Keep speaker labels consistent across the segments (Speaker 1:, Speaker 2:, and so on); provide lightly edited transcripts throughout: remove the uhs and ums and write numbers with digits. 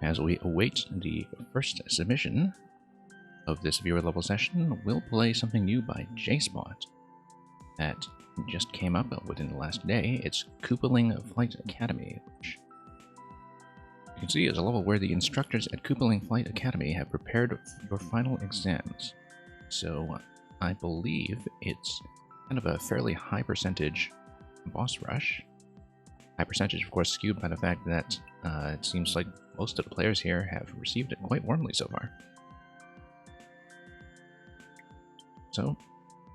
Speaker 1: As we await the first submission of this viewer level session, we'll play something new by JSpot that just came up within the last day. It's Koopaling Flight Academy, which you can see is a level where the instructors at Koopaling Flight Academy have prepared your final exams. So I believe it's kind of a fairly high percentage boss rush. High percentage, of course, skewed by the fact that it seems like most of the players here have received it quite warmly so far. So,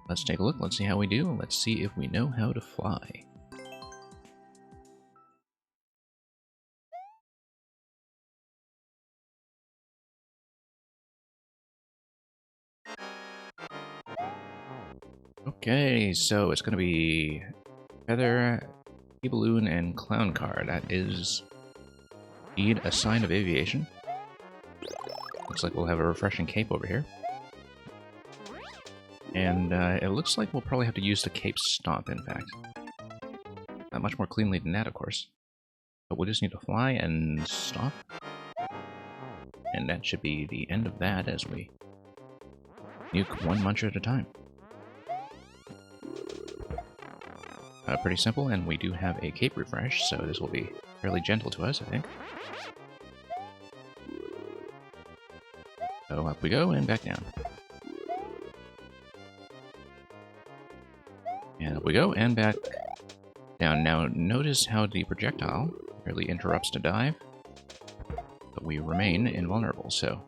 Speaker 1: let's take a look, let's see how we do, let's see if we know how to fly. Okay, so it's going to be Feather, Balloon, and Clown Car. That is indeed a sign of aviation. Looks like we'll have a refreshing cape over here. And it looks like we'll probably have to use the cape stomp, in fact. Not much more cleanly than that, of course. But we'll just need to fly and stomp. And that should be the end of that as we nuke one muncher at a time. Pretty simple, and we do have a cape refresh, so this will be fairly gentle to us, I think. So up we go, and back down. And up we go, and back down. Now, notice how the projectile barely interrupts the dive, but we remain invulnerable, so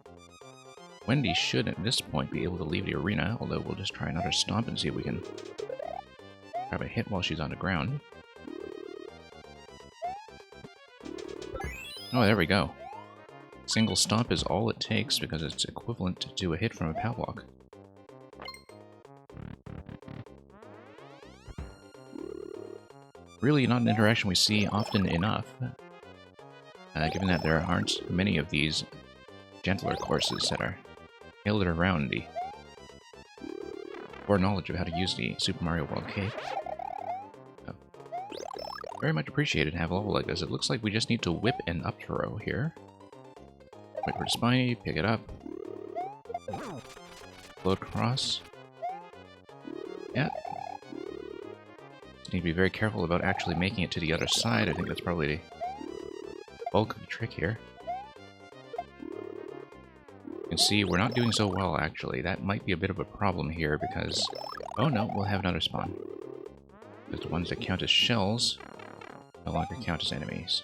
Speaker 1: Wendy should, at this point, be able to leave the arena, although we'll just try another stomp and see if we can grab a hit while she's on the ground. Oh, there we go. Single stomp is all it takes because it's equivalent to a hit from a pow block. Really not an interaction we see often enough, given that there aren't many of these gentler courses that are tailored around the foreknowledge of how to use the Super Mario World cape. So, very much appreciated to have a level like this. It looks like we just need to whip an up throw here. Wait for the spiny, pick it up. Float across. Yeah. Just need to be very careful about actually making it to the other side. I think that's probably the bulk of the trick here. You can see we're not doing so well, actually. That might be a bit of a problem here because... Oh no, we'll have another spawn. Because the ones that count as shells no longer count as enemies.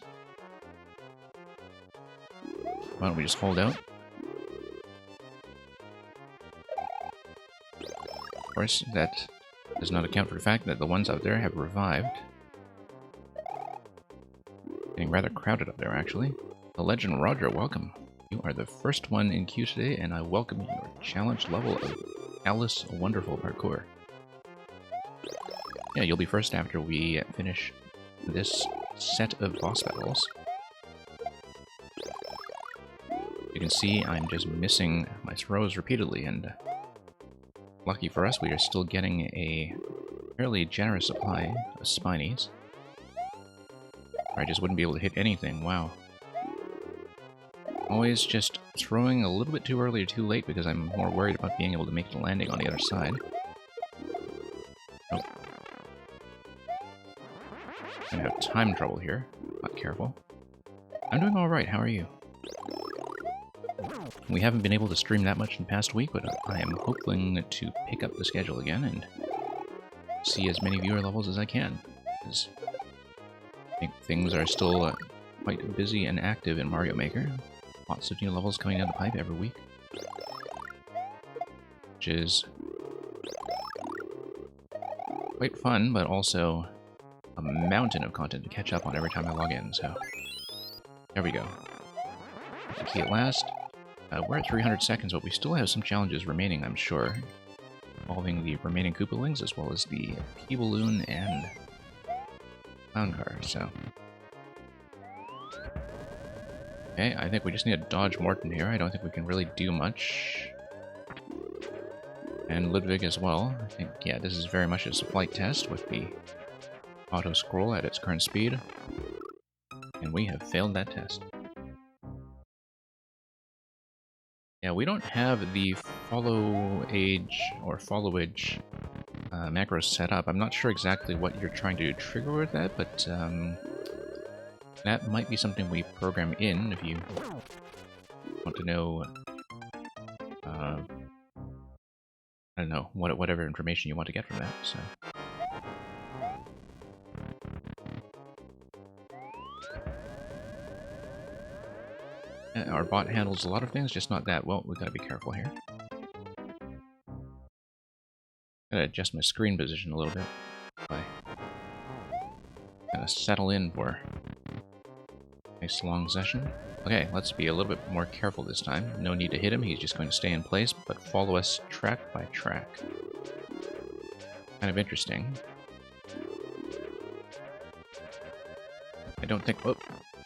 Speaker 1: Why don't we just hold out? Of course, that does not account for the fact that the ones out there have revived. Getting rather crowded up there, actually. The Legend Roger, welcome. You are the first one in queue today, and I welcome your challenge level of Alice Wonderful Parkour. Yeah, you'll be first after we finish this set of boss battles. You can see I'm just missing my throws repeatedly, and lucky for us, we are still getting a fairly generous supply of spinies. Or I just wouldn't be able to hit anything, wow. Always just throwing a little bit too early or too late because I'm more worried about being able to make the landing on the other side. Oh. Gonna have time trouble here. Not careful. I'm doing alright, how are you? We haven't been able to stream that much in the past week, but I am hoping to pick up the schedule again and see as many viewer levels as I can. Because I think things are still quite busy and active in Mario Maker. Lots of new levels coming down the pipe every week. Which is quite fun, but also a mountain of content to catch up on every time I log in, so... There we go. The key at last. We're at 300 seconds, but we still have some challenges remaining, I'm sure. Involving the remaining Koopalings, as well as the P-Balloon and Clown Car, so... Okay, I think we just need to dodge Morton here. I don't think we can really do much. And Ludwig as well. I think, yeah, this is very much a flight test with the auto-scroll at its current speed. And we have failed that test. Yeah, we don't have the follow age or follow age macros set up. I'm not sure exactly what you're trying to trigger with that, but that might be something we program in if you want to know, I don't know, whatever information you want to get from that. So. Our bot handles a lot of things, just not that. Well, we gotta be careful here. Gotta adjust my screen position a little bit. Gotta settle in for a nice long session. Okay, let's be a little bit more careful this time. No need to hit him, he's just going to stay in place, but follow us track by track. Kind of interesting. I don't think... Oh,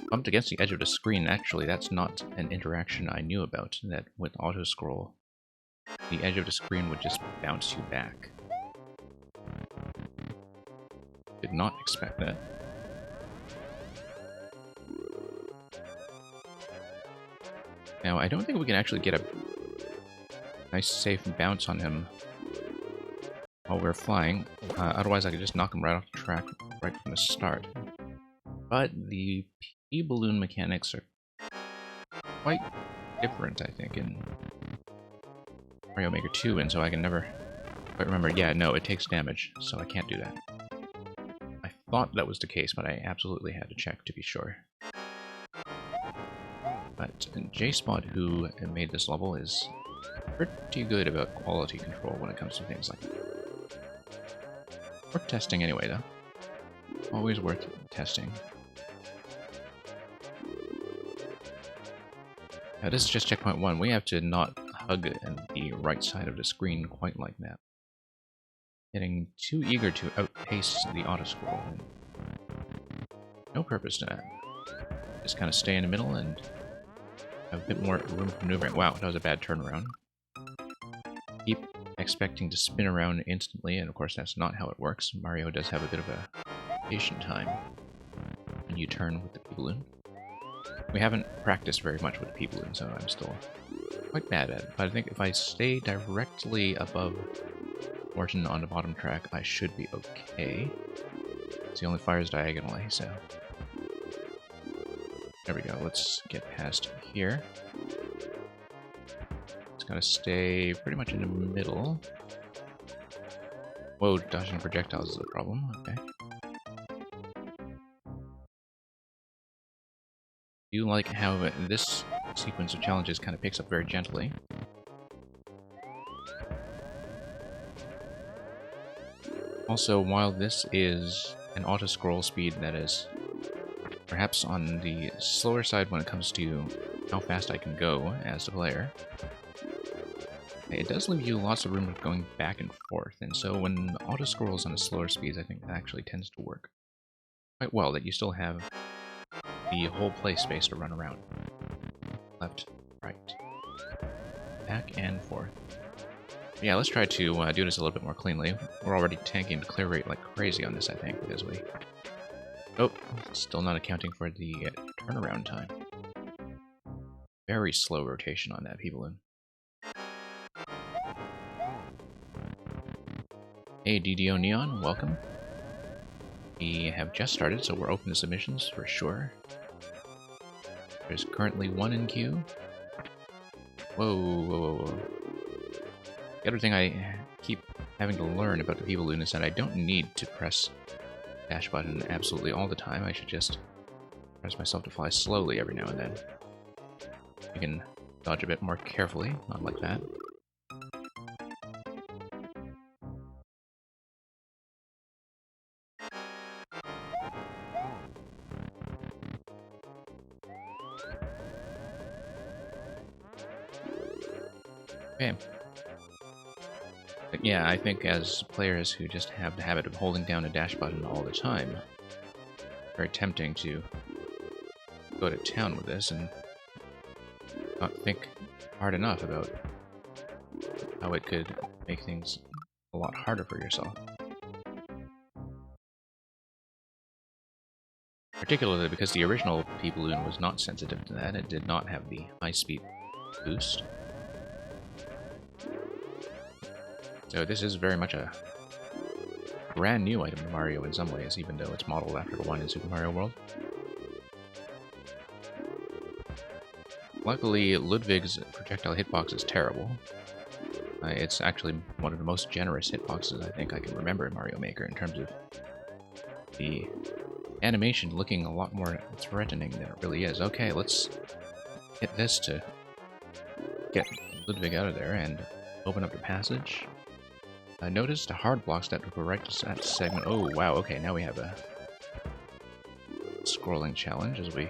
Speaker 1: bumped against the edge of the screen. Actually, that's not an interaction I knew about, that with auto-scroll, the edge of the screen would just bounce you back. Did not expect that. Now, I don't think we can actually get a nice safe bounce on him while we're flying. Otherwise, I could just knock him right off the track right from the start. But the P-balloon mechanics are quite different, I think, in Mario Maker 2, and so I can never quite remember. Yeah, no, it takes damage, so I can't do that. I thought that was the case, but I absolutely had to check to be sure. But JSpot, who made this level, is pretty good about quality control when it comes to things like that. Worth testing anyway, though. Always worth testing. Now, this is just checkpoint 1. We have to not hug the right side of the screen quite like that. Getting too eager to outpace the auto-scroll. No purpose to that. Just kind of stay in the middle and have a bit more room for maneuvering. Wow, that was a bad turnaround. Keep expecting to spin around instantly, and of course that's not how it works. Mario does have a bit of a patient time when you turn with the P-balloon. We haven't practiced very much with the P-balloon, so I'm still quite bad at it. But I think if I stay directly above Morton on the bottom track, I should be okay. He only fires diagonally, so... There we go, let's get past here. It's gotta stay pretty much in the middle. Whoa, dodging projectiles is a problem, okay. I do like how this sequence of challenges kind of picks up very gently. Also, while this is an auto-scroll speed that is perhaps on the slower side when it comes to how fast I can go as the player, it does leave you lots of room of going back and forth, and so when auto-scrolls on the slower speeds, I think that actually tends to work quite well, that you still have the whole play space to run around. Left, right, back and forth. Yeah, let's try to do this a little bit more cleanly. We're already tanking the clear rate like crazy on this, I think, because we... Oh, still not accounting for the turnaround time. Very slow rotation on that P-balloon. Hey, DDO Neon, welcome. We have just started, so we're open to submissions for sure. There's currently 1 in queue. Whoa, whoa, whoa, whoa. The other thing I keep having to learn about the P-balloon is that I don't need to press dash button absolutely all the time. I should just press myself to fly slowly every now and then. I can dodge a bit more carefully, not like that. Okay. But yeah, I think as players who just have the habit of holding down a dash button all the time, very tempting to go to town with this and not think hard enough about how it could make things a lot harder for yourself. Particularly because the original P-balloon was not sensitive to that. It did not have the high-speed boost. So this is very much a brand new item to Mario in some ways, even though it's modeled after the one in Super Mario World. Luckily, Ludwig's projectile hitbox is terrible. It's actually one of the most generous hitboxes I think I can remember in Mario Maker in terms of the animation looking a lot more threatening than it really is. Okay, let's hit this to get Ludwig out of there and open up the passage. I noticed a hard block step to go right to that segment. Oh, wow, okay, now we have a scrolling challenge as we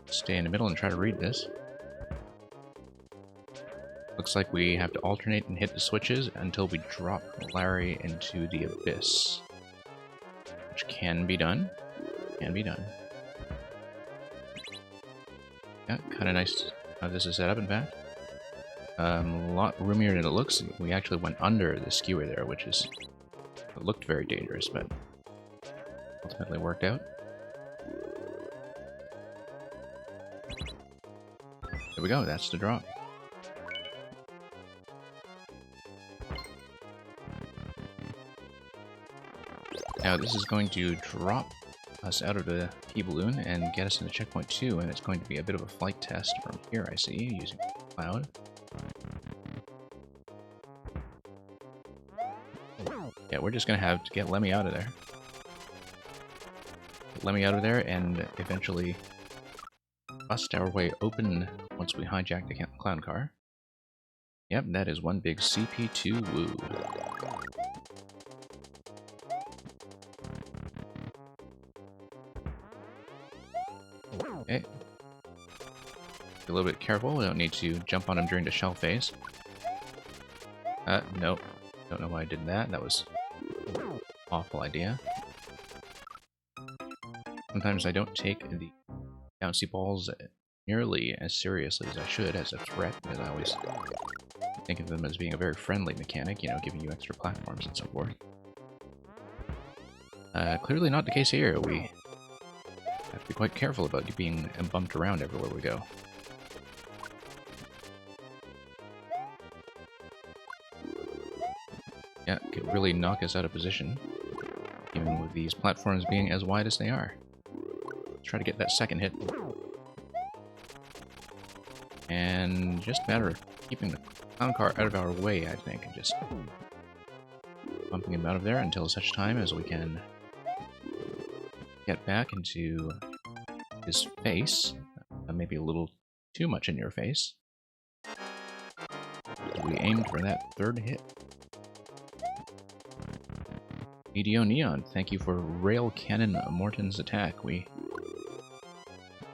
Speaker 1: stay in the middle and try to read this. Looks like we have to alternate and hit the switches until we drop Larry into the abyss. Which can be done. Can be done. Yeah, kind of nice how this is set up, in fact. A lot roomier than it looks. We actually went under the skewer there, which is... It looked very dangerous, but ultimately worked out. There we go, that's the drop. Now this is going to drop us out of the P-Balloon and get us into checkpoint 2, and it's going to be a bit of a flight test from here, I see, using Cloud. Yeah, we're just going to have to get Lemmy out of there. Get Lemmy out of there and eventually bust our way open once we hijack the clown car. Yep, that is one big CP2 woo. Okay. Be a little bit careful, we don't need to jump on him during the shell phase. Nope. Don't know why I did that, that was an awful idea. Sometimes I don't take the bouncy balls nearly as seriously as I should as a threat, because I always think of them as being a very friendly mechanic, you know, giving you extra platforms and so forth. Clearly not the case here. We have to be quite careful about being bumped around everywhere we go. Yeah, could really knock us out of position, even with these platforms being as wide as they are. Let's try to get that second hit. And just a matter of keeping the clown car out of our way, I think, and just bumping him out of there until such time as we can get back into his face. Maybe a little too much in your face. We aimed for that third hit. EDO Neon, thank you for Rail Cannon Morton's attack. We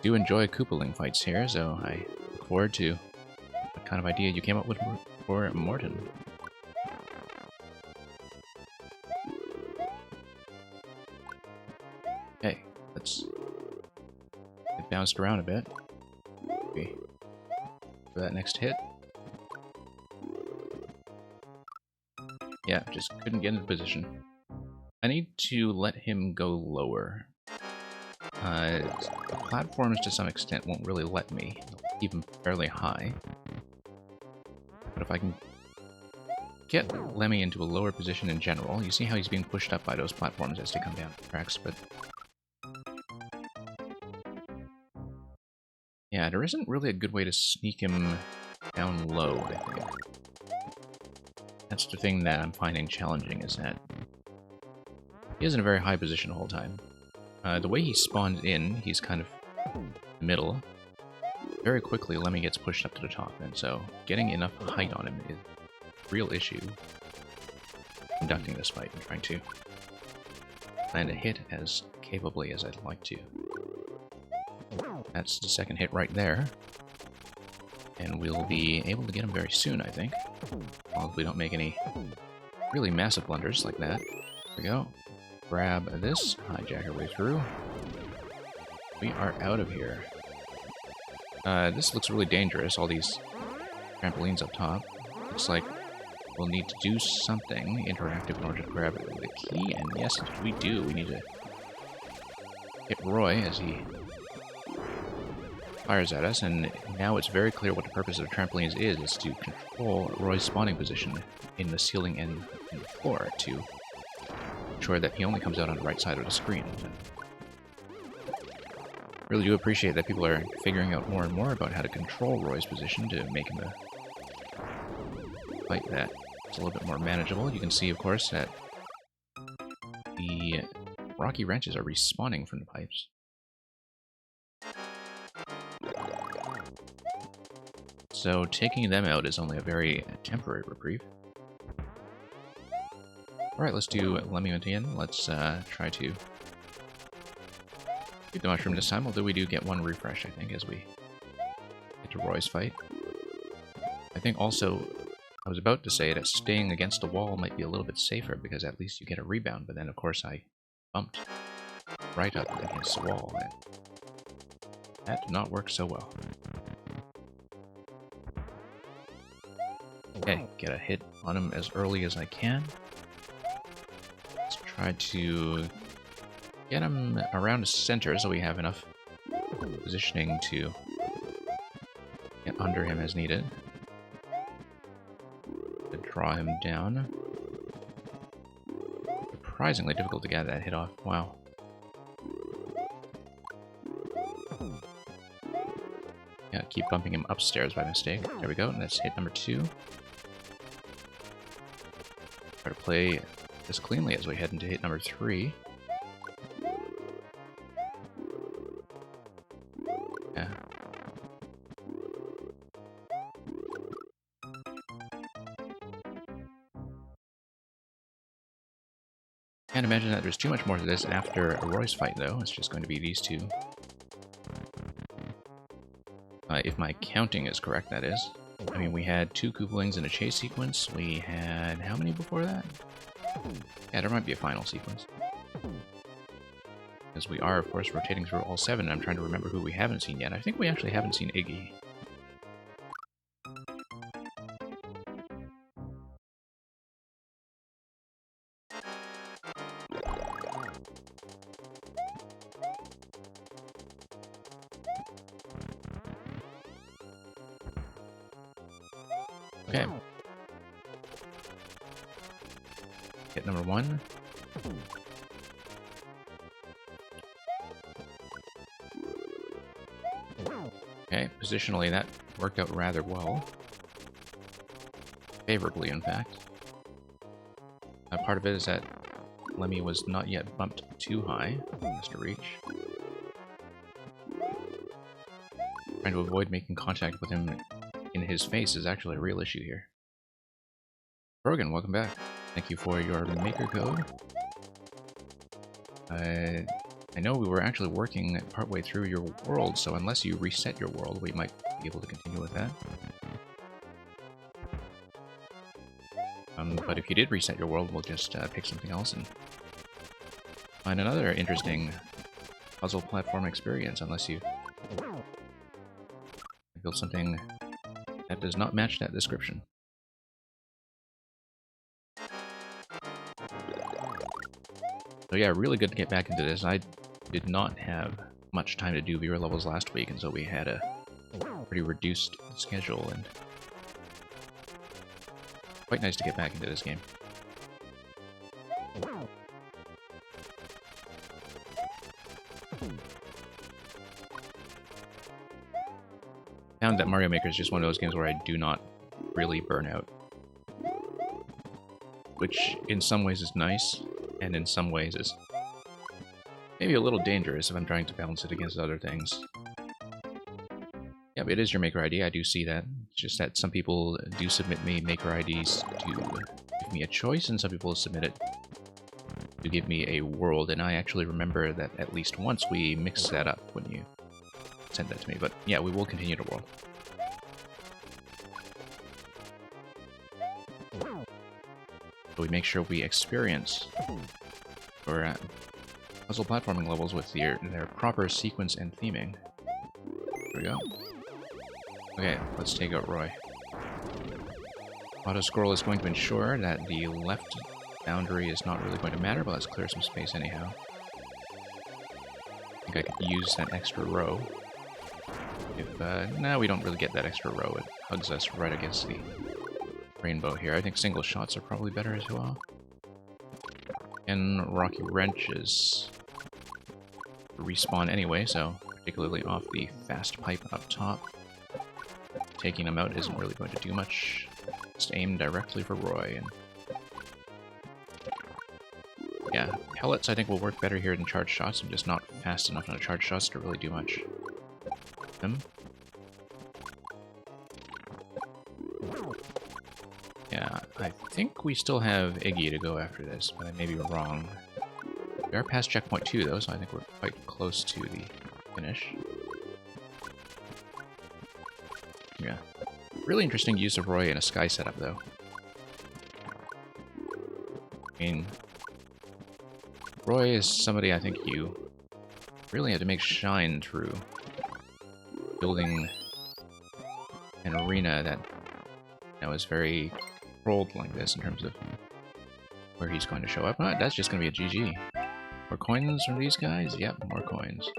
Speaker 1: do enjoy Koopaling fights here, so I look forward to what kind of idea you came up with for Morton. Okay, let's get bounced around a bit. Okay, for that next hit. Yeah, just couldn't get into position. I need to let him go lower. The platforms to some extent won't really let me, keep him fairly high. But if I can get Lemmy into a lower position in general, you see how he's being pushed up by those platforms as they come down the tracks, but... yeah, there isn't really a good way to sneak him down low, I think. That's the thing that I'm finding challenging, is that he is in a very high position the whole time. The way he spawned in, he's kind of middle. Very quickly, Lemmy gets pushed up to the top, and so getting enough height on him is a real issue. Conducting this fight and trying to land a hit as capably as I'd like to. That's the second hit right there. And we'll be able to get him very soon, I think. Well, if we don't make any really massive blunders like that. There we go. Grab this, hijack our way through. We are out of here. This looks really dangerous, all these trampolines up top. Looks like we'll need to do something interactive in order to grab the key, and yes, we do. We need to hit Roy as he fires at us, and now it's very clear what the purpose of the trampolines is to control Roy's spawning position in the ceiling and in the floor to ensure that he only comes out on the right side of the screen. Really do appreciate that people are figuring out more and more about how to control Roy's position to make him a fight that it's a little bit more manageable. You can see, of course, that the rocky wrenches are respawning from the pipes. So taking them out is only a very temporary reprieve. Alright, let's do Lemmy again. Let's try to keep the mushroom this time, although we do get one refresh, I think, as we get to Roy's fight. I think also, I was about to say that staying against the wall might be a little bit safer, because at least you get a rebound, but then of course I bumped right up against the wall, and that did not work so well. Okay, get a hit on him as early as I can. Let's try to get him around the center so we have enough positioning to get under him as needed. To draw him down. Surprisingly difficult to get that hit off. Wow. Yeah, keep bumping him upstairs by mistake. There we go, and that's hit number 2. Try to play this cleanly as we head into hit number 3. Yeah. Can't imagine that there's too much more to this after a Roy's fight, though. It's just going to be these two. If my counting is correct, that is. I mean, we had 2 Koopalings in a chase sequence. We had... how many before that? Yeah, there might be a final sequence. Because we are, of course, rotating through all 7, and I'm trying to remember who we haven't seen yet. I think we actually haven't seen Iggy. Okay. Hit number 1. Okay, positionally that worked out rather well. Favorably, in fact. Part of it is that Lemmy was not yet bumped too high for us to reach. Trying to avoid making contact with him in his face is actually a real issue here. Brogan, welcome back. Thank you for your maker code. I know we were actually working partway through your world, so unless you reset your world, we might be able to continue with that. But if you did reset your world, we'll just pick something else and find another interesting puzzle platform experience, unless you build something that does not match that description. So yeah, really good to get back into this. I did not have much time to do viewer levels last week, and so we had a pretty reduced schedule, and quite nice to get back into this game. Found that Mario Maker is just one of those games where I do not really burn out. Which in some ways is nice, and in some ways is maybe a little dangerous if I'm trying to balance it against other things. Yeah, but it is your Maker ID, I do see that. It's just that some people do submit me Maker IDs to give me a choice, and some people submit it to give me a world, and I actually remember that at least once we mixed that up when you sent that to me. But yeah, we will continue to world. So we make sure we experience for puzzle platforming levels with their proper sequence and theming. There we go. Okay, let's take out Roy. Auto scroll is going to ensure that the left boundary is not really going to matter, but let's clear some space anyhow. I think I could use that extra row. If, no, we don't really get that extra row. It hugs us right against the rainbow here. I think single shots are probably better as well. And Rocky Wrench is respawn anyway, so particularly off the fast pipe up top. Taking him out isn't really going to do much. Just aim directly for Roy. And yeah, pellets I think will work better here than charge shots. I'm just not fast enough on the charge shots to really do much. Yeah, I think we still have Iggy to go after this, but I may be wrong. We are past checkpoint 2 though, so I think we're quite close to the finish. Yeah. Really interesting use of Roy in a sky setup though. I mean, Roy is somebody I think you really had to make shine through building an arena that is very controlled like this in terms of where he's going to show up. Oh, that's just going to be a GG. More coins from these guys? Yep, more coins.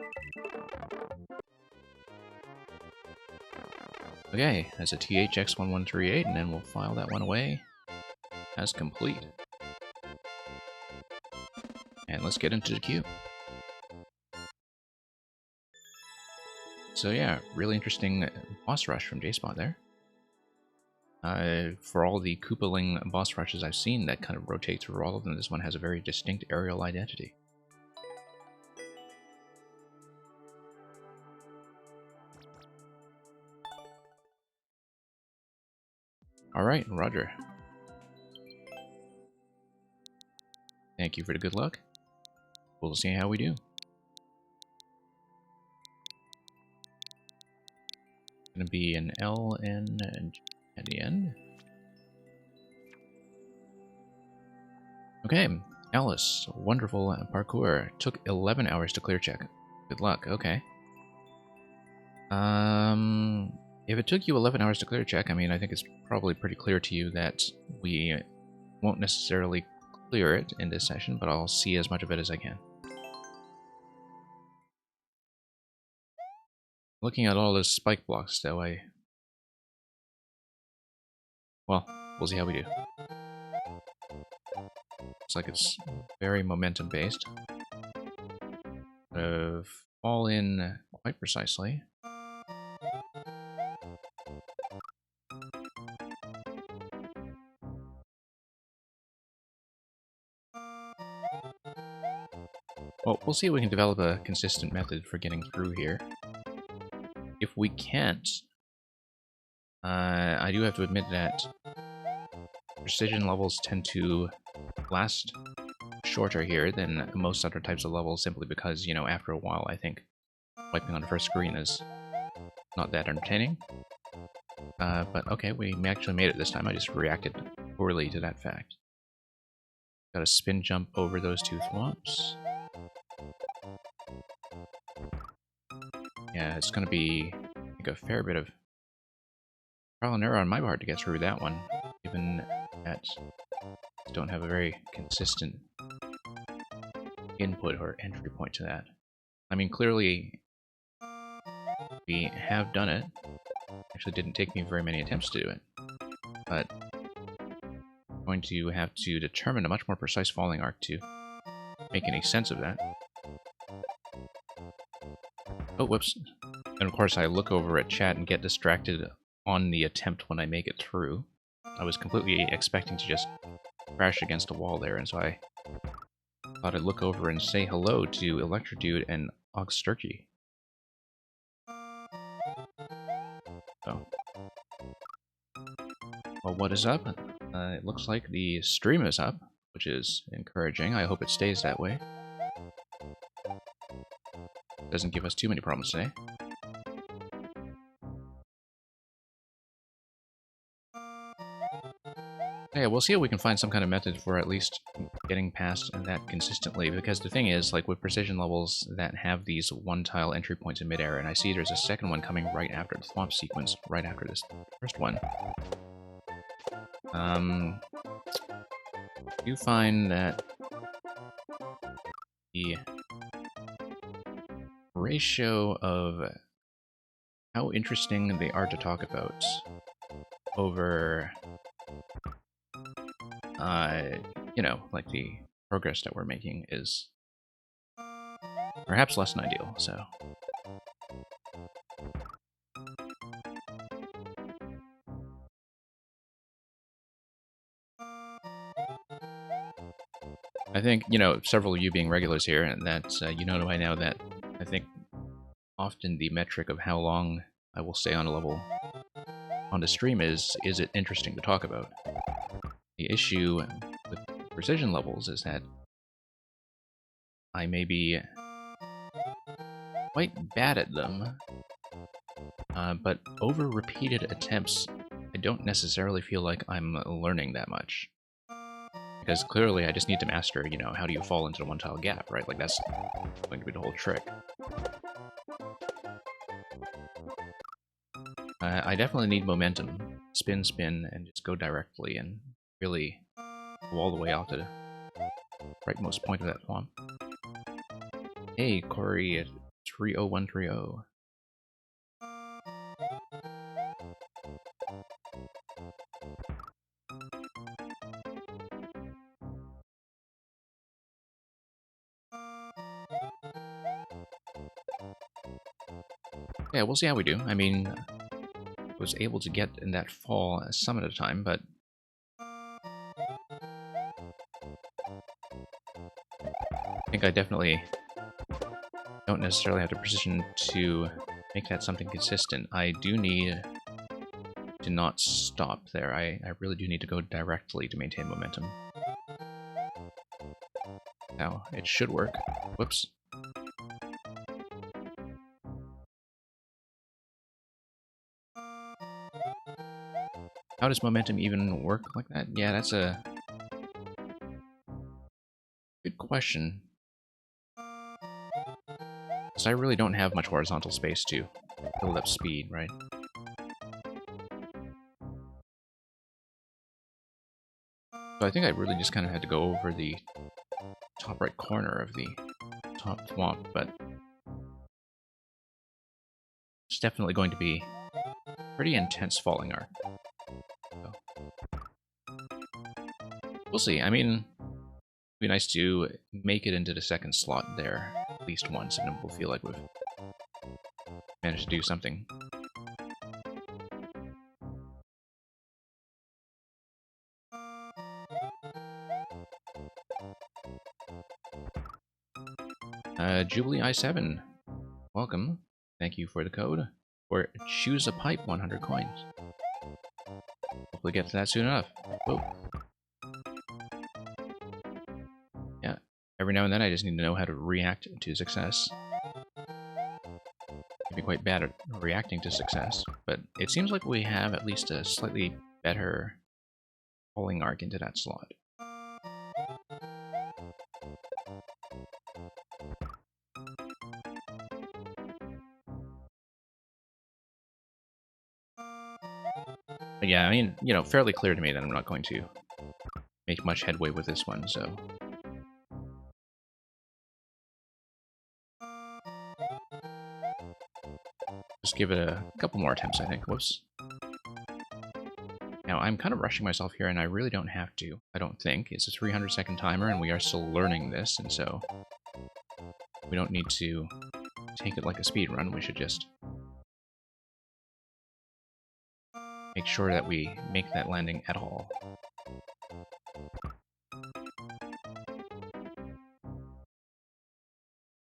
Speaker 1: Okay, that's a THX1138, and then we'll file that one away as complete. And let's get into the queue. So yeah, really interesting boss rush from J-Spot there. For all the Koopaling boss rushes I've seen that kind of rotate through all of them, this one has a very distinct aerial identity. Alright, Roger. Thank you for the good luck. We'll see how we do. Gonna be an L, N, and G at the end. Okay, Alice, wonderful parkour. Took 11 hours to clear check. Good luck, okay. If it took you 11 hours to clear check, I mean, I think it's probably pretty clear to you that we won't necessarily clear it in this session, but I'll see as much of it as I can. Looking at all those spike blocks, though, well, we'll see how we do. Looks like it's very momentum-based. Fall in quite precisely. Well, we'll see if we can develop a consistent method for getting through here. If we can't, I do have to admit that precision levels tend to last shorter here than most other types of levels, simply because, you know, after a while, I think wiping on the first screen is not that entertaining. But okay, we actually made it this time. I just reacted poorly to that fact. Got a spin jump over those two thwomps. Yeah, it's going to be, I think, a fair bit of trial and error on my part to get through that one, given that I don't have a very consistent input or entry point to that. I mean, clearly, we have done it. Actually, didn't take me very many attempts to do it, but I'm going to have to determine a much more precise falling arc to make any sense of that. Oh, whoops. And of course I look over at chat and get distracted on the attempt when I make it through. I was completely expecting to just crash against a wall there, and so I thought I'd look over and say hello to Electrodude and Ogsturkey. So, well, what is up? It looks like the stream is up, which is encouraging. I hope it stays that way. Doesn't give us too many problems today. Yeah, we'll see if we can find some kind of method for at least getting past that consistently, because the thing is, like with precision levels that have these one-tile entry points in midair, and I see there's a second one coming right after the thwomp sequence, right after this first one. You find that the ratio of how interesting they are to talk about over, you know, like the progress that we're making is perhaps less than ideal, so. I think, you know, several of you being regulars here, and that you know by now that I think often the metric of how long I will stay on a level on the stream is it interesting to talk about? The issue with precision levels is that I may be quite bad at them, but over repeated attempts, I don't necessarily feel like I'm learning that much. Because clearly I just need to master, you know, how do you fall into the one-tile gap, right? Like, that's going to be the whole trick. I definitely need momentum. Spin, spin, and just go directly and really go all the way out to the rightmost point of that swamp. Hey, Corey at 30130. Yeah, we'll see how we do. I mean, I was able to get in that fall some at a time, but I think I definitely don't necessarily have the precision to make that something consistent. I do need to not stop there. I really do need to go directly to maintain momentum. Now, it should work. Whoops. How does momentum even work like that? Yeah, that's a good question. Because I really don't have much horizontal space to build up speed, right? So I think I really just kind of had to go over the top right corner of the top swamp, but it's definitely going to be pretty intense falling arc. So. We'll see. I mean, it'd be nice to make it into the second slot there at least once, and then we'll feel like we've managed to do something. Jubilee I7, welcome. Thank you for the code. Or choose a pipe 100 coins. Hopefully get to that soon enough. Whoa. Yeah, every now and then I just need to know how to react to success. I'd be quite bad at reacting to success, but it seems like we have at least a slightly better falling arc into that slot. But yeah, I mean, you know, fairly clear to me that I'm not going to make much headway with this one, so... just give it a couple more attempts, I think. Whoops. Now, I'm kind of rushing myself here, and I really don't have to, I don't think. It's a 300-second timer, and we are still learning this, and so... we don't need to take it like a speed run. We should just make sure that we make that landing at all.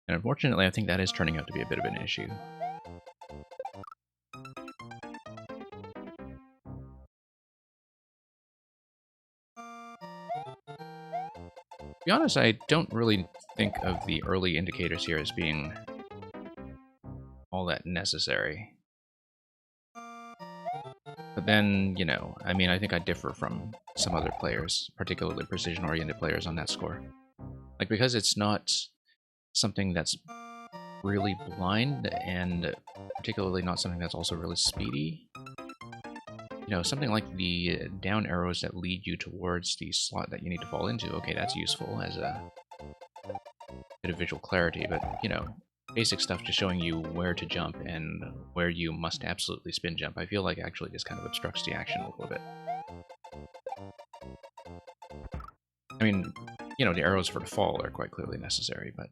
Speaker 1: And unfortunately, I think that is turning out to be a bit of an issue. To be honest, I don't really think of the early indicators here as being all that necessary. But then, you know, I mean, I think I differ from some other players, particularly precision-oriented players on that score. Like, because it's not something that's really blind, and particularly not something that's also really speedy. You know, something like the down arrows that lead you towards the slot that you need to fall into, okay, that's useful as a bit of visual clarity, but, you know, basic stuff just showing you where to jump and where you must absolutely spin jump, I feel like actually just kind of obstructs the action a little bit. I mean, you know, the arrows for the fall are quite clearly necessary, but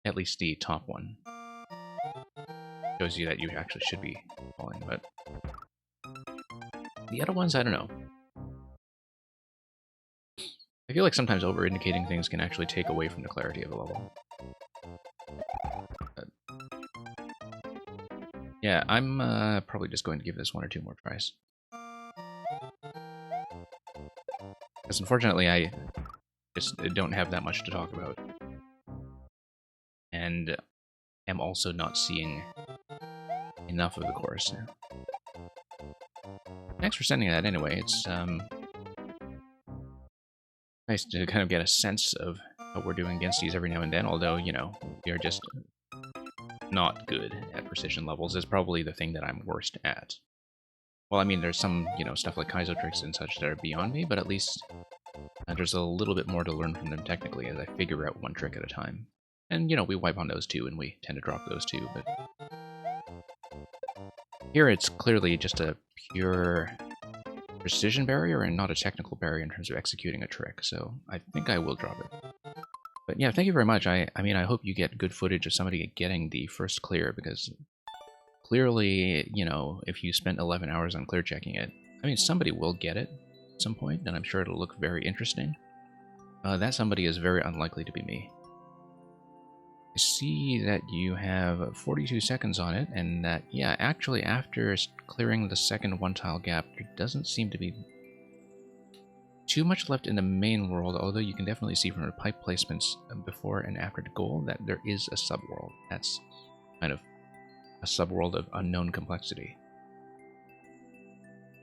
Speaker 1: at least the top one shows you that you actually should be falling, but the other ones, I don't know. I feel like sometimes over-indicating things can actually take away from the clarity of a level. But yeah, I'm probably just going to give this 1 or 2 more tries. Because unfortunately, I just don't have that much to talk about. And am also not seeing enough of the course now. Thanks for sending that anyway. It's nice to kind of get a sense of what we're doing against these every now and then, although, you know, we are just not good at precision levels. Is probably the thing that I'm worst at. Well, I mean, there's some, you know, stuff like Kaizo tricks and such that are beyond me, but at least there's a little bit more to learn from them technically as I figure out one trick at a time. And, you know, we wipe on those too, and we tend to drop those too, but here it's clearly just a pure precision barrier and not a technical barrier in terms of executing a trick, so I think I will drop it. But yeah, thank you very much. I mean, I hope you get good footage of somebody getting the first clear, because clearly, you know, if you spent 11 hours on clear checking it, I mean, somebody will get it at some point, and I'm sure it'll look very interesting. That somebody is very unlikely to be me. I see that you have 42 seconds on it, and that, yeah, actually after clearing the second one-tile gap, there doesn't seem to be too much left in the main world, although you can definitely see from the pipe placements before and after the goal that there is a subworld. That's kind of a subworld of unknown complexity.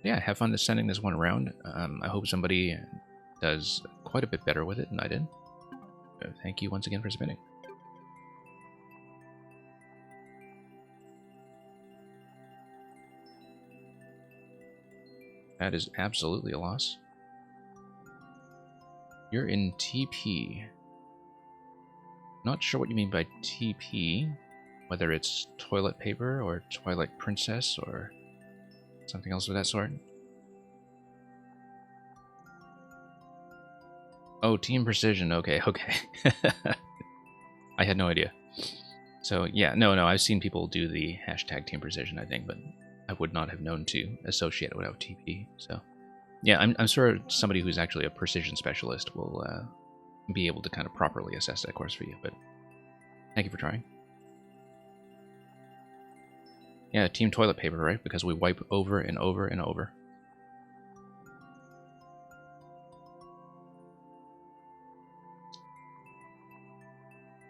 Speaker 1: Yeah, have fun sending this one around. I hope somebody does quite a bit better with it than I did. Thank you once again for spinning. That is absolutely a loss. You're in TP. Not sure what you mean by TP, whether it's toilet paper or Twilight Princess or something else of that sort. Oh, Team Precision. Okay, okay. I had no idea. So yeah, no, I've seen people do the hashtag Team Precision, I think, but I would not have known to associate it without TP. So yeah, I'm sure somebody who's actually a precision specialist will be able to kind of properly assess that course for you, but thank you for trying. Yeah, Team Toilet Paper, right? Because we wipe over and over and over.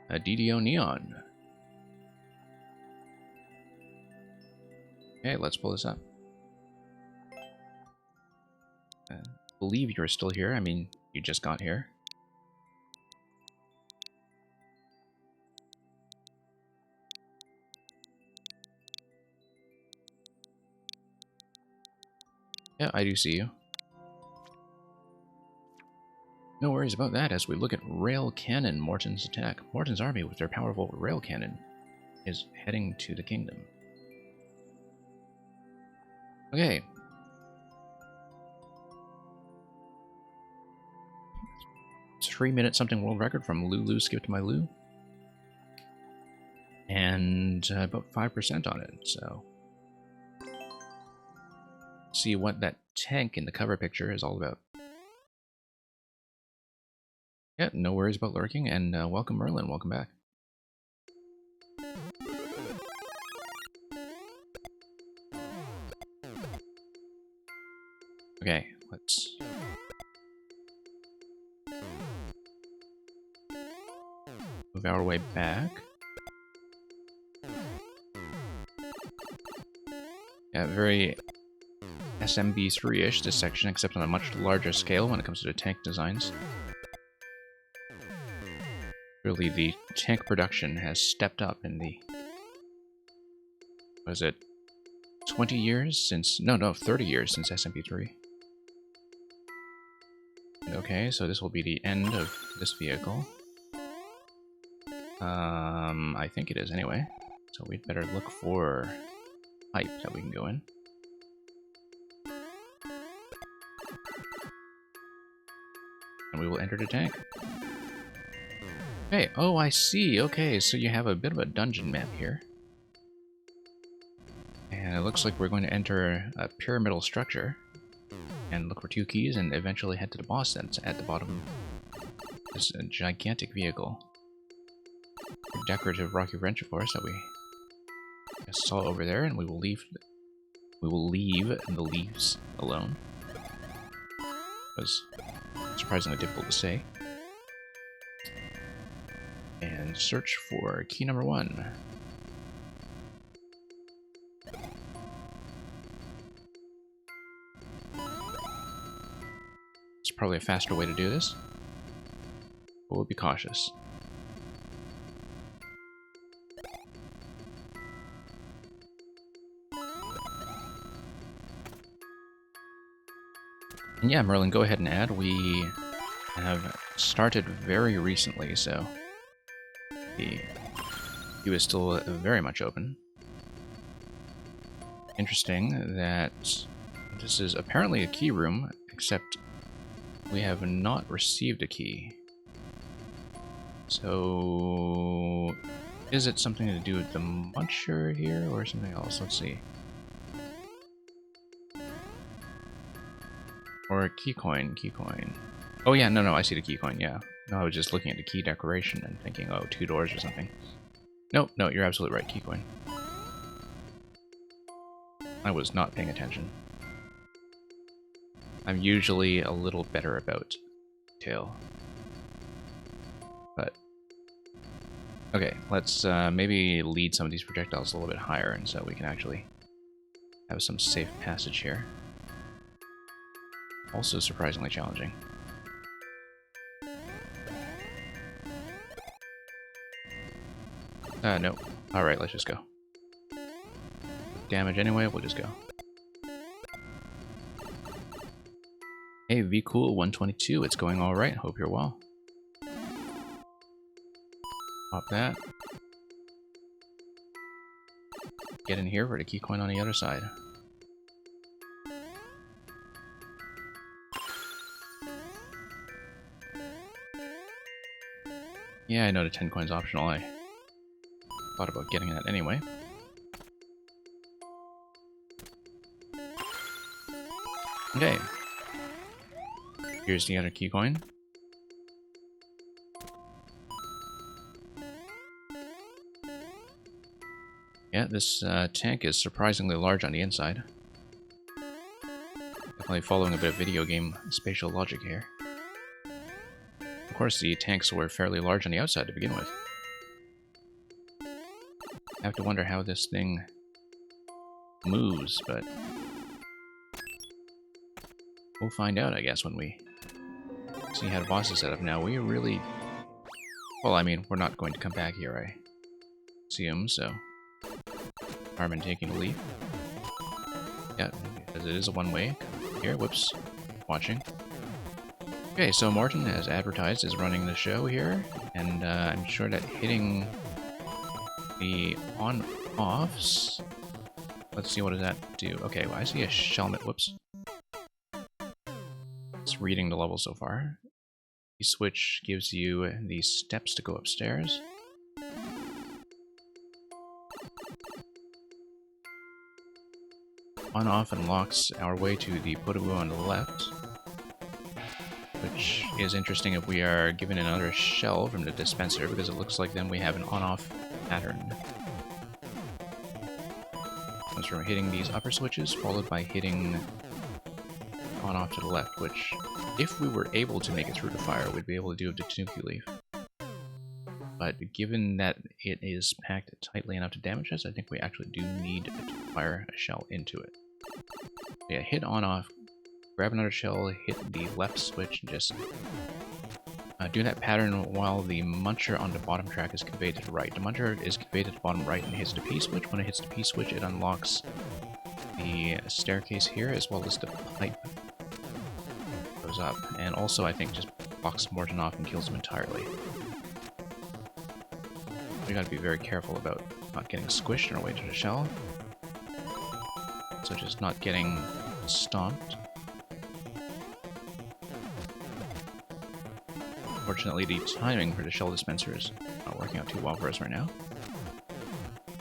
Speaker 1: DDO Neon. Okay, let's pull this up. I believe you're still here. I mean, you just got here. Yeah, I do see you. No worries about that as we look at Rail Cannon, Morton's attack. Morton's army with their powerful Rail Cannon is heading to the kingdom. Okay. It's a 3-minute something world record from Lulu Skip to My Lou. And about 5% on it, so... see what that tank in the cover picture is all about. Yeah, no worries about lurking, and welcome Merlin, welcome back. Okay, let's... move our way back. Yeah, very SMB3-ish, this section, except on a much larger scale when it comes to the tank designs. Really, the tank production has stepped up in the... was it 20 years since... no, 30 years since SMP3. Okay, so this will be the end of this vehicle. I think it is anyway. So we'd better look for pipe that we can go in. And we will enter the tank. Okay, oh, I see. Okay, so you have a bit of a dungeon map here. And it looks like we're going to enter a pyramidal structure and look for 2 keys and eventually head to the boss that's at the bottom of this gigantic vehicle. A decorative rocky wrench, of course, that we just saw over there, and we will leave the leaves alone. It was surprisingly difficult to say. And search for key number 1. It's probably a faster way to do this, but we'll be cautious. And yeah, Merlin, go ahead and add. We have started very recently, so the queue is still very much open. Interesting that this is apparently a key room, except we have not received a key. So is it something to do with the muncher here or something else? Let's see. Or a key coin. Oh yeah, no, I see the key coin, yeah. No, I was just looking at the key decoration and thinking, oh, 2 doors or something. No, you're absolutely right, key coin. I was not paying attention. I'm usually a little better about detail. But okay, let's maybe lead some of these projectiles a little bit higher, and so we can actually have some safe passage here. Also surprisingly challenging. No. Alright, let's just go. Damage anyway, we'll just go. Hey, VCool122, it's going alright, hope you're well. Pop that. Get in here for the key coin on the other side. Yeah, I know the 10 coin's optional. I thought about getting that anyway. Okay. Here's the other key coin. Yeah, this tank is surprisingly large on the inside. Definitely following a bit of video game spatial logic here. Of course, the tanks were fairly large on the outside to begin with. I have to wonder how this thing moves, but we'll find out, I guess, when we see how the boss is set up. Now, we really... Well, I mean, we're not going to come back here, I assume, so... Armin taking a leap. Yeah, because it is a one-way. Here, whoops. Watching. Okay, so Morton, as advertised, is running the show here, and I'm sure that hitting the on-offs... Let's see, what does that do? Okay, well, I see a Shelmet, whoops. It's reading the level so far. The switch gives you the steps to go upstairs. On-off unlocks our way to the Potable on the left, which is interesting if we are given another shell from the dispenser, because it looks like then we have an on-off pattern. Comes from hitting these upper switches, followed by hitting on-off to the left, which, if we were able to make it through the fire, we'd be able to do with the Tanuki Leaf. But given that it is packed tightly enough to damage us, I think we actually do need to fire a shell into it. Yeah, hit on-off, grab another shell, hit the left switch, and just do that pattern while the muncher on the bottom track is conveyed to the right. The muncher is conveyed to the bottom right and hits the P-switch. When it hits the P-switch, it unlocks the staircase here, as well as the pipe goes up. And also, I think, just blocks Morton off and kills him entirely. We gotta be very careful about not getting squished on our way to the shell. So just not getting stomped. Unfortunately, the timing for the shell dispenser is not working out too well for us right now.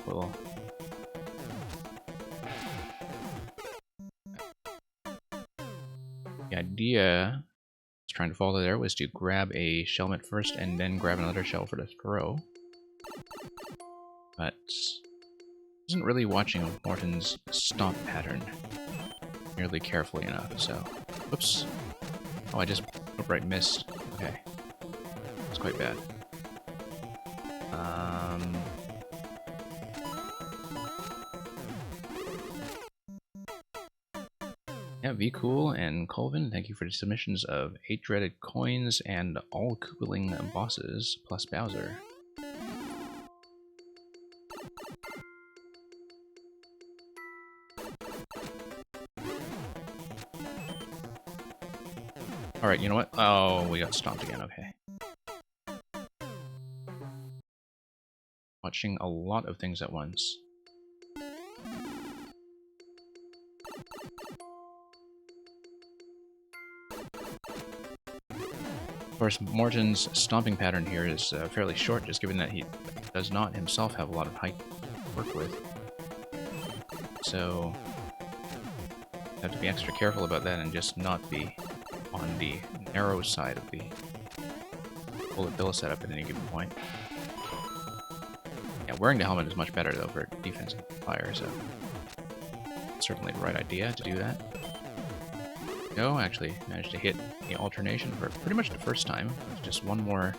Speaker 1: Well, the idea was trying to follow there was to grab a shellmet first and then grab another shell for the throw. But wasn't really watching Morton's stomp pattern nearly carefully enough, so... Whoops. Oh, I just outright missed. Okay. That's quite bad. Yeah, V-Cool and Colvin, thank you for the submissions of 8 dreaded coins and all Koopaling bosses plus Bowser. Alright, you know what? Oh, we got stomped again, okay. Watching a lot of things at once. Of course, Morton's stomping pattern here is fairly short, just given that he does not himself have a lot of height to work with. So, have to be extra careful about that and just not be on the narrow side of the bullet bill setup at any given point. Yeah, wearing the helmet is much better though for defensive fire, so certainly the right idea to do that. Go, actually managed to hit the alternation for pretty much the first time. There's just one more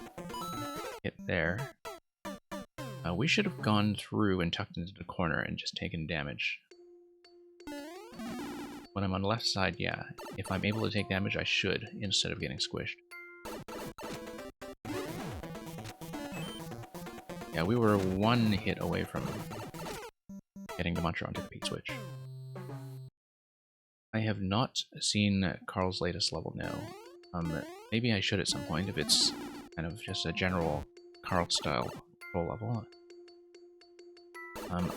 Speaker 1: hit there. We should have gone through and tucked into the corner and just taken damage. When I'm on the left side, yeah, if I'm able to take damage, I should, instead of getting squished. Yeah, we were one hit away from getting the Mantra onto the P-switch. I have not seen Carl's latest level now. Maybe I should at some point if it's kind of just a general Carl-style control level.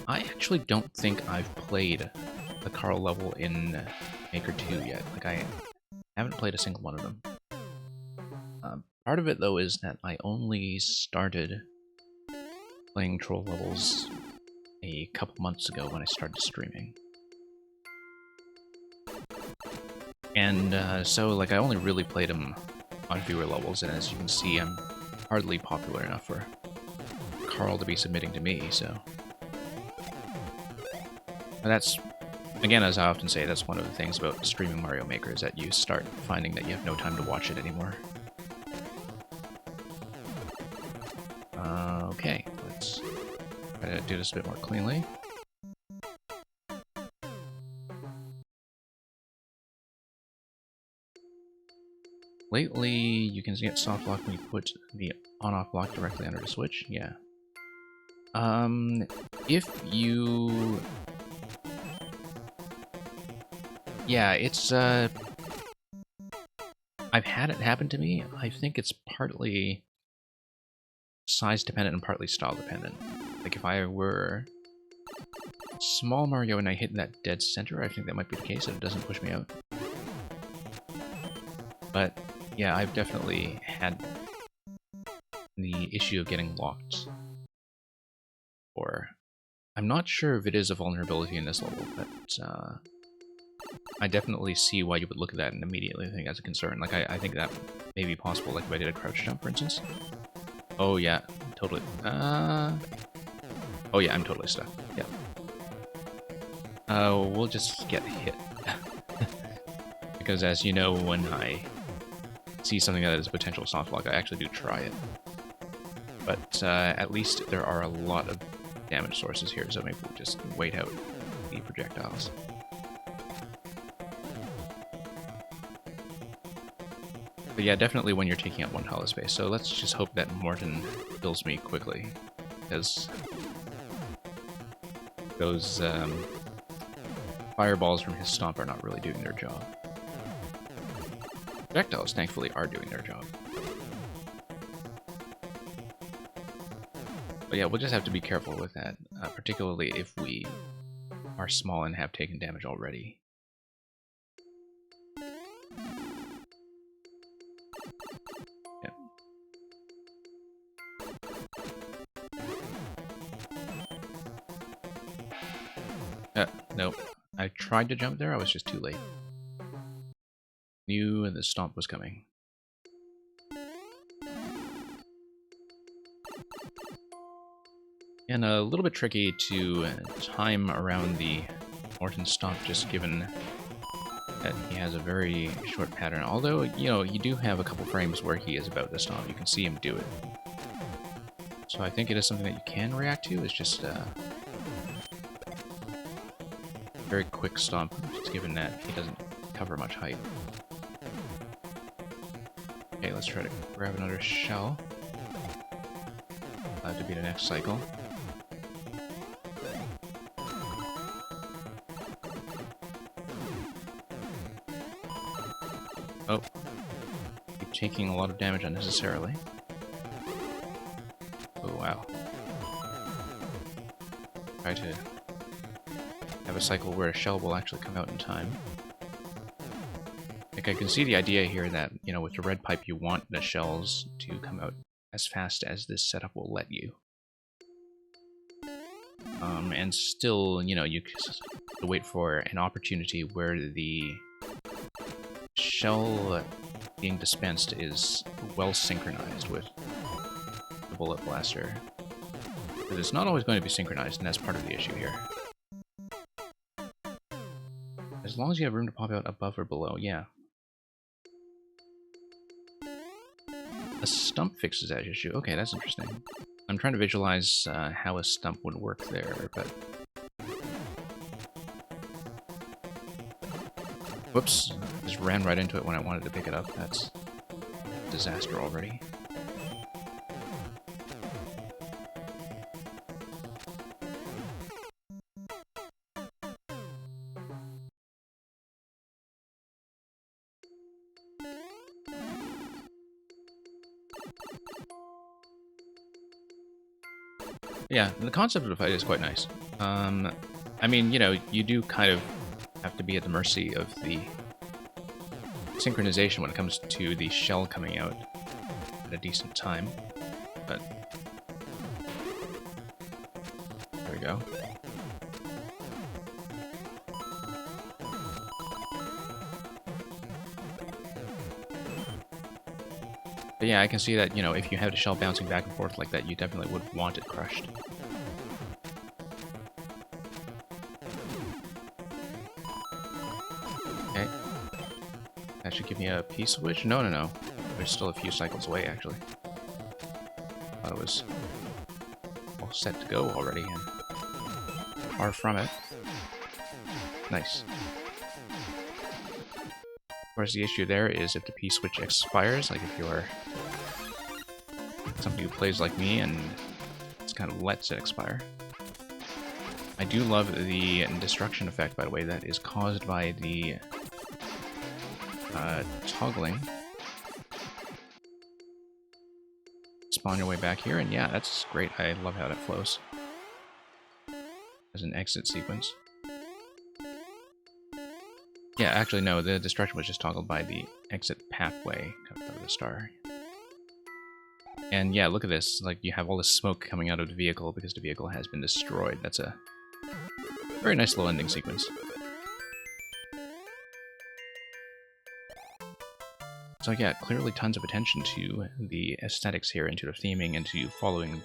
Speaker 1: I actually don't think I've played the Carl level in Maker 2 yet. Like, I haven't played a single one of them. Part of it, though, is that I only started playing troll levels a couple months ago when I started streaming. And so, like, I only really played them on viewer levels, and as you can see, I'm hardly popular enough for Carl to be submitting to me, so... But that's, again, as I often say, that's one of the things about streaming Mario Maker, is that you start finding that you have no time to watch it anymore. Okay, let's try to do this a bit more cleanly. Lately, you can get soft lock when you put the on-off block directly under the switch. Yeah. If you... Yeah, it's, I've had it happen to me. I think it's partly size dependent and partly style dependent. Like, if I were small Mario and I hit that dead center, I think that might be the case, that it doesn't push me out. But... yeah, I've definitely had the issue of getting locked. Or, I'm not sure if it is a vulnerability in this level, but I definitely see why you would look at that and immediately think that's a concern. Like, I think that may be possible, like if I did a crouch jump, for instance. Oh yeah, totally. Oh yeah, I'm totally stuck. Yep. We'll just get hit. Because as you know, when I see something that is a potential soft lock, I actually do try it. But at least there are a lot of damage sources here, so maybe we'll just wait out the projectiles. But yeah, definitely when you're taking up one hollow space, so let's just hope that Morton kills me quickly, because those fireballs from his stomp are not really doing their job. Projectiles, thankfully, are doing their job. But yeah, we'll just have to be careful with that, particularly if we are small and have taken damage already. Yep. Nope. I tried to jump there, I was just too late. Knew the stomp was coming. And a little bit tricky to time around the Morton stomp, just given that he has a very short pattern. Although, you know, you do have a couple frames where he is about to stomp. You can see him do it. So I think it is something that you can react to. It's just a very quick stomp, just given that he doesn't cover much height. Okay, let's try to grab another shell to be the next cycle. Oh, keep taking a lot of damage unnecessarily. Oh wow. Try to have a cycle where a shell will actually come out in time. Like, I can see the idea here that, you know, with the red pipe you want the shells to come out as fast as this setup will let you. And still, you know, you wait for an opportunity where the shell being dispensed is well synchronized with the bullet blaster. Because it's not always going to be synchronized, and that's part of the issue here. As long as you have room to pop out above or below, yeah. A stump fixes that issue. Okay, that's interesting. I'm trying to visualize how a stump would work there, but... Whoops, just ran right into it when I wanted to pick it up. That's a disaster already. Yeah, the concept of the fight is quite nice. I mean, you know, you do kind of have to be at the mercy of the synchronization when it comes to the shell coming out at a decent time, but there we go. But yeah, I can see that, you know, if you have the shell bouncing back and forth like that, you definitely would want it crushed. Okay. That should give me a P-switch? No, no, no. There's still a few cycles away, actually. Thought it was all set to go already, and far from it. Nice. Of course, the issue there is if the P-switch expires, like if you're somebody who plays like me and just kind of lets it expire. I do love the destruction effect, by the way, that is caused by the toggling. Spawn your way back here, and yeah, that's great. I love how that flows as an exit sequence. Yeah, actually, no, the destruction was just toggled by the exit pathway of the star. And yeah, look at this. Like, you have all this smoke coming out of the vehicle because the vehicle has been destroyed. That's a very nice little ending sequence. So yeah, clearly tons of attention to the aesthetics here, and to the theming, and to following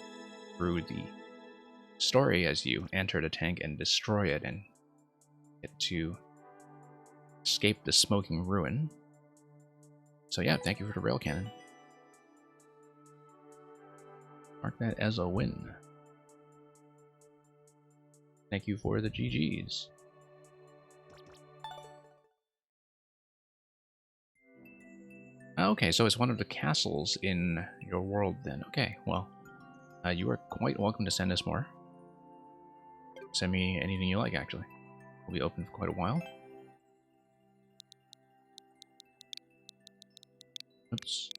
Speaker 1: through the story as you enter the tank and destroy it and get to escape the smoking ruin. So yeah, thank you for the rail cannon. Mark that as a win. Thank you for the GGs. Okay, so it's one of the castles in your world then. Okay, well, you are quite welcome to send us more. Send me anything you like, actually. We'll be open for quite a while. Oops.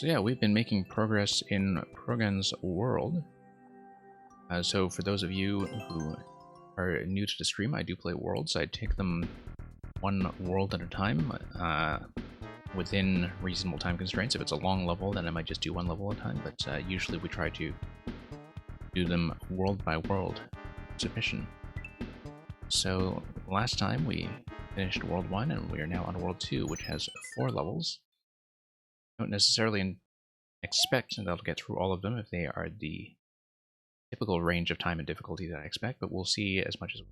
Speaker 1: So yeah, we've been making progress in Krogan's world. So for those of you who are new to the stream, I do play worlds. I take them one world at a time, within reasonable time constraints. If it's a long level, then I might just do one level at a time, but usually we try to do them world by world submission. So last time we finished World 1, and we are now on World 2, which has 4 levels. I don't necessarily expect that I'll get through all of them if they are the typical range of time and difficulty that I expect, but we'll see as much as...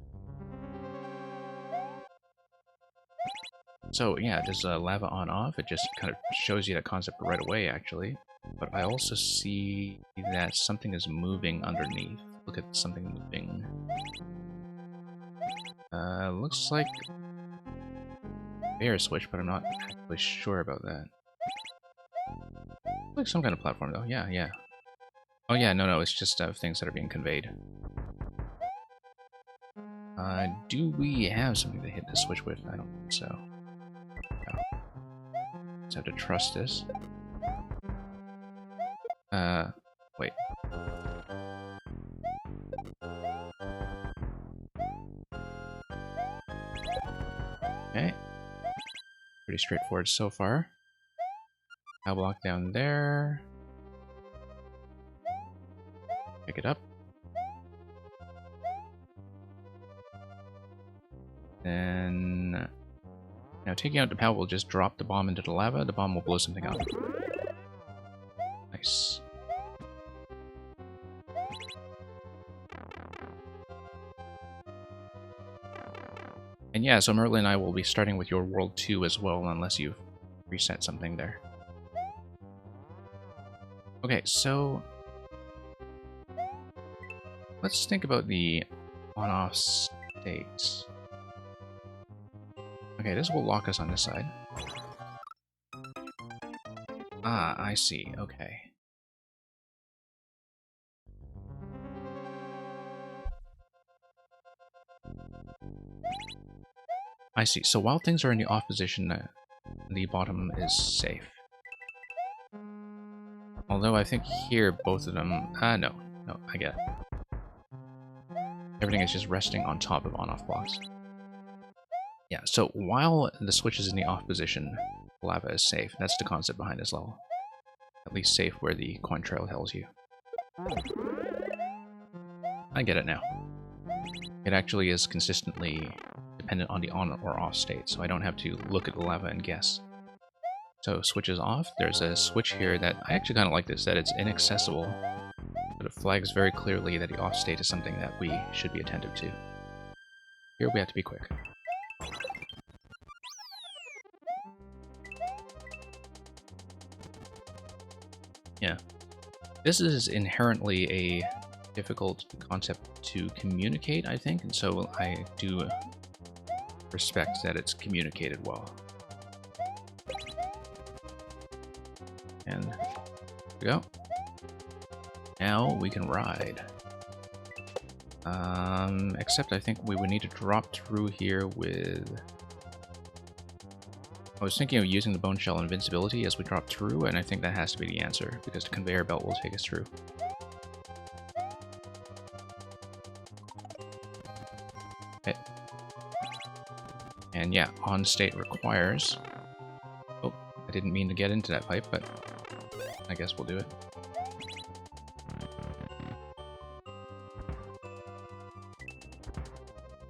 Speaker 1: So yeah, does lava on off? It just kind of shows you that concept right away, actually. But I also see that something is moving underneath. Look at something moving. Looks like air switch, but I'm not actually sure about that. Like some kind of platform, though. Yeah, yeah. Oh yeah, no, it's just things that are being conveyed. Do we have something to hit the switch with? I don't think so. No. Just have to trust this. Wait. Okay. Pretty straightforward so far. I'll block down there. Pick it up. Then... Now taking out the power will just drop the bomb into the lava. The bomb will blow something up. Nice. And yeah, so Merlin and I will be starting with your World 2 as well, unless you've reset something there. Okay, so... let's think about the on-off states. Okay, this will lock us on this side. Ah, I see. Okay. I see. So while things are in the off position, the bottom is safe. Although I think here both of them... no, I get it. Everything is just resting on top of on-off blocks. Yeah, so while the switch is in the off position, lava is safe. That's the concept behind this level. At least safe where the coin trail tells you. I get it now. It actually is consistently dependent on the on or off state, so I don't have to look at the lava and guess. So switch is off. There's a switch here that I actually kind of like this, that it's inaccessible, but it flags very clearly that the off state is something that we should be attentive to. Here we have to be quick. Yeah. This is inherently a difficult concept to communicate, I think, and so I do respect that it's communicated well. And there we go. Now we can ride. Except I think we would need to drop through here with... I was thinking of using the bone shell invincibility as we drop through, and I think that has to be the answer, because the conveyor belt will take us through. Okay. And yeah, on state requires... Oh, I didn't mean to get into that pipe, but I guess we'll do it.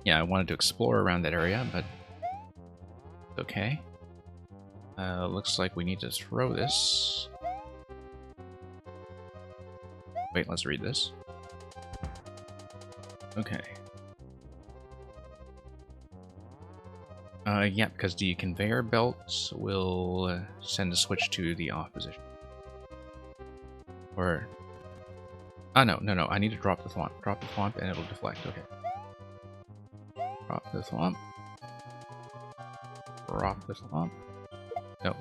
Speaker 1: Yeah, I wanted to explore around that area, but okay. Looks like we need to throw this. Wait, let's read this. Okay. Yeah, because the conveyor belts will send a switch to the off position. Or... ah, no, I need to drop the thwomp. Drop the thwomp and it'll deflect, okay. Drop the thwomp. Drop the thwomp. No.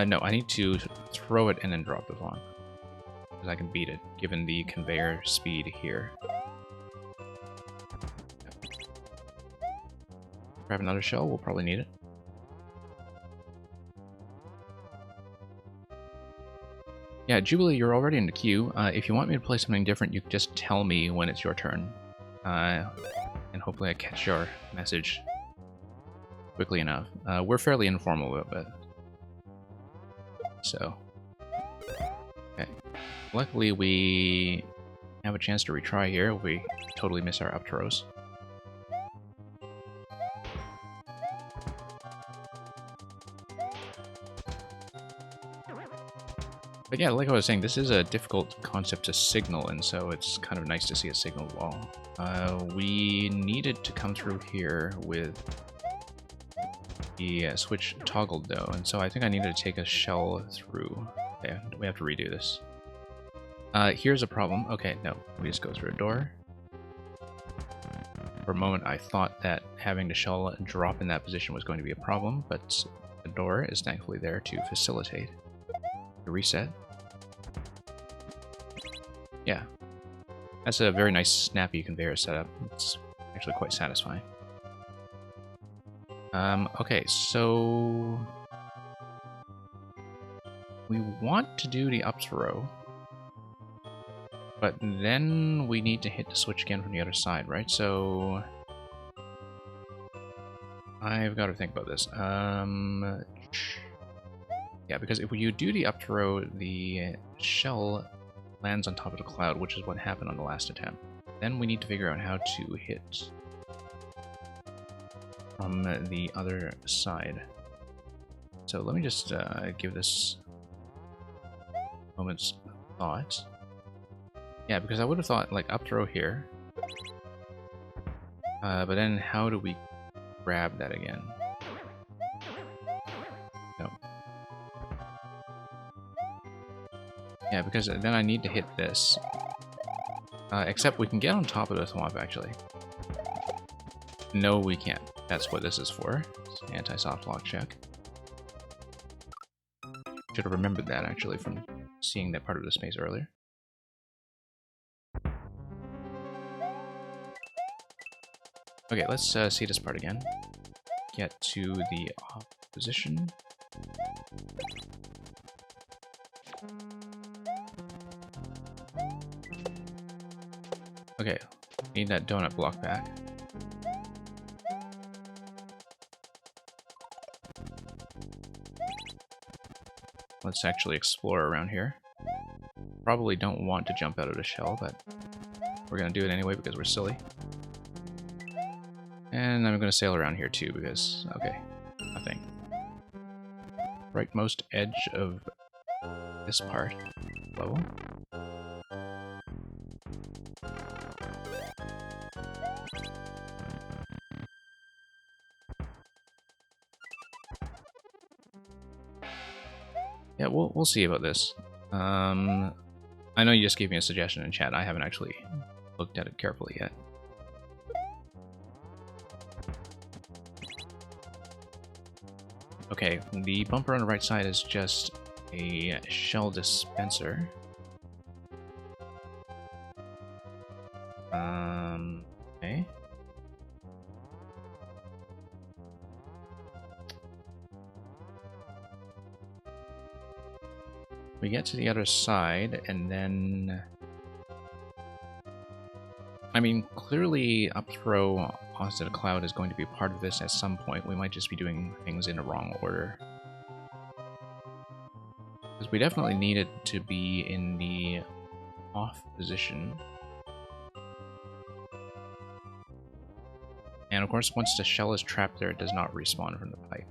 Speaker 1: No, I need to throw it and then drop the thwomp. Because I can beat it, given the conveyor speed here. Grab another shell, we'll probably need it. Yeah, Jubilee, you're already in the queue. If you want me to play something different, you can just tell me when it's your turn. And hopefully I catch your message quickly enough. We're fairly informal about it. So. Okay. Luckily, we have a chance to retry here. We totally miss our up throws. But yeah, like I was saying, this is a difficult concept to signal, and so it's kind of nice to see a signal wall. We needed to come through here with the switch toggled though, and so I think I needed to take a shell through. Okay, we have to redo this. Here's a problem. Okay, no, we just go through a door. For a moment, I thought that having the shell drop in that position was going to be a problem, but the door is thankfully there to facilitate. Reset. Yeah. That's a very nice snappy conveyor setup. It's actually quite satisfying. Okay, so we want to do the up throw, but then we need to hit the switch again from the other side, right? So I've got to think about this. Yeah, because if you do the up throw, the shell lands on top of the cloud, which is what happened on the last attempt. Then we need to figure out how to hit from the other side. So let me just give this a moment's thought. Yeah, because I would have thought, like, up throw here. But then how do we grab that again? No. Yeah, because then I need to hit this. Except we can get on top of the thwomp, actually. No, we can't. That's what this is for. Anti-soft lock check. Should have remembered that, actually, from seeing that part of the space earlier. Okay, let's see this part again. Get to the off position. Okay, need that donut block back. Let's actually explore around here. Probably don't want to jump out of the shell, but we're gonna do it anyway because we're silly. And I'm gonna sail around here too because, okay, nothing. Rightmost edge of this part level. Yeah, we'll see about this. I know you just gave me a suggestion in chat. I haven't actually looked at it carefully yet. Okay, the bumper on the right side is just a shell dispenser. Okay. We get to the other side, and then... I mean, clearly up throw onto the cloud is going to be part of this at some point. We might just be doing things in the wrong order. Because we definitely need it to be in the off position. And of course, once the shell is trapped there, it does not respawn from the pipe.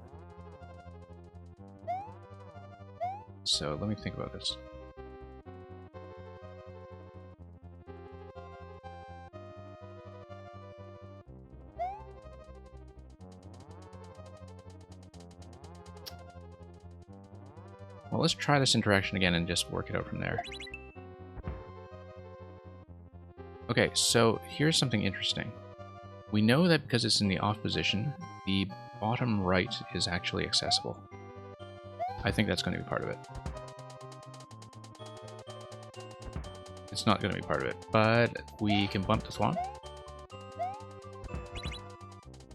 Speaker 1: So let me think about this. Well, let's try this interaction again and just work it out from there. Okay, so here's something interesting. We know that because it's in the off position, the bottom right is actually accessible. I think that's going to be part of it. It's not going to be part of it, but we can bump the thwomp.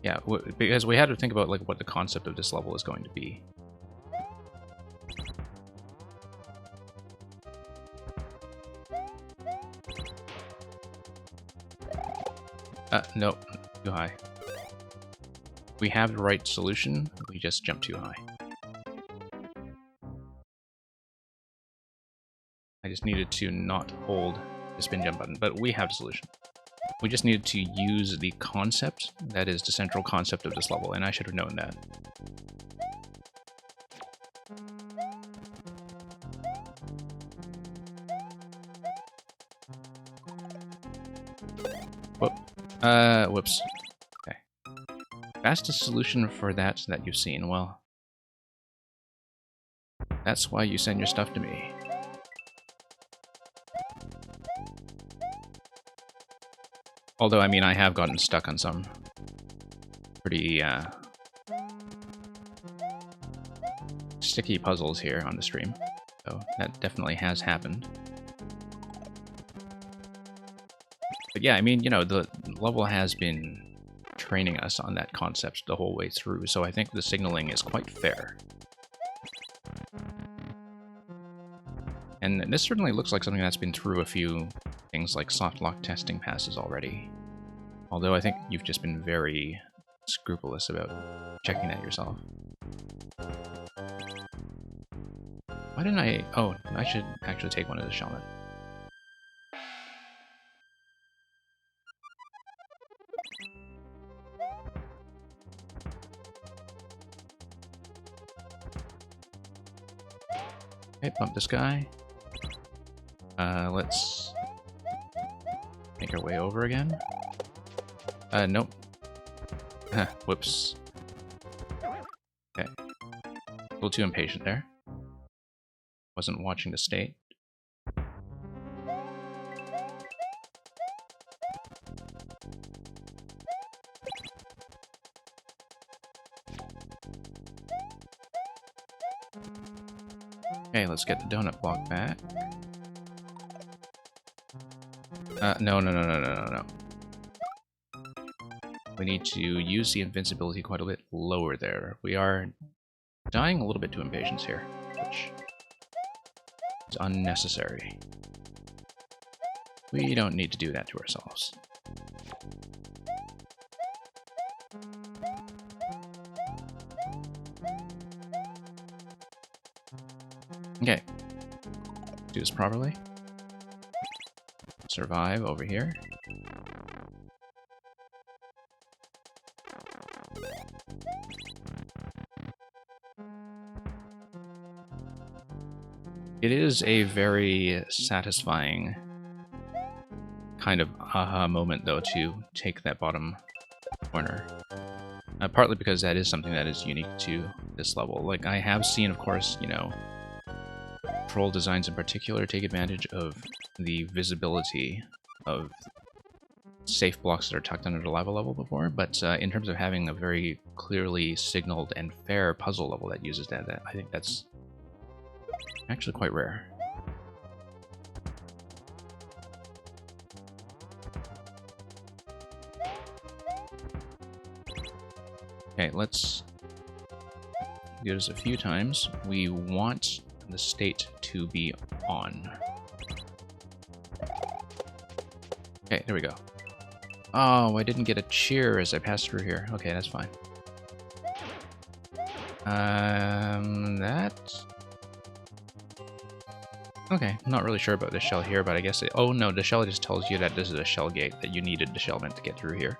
Speaker 1: Yeah, because we had to think about like what the concept of this level is going to be. Nope, too high. We have the right solution, we just jumped too high. I just needed to not hold the spin jump button, but we have the solution. We just needed to use the concept that is the central concept of this level, and I should have known that. Whoop. Whoops. Okay. Fastest solution for that you've seen. Well, that's why you send your stuff to me. Although, I mean, I have gotten stuck on some pretty sticky puzzles here on the stream. So that definitely has happened. But yeah, I mean, you know, the level has been training us on that concept the whole way through, so I think the signaling is quite fair. And this certainly looks like something that's been through a few things like softlock testing passes already. Although I think you've just been very scrupulous about checking that yourself. Why didn't I... Oh, I should actually take one of the Shaman. Okay, bump this guy. Let's make our way over again. Nope. Whoops. Okay. A little too impatient there. Wasn't watching the state. Okay, let's get the donut block back. No. We need to use the invincibility quite a bit lower there. We are dying a little bit to impatience here, which is unnecessary. We don't need to do that to ourselves. Okay. Do this properly. Survive over here. It is a very satisfying kind of aha moment, though, to take that bottom corner. Partly because that is something that is unique to this level. Like, I have seen, of course, you know, troll designs in particular take advantage of the visibility of safe blocks that are tucked under the lava level before, but in terms of having a very clearly signaled and fair puzzle level that uses that, I think that's actually quite rare. Okay, let's do this a few times. We want the state to be on. Okay, there we go. Oh, I didn't get a cheer as I passed through here. Okay, that's fine. That... Okay, I'm not really sure about this shell here, but I guess it... Oh no, the shell just tells you that this is a shell gate, that you needed the shell vent to get through here.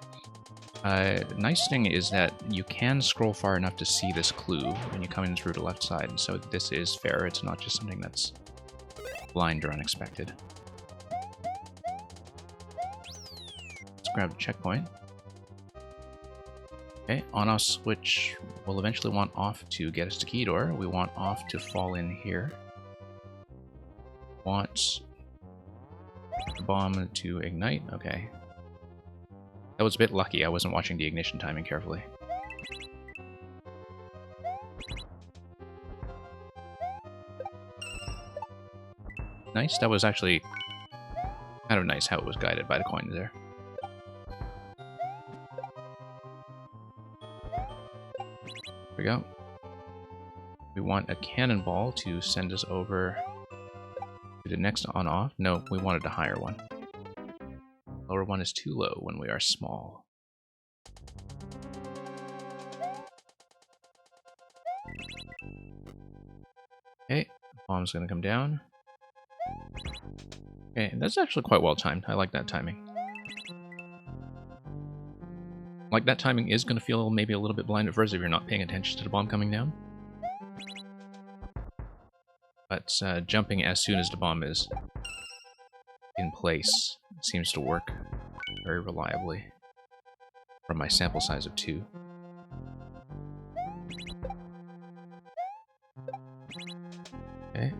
Speaker 1: Nice thing is that you can scroll far enough to see this clue when you come in through the left side, so this is fair. It's not just something that's blind or unexpected. Let's grab the checkpoint. Okay, on-off switch will eventually want off to get us to key door. We want off to fall in here. Want the bomb to ignite. Okay. That was a bit lucky. I wasn't watching the ignition timing carefully. Nice. That was actually kind of nice how it was guided by the coins there. There we go. We want a cannonball to send us over to the next on-off. No, we wanted a higher one. Lower one is too low when we are small. Okay, bomb's gonna come down. Okay, that's actually quite well timed. I like that timing. Like, that timing is gonna feel maybe a little bit blind at first if you're not paying attention to the bomb coming down. But jumping as soon as the bomb is in place seems to work very reliably from my sample size of 2. Okay.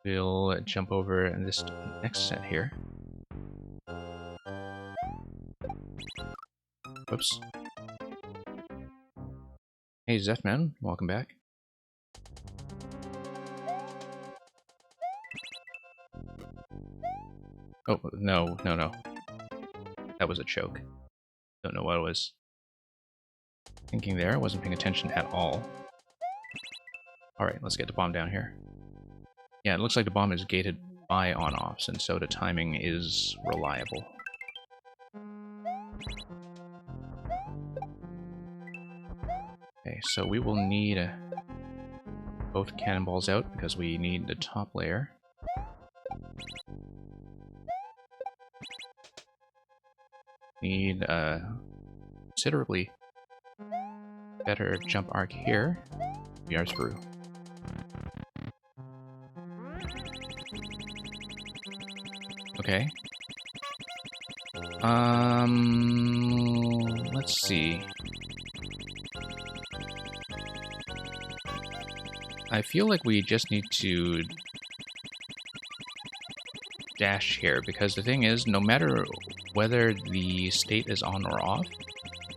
Speaker 1: We'll jump over in this next set here. Whoops. Hey, Zephman, welcome back. Oh, no. That was a choke. Don't know what I was thinking there. I wasn't paying attention at all. Alright, let's get the bomb down here. Yeah, it looks like the bomb is gated by on-offs, and so the timing is reliable. Okay, so we will need both cannonballs out because we need the top layer. Need a considerably better jump arc here. We are through. Okay. Let's see. I feel like we just need to dash here, because the thing is, no matter whether the state is on or off,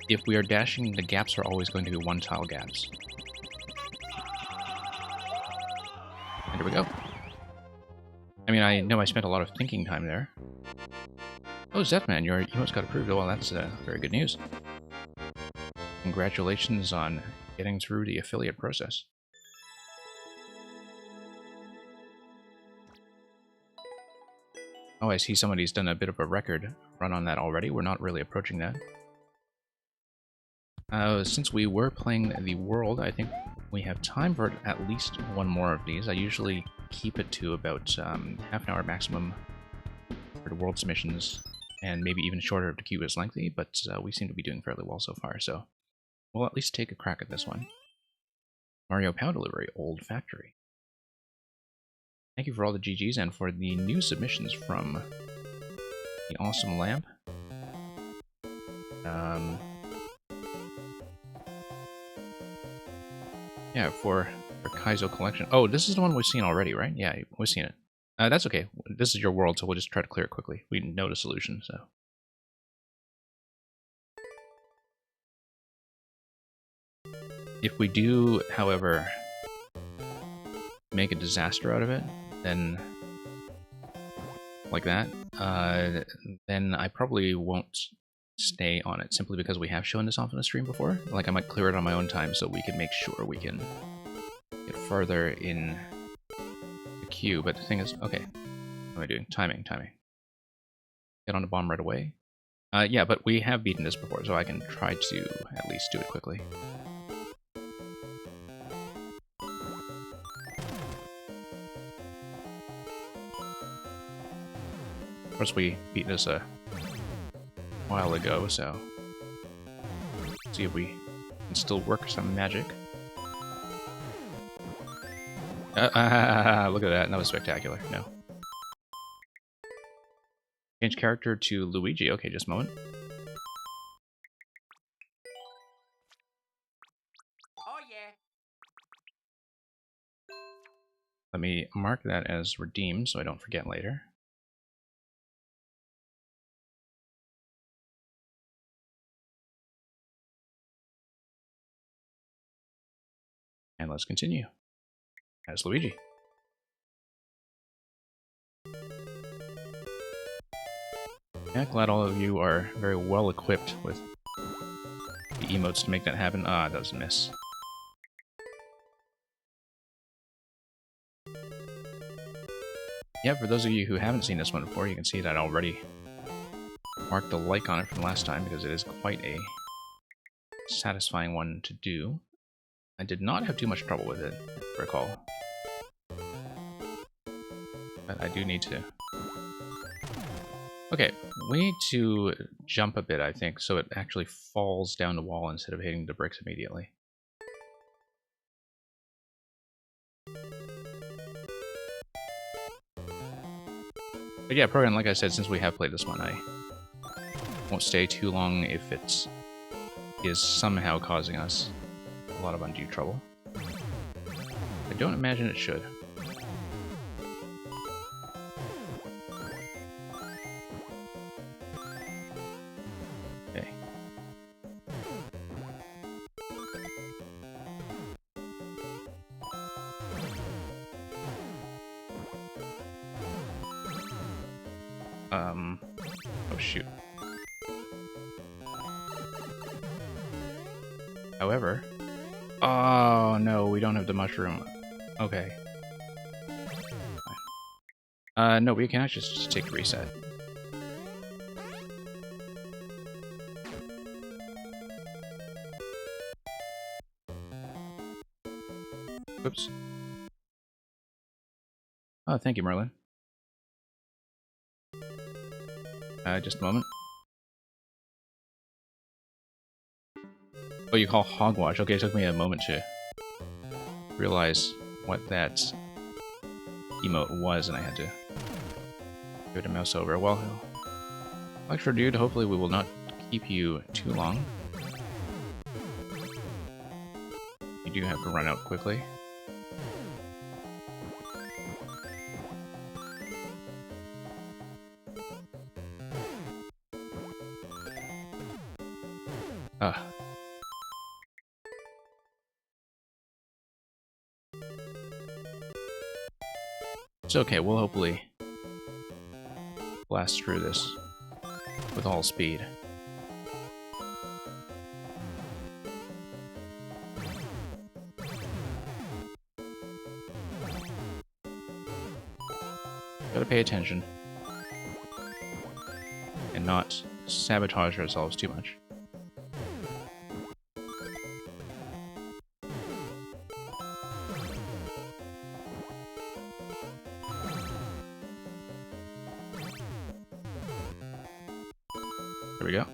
Speaker 1: if we are dashing, the gaps are always going to be one-tile gaps. And there we go. I mean, I know I spent a lot of thinking time there. Oh, Zephman, your emotes got approved. Oh, well, that's very good news. Congratulations on getting through the affiliate process. Oh, I see somebody's done a bit of a record run on that already. We're not really approaching that. Since we were playing the world, I think we have time for at least one more of these. I usually keep it to about half an hour maximum for the world's missions, and maybe even shorter if the queue is lengthy, but we seem to be doing fairly well so far, so we'll at least take a crack at this one. Mario Pow Delivery, Old Factory. Thank you for all the GGs and for the new submissions from the Awesome Lamp. Yeah, for Kaizo Collection. Oh, this is the one we've seen already, right? Yeah, we've seen it. That's okay. This is your world, so we'll just try to clear it quickly. We know the solution, so. If we do, however, make a disaster out of it, then like that, then I probably won't stay on it, simply because we have shown this off in a stream before. Like, I might clear it on my own time so we can make sure we can get further in the queue. But the thing is, okay, what am I doing? Timing. Get on the bomb right away. Yeah, but we have beaten this before, so I can try to at least do it quickly. Of course, we beat this a while ago, so let's see if we can still work some magic. Look at that, that was spectacular. No. Change character to Luigi. Okay, just a moment.
Speaker 2: Oh yeah.
Speaker 1: Let me mark that as redeemed so I don't forget later. And let's continue as Luigi. Yeah, glad all of you are very well equipped with the emotes to make that happen. Ah, that was a miss. Yeah, for those of you who haven't seen this one before, you can see that I already marked the like on it from last time because it is quite a satisfying one to do. I did not have too much trouble with it, if I recall. But I do need to... Okay, we need to jump a bit, I think, so it actually falls down the wall instead of hitting the bricks immediately. But yeah, Proton, like I said, since we have played this one, I won't stay too long if it is somehow causing us a lot of undue trouble. I don't imagine it should. Okay. Oh shoot. However... Oh no, we don't have the mushroom. Okay. No, we can actually just take a reset. Oops. Oh, thank you, Merlin. Just a moment. Oh, you call hogwash. Okay, it took me a moment to realize what that emote was, and I had to give it a mouse over. Well, lecture dude, hopefully we will not keep you too long. You do have to run out quickly. It's okay, we'll hopefully blast through this with all speed. Gotta pay attention and not sabotage ourselves too much. There we go.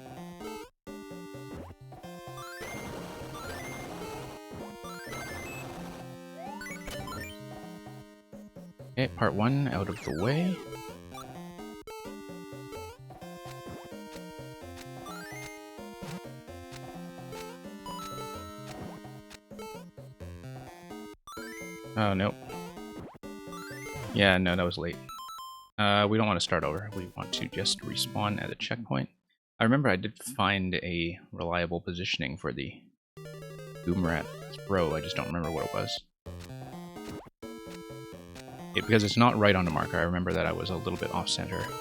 Speaker 1: Okay, part 1 out of the way. Oh, nope. Yeah, no, that was late. We don't want to start over. We want to just respawn at a checkpoint. I remember I did find a reliable positioning for the Boomrat throw, I just don't remember what it was. Because it's not right on the marker, I remember that I was a little bit off-center. Here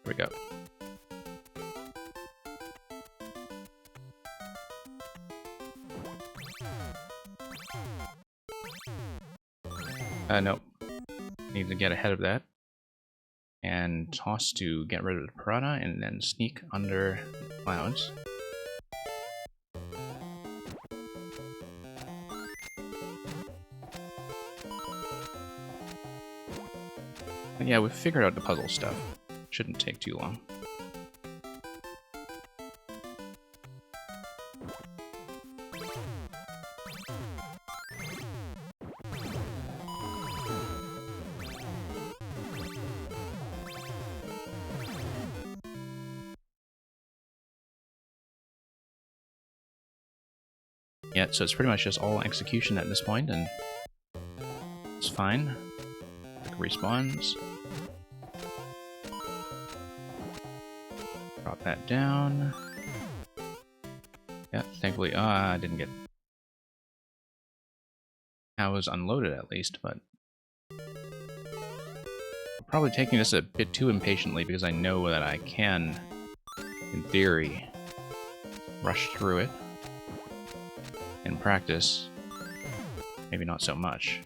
Speaker 1: we go. Nope. Need to get ahead of that. And toss to get rid of the piranha, and then sneak under the clouds. And yeah, we've figured out the puzzle stuff. Shouldn't take too long. Yeah, so it's pretty much just all execution at this point, and it's fine. It respawns. Drop that down. Yeah, thankfully, I didn't get... I was unloaded at least, but... I'm probably taking this a bit too impatiently because I know that I can, in theory, rush through it. In practice, maybe not so much.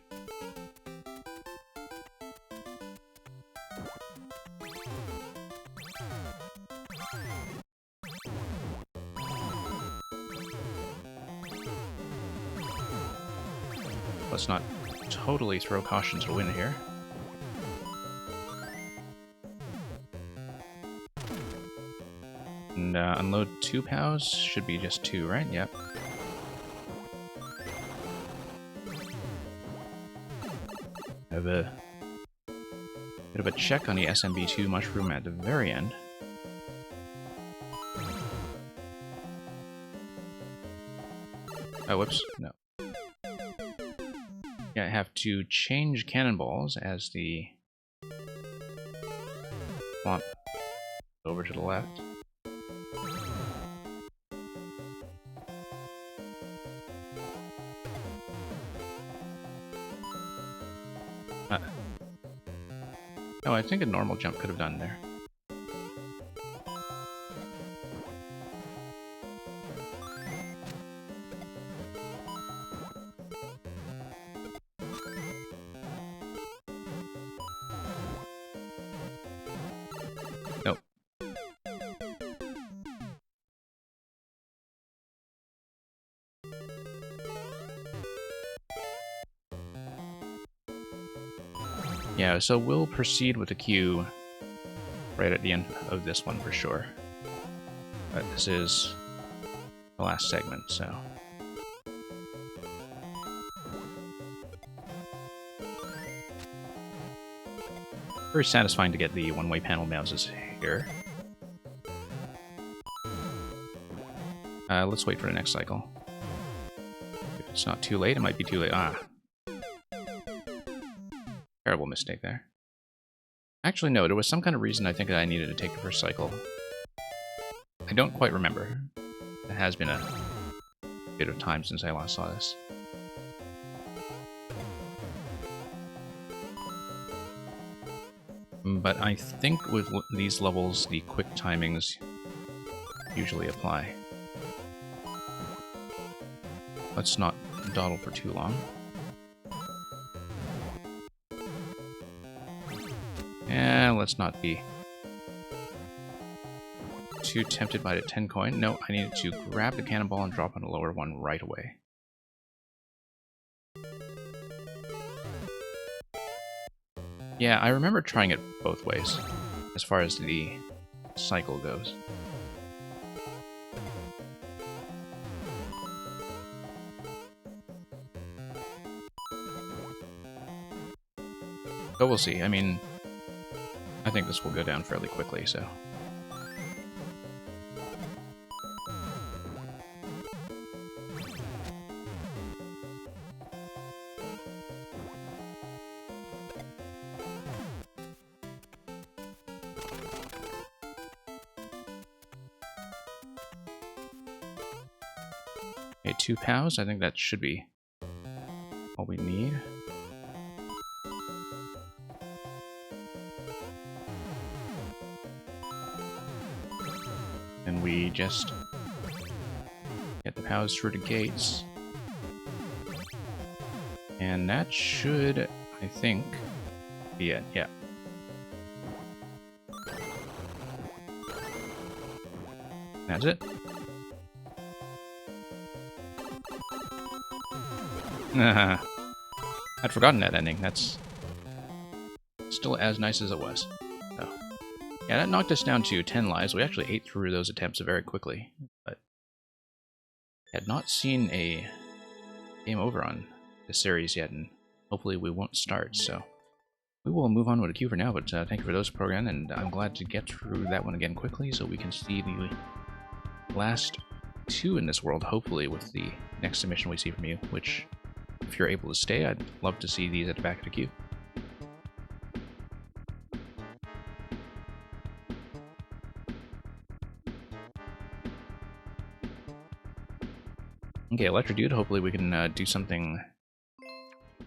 Speaker 1: let's not totally throw caution to the wind here. And unload 2 POWs, should be just 2, right? Yep. Have a bit of a check on the SMB2 mushroom at the very end. Oh, whoops, no. Yeah, I have to change cannonballs as the swamp over to the left. Oh, I think a normal jump could have done there. Nope. Yeah, so we'll proceed with the queue right at the end of this one for sure. But this is the last segment, so... Very satisfying to get the one-way panel mouses here. Let's wait for the next cycle. If it's not too late, it might be too late. Ah. Terrible mistake there. Actually, no, there was some kind of reason I think that I needed to take the first cycle. I don't quite remember. It has been a bit of time since I last saw this. But I think with these levels, the quick timings usually apply. Let's not dawdle for too long. And let's not be too tempted by the 10 coin. No, I needed to grab the cannonball and drop on the lower one right away. Yeah, I remember trying it both ways, as far as the cycle goes. But we'll see. I mean, I think this will go down fairly quickly, so... Okay, 2 POWs. I think that should be all we need. And we just get the POWs through the gates. And that should, I think, be it. Yeah. That's it. I'd forgotten that ending. That's still as nice as it was. So, yeah, that knocked us down to 10 lives. We actually ate through those attempts very quickly, but had not seen a game over on this series yet, and hopefully we won't start. So we will move on with the queue for now, but thank you for those program, and I'm glad to get through that one again quickly so we can see the last 2 in this world, hopefully, with the next submission we see from you, which... if you're able to stay, I'd love to see these at the back of the queue. Okay, Electro Dude, hopefully we can do something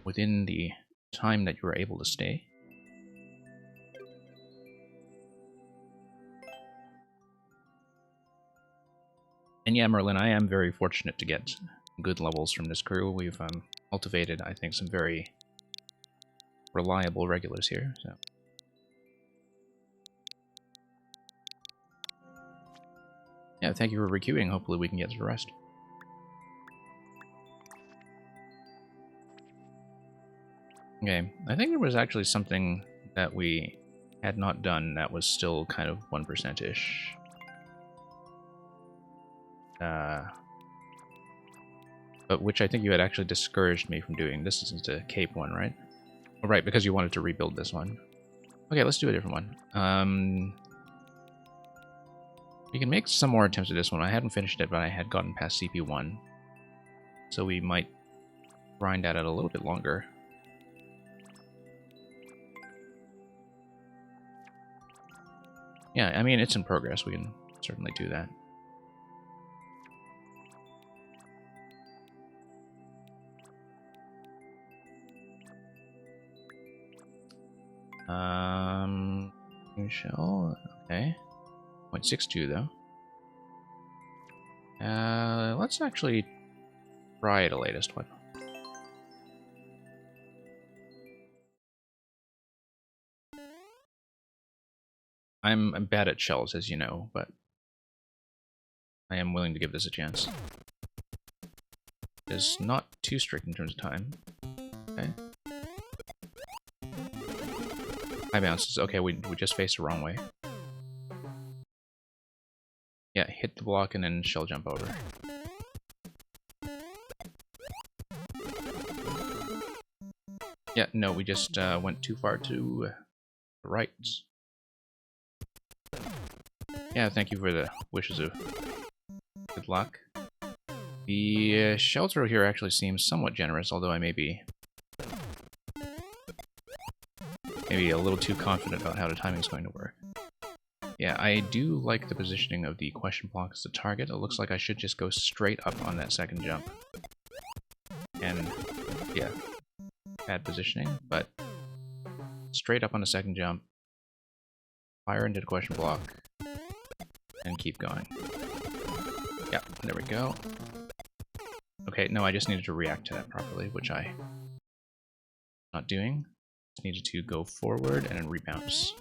Speaker 1: within the time that you were able to stay. And yeah, Merlin, I am very fortunate to get good levels from this crew. We've cultivated, I think, some very reliable regulars here. So. Yeah, thank you for requeuing. Hopefully we can get to the rest. Okay, I think there was actually something that we had not done that was still kind of 1%-ish. But which I think you had actually discouraged me from doing. This isn't the Cape one, right? Oh, right, because you wanted to rebuild this one. Okay, let's do a different one. We can make some more attempts at this one. I hadn't finished it, but I had gotten past CP1. So we might grind at it a little bit longer. Yeah, I mean, it's in progress. We can certainly do that. New shell, okay. 0.62 though. Let's actually try the latest one. I'm bad at shells, as you know, but I am willing to give this a chance. It's not too strict in terms of time. Okay. High bounces. Okay, we just faced the wrong way. Yeah, hit the block and then shell jump over. Yeah, no, we just went too far to the right. Yeah, thank you for the wishes of good luck. The shell throw here actually seems somewhat generous, although I may be maybe a little too confident about how the timing is going to work. Yeah, I do like the positioning of the question block as the target. It looks like I should just go straight up on that second jump. And, yeah, bad positioning, but straight up on the second jump, fire into the question block, and keep going. Yeah, there we go. Okay, no, I just needed to react to that properly, which I'm not doing. Just needed to go forward and then rebounce.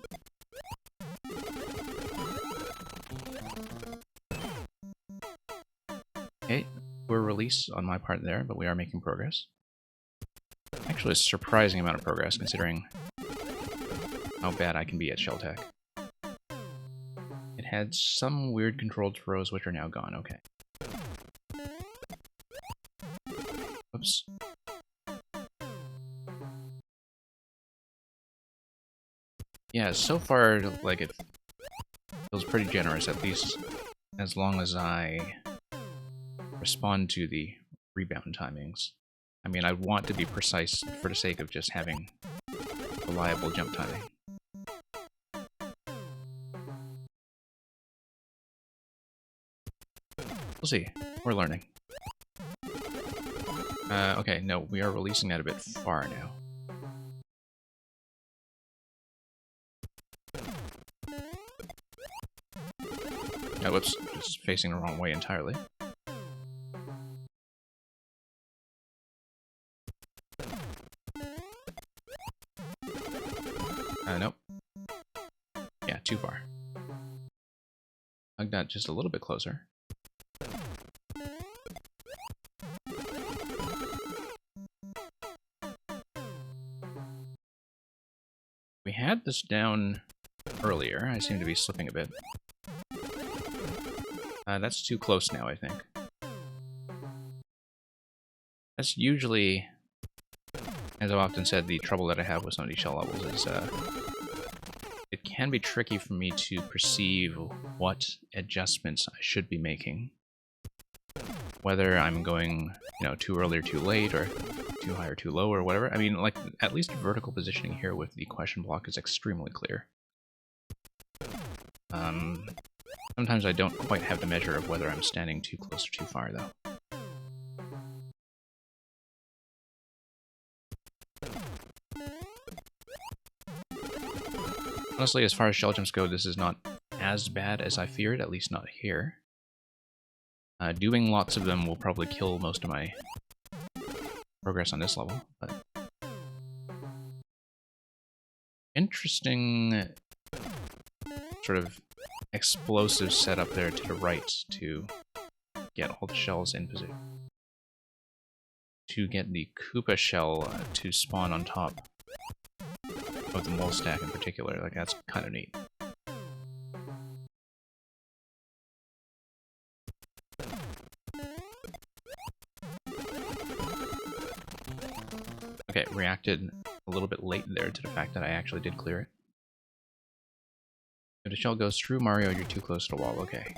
Speaker 1: Okay, we're released on my part there, but we are making progress. Actually, a surprising amount of progress considering how bad I can be at shell tech. It had some weird controlled throws which are now gone, okay. Oops. Yeah, so far, like, it feels pretty generous, at least as long as I respond to the rebound timings. I mean, I want to be precise for the sake of just having reliable jump timing. We'll see. We're learning. Okay, no, we are releasing that a bit far now. Oh, whoops, just facing the wrong way entirely. Nope. Yeah, too far. Hug that just a little bit closer. We had this down earlier. I seem to be slipping a bit. That's too close now, I think. That's usually, as I've often said, the trouble that I have with some of these shell levels is it can be tricky for me to perceive what adjustments I should be making. Whether I'm going, you know, too early or too late, or too high or too low, or whatever. I mean, like, at least vertical positioning here with the question block is extremely clear. Sometimes I don't quite have the measure of whether I'm standing too close or too far, though. Honestly, as far as shell jumps go, this is not as bad as I feared, at least not here. Doing lots of them will probably kill most of my progress on this level, but... Interesting sort of explosive setup there to the right to get all the shells in position. to get the Koopa shell to spawn on top of the mole stack in particular. Like, that's kind of neat. Okay, reacted a little bit late there to the fact that I actually did clear it. If the shell goes through Mario, you're too close to the wall. Okay.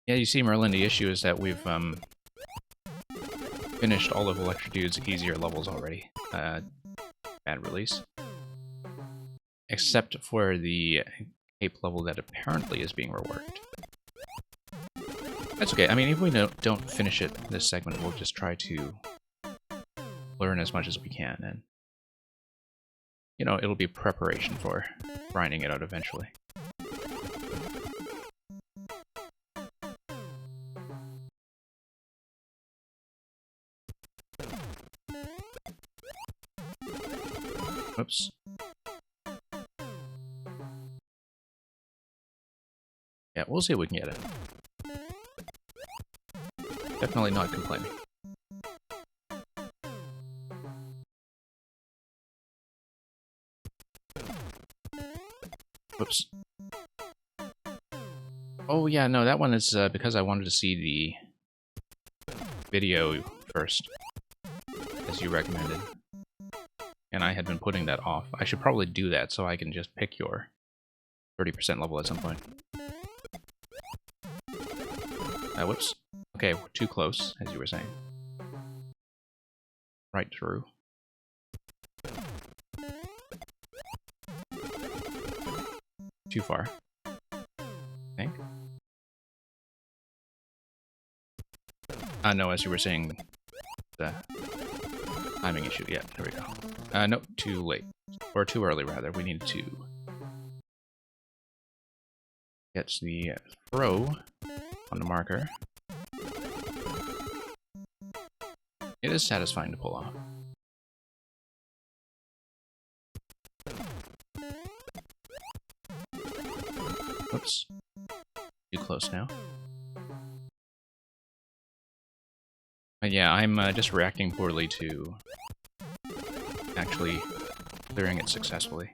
Speaker 1: Yeah, you see, Merlin, the issue is that we've finished all of Electro Dude's easier levels already. Bad release. Except for the cape level that apparently is being reworked. That's okay. I mean, if we don't finish it this segment, we'll just try to learn as much as we can, and you know, it'll be preparation for grinding it out eventually. Whoops. Yeah, we'll see if we can get it. Definitely not complaining. Whoops. Oh yeah, no, that one is because I wanted to see the video first, as you recommended. And I had been putting that off. I should probably do that so I can just pick your 30% level at some point. Whoops. Okay, we're too close, as you were saying. Right through. Too far, I think. No, as you were saying, the timing issue. Yeah, there we go. Nope, too late. Or too early, rather. We need to get the throw on the marker. It is satisfying to pull off. Oops. Too close now. But yeah, I'm just reacting poorly to actually clearing it successfully.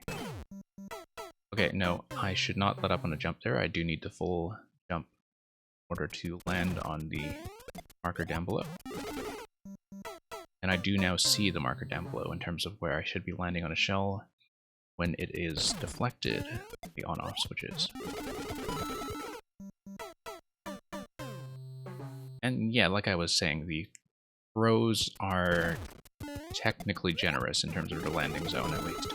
Speaker 1: Okay, no, I should not let up on a jump there. I do need the full jump in order to land on the marker down below. And I do now see the marker down below in terms of where I should be landing on a shell when it is deflected, the on-off switches. And yeah, like I was saying, the throws are technically generous in terms of the landing zone, at least.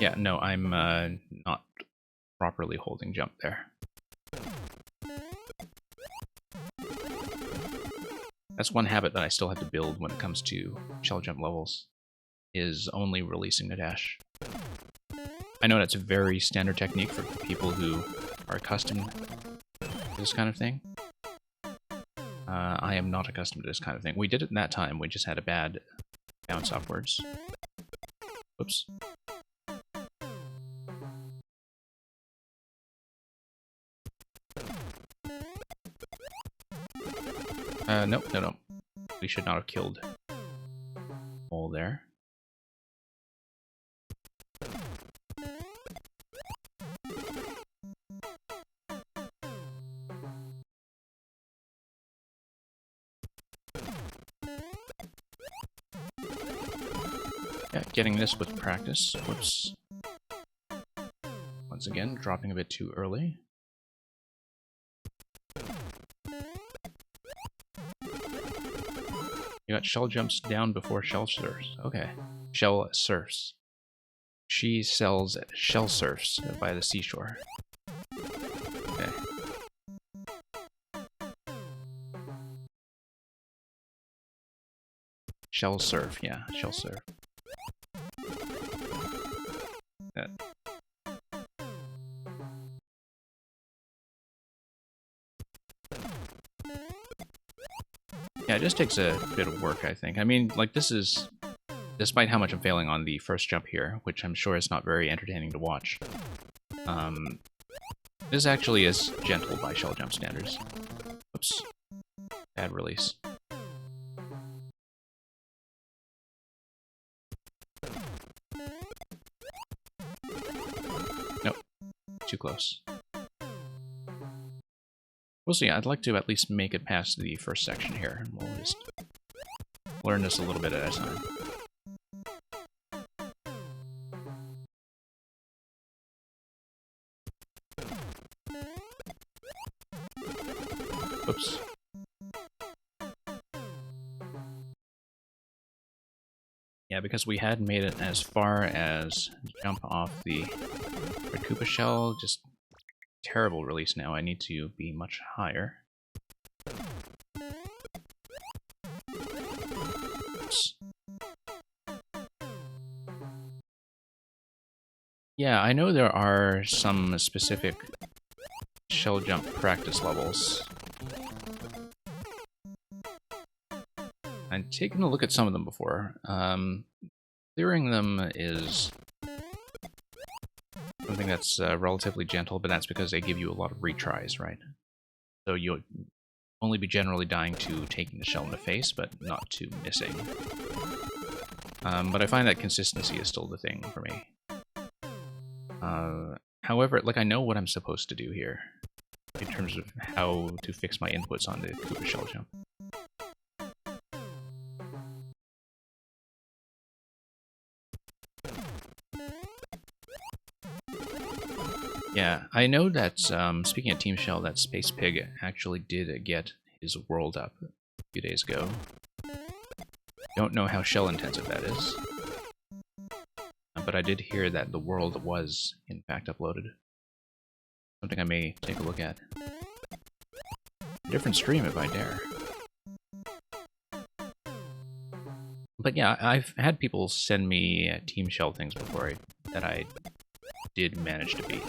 Speaker 1: Yeah, no, I'm not properly holding jump there. That's one habit that I still have to build when it comes to shell jump levels, is only releasing the dash. I know that's a very standard technique for people who are accustomed to this kind of thing. I am not accustomed to this kind of thing. We did it in that time, we just had a bad bounce upwards. Whoops. Nope, no. We should not have killed Mole there. Yeah, getting this with practice. Whoops. Once again, dropping a bit too early. You got shell jumps down before shell surfs. Okay. Shell surfs. She sells shell surfs by the seashore. Okay. Shell surf, yeah, shell surf. Yeah, it just takes a bit of work, I think. I mean, like, this is... Despite how much I'm failing on the first jump here, which I'm sure is not very entertaining to watch, this actually is gentle by shell jump standards. Oops. Bad release. Nope. Too close. We'll see. I'd like to at least make it past the first section here, and we'll just learn this a little bit at a time. Oops. Yeah, because we had made it as far as jump off the Red Koopa shell, just terrible release now. I need to be much higher. Oops. Yeah, I know there are some specific shell jump practice levels. I've taken a look at some of them before. Clearing them is something that's relatively gentle, but that's because they give you a lot of retries, right? So you'll only be generally dying to taking the shell in the face, but not to missing. But I find that consistency is still the thing for me. However, like, I know what I'm supposed to do here in terms of how to fix my inputs on the Koopa shell jump. Yeah, I know that, speaking of Team Shell, that Space Pig actually did get his world up a few days ago. Don't know how shell intensive that is. But I did hear that the world was, in fact, uploaded. Something I may take a look at. A different stream if I dare. But yeah, I've had people send me Team Shell things before that I did manage to beat.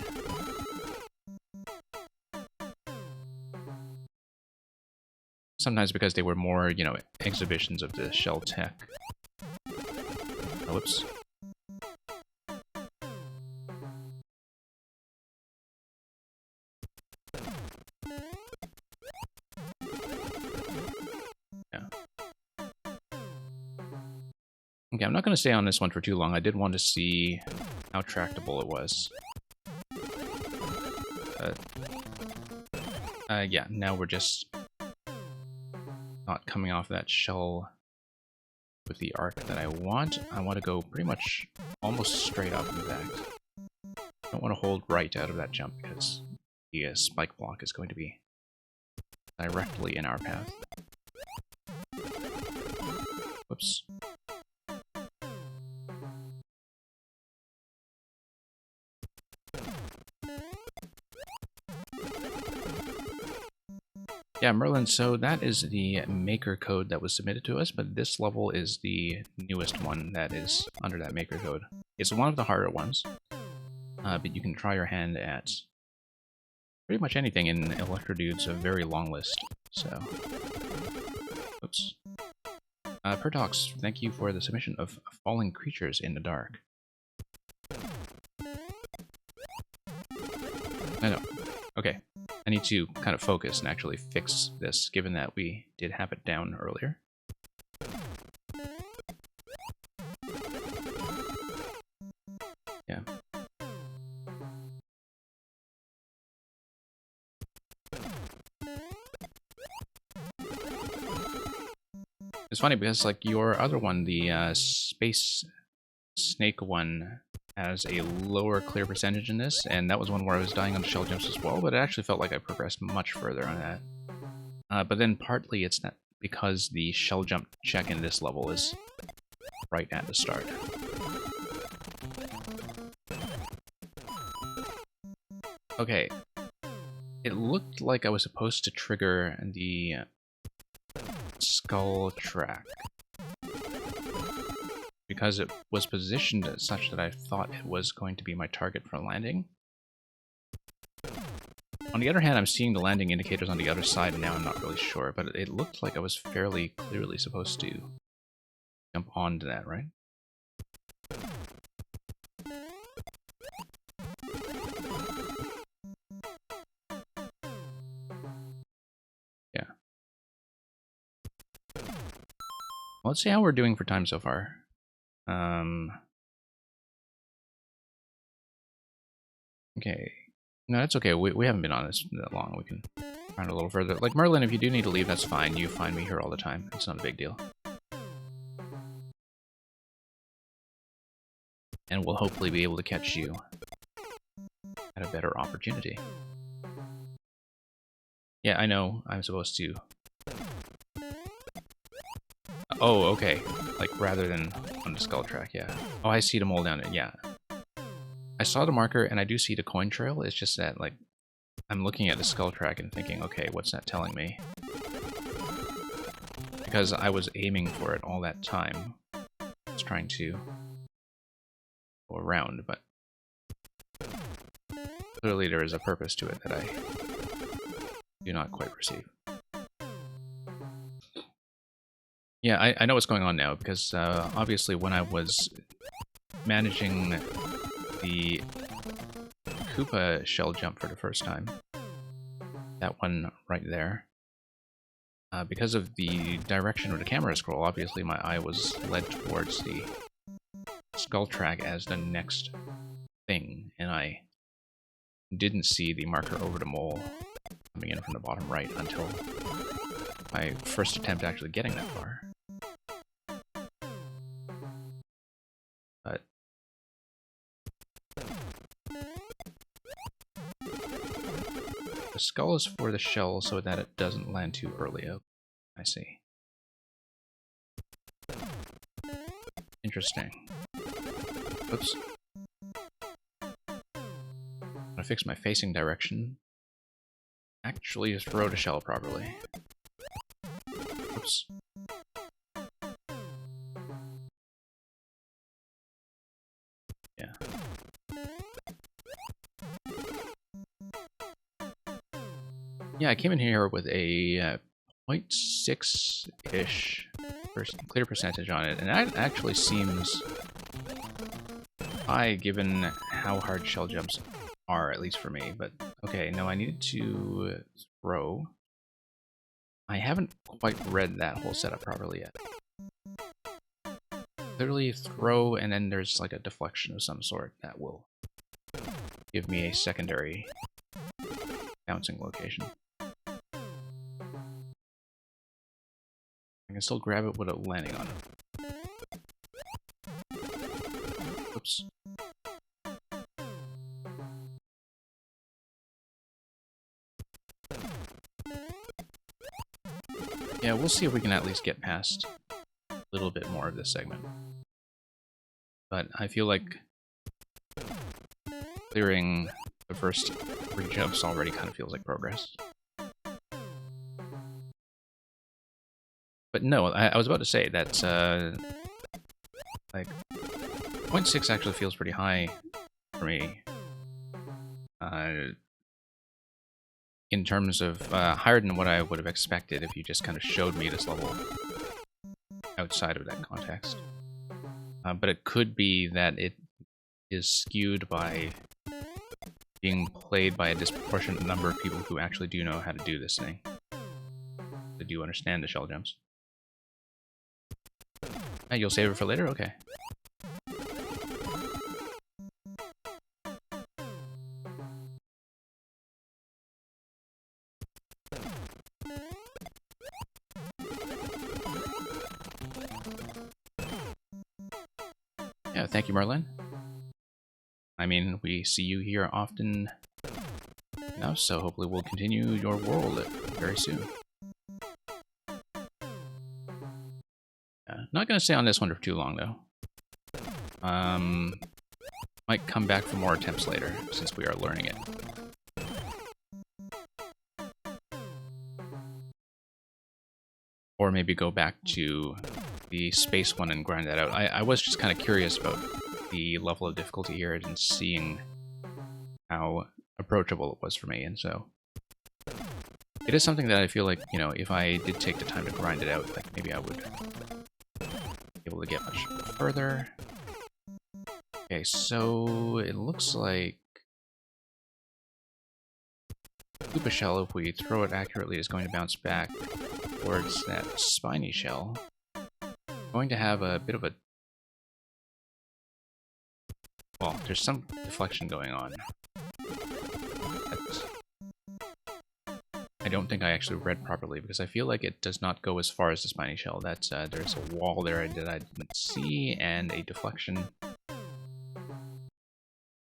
Speaker 1: Sometimes because they were more, you know, exhibitions of the shell tech. Oh, whoops. Yeah. Okay, I'm not going to stay on this one for too long. I did want to see how tractable it was. Yeah, now we're just not coming off that shell with the arc that I want. I want to go pretty much almost straight up, in fact. I don't want to hold right out of that jump because the spike block is going to be directly in our path. Whoops. Yeah, Merlin, so that is the maker code that was submitted to us, but this level is the newest one that is under that maker code. It's one of the harder ones, but you can try your hand at pretty much anything in Electrodude's a very long list, so... Oops. Perdox, thank you for the submission of Falling Creatures in the Dark. No. Okay. I need to kind of focus and actually fix this, given that we did have it down earlier. Yeah. It's funny because, like, your other one, the Space Snake one, has a lower clear percentage in this, and that was one where I was dying on shell jumps as well, but it actually felt like I progressed much further on that. But then partly it's not because the shell jump check in this level is right at the start. Okay. It looked like I was supposed to trigger the skull track, because it was positioned such that I thought it was going to be my target for landing. On the other hand, I'm seeing the landing indicators on the other side, and now I'm not really sure, but it looked like I was fairly clearly supposed to jump onto that, right? Yeah. Well, let's see how we're doing for time so far. Okay. No, that's okay. We haven't been on this that long. We can find a little further. Like, Merlin, if you do need to leave, that's fine. You find me here all the time. It's not a big deal. And we'll hopefully be able to catch you at a better opportunity. Yeah, I know. I'm supposed to... Oh, okay. Like, rather than on the skull track, yeah. Oh, I see the mole down there, yeah. I saw the marker, and I do see the coin trail. It's just that, like, I'm looking at the skull track and thinking, okay, what's that telling me? Because I was aiming for it all that time. I was trying to go around, but clearly there is a purpose to it that I do not quite perceive. Yeah, I know what's going on now, because obviously when I was managing the Koopa shell jump for the first time, that one right there, because of the direction of the camera scroll, obviously my eye was led towards the skull track as the next thing, and I didn't see the marker over the mole coming in from the bottom right until my first attempt actually getting that far. But the skull is for the shell so that it doesn't land too early. Oh, I see. Interesting. Oops. I'm gonna fix my facing direction. Actually, throw the shell properly. Oops. Yeah. Yeah, I came in here with a 0.6-ish clear percentage on it, and that actually seems high given how hard shell jumps are, at least for me. But okay, no, I needed to throw. I haven't quite read that whole setup properly yet. Clearly throw, and then there's like a deflection of some sort that will give me a secondary bouncing location. I can still grab it without landing on it. Oops. Yeah, we'll see if we can at least get past a little bit more of this segment. But I feel like clearing the first 3 jumps already kind of feels like progress. But no, I was about to say that, like, 0.6 actually feels pretty high for me. In terms of higher than what I would have expected if you just kind of showed me this level outside of that context. But it could be that it is skewed by being played by a disproportionate number of people who actually do know how to do this thing. That do understand the shell jumps. You'll save it for later? Okay. Yeah, thank you, Merlin. I mean, we see you here often enough, so hopefully we'll continue your world very soon. Not going to stay on this one for too long, though. Might come back for more attempts later, since we are learning it. Or maybe go back to the space one and grind that out. I was just kind of curious about the level of difficulty here and seeing how approachable it was for me, and so It is something that I feel like, you know, if I did take the time to grind it out, like maybe I would be able to get much further. Okay, so it looks like Koopa Shell, if we throw it accurately, is going to bounce back towards that spiny shell. Going to have a bit of a... Well, there's some deflection going on. I don't think I actually read properly, because I feel like it does not go as far as the spiny shell. That's there's a wall there that I didn't see, and a deflection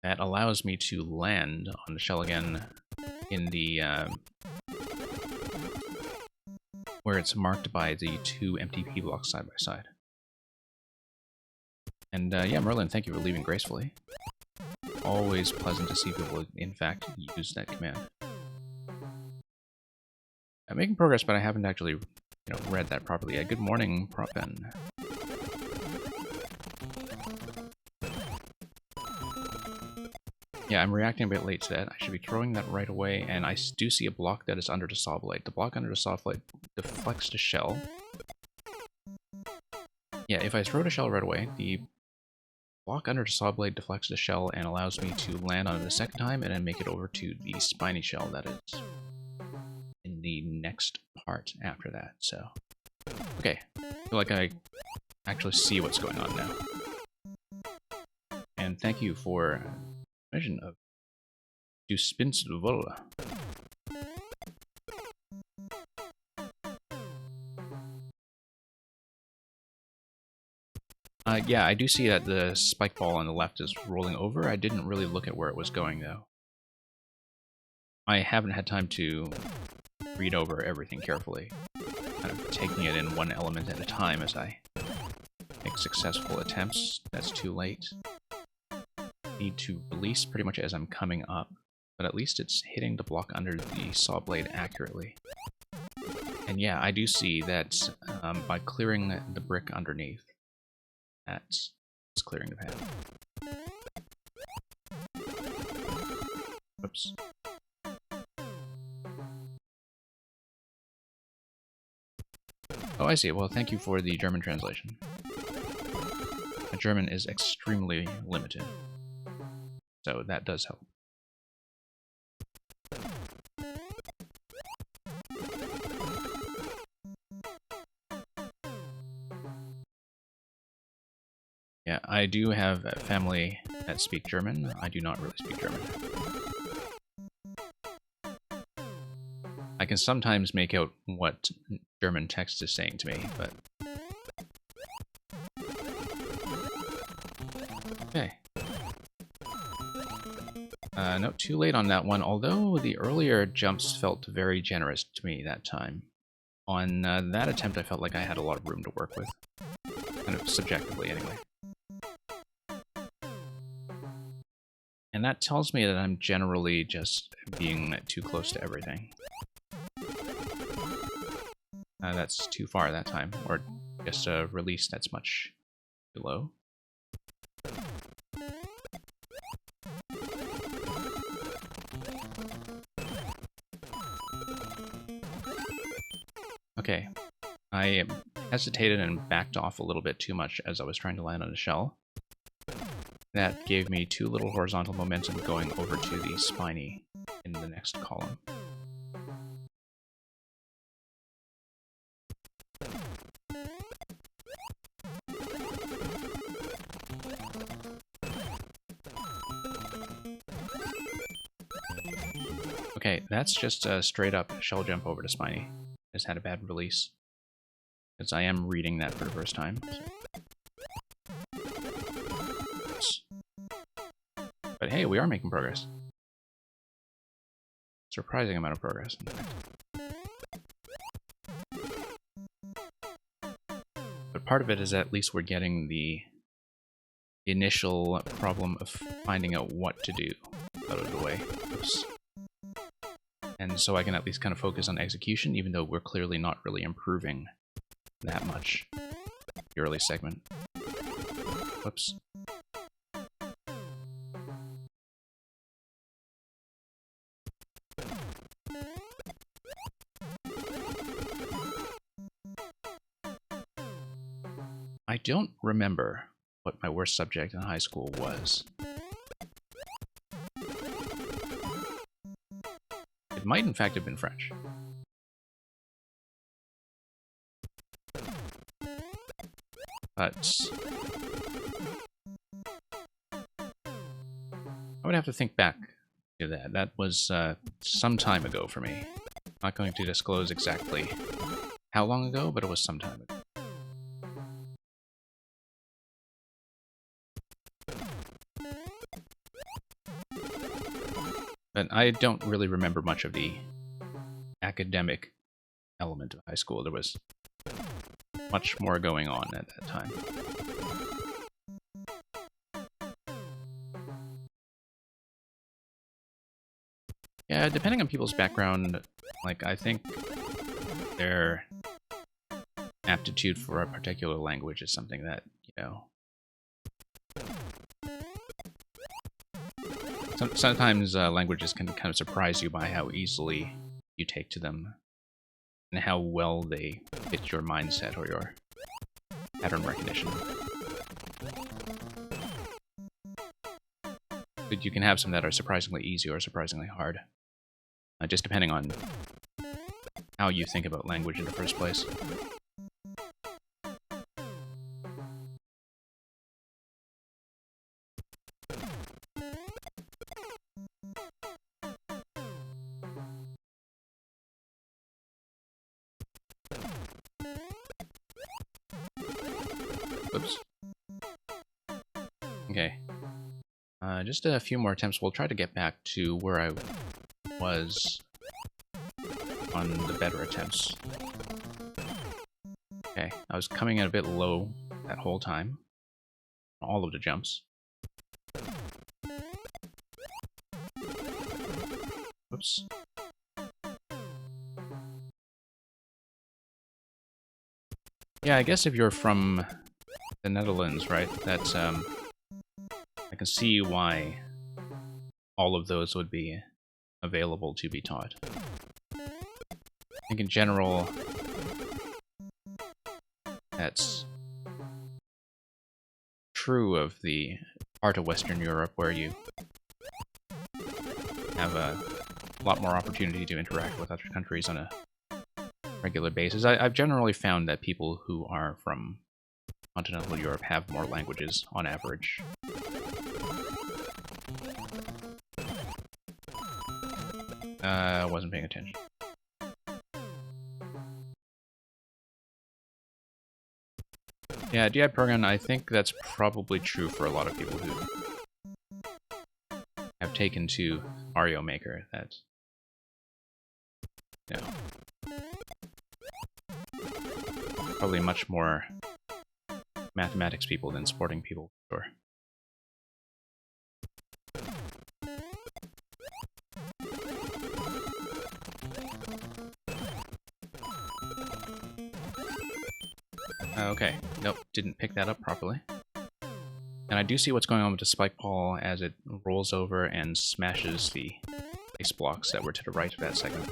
Speaker 1: that allows me to land on the shell again in the where it's marked by the two MTP blocks side by side. And yeah, Merlin, thank you for leaving gracefully. Always pleasant to see people, in fact, use that command. I'm making progress, but I haven't actually, you know, read that properly yet. Good morning, Profen. Yeah, I'm reacting a bit late to that. I should be throwing that right away, and I do see a block that is under the saw blade. The block under the saw blade deflects the shell. Yeah, if I throw the shell right away, the block under the saw blade deflects the shell and allows me to land on it a second time and then make it over to the spiny shell that is in the next part after that. So, okay, I feel like I actually see what's going on now. And thank you for mention of Du Spinsvol. Yeah, I do see that the spike ball on the left is rolling over. I didn't really look at where it was going, though. I haven't had time to read over everything carefully. Kind of taking it in one element at a time as I make successful attempts. That's too late. Need to release pretty much as I'm coming up, but at least it's hitting the block under the saw blade accurately. And yeah, I do see that by clearing the brick underneath, that's clearing the path. Whoops. Oh, I see. Well, thank you for the German translation. My German is extremely limited, so that does help. Yeah, I do have a family that speak German. I do not really speak German. I can sometimes make out what German text is saying to me, but... Okay. No, too late on that one, although the earlier jumps felt very generous to me that time. On that attempt, I felt like I had a lot of room to work with. Kind of subjectively, anyway. And that tells me that I'm generally just being too close to everything. That's too far that time, or just a release that's much too low. Okay, I hesitated and backed off a little bit too much as I was trying to land on a shell. That gave me too little horizontal momentum going over to the spiny in the next column. Okay, that's just a straight up shell jump over to spiny. Just had a bad release. Because I am reading that for the first time. So. But hey, we are making progress. Surprising amount of progress, in fact. But part of it is at least we're getting the initial problem of finding out what to do out of the way. Oops. And so I can at least kind of focus on execution, even though we're clearly not really improving that much. The early segment. Whoops. I don't remember what my worst subject in high school was. It might, in fact, have been French. But I would have to think back to that. That was some time ago for me. I'm not going to disclose exactly how long ago, but it was some time ago. But I don't really remember much of the academic element of high school. There was much more going on at that time. Yeah, depending on people's background, like, I think their aptitude for a particular language is something that, you know, sometimes languages can kind of surprise you by how easily you take to them and how well they fit your mindset or your pattern recognition. But you can have some that are surprisingly easy or surprisingly hard, just depending on how you think about language in the first place. Oops. Okay. Just a few more attempts. We'll try to get back to where I was on the better attempts. Okay, I was coming in a bit low that whole time. All of the jumps. Whoops. Yeah, I guess if you're from the Netherlands, right, that's, I can see why all of those would be available to be taught. I think in general, that's true of the part of Western Europe where you have a lot more opportunity to interact with other countries on a regular basis. I've generally found that people who are from continental Europe have more languages on average. I wasn't paying attention. Yeah, DI program, I think that's probably true for a lot of people who have taken to Mario Maker. That's, you know, probably much more mathematics people than sporting people, sure. Okay, nope, didn't pick that up properly. And I do see what's going on with the spike ball as it rolls over and smashes the ice blocks that were to the right of that segment.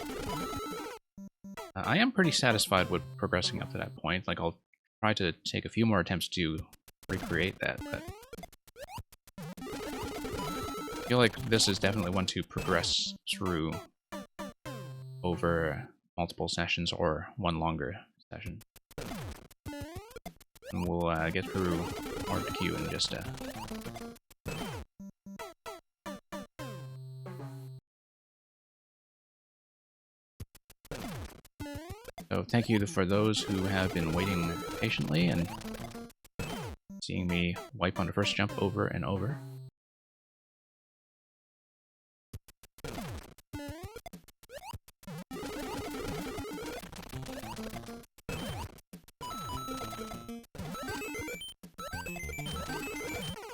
Speaker 1: I am pretty satisfied with progressing up to that point. Like, I'll try to take a few more attempts to recreate that, but I feel like this is definitely one to progress through over multiple sessions or one longer session. And we'll get through Art of the Queue in just So thank you for those who have been waiting patiently and seeing me wipe on the first jump over and over.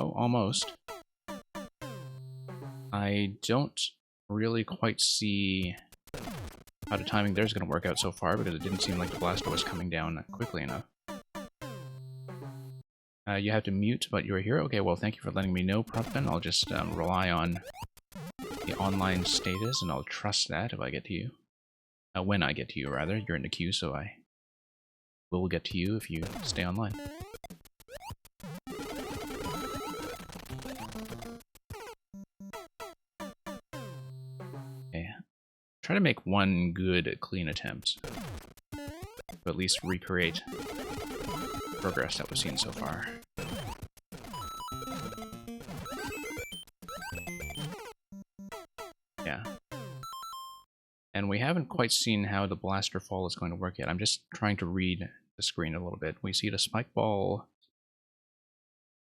Speaker 1: Oh, almost. I don't really quite see how the timing there's going to work out so far, because it didn't seem like the blaster was coming down quickly enough. You have to mute, but you're here. Okay, well, thank you for letting me know, Propfen. I'll just rely on the online status, and I'll trust that if I get to you. When I get to you, rather. You're in the queue, so I will get to you if you stay online. try to make one good, clean attempt to at least recreate progress that we've seen so far. Yeah. And we haven't quite seen how the blaster fall is going to work yet. I'm just trying to read the screen a little bit. We see the spike ball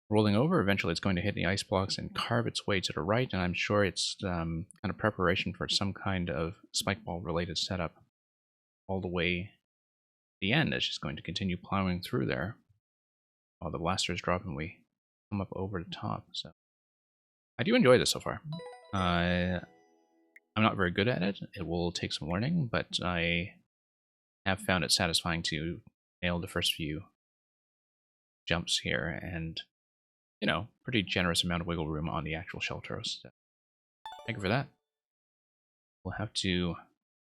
Speaker 1: rolling over. Eventually it's going to hit the ice blocks and carve its way to the right, and I'm sure it's kind of preparation for some kind of spike ball related setup all the way to the end. It's just going to continue plowing through there while the blasters drop and we come up over the top. So I do enjoy this so far. I'm not very good at it. It will take some learning, but I have found it satisfying to nail the first few jumps here, and, you know, pretty generous amount of wiggle room on the actual shell throws. So thank you for that. We'll have to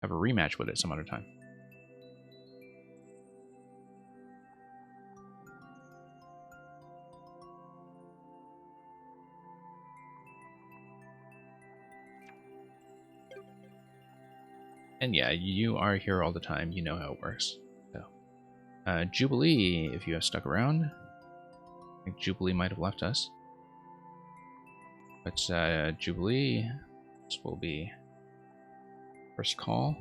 Speaker 1: have a rematch with it some other time. And yeah, you are here all the time. You know how it works. So, Jubilee, if you have stuck around. I think Jubilee might have left us. But Jubilee, this will be first call.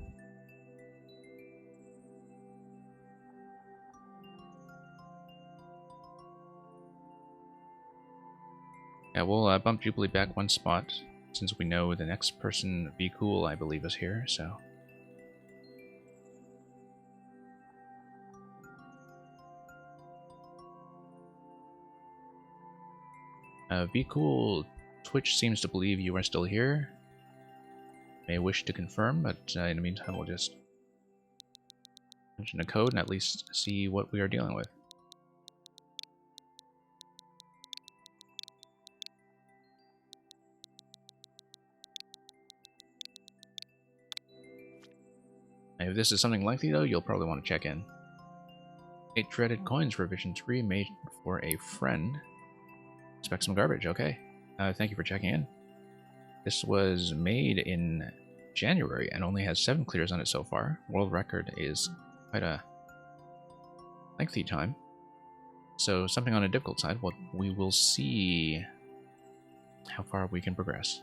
Speaker 1: Yeah, we'll bump Jubilee back one spot, since we know the next person, Be Cool, I believe, is here, so... Be Cool, Twitch seems to believe you are still here. May wish to confirm, but in the meantime we'll just mention the code and at least see what we are dealing with. If this is something likely though, you'll probably want to check in. 8 dreaded coins revision 3 made for a friend. Expect some garbage, okay. Thank you for checking in. This was made in January and only has 7 clears on it so far. World record is quite a lengthy time. So something on a difficult side. Well, we will see how far we can progress.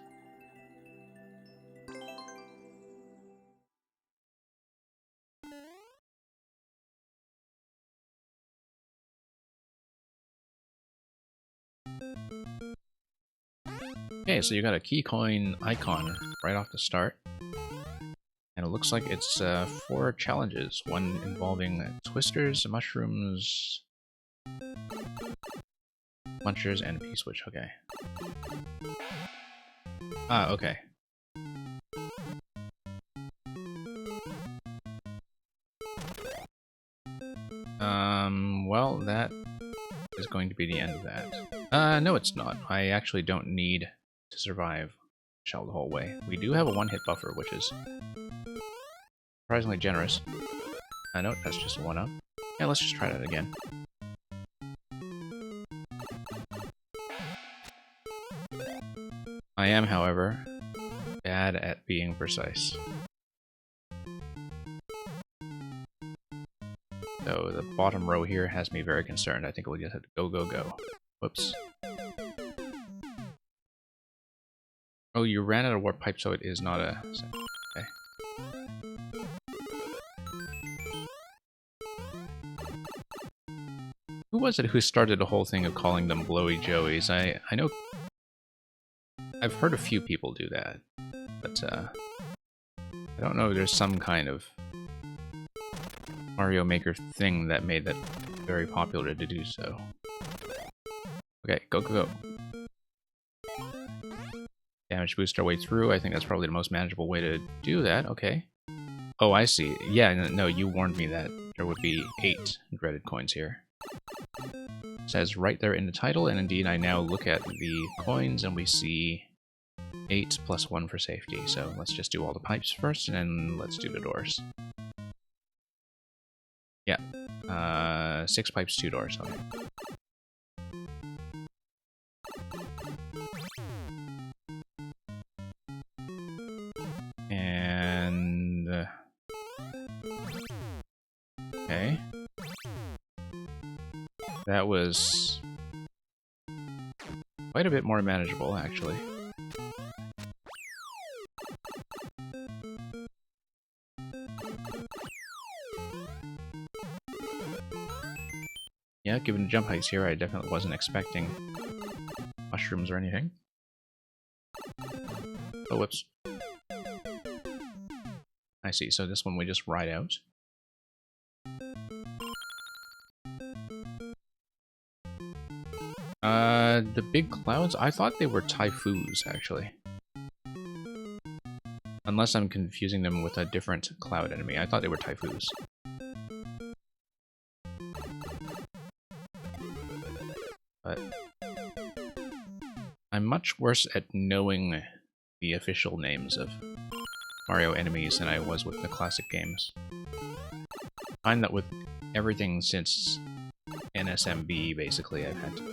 Speaker 1: Okay, so you got a key coin icon right off the start. And it looks like it's 4 challenges. One involving twisters, mushrooms, munchers, and a P-switch. Okay. Ah, okay. Well, that is going to be the end of that. No it's not. I actually don't need to survive shell the whole way. We do have a 1-hit buffer, which is surprisingly generous. No, that's just a 1-up. Yeah, let's just try that again. I am, however, bad at being precise. So the bottom row here has me very concerned. I think we'll just have to go, go, go. Whoops. Oh, you ran out of warp pipe, so it is not a... Okay. Who was it who started the whole thing of calling them blowy joeys? I know... I've heard a few people do that, but I don't know if there's some kind of Mario Maker thing that made that very popular to do so. Okay, go, go, go. Damage boost our way through. I think that's probably the most manageable way to do that. Okay. Oh, I see. Yeah, no, you warned me that there would be 8 dreaded coins here. It says right there in the title, and indeed I now look at the coins and we see 8 plus 1 for safety. So let's just do all the pipes first, and then let's do the doors. Yeah. 6 pipes, 2 doors. Okay. And Okay. That was quite a bit more manageable, actually. Yeah, given the jump heights here, I definitely wasn't expecting mushrooms or anything. Oh, whoops. I see, so this one we just ride out. The big clouds? I thought they were Typhoos, actually. Unless I'm confusing them with a different cloud enemy. I thought they were Typhoos. But I'm much worse at knowing the official names of Mario enemies than I was with the classic games. I find that with everything since NSMB, basically, I've had to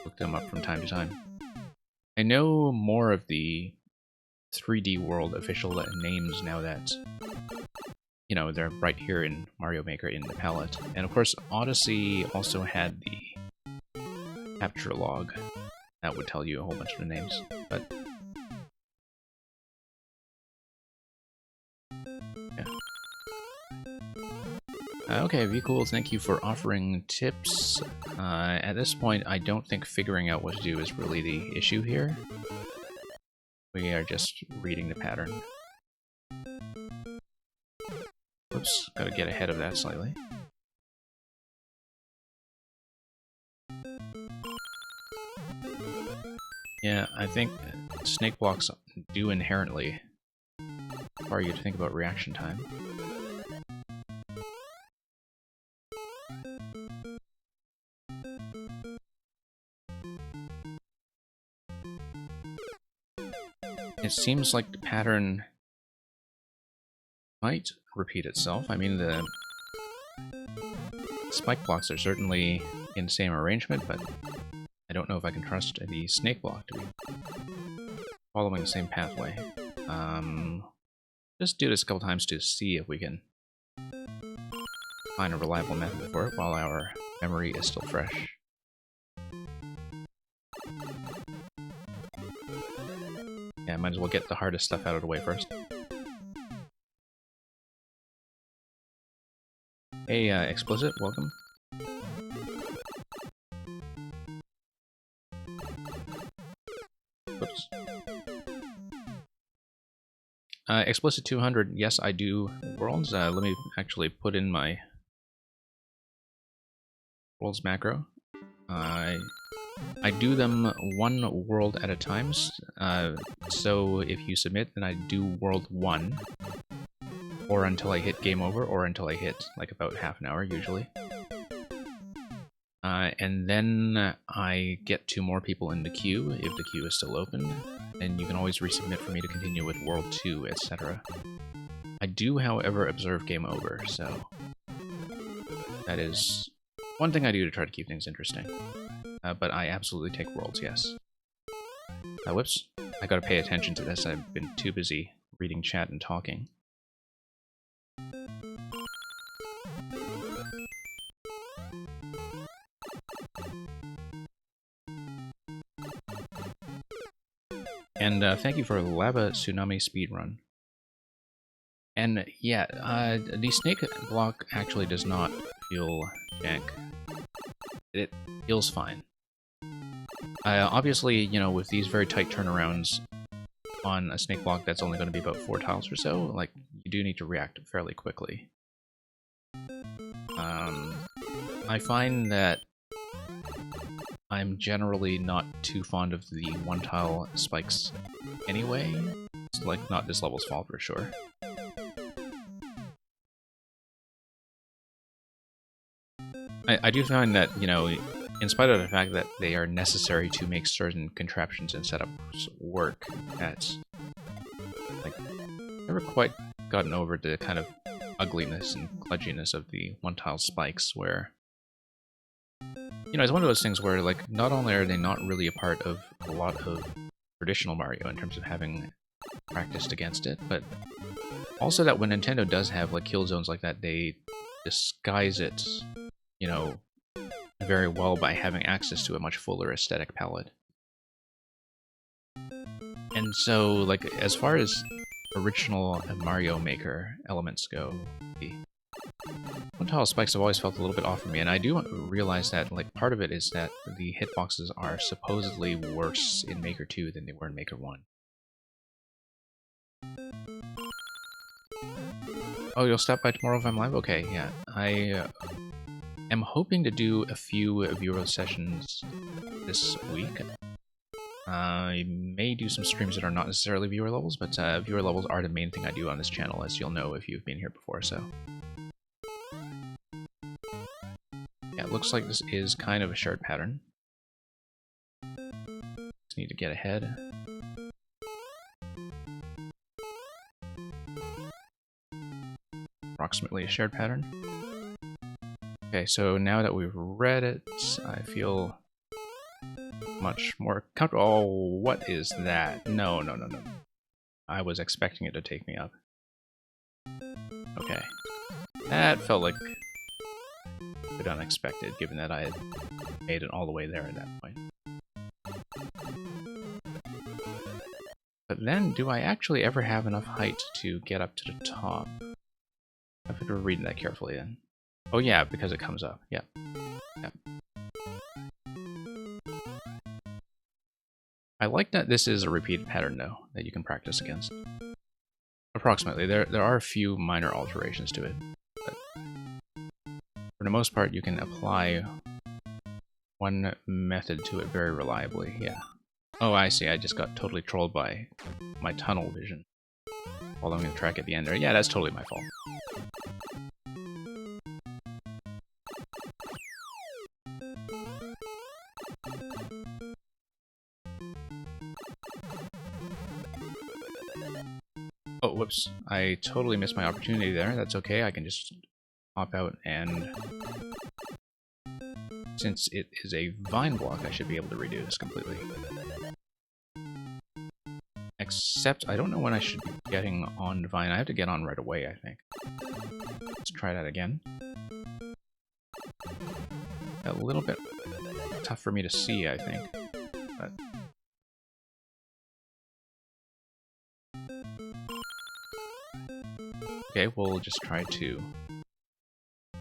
Speaker 1: look them up from time to time. I know more of the 3D World official names now that, you know, they're right here in Mario Maker in the palette. And of course, Odyssey also had the capture log that would tell you a whole bunch of the names, but yeah. Okay, VCool, thank you for offering tips. At this point, I don't think figuring out what to do is really the issue here. We are just reading the pattern. Oops, gotta get ahead of that slightly. Yeah, I think snake blocks do inherently require you to think about reaction time. It seems like the pattern might repeat itself. I mean, the spike blocks are certainly in the same arrangement, but I don't know if I can trust the snake block to be following the same pathway. Just do this a couple times to see if we can find a reliable method for it while our memory is still fresh. Yeah, might as well get the hardest stuff out of the way first. Hey, Explicit, welcome. Whoops. Explicit 200, yes, I do worlds. Let me actually put in my worlds macro. I do them one world at a time, so if you submit, then I do world 1, or until I hit game over, or until I hit, like, about half an hour, usually. And then I get 2 more people in the queue, if the queue is still open, and you can always resubmit for me to continue with world 2, etc. I do, however, observe game over, so that is one thing I do to try to keep things interesting. But I absolutely take worlds, yes. Whoops. I gotta pay attention to this. I've been too busy reading chat and talking. And thank you for Lava Tsunami Speedrun. And yeah, the snake block actually does not feel jank. It feels fine. Obviously, you know, with these very tight turnarounds on a snake block that's only going to be about 4 tiles or so, like, you do need to react fairly quickly. I find that I'm generally not too fond of the 1-tile spikes anyway. It's like not this level's fault for sure. I do find that, you know, in spite of the fact that they are necessary to make certain contraptions and setups work, that's, like, never quite gotten over the kind of ugliness and kludginess of the 1-tile spikes, where, you know, it's one of those things where, like, not only are they not really a part of a lot of traditional Mario in terms of having practiced against it, but also that when Nintendo does have, like, kill zones like that, they disguise it, you know, very well by having access to a much fuller aesthetic palette. And so, like, as far as original Mario Maker elements go, the one-tile spikes have always felt a little bit off for me, and I do realize that, like, part of it is that the hitboxes are supposedly worse in Maker 2 than they were in Maker 1. Oh, you'll stop by tomorrow if I'm live? Okay, yeah. I am hoping to do a few viewer sessions this week. I may do some streams that are not necessarily viewer levels, but viewer levels are the main thing I do on this channel, as you'll know if you've been here before, so. Yeah, it looks like this is kind of a shared pattern. Just need to get ahead. Approximately a shared pattern. Okay, so now that we've read it, I feel much more comfortable. Oh, what is that? No. I was expecting it to take me up. Okay. That felt like a bit unexpected, given that I had made it all the way there at that point. But then, do I actually ever have enough height to get up to the top? I have to read that carefully then. Oh yeah, because it comes up. Yep. I like that this is a repeated pattern, though, that you can practice against. Approximately. There are a few minor alterations to it, but for the most part, you can apply one method to it very reliably, yeah. Oh, I see, I just got totally trolled by my tunnel vision following the track at the end there. Yeah, that's totally my fault. Oh, whoops. I totally missed my opportunity there. That's okay, I can just hop out and... Since it is a vine block, I should be able to redo this completely. Except, I don't know when I should be getting on the vine. I have to get on right away, I think. Let's try that again. A little bit tough for me to see, I think. But... Okay, we'll just try to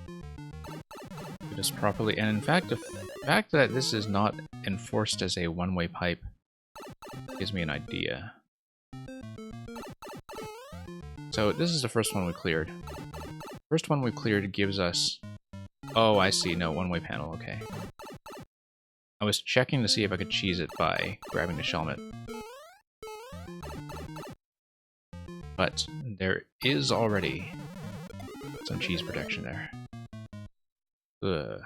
Speaker 1: do this properly. And in fact, the fact that this is not enforced as a one-way pipe gives me an idea. So this is the first one we cleared. First one we cleared gives us... Oh, I see. No, one-way panel. Okay. I was checking to see if I could cheese it by grabbing the Shelmet. But there is already some cheese protection there. Ugh.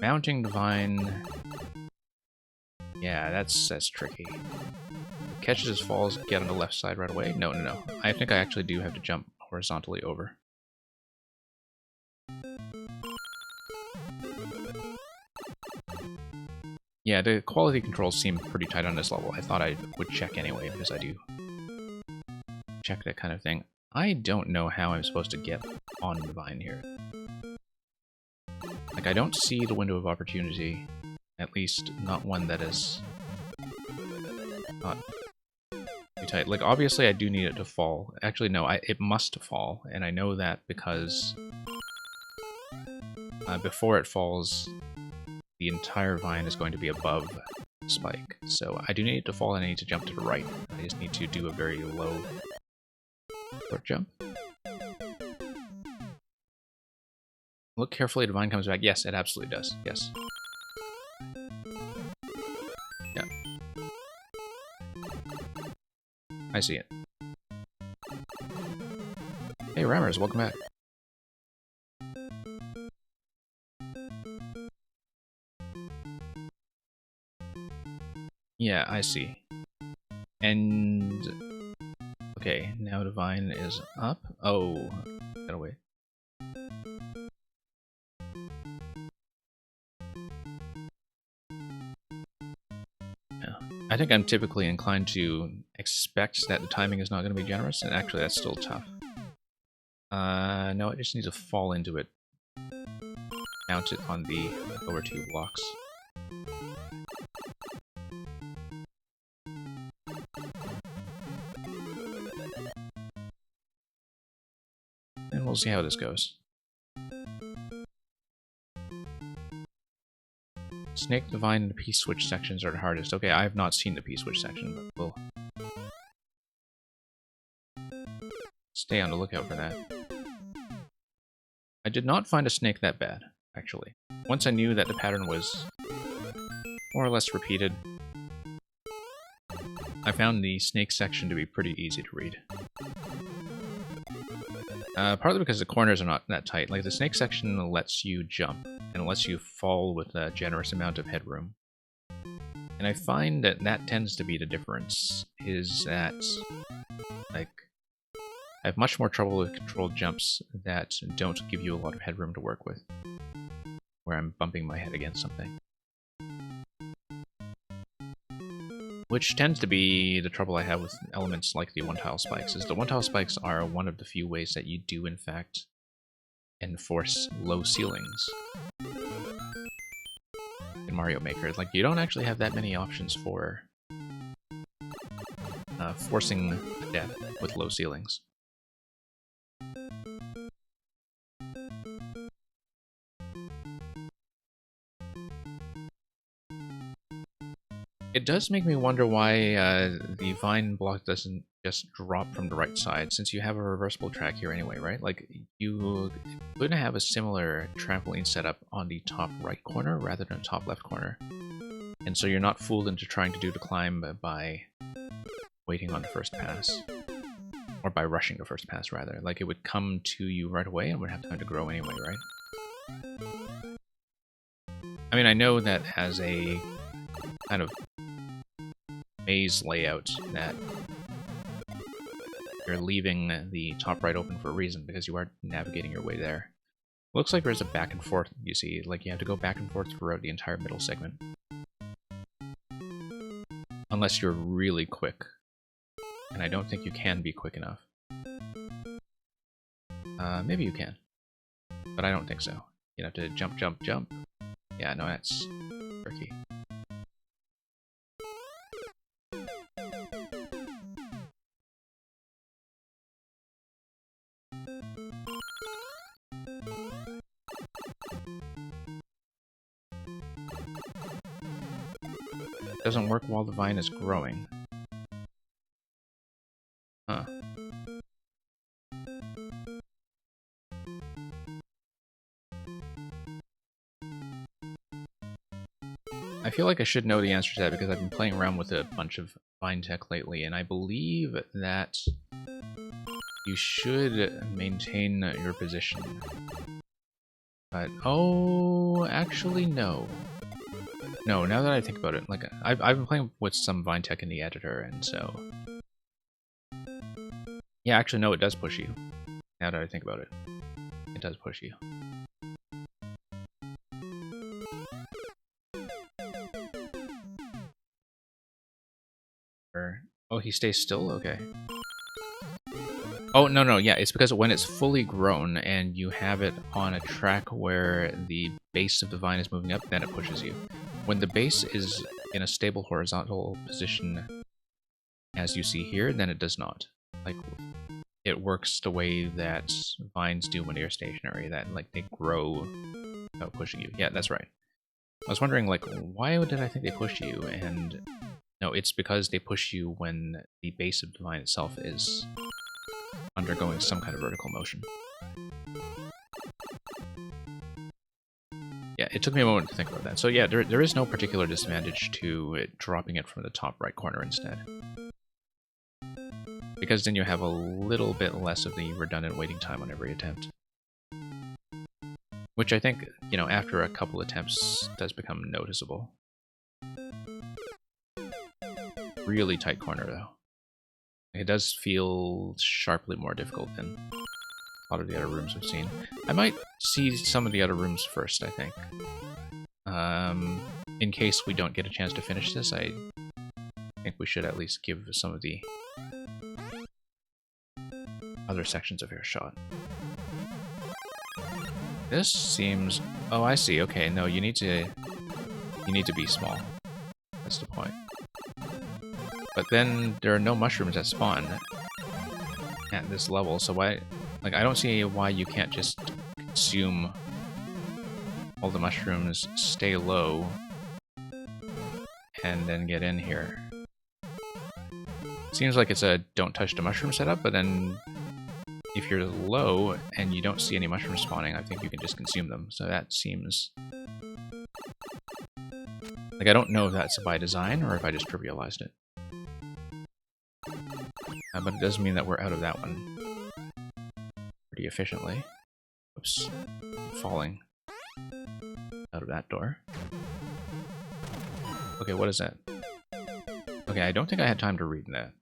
Speaker 1: Mounting the vine... Yeah, that's tricky. Catches his falls, get on the left side right away. No. I think I actually do have to jump horizontally over. Yeah, the quality controls seem pretty tight on this level. I thought I would check anyway, because I do check that kind of thing. I don't know how I'm supposed to get on the vine here. Like, I don't see the window of opportunity. At least, not one that is not too tight. Like, obviously I do need it to fall. Actually, no, it must fall, and I know that because before it falls, the entire vine is going to be above Spike. So I do need it to fall, and I need to jump to the right. I just need to do a very low foot jump. Look carefully, the vine comes back. Yes, it absolutely does. Yes. Yeah. I see it. Hey, Rammers, welcome back. Yeah, I see. And... Okay, now the vine is up. Oh, gotta wait. Yeah. I think I'm typically inclined to expect that the timing is not going to be generous, and actually that's still tough. No, I just need to fall into it. Mount it on the lower 2 blocks. And we'll see how this goes. Snake, Divine, and P-Switch sections are the hardest. Okay, I have not seen the P-Switch section, but we'll stay on the lookout for that. I did not find a snake that bad, actually. Once I knew that the pattern was more or less repeated, I found the snake section to be pretty easy to read. Partly because the corners are not that tight. Like, the snake section lets you jump, and lets you fall with a generous amount of headroom. And I find that that tends to be the difference, is that, like, I have much more trouble with controlled jumps that don't give you a lot of headroom to work with, where I'm bumping my head against something. Which tends to be the trouble I have with elements like the one-tile spikes, is the one-tile spikes are one of the few ways that you do, in fact, enforce low ceilings in Mario Maker. Like, you don't actually have that many options for forcing death with low ceilings. It does make me wonder why the vine block doesn't just drop from the right side, since you have a reversible track here anyway, right? Like, you could have a similar trampoline setup on the top right corner rather than top left corner. And so you're not fooled into trying to do the climb by waiting on the first pass. Or by rushing the first pass, rather. Like, it would come to you right away and would have time to grow anyway, right? I mean, I know that as a kind of maze layout that you're leaving the top right open for a reason, because you are navigating your way there. Looks like there's a back and forth, you see, like you have to go back and forth throughout the entire middle segment. Unless you're really quick. And I don't think you can be quick enough. Maybe you can. But I don't think so. You'd have to jump, jump, jump. Yeah, no, that's tricky. Doesn't work while the vine is growing. Huh. I feel like I should know the answer to that because I've been playing around with a bunch of vine tech lately, and I believe that you should maintain your position. But, oh, actually no. No, now that I think about it, like, I've been playing with some vine tech in the editor, and so... Yeah, actually no, it does push you. Now that I think about it. It does push you. Oh, he stays still? Okay. Oh, no, yeah, it's because when it's fully grown and you have it on a track where the base of the vine is moving up, then it pushes you. When the base is in a stable horizontal position, as you see here, then it does not. Like, it works the way that vines do when they're stationary, that, like, they grow without pushing you. Yeah, that's right. I was wondering, like, why did I think they push you? And no, it's because they push you when the base of the vine itself is undergoing some kind of vertical motion. Yeah, it took me a moment to think about that. So yeah, there is no particular disadvantage to it dropping it from the top right corner instead. Because then you have a little bit less of the redundant waiting time on every attempt. Which I think, you know, after a couple attempts does become noticeable. Really tight corner though. It does feel sharply more difficult than a lot of the other rooms we've seen. I might see some of the other rooms first, I think. In case we don't get a chance to finish this, I think we should at least give some of the other sections a fair shot. This seems... Oh, I see. Okay, no, you need to be small. That's the point. But then there are no mushrooms that spawn at this level, so why... Like, I don't see why you can't just consume all the mushrooms, stay low, and then get in here. Seems like it's a don't touch the mushroom setup, but then if you're low and you don't see any mushrooms spawning, I think you can just consume them. So that seems... Like, I don't know if that's by design or if I just trivialized it. But it does mean that we're out of that one pretty efficiently. Oops. Falling out of that door. Okay, what is that? Okay, I don't think I had time to read that.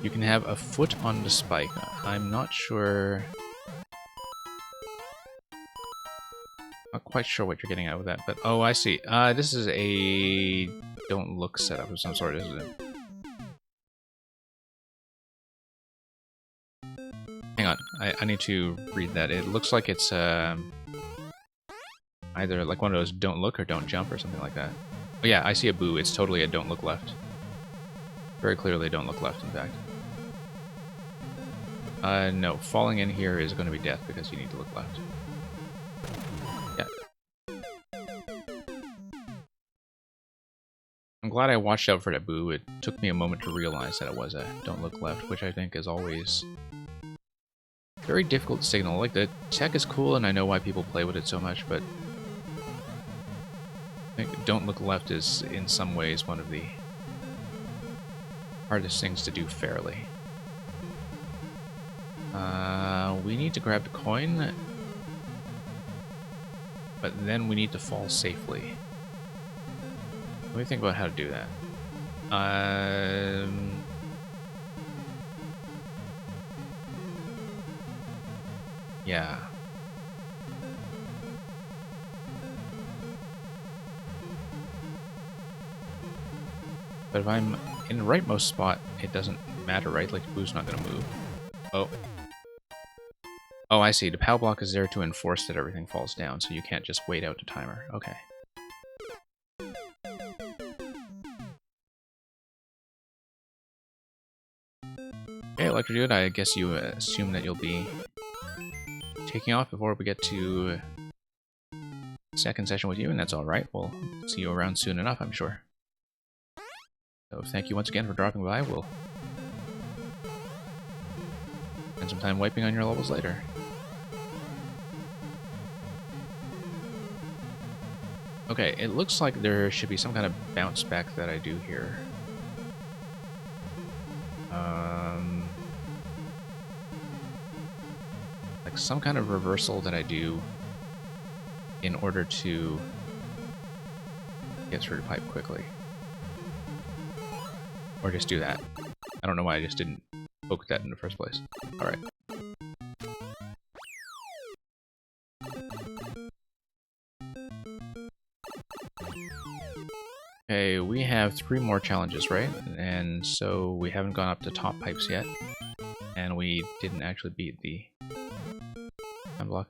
Speaker 1: You can have a foot on the spike. I'm not sure... Not quite sure what you're getting at with that, but... Oh, I see. This is a... don't look setup of some sort, isn't it? Hang on, I need to read that. It looks like it's either like one of those don't look or don't jump or something like that. Oh yeah, I see a boo. It's totally a don't look left. Very clearly don't look left, in fact. No, falling in here is going to be death because you need to look left. Yeah. I'm glad I watched out for that boo. It took me a moment to realize that it was a don't look left, which I think is always very difficult signal. Like, the tech is cool and I know why people play with it so much, but I think don't look left is in some ways one of the hardest things to do fairly. We need to grab the coin, but then we need to fall safely. Let me think about how to do that. Yeah. But if I'm in the rightmost spot, it doesn't matter, right? Like, the boo's not gonna move. Oh. Oh, I see. The POW block is there to enforce that everything falls down, so you can't just wait out the timer. Okay. Okay, Electrodude, I guess you assume that you'll be taking off before we get to second session with you, and that's alright. We'll see you around soon enough, I'm sure. So thank you once again for dropping by. We'll spend some time wiping on your levels later. Okay, it looks like there should be some kind of bounce back that I do here. Like some kind of reversal that I do in order to get through the pipe quickly. Or just do that. I don't know why I just didn't poke that in the first place. Alright. Okay, we have 3 more challenges, right? And so we haven't gone up to top pipes yet. And we didn't actually beat the time block.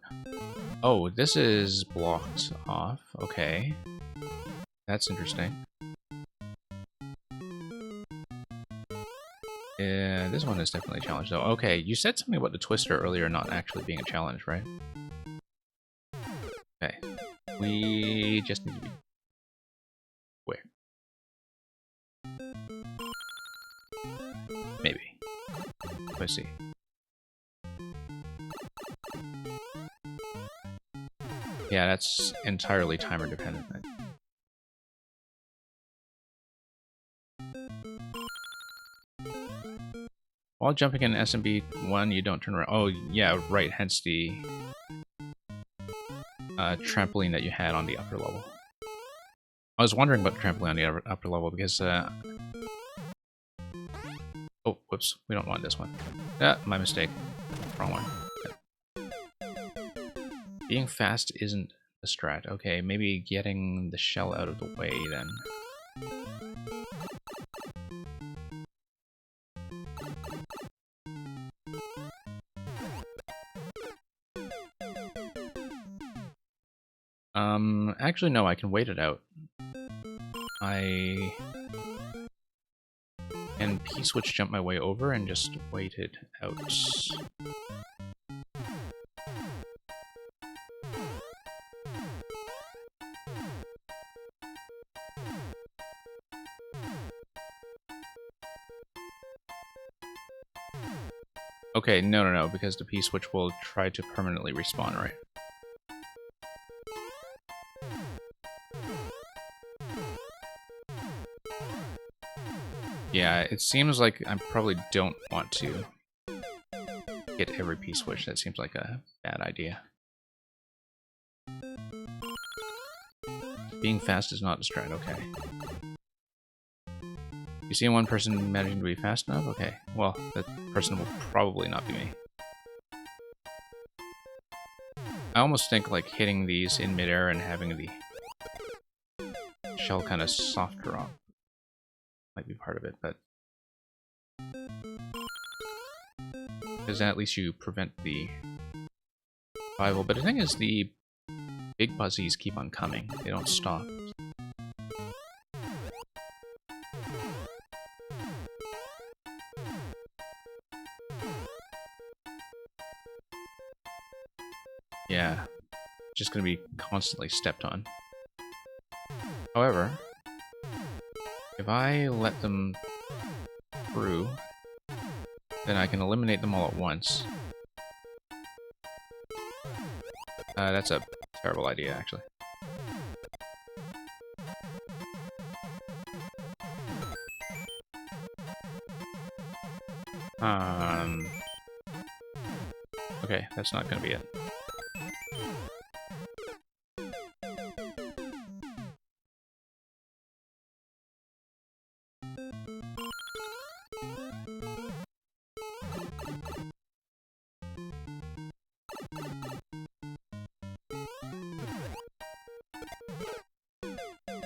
Speaker 1: Oh, this is blocked off. Okay. That's interesting. Yeah, this one is definitely a challenge, though. Okay, you said something about the twister earlier not actually being a challenge, right? Okay. We just need to be... Where? Maybe. Let's see. Yeah, that's entirely timer dependent. While jumping in SMB1, you don't turn around. Oh, yeah, right, hence the trampoline that you had on the upper level. I was wondering about the trampoline on the upper level because... Oh, whoops, we don't want this one. Ah, my mistake. Wrong one. Being fast isn't the strat. Okay, maybe getting the shell out of the way then. Actually no, I can wait it out. I can P-switch jump my way over and just wait it out. Okay, no, because the P-switch will try to permanently respawn, right? Yeah, it seems like I probably don't want to get every P-switch. That seems like a bad idea. Being fast is not a strat, okay. You see one person managing to be fast enough? Okay, well, that person will probably not be me. I almost think like hitting these in midair and having the shell kind of soft drop might be part of it, but because then at least you prevent the survival. But the thing is, the big buzzies keep on coming; they don't stop. Yeah, just gonna be constantly stepped on. However, if I let them through, then I can eliminate them all at once. That's a terrible idea, actually. Okay, that's not gonna be it.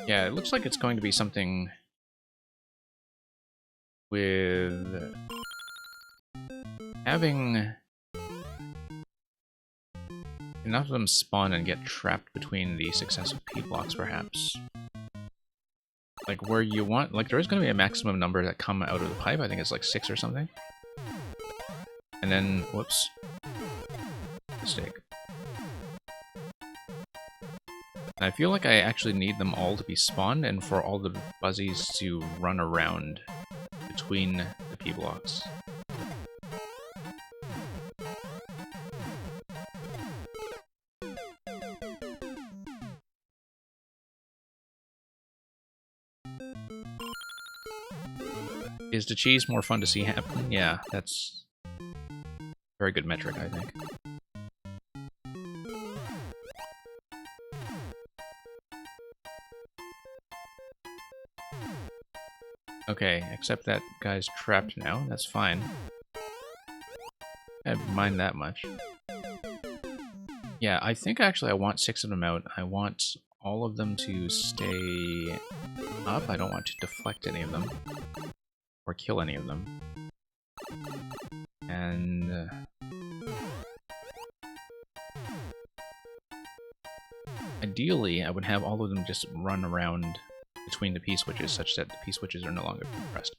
Speaker 1: Yeah, it looks like it's going to be something with having enough of them spawn and get trapped between the successive P-blocks, perhaps. Like, where you want... Like, there is going to be a maximum number that come out of the pipe. I think it's like 6 or something. And then... Whoops. Mistake. And I feel like I actually need them all to be spawned and for all the buzzies to run around between the P-blocks. Is the cheese more fun to see happen? Yeah, that's a very good metric, I think. Okay, except that guy's trapped now. That's fine. I don't mind that much. Yeah, I think actually I want 6 of them out. I want all of them to stay up. I don't want to deflect any of them. Or kill any of them. And... ideally, I would have all of them just run around between the P-switches such that the P-switches are no longer compressed.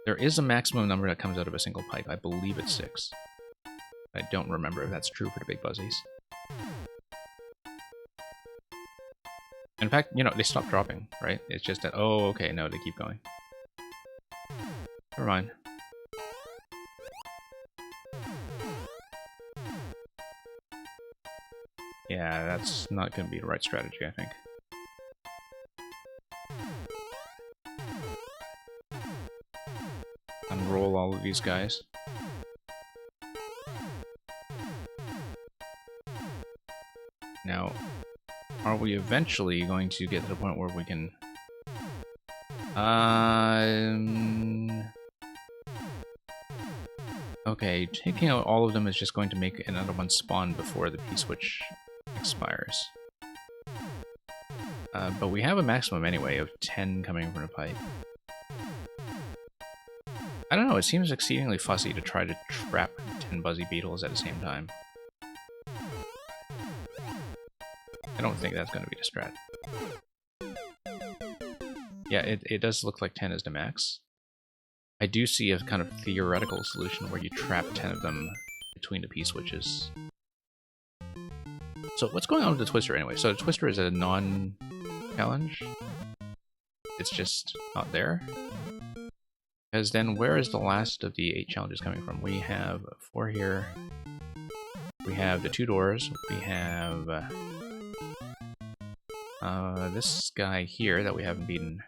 Speaker 1: There is a maximum number that comes out of a single pipe. I believe it's 6. I don't remember if that's true for the big buzzies. In fact, you know, they stop dropping, right? It's just that, oh, okay, no, they keep going. Never mind. Yeah, that's not going to be the right strategy, I think. Unroll all of these guys. Now, are we eventually going to get to the point where we can... Okay, taking out all of them is just going to make another one spawn before the P-switch expires. But we have a maximum anyway of 10 coming from a pipe. I don't know, it seems exceedingly fussy to try to trap 10 buzzy beetles at the same time. I don't think that's going to be the strat. Yeah, it does look like 10 is the max. I do see a kind of theoretical solution where you trap 10 of them between the P-switches. So what's going on with the Twister anyway? So the Twister is a non-challenge? It's just not there? Because then where is the last of the 8 challenges coming from? We have 4 here. We have the 2 doors. We have this guy here that we haven't beaten.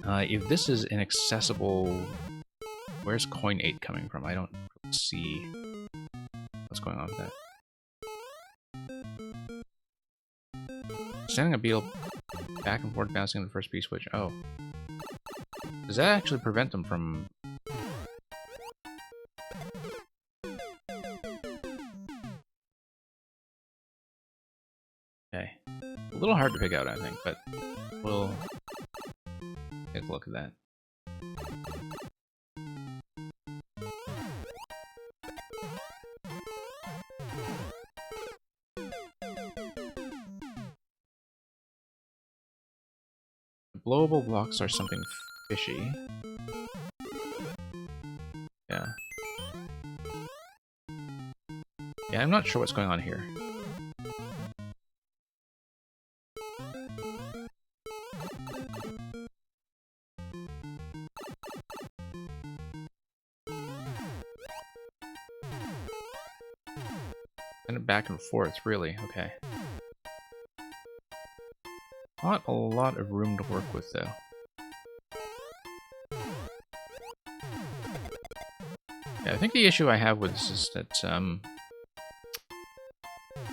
Speaker 1: If this is inaccessible, where's coin 8 coming from? I don't see what's going on with that. Sending a beetle back and forth, bouncing on the first P-switch. Oh. Does that actually prevent them from... Okay. A little hard to pick out, I think, but we'll take a look at that. Blowable blocks are something fishy. Yeah. Yeah, I'm not sure what's going on here. And back and forth, really, okay. Not a lot of room to work with, though. Yeah, I think the issue I have with this is that,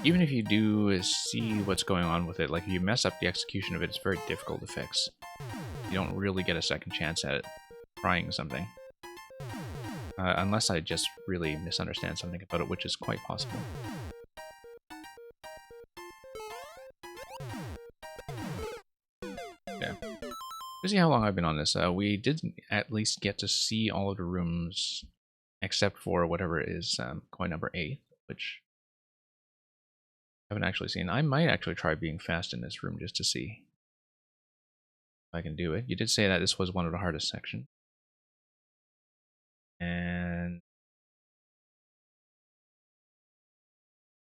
Speaker 1: even if you do see what's going on with it, like if you mess up the execution of it, it's very difficult to fix. You don't really get a second chance at it, trying something. Unless I just really misunderstand something about it, which is quite possible. Let's see how long I've been on this. We did at least get to see all of the rooms, except for whatever is coin number 8, which I haven't actually seen. I might actually try being fast in this room just to see if I can do it. You did say that this was one of the hardest sections. And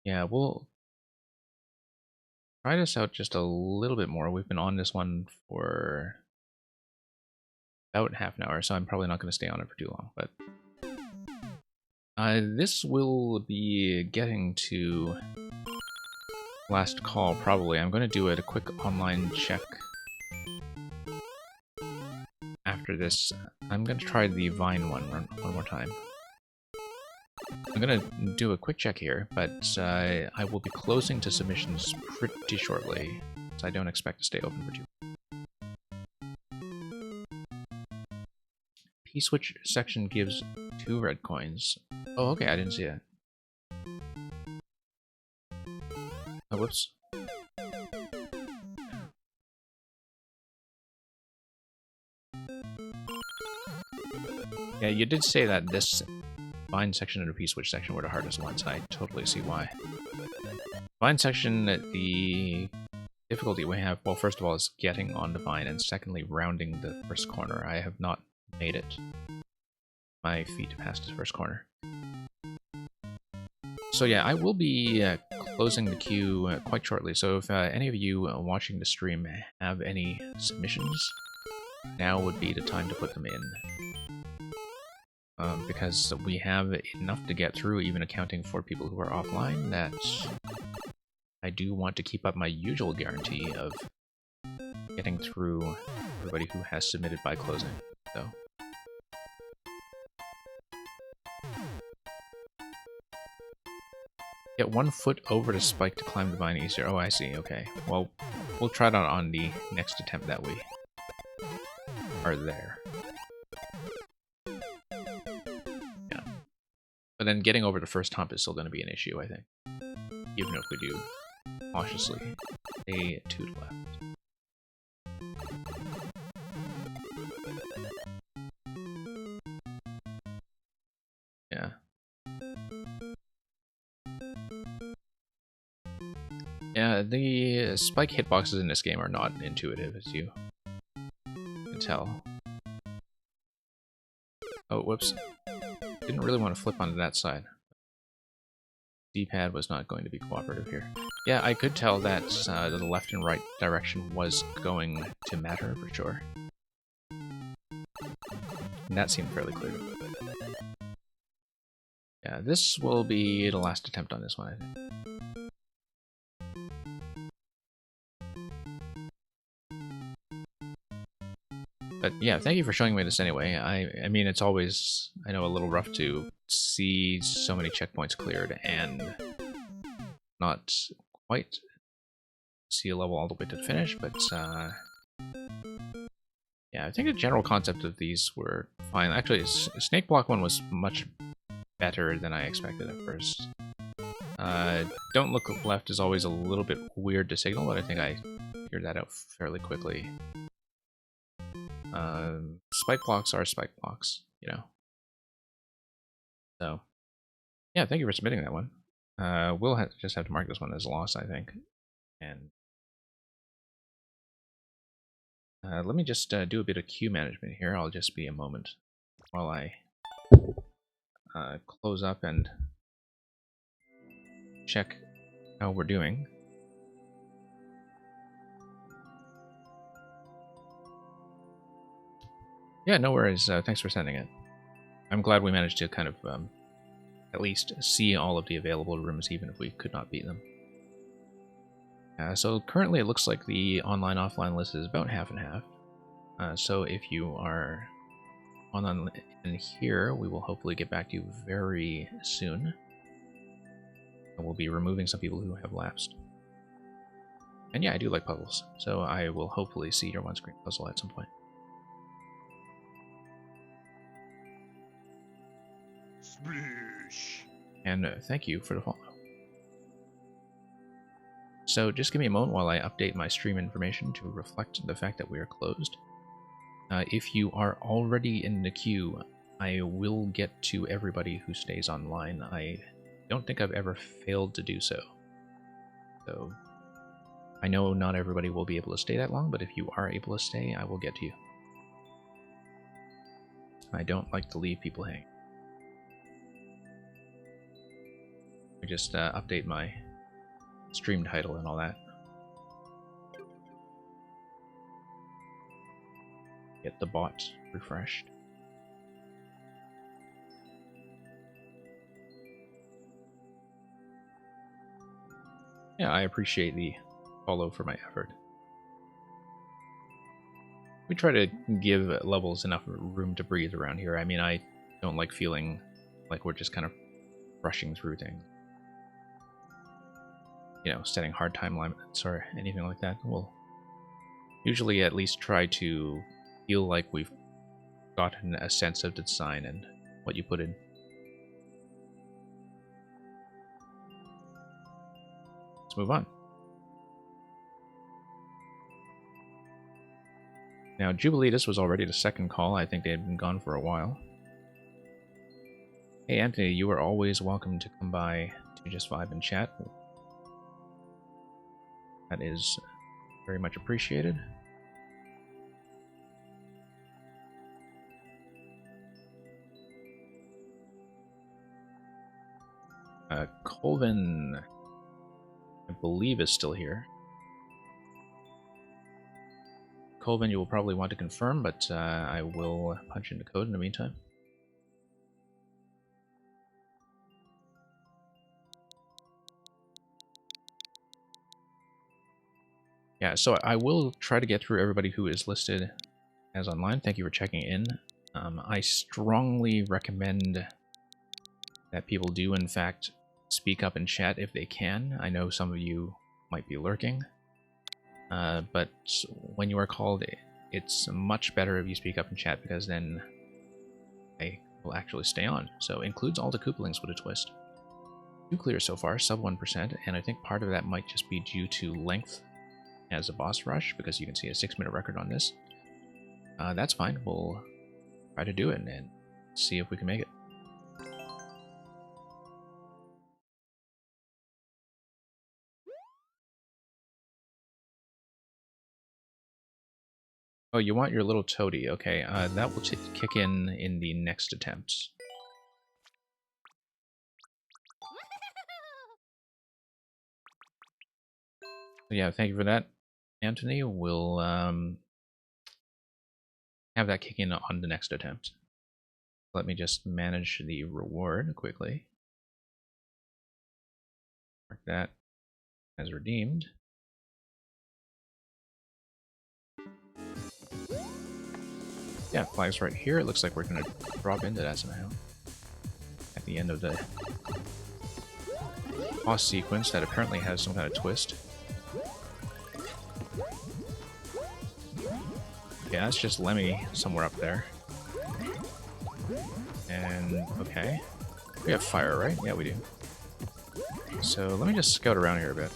Speaker 1: yeah, we'll try this out just a little bit more. We've been on this one for about half an hour, so I'm probably not going to stay on it for too long, but this will be getting to last call, probably. I'm going to do it a quick online check after this. I'm going to try the Vine one more time. I'm going to do a quick check here, but I will be closing to submissions pretty shortly, so I don't expect to stay open for too long. P-switch section gives 2 red coins. Oh, okay, I didn't see that. Oh, whoops. Yeah, you did say that this Vine section and the P-switch section were the hardest ones. I totally see why. Vine section, the difficulty we have, well, first of all, is getting on the Vine, and secondly, rounding the first corner. I have not made it my feet past the first corner. So yeah, I will be closing the queue quite shortly, so if any of you watching the stream have any submissions, now would be the time to put them in. Because we have enough to get through, even accounting for people who are offline, that I do want to keep up my usual guarantee of getting through everybody who has submitted by closing, so. Get 1 foot over the spike to climb the vine easier. Oh, I see. Okay. Well, we'll try it out on the next attempt that we are there. Yeah. But then getting over the first hump is still going to be an issue, I think. Even if we do cautiously. A toot left. Yeah. Yeah, the spike hitboxes in this game are not intuitive, as you can tell. Oh, whoops. Didn't really want to flip onto that side. D-pad was not going to be cooperative here. Yeah, I could tell that the left and right direction was going to matter for sure. And that seemed fairly clear. Yeah, this will be the last attempt on this one, I think. But yeah, thank you for showing me this anyway. I mean, it's always, I know, a little rough to see so many checkpoints cleared and not quite see a level all the way to the finish, but yeah, I think the general concept of these were fine. Actually, Snake Block one was much better than I expected at first. Don't look left is always a little bit weird to signal, but I think I figured that out fairly quickly. Spike blocks are spike blocks, you know. So, yeah, thank you for submitting that one. We'll just have to mark this one as lost, I think. And let me just do a bit of queue management here. I'll just be a moment while I close up and check how we're doing. Yeah, no worries. Thanks for sending it. I'm glad we managed to kind of at least see all of the available rooms, even if we could not beat them. So currently it looks like the online-offline list is about half and half. So if you are online in here, we will hopefully get back to you very soon. And we'll be removing some people who have lapsed. And yeah, I do like puzzles, so I will hopefully see your one-screen puzzle at some point.
Speaker 2: Splish.
Speaker 1: And thank you for the follow. So just give me a moment while I update my stream information to reflect the fact that we are closed. If you are already in the queue, I will get to everybody who stays online. I don't think I've ever failed to do so. So I know not everybody will be able to stay that long, but if you are able to stay, I will get to you. I don't like to leave people hanging. I just update my stream title and all that. Get the bot refreshed. Yeah, I appreciate the follow for my effort. We try to give levels enough room to breathe around here. I mean, I don't like feeling like we're just kind of rushing through things. You know, setting hard time limits or anything like that. We'll usually at least try to feel like we've gotten a sense of the design and what you put in. Let's move on. Now, Jubilee, this was already the second call. I think they had been gone for a while. Hey, Anthony, you are always welcome to come by to Just Vibe and chat. That is very much appreciated. Colvin, I believe, is still here. Colvin, you will probably want to confirm, but I will punch in the code in the meantime. Yeah, so I will try to get through everybody who is listed as online. Thank you for checking in. I strongly recommend that people do, in fact, speak up in chat if they can. I know some of you might be lurking, but when you are called, it's much better if you speak up in chat, because then I will actually stay on. So includes all the Koopalings with a twist. 2 clears so far, sub 1%, and I think part of that might just be due to length as a boss rush, because you can see a 6-minute record on this. That's fine. We'll try to do it and see if we can make it. Oh, you want your little toady. Okay, that will kick in the next attempt. Yeah, thank you for that, Anthony. We'll have that kick in on the next attempt. Let me just manage the reward quickly. Mark that as redeemed. Yeah, flag's right here. It looks like we're going to drop into that somehow. At the end of the boss sequence that apparently has some kind of twist. Yeah, that's just Lemmy somewhere up there. And, okay. We have fire, right? Yeah, we do. So let me just scout around here a bit.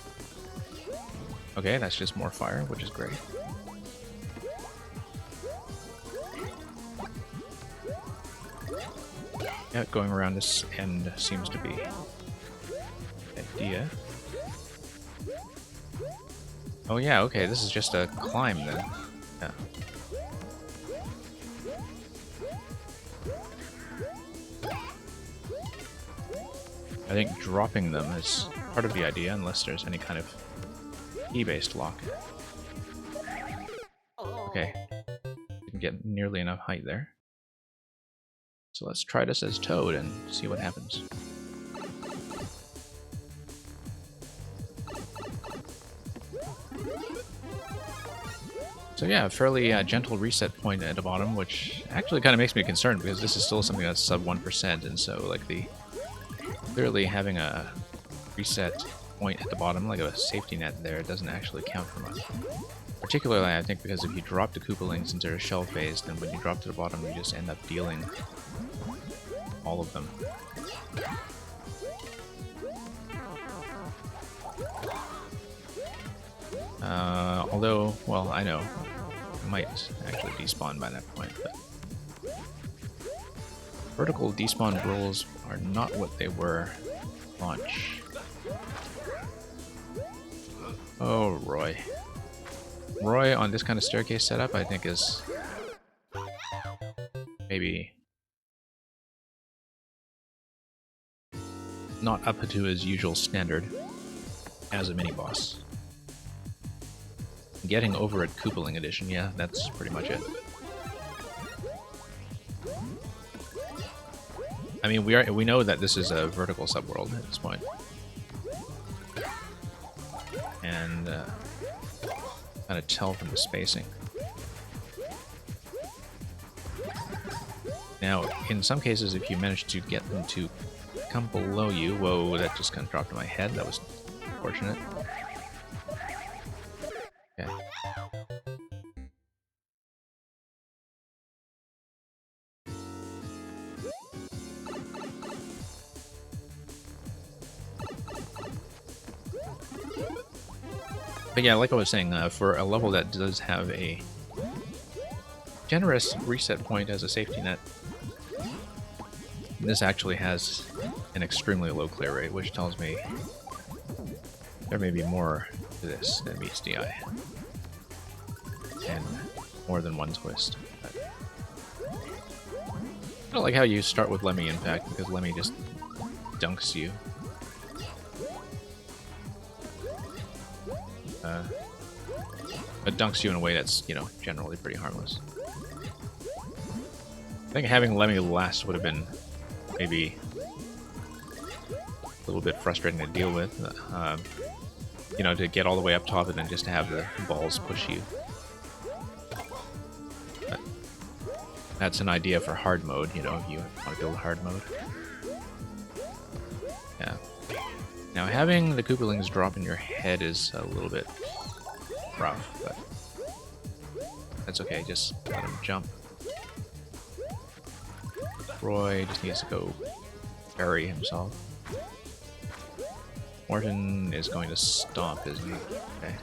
Speaker 1: Okay, that's just more fire, which is great. Yeah, going around this end seems to be the idea. Oh yeah, okay, this is just a climb then. Yeah. I think dropping them is part of the idea, unless there's any kind of key-based lock. Okay. Didn't get nearly enough height there. So let's try this as Toad and see what happens. So yeah, a fairly gentle reset point at the bottom, which actually kind of makes me concerned because this is still something that's sub 1%, and so like clearly having a reset point at the bottom, like a safety net there, doesn't actually count for much. Particularly, I think, because if you drop the Koopalings into a shell phase, then when you drop to the bottom, you just end up dealing all of them. Although, well, I know, it might actually despawn by that point, but vertical despawn rules are not what they were launch. Oh, Roy. Roy on this kind of staircase setup, I think, is maybe not up to his usual standard as a mini-boss. Getting over at Koopaling Edition, yeah, that's pretty much it. I mean, we know that this is a vertical subworld at this point. And kind of tell from the spacing. Now, in some cases, if you manage to get them to come below you... Whoa, that just kind of dropped in my head. That was unfortunate. Okay. But yeah, like I was saying, for a level that does have a generous reset point as a safety net, this actually has an extremely low clear rate, which tells me there may be more to this than meets the eye. And more than one twist. But I don't like how you start with Lemmy, in fact, because Lemmy just dunks you. It dunks you in a way that's, you know, generally pretty harmless. I think having Lemmy last would have been maybe a little bit frustrating to deal with. You know, to get all the way up top and then just to have the balls push you. But that's an idea for hard mode, you know, if you want to build hard mode. Yeah. Now, having the Koopalings drop in your head is a little bit rough, but that's okay, just let him jump. Roy just needs to go bury himself. Morton is going to stomp, isn't he? Okay.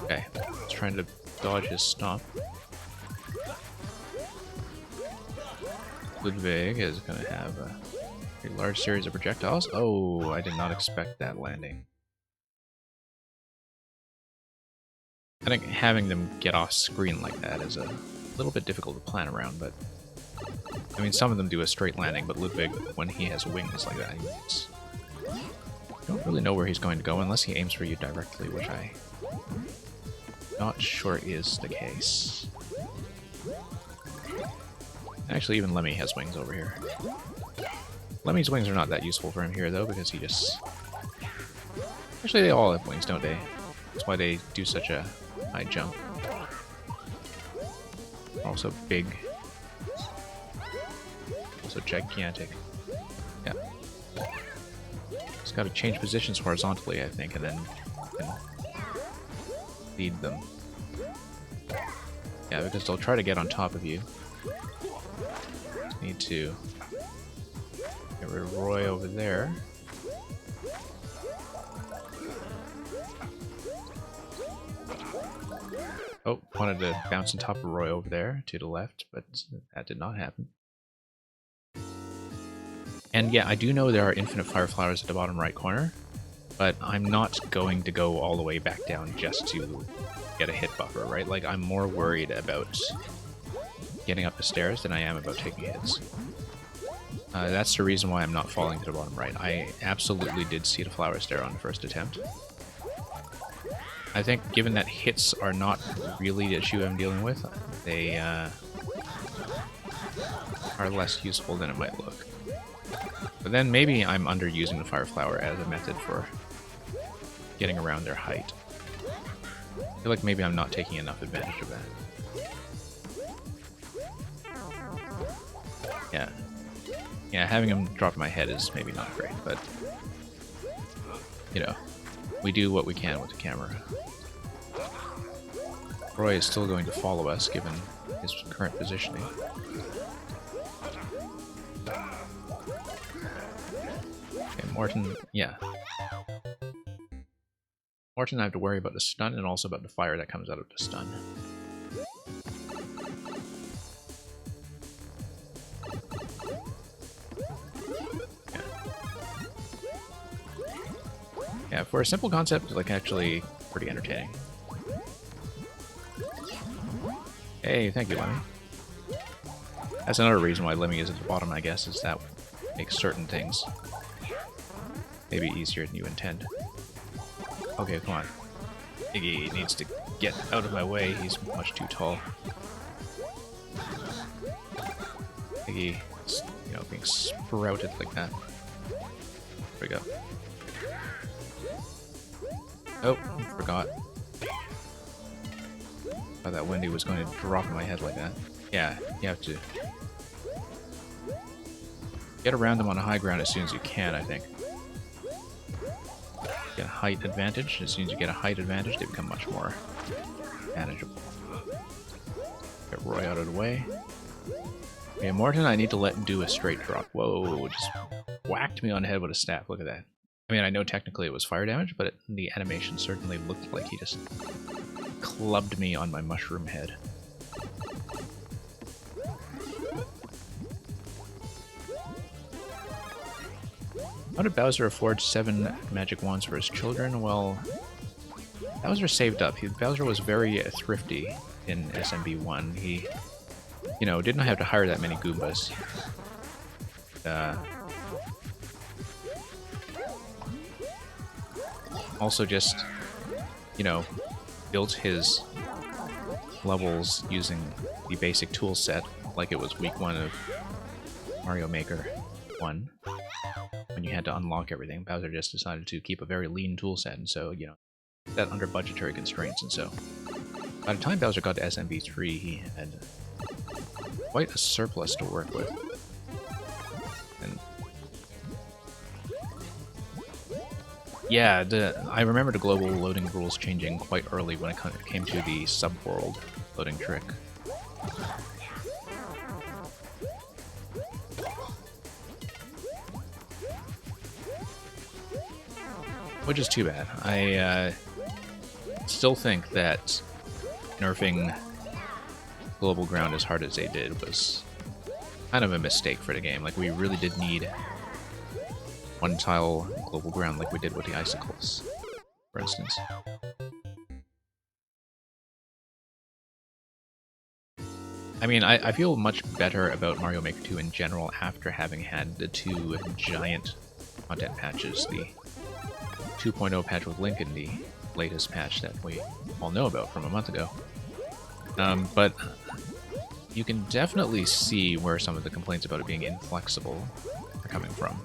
Speaker 1: Okay, he's trying to dodge his stomp. Ludwig is going to have a pretty large series of projectiles. Oh, I did not expect that landing. I think having them get off screen like that is a little bit difficult to plan around, but I mean, some of them do a straight landing, but Ludwig, when he has wings like that, I don't really know where he's going to go unless he aims for you directly, which I'm not sure is the case. Actually, even Lemmy has wings over here. Lemmy's wings are not that useful for him here, though, because he just... Actually, they all have wings, don't they? That's why they do such a high jump. Also big. Also gigantic. Yeah. Just gotta change positions horizontally, I think, and then you can lead them. Yeah, because they'll try to get on top of you. Just need to get rid of Roy over there. Oh, wanted to bounce on top of Roy over there to the left, but that did not happen. And yeah, I do know there are infinite fire flowers at the bottom right corner, but I'm not going to go all the way back down just to get a hit buffer, right? Like, I'm more worried about getting up the stairs than I am about taking hits. That's the reason why I'm not falling to the bottom right. I absolutely did see the flowers there on the first attempt. I think, given that hits are not really the issue I'm dealing with, they are less useful than it might look. But then maybe I'm underusing the Fire Flower as a method for getting around their height. I feel like maybe I'm not taking enough advantage of that. Yeah. Yeah, having him drop my head is maybe not great, but... you know, we do what we can with the camera. Roy is still going to follow us, given his current positioning. Okay, Morton, yeah. Morton, I have to worry about the stun and also about the fire that comes out of the stun. Yeah, for a simple concept, like, actually pretty entertaining. Hey, thank you, Lemmy. That's another reason why Lemmy is at the bottom, I guess, is that makes certain things maybe easier than you intend. Okay, come on. Iggy needs to get out of my way, he's much too tall. Iggy is, you know, being sprouted like that. There we go. Oh, forgot. Thought that Wendy was going to drop in my head like that. Yeah, you have to get around them on a high ground as soon as you can, I think. Get a height advantage. As soon as you get a height advantage, they become much more manageable. Get Roy out of the way. Okay, Morton, I need to let him do a straight drop. Whoa, just whacked me on the head with a staff. Look at that. I mean, I know technically it was fire damage, but the animation certainly looked like he just clubbed me on my mushroom head. How did Bowser afford 7 magic wands for his children? Well, Bowser saved up. Bowser was very thrifty in SMB1. He, you know, didn't have to hire that many Goombas. Also just, you know, built his levels using the basic tool set like it was week 1 of Mario Maker 1. When you had to unlock everything, Bowser just decided to keep a very lean tool set, and so, you know, that under budgetary constraints, and so by the time Bowser got to SMB3, he had quite a surplus to work with. And yeah, I remember the global loading rules changing quite early when it came to the subworld loading trick. Which is too bad. I still think that nerfing Global Ground as hard as they did was kind of a mistake for the game. Like, we really did need one-tile Global Ground like we did with the Icicles, for instance. I mean, I feel much better about Mario Maker 2 in general after having had the two giant content patches, the 2.0 patch with Link and the latest patch that we all know about from a month ago. But you can definitely see where some of the complaints about it being inflexible are coming from.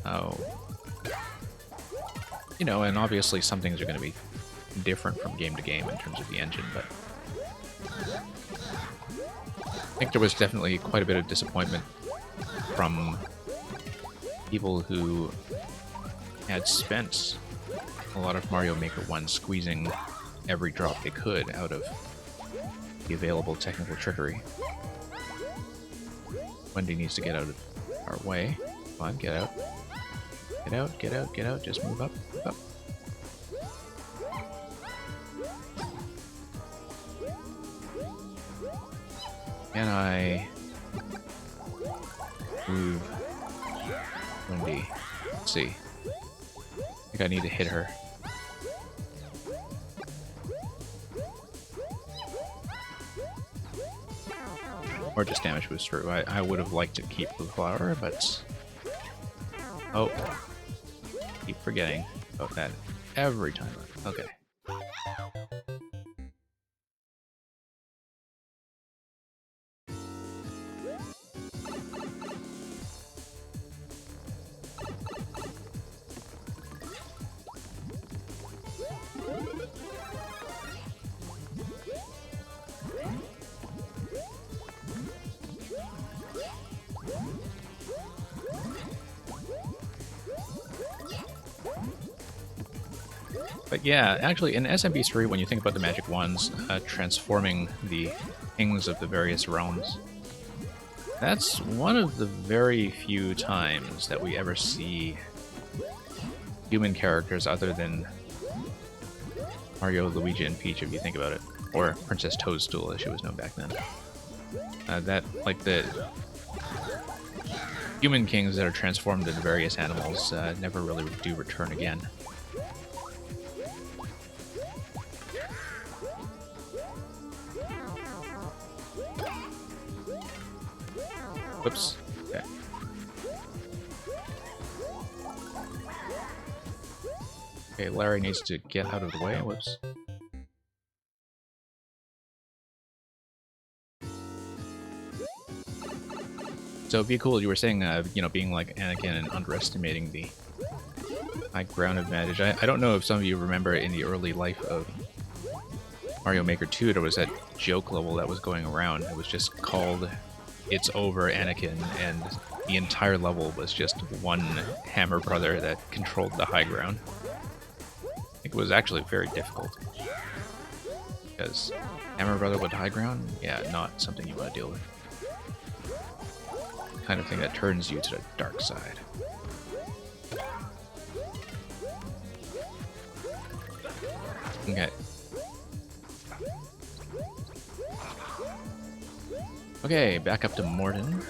Speaker 1: Oh. You know, and obviously some things are going to be different from game to game in terms of the engine, but I think there was definitely quite a bit of disappointment from people who had spent a lot of Mario Maker 1 squeezing every drop they could out of the available technical trickery. Wendy needs to get out of our way. Come on, get out. Get out, get out, get out. Just move up, move up. Can I move Wendy? Let's see. I think I need to hit her. Or just damage boost through. I would have liked to keep Blue Flower, but... Oh. Keep forgetting about that every time. Okay. But yeah, actually, in SMP3, when you think about the magic wands transforming the kings of the various realms, that's one of the very few times that we ever see human characters other than Mario, Luigi, and Peach, if you think about it. Or Princess Toadstool, as she was known back then. The human kings that are transformed into various animals never really do return again. Whoops. Okay. Okay, Larry needs to get out of the way. Whoops. So, be cool. You were saying, you know, being like Anakin and underestimating the high ground advantage. I don't know if some of you remember in the early life of Mario Maker 2, there was that joke level that was going around. It was just called It's Over Anakin, and the entire level was just one Hammer Brother that controlled the high ground. I think it was actually very difficult. Because Hammer Brother with high ground? Yeah, not something you want to deal with. The kind of thing that turns you to the dark side. Okay. Okay, back up to Morton.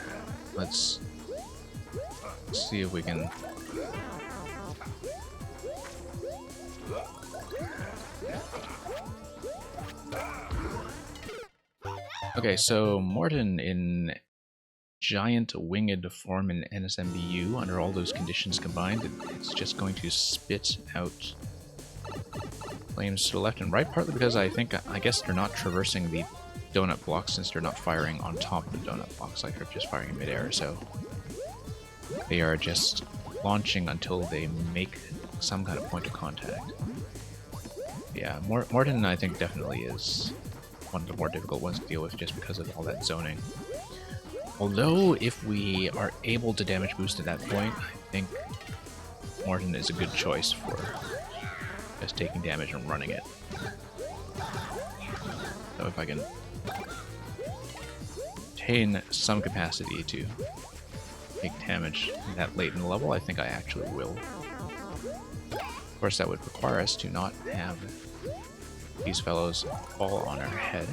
Speaker 1: Let's see if we can... Okay, so Morton in giant winged form in NSMBU, under all those conditions combined, it's just going to spit out flames to the left and right, partly because I guess they're not traversing the donut blocks since they're not firing on top of the donut blocks, like they're just firing in midair, so they are just launching until they make some kind of point of contact. Yeah, Morton I think definitely is one of the more difficult ones to deal with just because of all that zoning. Although, if we are able to damage boost at that point, I think Morton is a good choice for just taking damage and running it. So if I can obtain some capacity to take damage that late in the level, I think I actually will. Of course, that would require us to not have these fellows fall on our head.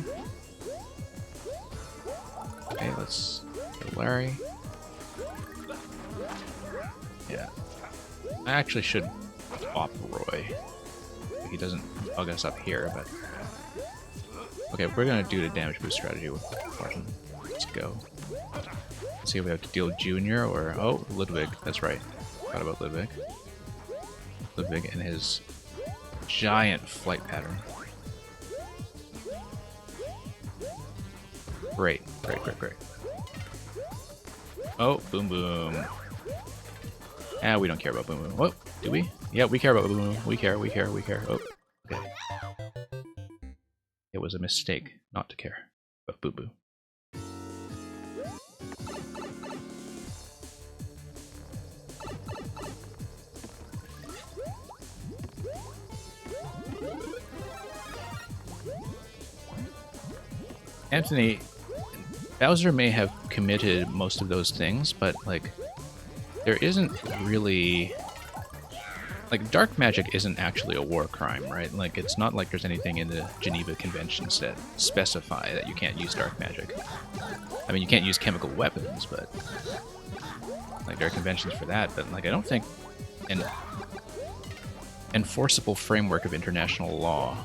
Speaker 1: Okay, let's go Larry. Yeah. I actually should swap Roy. He doesn't bug us up here, but... Okay, we're gonna do the damage boost strategy with Martin. Let's go. Let's see if we have to deal Junior or... Oh, Ludwig. That's right. Forgot about Ludwig. Ludwig and his giant flight pattern. Great. Oh, Boom Boom. Ah, we don't care about Boom Boom. What? Do we? Yeah, we care about Boom Boom. We care. Oh, okay. It was a mistake not to care about Boo Boo. Anthony, Bowser may have committed most of those things, but, like, there isn't really... Like, dark magic isn't actually a war crime, right? Like, it's not like there's anything in the Geneva Conventions that specify that you can't use dark magic. I mean, you can't use chemical weapons, but... Like, there are conventions for that, but, like, I don't think an enforceable framework of international law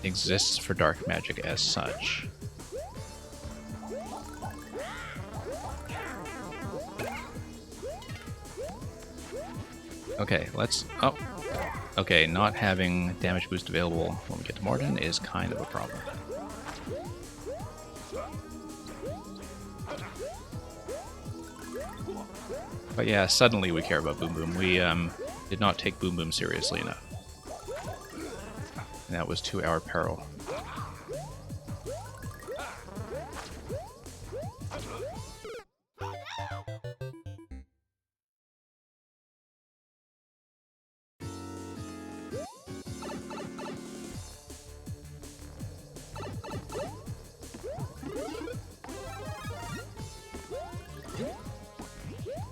Speaker 1: exists for dark magic as such. Okay, let's... Oh. Okay, not having damage boost available when we get to Morden is kind of a problem. But yeah, suddenly we care about Boom Boom. We did not take Boom Boom seriously enough. And that was to our peril.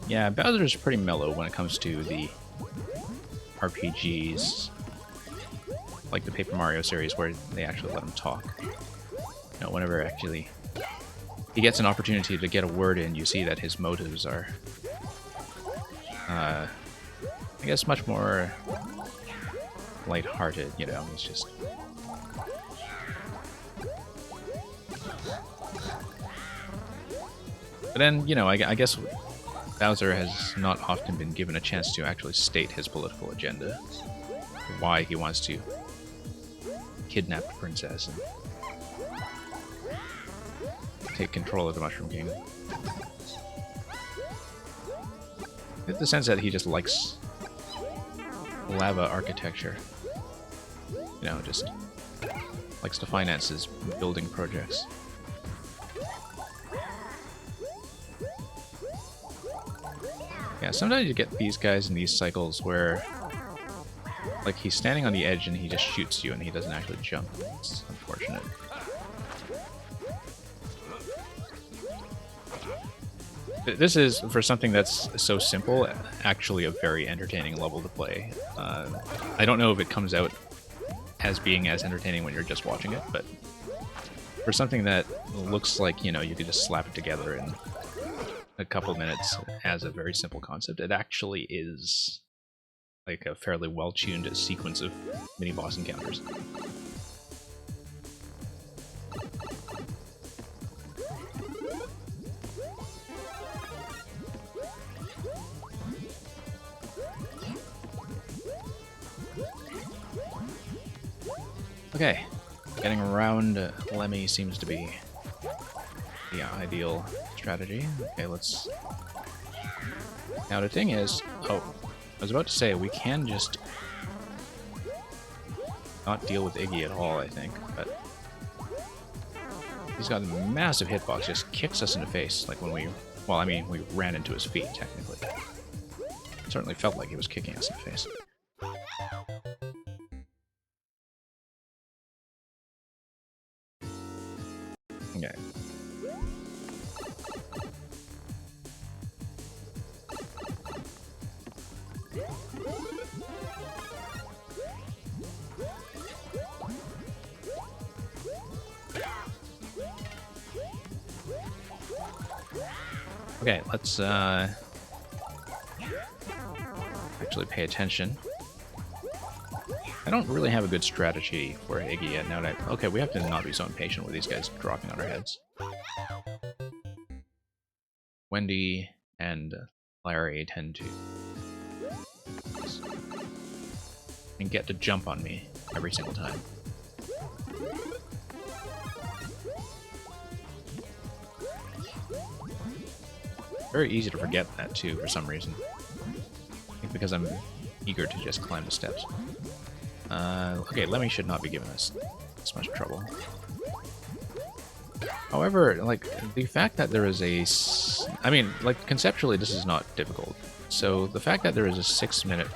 Speaker 1: Yeah, Bowser's pretty mellow when it comes to the RPGs, like the Paper Mario series, where they actually let him talk. You know, whenever actually he gets an opportunity to get a word in, you see that his motives are, I guess, much more lighthearted, you know, it's just... But then, you know, I guess Bowser has not often been given a chance to actually state his political agenda, why he wants to kidnap the princess and take control of the Mushroom Kingdom. I get the sense that he just likes lava architecture. You know, just likes to finance his building projects. Yeah, sometimes you get these guys in these cycles where, like, he's standing on the edge and he just shoots you and he doesn't actually jump. It's unfortunate. This is, for something that's so simple, actually a very entertaining level to play. I don't know if it comes out as being as entertaining when you're just watching it, but for something that looks like, you know, you could just slap it together in a couple minutes as a very simple concept, it actually is like a fairly well-tuned sequence of mini-boss encounters. Okay, getting around Lemmy seems to be the ideal strategy. Okay, let's... Now the thing is... Oh, I was about to say, we can just not deal with Iggy at all, I think, but... He's got a massive hitbox, just kicks us in the face, like when we... Well, I mean, we ran into his feet, technically. It certainly felt like he was kicking us in the face. Okay. Okay, let's actually pay attention. I don't really have a good strategy for Iggy yet. Now that okay, we have to not be so impatient with these guys dropping on our heads. Wendy and Larry tend to and get to jump on me every single time. Very easy to forget that too for some reason. I think because I'm eager to just climb the steps. Okay, Lemmy should not be giving us this much trouble. However, like, the fact that there is a... I mean, like, conceptually this is not difficult. So the fact that there is a 6-minute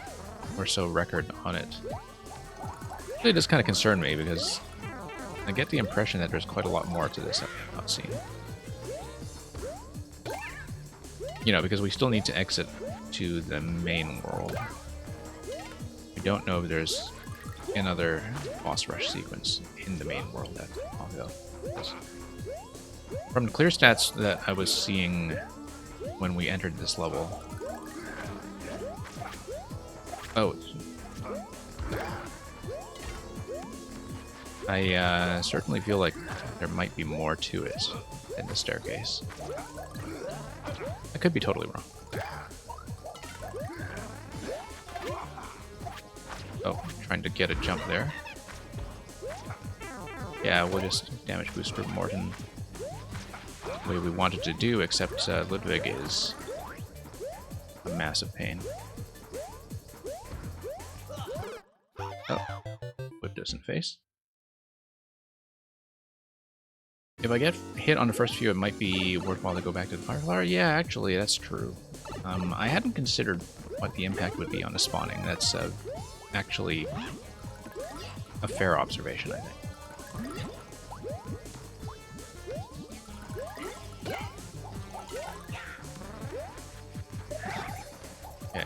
Speaker 1: or so record on it really does kind of concern me, because I get the impression that there's quite a lot more to this that we have not seen. You know, because we still need to exit to the main world. We don't know if there's another boss rush sequence in the main world that I'll go. From the clear stats that I was seeing when we entered this level... Oh. I certainly feel like there might be more to it than the staircase. I could be totally wrong. Oh, trying to get a jump there. Yeah, we'll just damage boost for Morton the way we wanted to do, except Ludwig is a massive pain. Oh, whipped us in face. If I get hit on the first few, it might be worthwhile to go back to the Fireflower. Yeah, actually, that's true. I hadn't considered what the impact would be on the spawning. That's actually a fair observation, I think. Okay.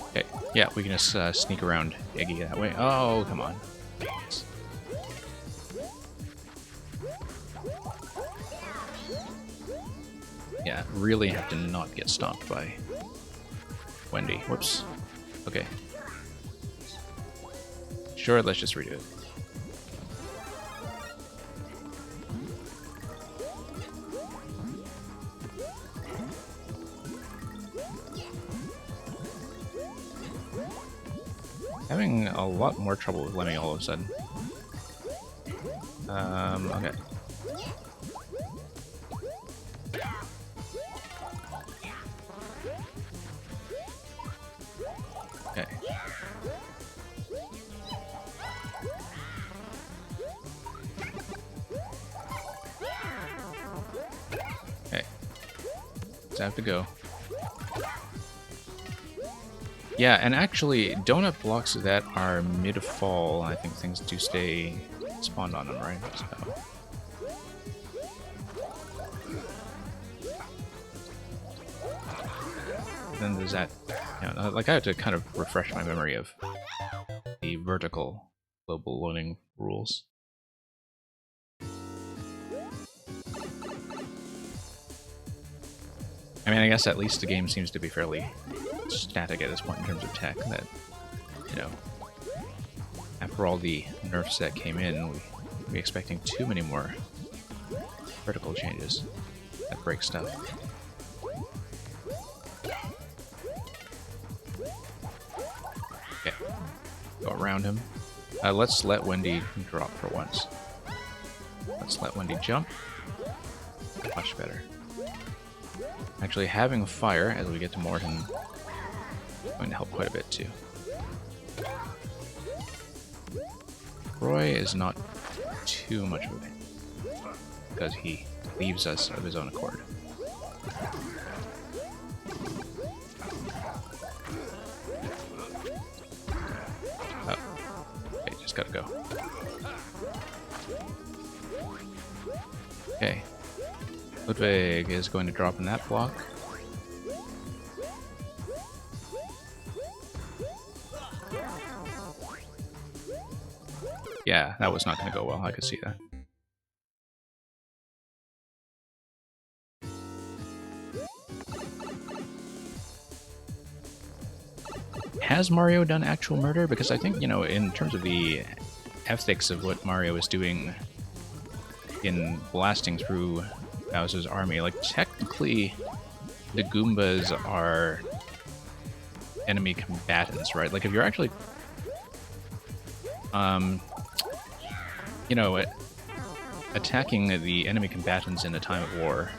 Speaker 1: Okay, yeah, we can just sneak around Iggy that way. Oh, come on. Yeah, really have to not get stomped by Wendy. Whoops. Okay. Sure, let's just redo it. Having a lot more trouble with Lemmy all of a sudden. Okay. Okay. Okay. Just have to go. Yeah, and actually, donut blocks that are mid-fall, I think things do stay spawned on them, right? So. Then there's that, you know, like I have to kind of refresh my memory of the vertical global loading rules. I mean, I guess at least the game seems to be fairly static at this point in terms of tech, that, you know, after all the nerfs that came in, we'd be expecting too many more vertical changes that break stuff. Okay, go around him. Let's let Wendy drop for once. Let's let Wendy jump. Much better. Actually, having fire as we get to Morton is going to help quite a bit too. Roy is not too much of a pain because he leaves us of his own accord. Oh, okay, just gotta go. Okay. Ludwig is going to drop in that block. Yeah, that was not going to go well. I could see that. Has Mario done actual murder? Because I think, you know, in terms of the ethics of what Mario is doing in blasting through Bowser's army, like, technically the Goombas are enemy combatants, right? Like, if you're actually, you know, attacking the enemy combatants in a time of war,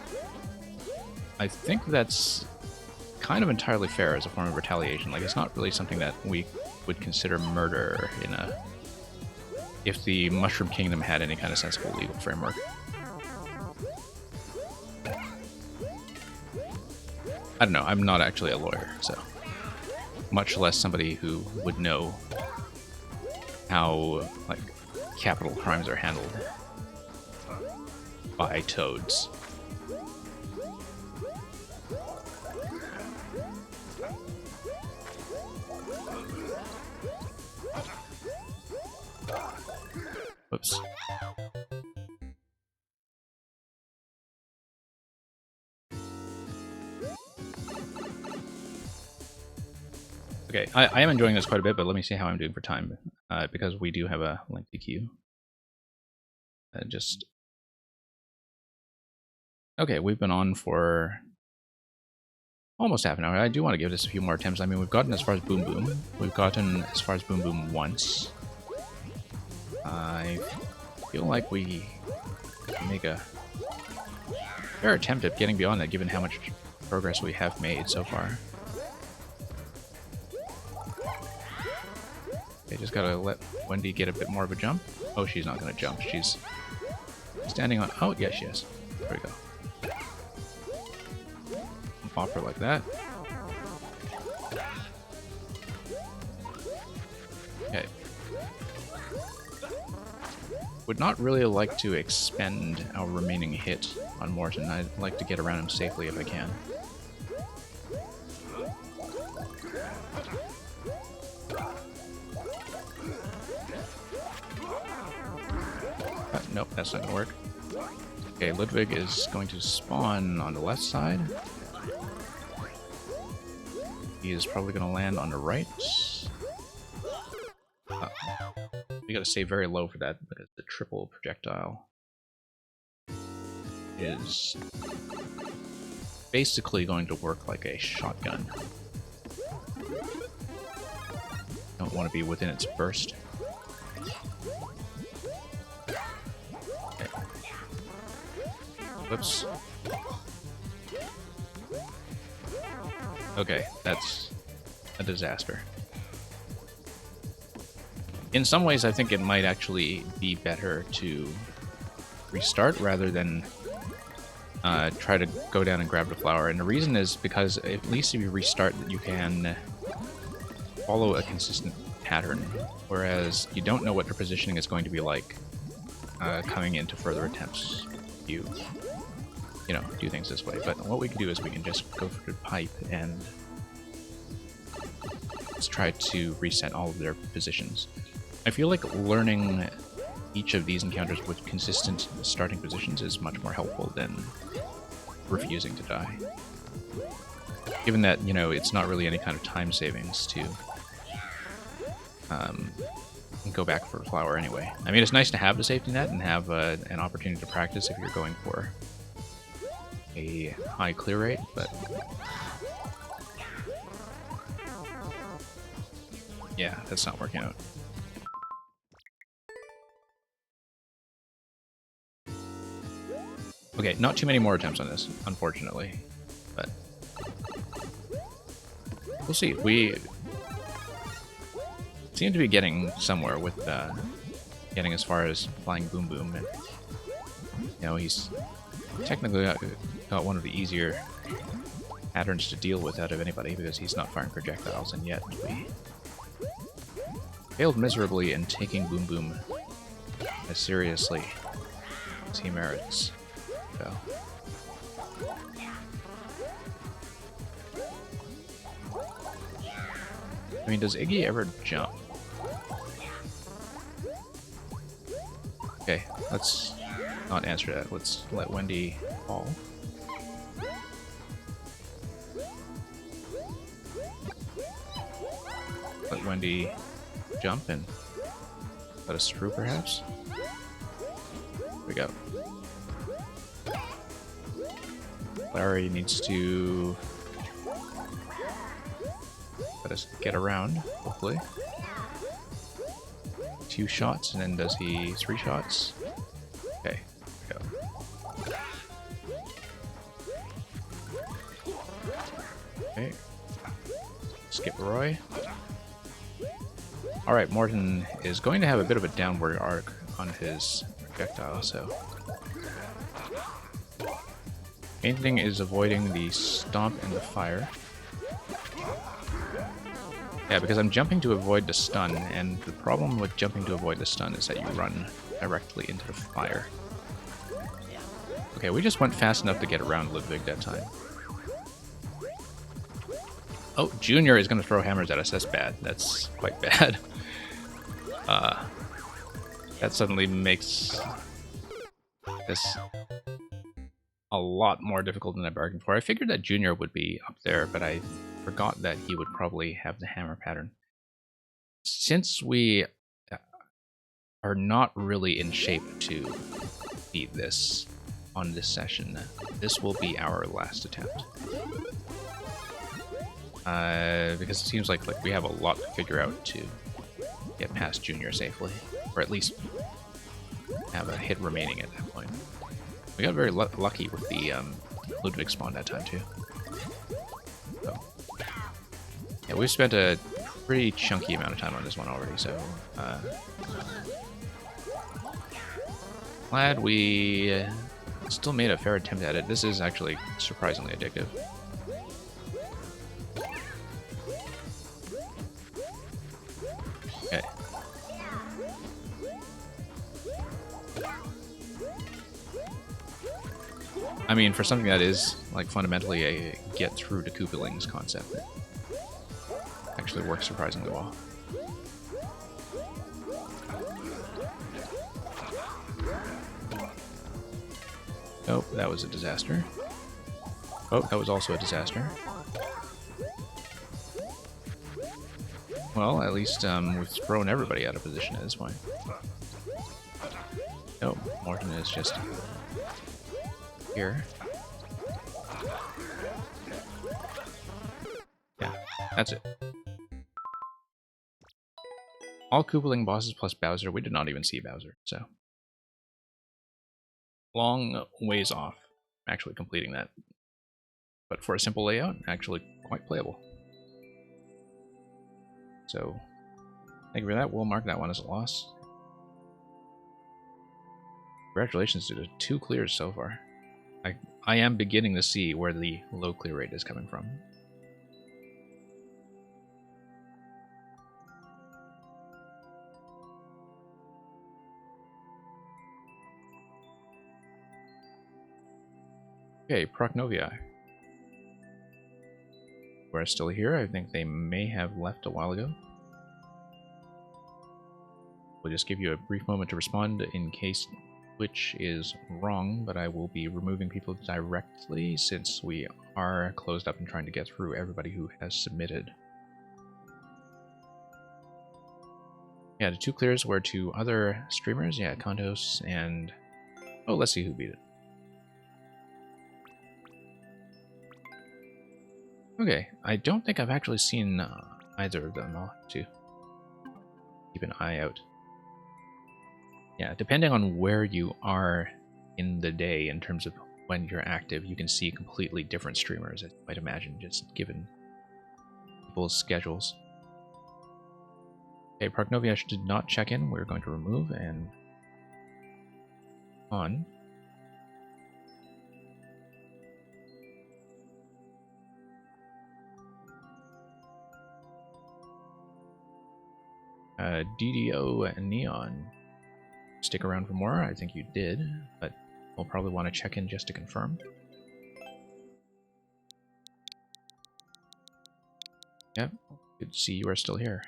Speaker 1: I think that's kind of entirely fair as a form of retaliation. Like, it's not really something that we would consider murder in a... if the Mushroom Kingdom had any kind of sensible legal framework. I don't know, I'm not actually a lawyer, so... much less somebody who would know how, like, capital crimes are handled by toads. Whoops. Okay, I am enjoying this quite a bit, but let me see how I'm doing for time, because we do have a lengthy queue. Okay, we've been on for almost half an hour. I do want to give this a few more attempts. I mean, we've gotten as far as Boom Boom. We've gotten as far as Boom Boom once. I feel like we can make a fair attempt at getting beyond that, given how much progress we have made so far. Okay, just gotta let Wendy get a bit more of a jump. Oh, she's not gonna jump. She's standing on... oh, yes, she is. There we go. Pop her like that. Okay. Would not really like to expend our remaining hit on Morton. I'd like to get around him safely if I can. Nope, that's not gonna work. Okay, Ludwig is going to spawn on the left side. He is probably going to land on the right. We got to stay very low for that because the triple projectile is basically going to work like a shotgun. Don't want to be within its burst. Okay. Whoops. Okay, that's a disaster. In some ways, I think it might actually be better to restart rather than try to go down and grab the flower. And the reason is because at least if you restart, you can follow a consistent pattern, whereas you don't know what their positioning is going to be like coming into further attempts. You know, do things this way. But what we can do is we can just go for the pipe and let's try to reset all of their positions. I feel like learning each of these encounters with consistent starting positions is much more helpful than refusing to die. Given that, you know, it's not really any kind of time savings to go back for a flower anyway. I mean, it's nice to have the safety net and have an opportunity to practice if you're going for a high clear rate, but yeah, that's not working out. Okay, not too many more attempts on this, unfortunately, but we'll see. We seem to be getting somewhere with getting as far as flying Boom Boom, and you know, he's technically got one of the easier patterns to deal with out of anybody because he's not firing projectiles, and yet we failed miserably in taking Boom Boom as seriously as he merits. So. I mean, does Iggy ever jump? Okay, let's not answer that. Let's let Wendy fall. Let Wendy jump and let us through, perhaps. Here we go. Larry needs to let us get around, hopefully. 2 shots, and then does he 3 shots? Okay, go. Okay. Skip Roy. Alright, Morton is going to have a bit of a downward arc on his projectile, so... Main thing is avoiding the stomp and the fire. Yeah, because I'm jumping to avoid the stun, and the problem with jumping to avoid the stun is that you run directly into the fire. Okay, we just went fast enough to get around Ludwig that time. Oh, Junior is going to throw hammers at us. That's bad. That's quite bad. That suddenly makes this a lot more difficult than I bargained for. I figured that Junior would be up there, but I forgot that he would probably have the hammer pattern. Since we are not really in shape to beat this on this session, this will be our last attempt. Because it seems like we have a lot to figure out to get past Junior safely, or at least have a hit remaining at that point. We got very lucky with the Ludwig spawn that time too. So, yeah, we've spent a pretty chunky amount of time on this one already, so glad we still made a fair attempt at it. This is actually surprisingly addictive. Okay. I mean, for something that is like fundamentally a get through to Koopalings concept, it actually works surprisingly well. Oh, that was a disaster. Oh, that was also a disaster. Well, at least we've thrown everybody out of position at this point. Oh, Morton is just here. Yeah, that's it. All Koopaling bosses plus Bowser. We did not even see Bowser, so... long ways off actually completing that. But for a simple layout, actually quite playable. So, thank you for that. We'll mark that one as a loss. Congratulations to the 2 clears so far. I am beginning to see where the low clear rate is coming from. Okay, Procnovia. We're still here. I think they may have left a while ago. We'll just give you a brief moment to respond in case which is wrong, but I will be removing people directly since we are closed up and trying to get through everybody who has submitted. Yeah, the 2 clears were to other streamers. Yeah, Kondos and... oh, let's see who beat it. Okay, I don't think I've actually seen either of them. I'll have to keep an eye out. Yeah, depending on where you are in the day in terms of when you're active, you can see completely different streamers, as you might imagine, just given people's schedules. Okay, Procnovia did not check in. We're going to remove and on. DDO Neon. Stick around for more. I think you did, but we'll probably want to check in just to confirm. Yep, good to see you are still here.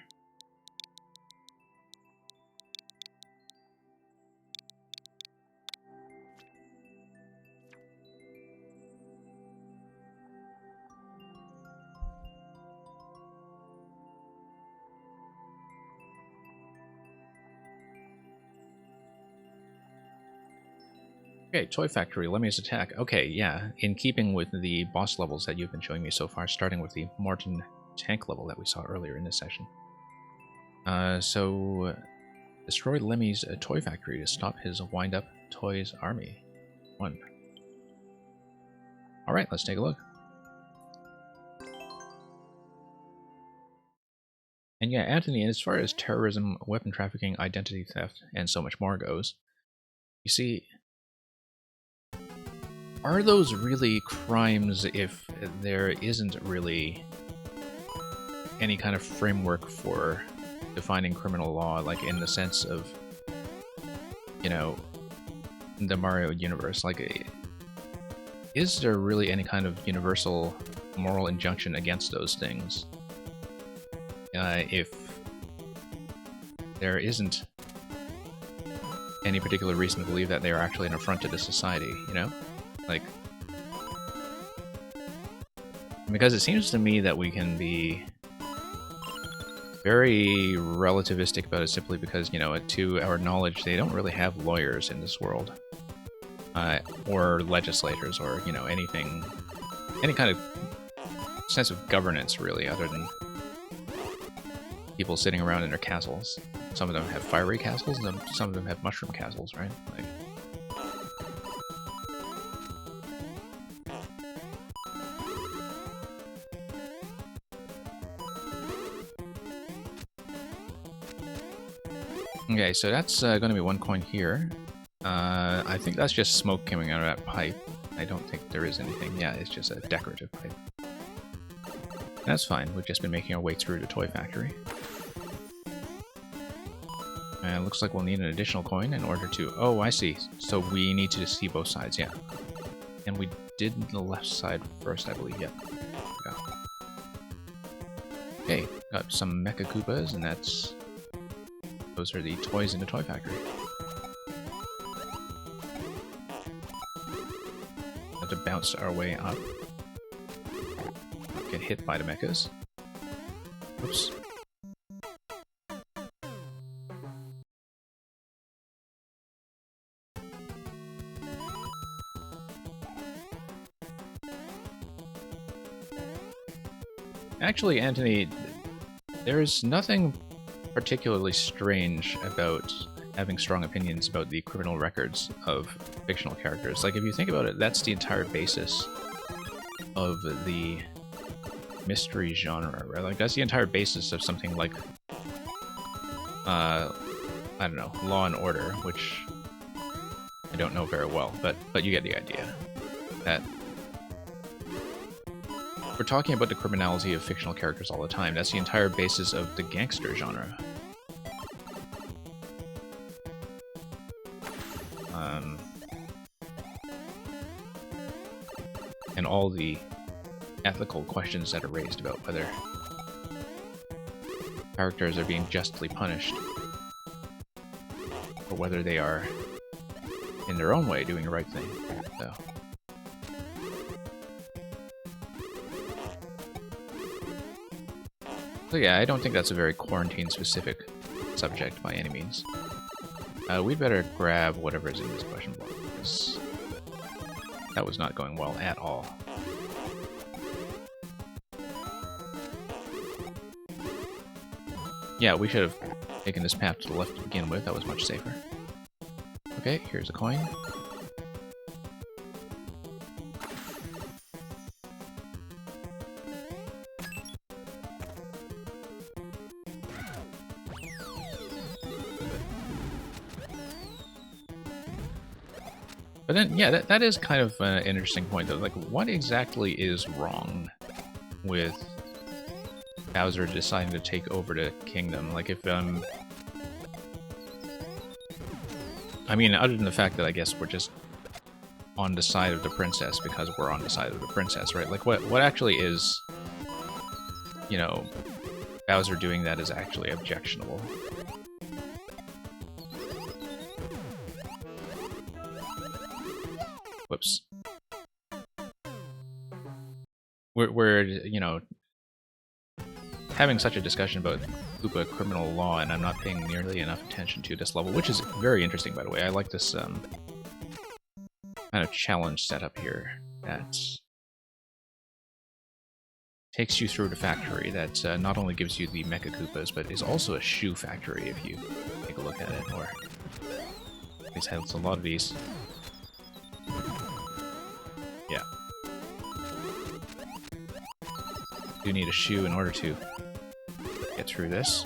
Speaker 1: Okay, Toy Factory, Lemmy's attack. Okay, yeah, in keeping with the boss levels that you've been showing me so far, starting with the Morton tank level that we saw earlier in this session. So, destroy Lemmy's Toy Factory to stop his wind-up toys army. 1. Alright, let's take a look. And yeah, Anthony, as far as terrorism, weapon trafficking, identity theft, and so much more goes, you see, are those really crimes if there isn't really any kind of framework for defining criminal law, like in the sense of, you know, the Mario universe? Like, is there really any kind of universal moral injunction against those things? If there isn't any particular reason to believe that they are actually an affront to the society, you know? Like, because it seems to me that we can be very relativistic about it simply because, you know, to our knowledge, they don't really have lawyers in this world. Or legislators, or, you know, anything, any kind of sense of governance, really, other than people sitting around in their castles. Some of them have fiery castles, and some of them have mushroom castles, right? Like, okay, so that's going to be 1 coin here. I think that's just smoke coming out of that pipe. I don't think there is anything. Yeah, it's just a decorative pipe. That's fine. We've just been making our way through the Toy Factory. And looks like we'll need an additional coin in order to... Oh, I see. So we need to see both sides, yeah. And we did the left side first, I believe. Yep. Yeah. Okay, got some Mecha Koopas, and that's... Those are the toys in the Toy Factory. Have to bounce our way up. Get hit by the mechas. Oops. Actually, Anthony, there's nothing particularly strange about having strong opinions about the criminal records of fictional characters. Like, if you think about it, that's the entire basis of the mystery genre, right? Like, that's the entire basis of something like, I don't know, Law and Order, which I don't know very well, but you get the idea. That we're talking about the criminality of fictional characters all the time. That's the entire basis of the gangster genre. And all the ethical questions that are raised about whether characters are being justly punished, or whether they are, in their own way, doing the right thing. So yeah, I don't think that's a very quarantine-specific subject by any means. We'd better grab whatever is in this question block, because that was not going well at all. Yeah, we should have taken this path to the left to begin with. That was much safer. Okay, here's a coin. But then, yeah, that is kind of an interesting point, though. Like, what exactly is wrong with Bowser deciding to take over the kingdom? Like, if, I mean, other than the fact that I guess we're just on the side of the princess because we're on the side of the princess, right? Like, what actually is, you know, Bowser doing that is actually objectionable? Whoops. We're, you know, having such a discussion about Koopa criminal law, and I'm not paying nearly enough attention to this level, which is very interesting, by the way. I like this, kind of challenge setup here that takes you through the factory that not only gives you the Mecha Koopas, but is also a shoe factory if you take a look at it, or at least has a lot of these. Yeah. Do need a shoe in order to get through this.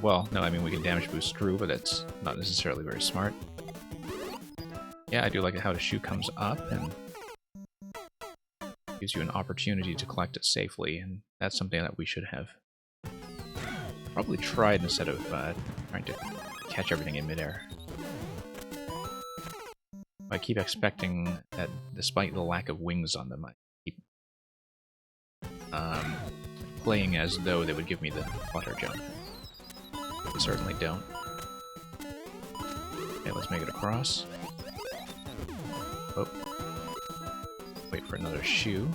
Speaker 1: Well, no, I mean we can damage boost through, but that's not necessarily very smart. Yeah, I do like how the shoe comes up and gives you an opportunity to collect it safely, and that's something that we should have probably tried instead of trying to catch everything in midair. I keep expecting that despite the lack of wings on them, I keep playing as though they would give me the flutter jump. They certainly don't. Okay, let's make it across. Oh. Wait for another shoe.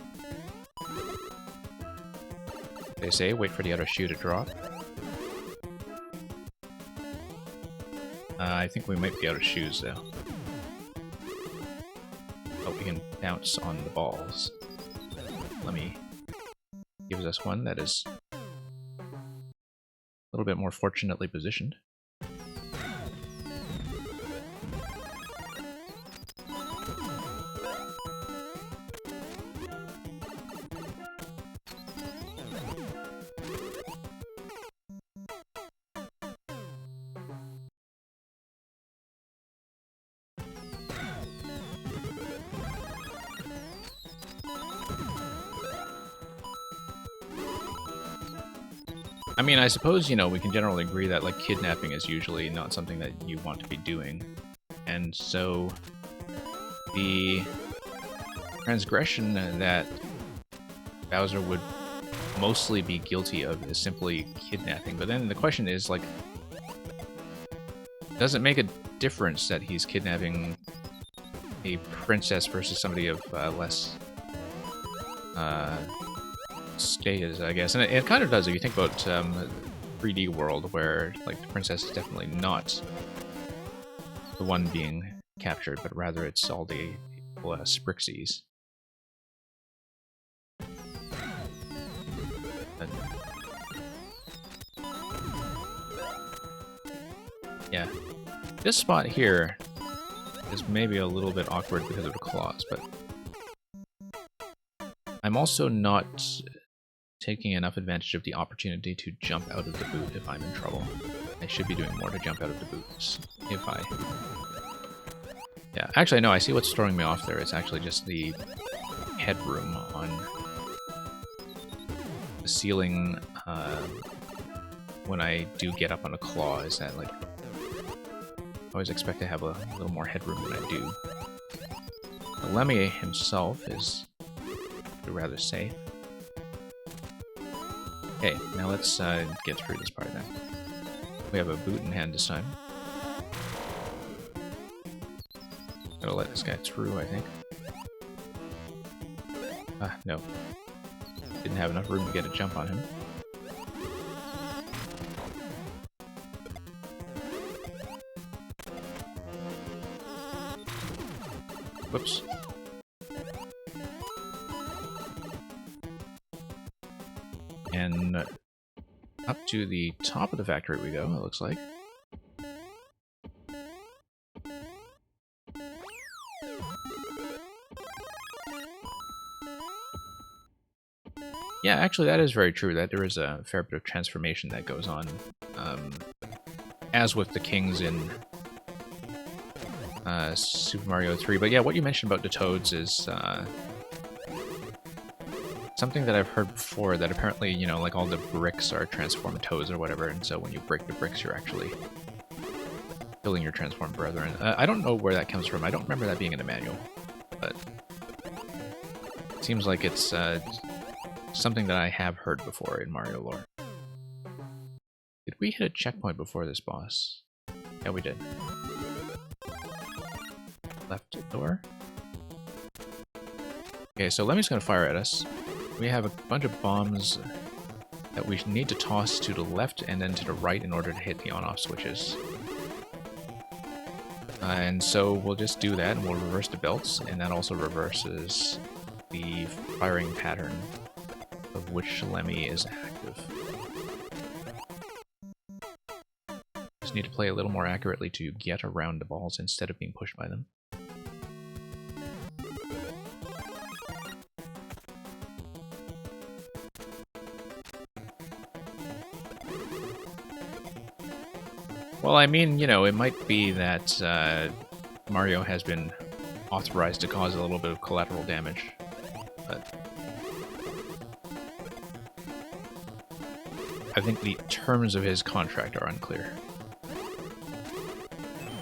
Speaker 1: They say wait for the other shoe to drop. I think we might be out of shoes though. Oh, we can bounce on the balls. Let me... gives us one that is a little bit more fortunately positioned. I mean, I suppose, you know, we can generally agree that, like, kidnapping is usually not something that you want to be doing. And so, the transgression that Bowser would mostly be guilty of is simply kidnapping. But then the question is, like, does it make a difference that he's kidnapping a princess versus somebody of less status, I guess? And it kind of does if you think about 3D world, where like the princess is definitely not the one being captured, but rather it's all the Sprixies. And yeah, this spot here is maybe a little bit awkward because of the claws, but I'm also not taking enough advantage of the opportunity to jump out of the boot if I'm in trouble. I should be doing more to jump out of the boots if I... Yeah, actually, no, I see what's throwing me off there. It's actually just the headroom on the ceiling when I do get up on a claw. Is that, like, I always expect to have a little more headroom than I do. The Lemmy himself is rather safe. Okay, now let's get through this part then. We have a boot in hand this time. Gotta let this guy through, I think. Ah, no. Didn't have enough room to get a jump on him. Whoops. And up to the top of the factory we go, it looks like. Yeah, actually that is very true, that there is a fair bit of transformation that goes on, as with the kings in Super Mario 3. But yeah, what you mentioned about the Toads is something that I've heard before, that apparently, you know, like all the bricks are transformed toads or whatever, and so when you break the bricks, you're actually killing your transformed brethren. I don't know where that comes from. I don't remember that being in the manual, but it seems like it's something that I have heard before in Mario lore. Did we hit a checkpoint before this boss? Yeah, we did. Left door. Okay, so Lemmy's gonna fire at us. We have a bunch of bombs that we need to toss to the left and then to the right in order to hit the on-off switches. And so we'll just do that, and we'll reverse the belts, and that also reverses the firing pattern of which Lemmy is active. Just need to play a little more accurately to get around the balls instead of being pushed by them. Well, I mean, you know, it might be that Mario has been authorized to cause a little bit of collateral damage, but I think the terms of his contract are unclear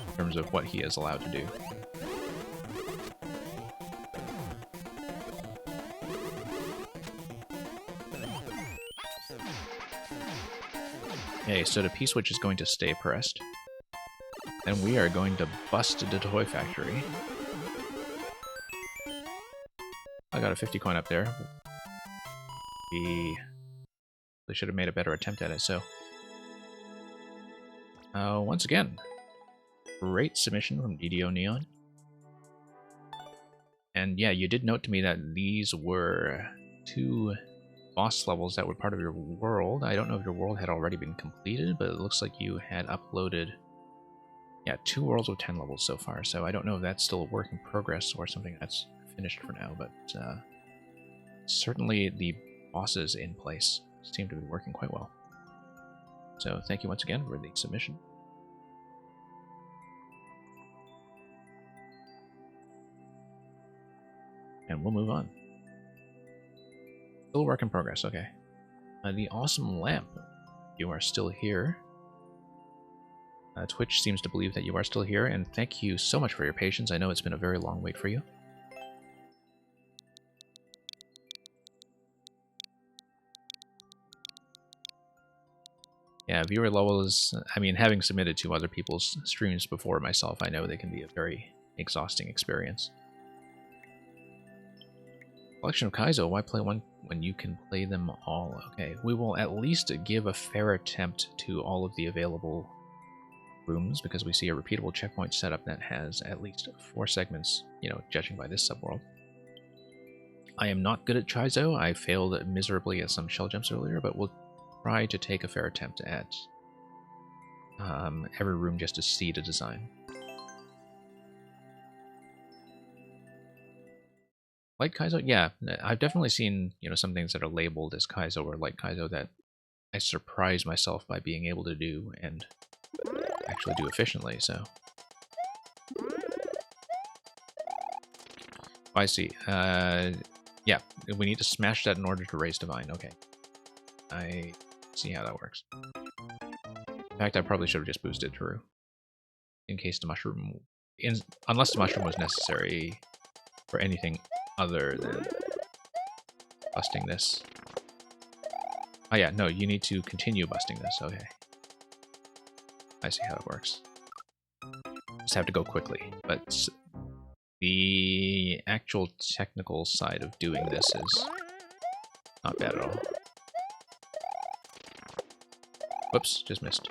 Speaker 1: in terms of what he is allowed to do. Okay, so the P-switch is going to stay pressed. And we are going to bust the toy factory. I got a 50 coin up there. They should have made a better attempt at it, so... once again, great submission from DDO Neon. And yeah, you did note to me that these were 2 boss levels that were part of your world. I don't know if your world had already been completed, but it looks like you had uploaded, yeah, 2 worlds with 10 levels so far. So I don't know if that's still a work in progress or something that's finished for now, but certainly the bosses in place seem to be working quite well. So thank you once again for the submission. And we'll move on. Still work in progress, okay. The Awesome Lamp. You are still here. Twitch seems to believe that you are still here, and thank you so much for your patience. I know it's been a very long wait for you. Yeah, viewer levels, I mean, having submitted to other people's streams before myself, I know they can be a very exhausting experience. Collection of Kaizo, why play one when you can play them all? Okay, we will at least give a fair attempt to all of the available rooms, because we see a repeatable checkpoint setup that has at least 4 segments, you know, judging by this subworld. I am not good at Kaizo. I failed miserably at some shell jumps earlier, but we'll try to take a fair attempt at every room just to see the design. Light Kaizo? Yeah, I've definitely seen, you know, some things that are labeled as Kaizo or Light Kaizo that I surprise myself by being able to do and actually do efficiently, so. I see. Yeah, we need to smash that in order to raise Divine. Okay. I see how that works. In fact, I probably should have just boosted through. In case the mushroom... unless the mushroom was necessary for anything other than busting this. Oh yeah, no, you need to continue busting this, okay. I see how it works. Just have to go quickly, but the actual technical side of doing this is not bad at all. Whoops, just missed.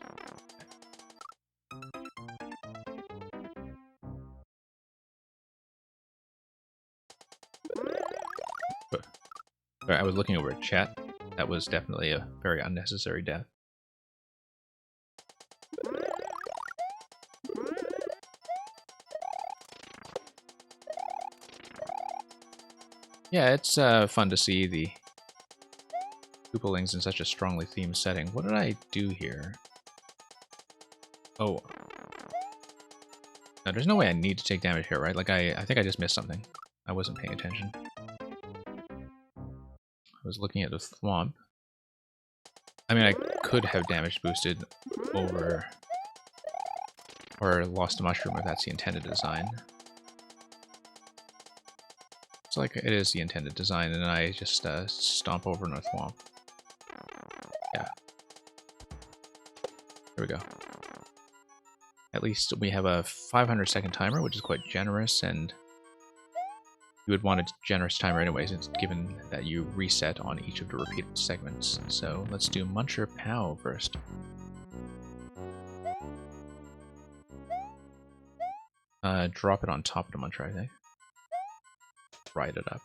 Speaker 1: I was looking over at chat. That was definitely a very unnecessary death. Yeah, it's fun to see the Koopalings in such a strongly themed setting. What did I do here? Oh. No, there's no way I need to take damage here, right? Like, I think I just missed something. I wasn't paying attention. I was looking at the Thwomp. I mean, I could have damage boosted over... or lost a mushroom if that's the intended design. It's like it is the intended design, and then I just stomp over in a Thwomp. Yeah. Here we go. At least we have a 500-second timer, which is quite generous, and you would want a generous timer anyway, since given that you reset on each of the repeated segments. So let's do Muncher Pow first. Drop it on top of the muncher, I think. Ride it up.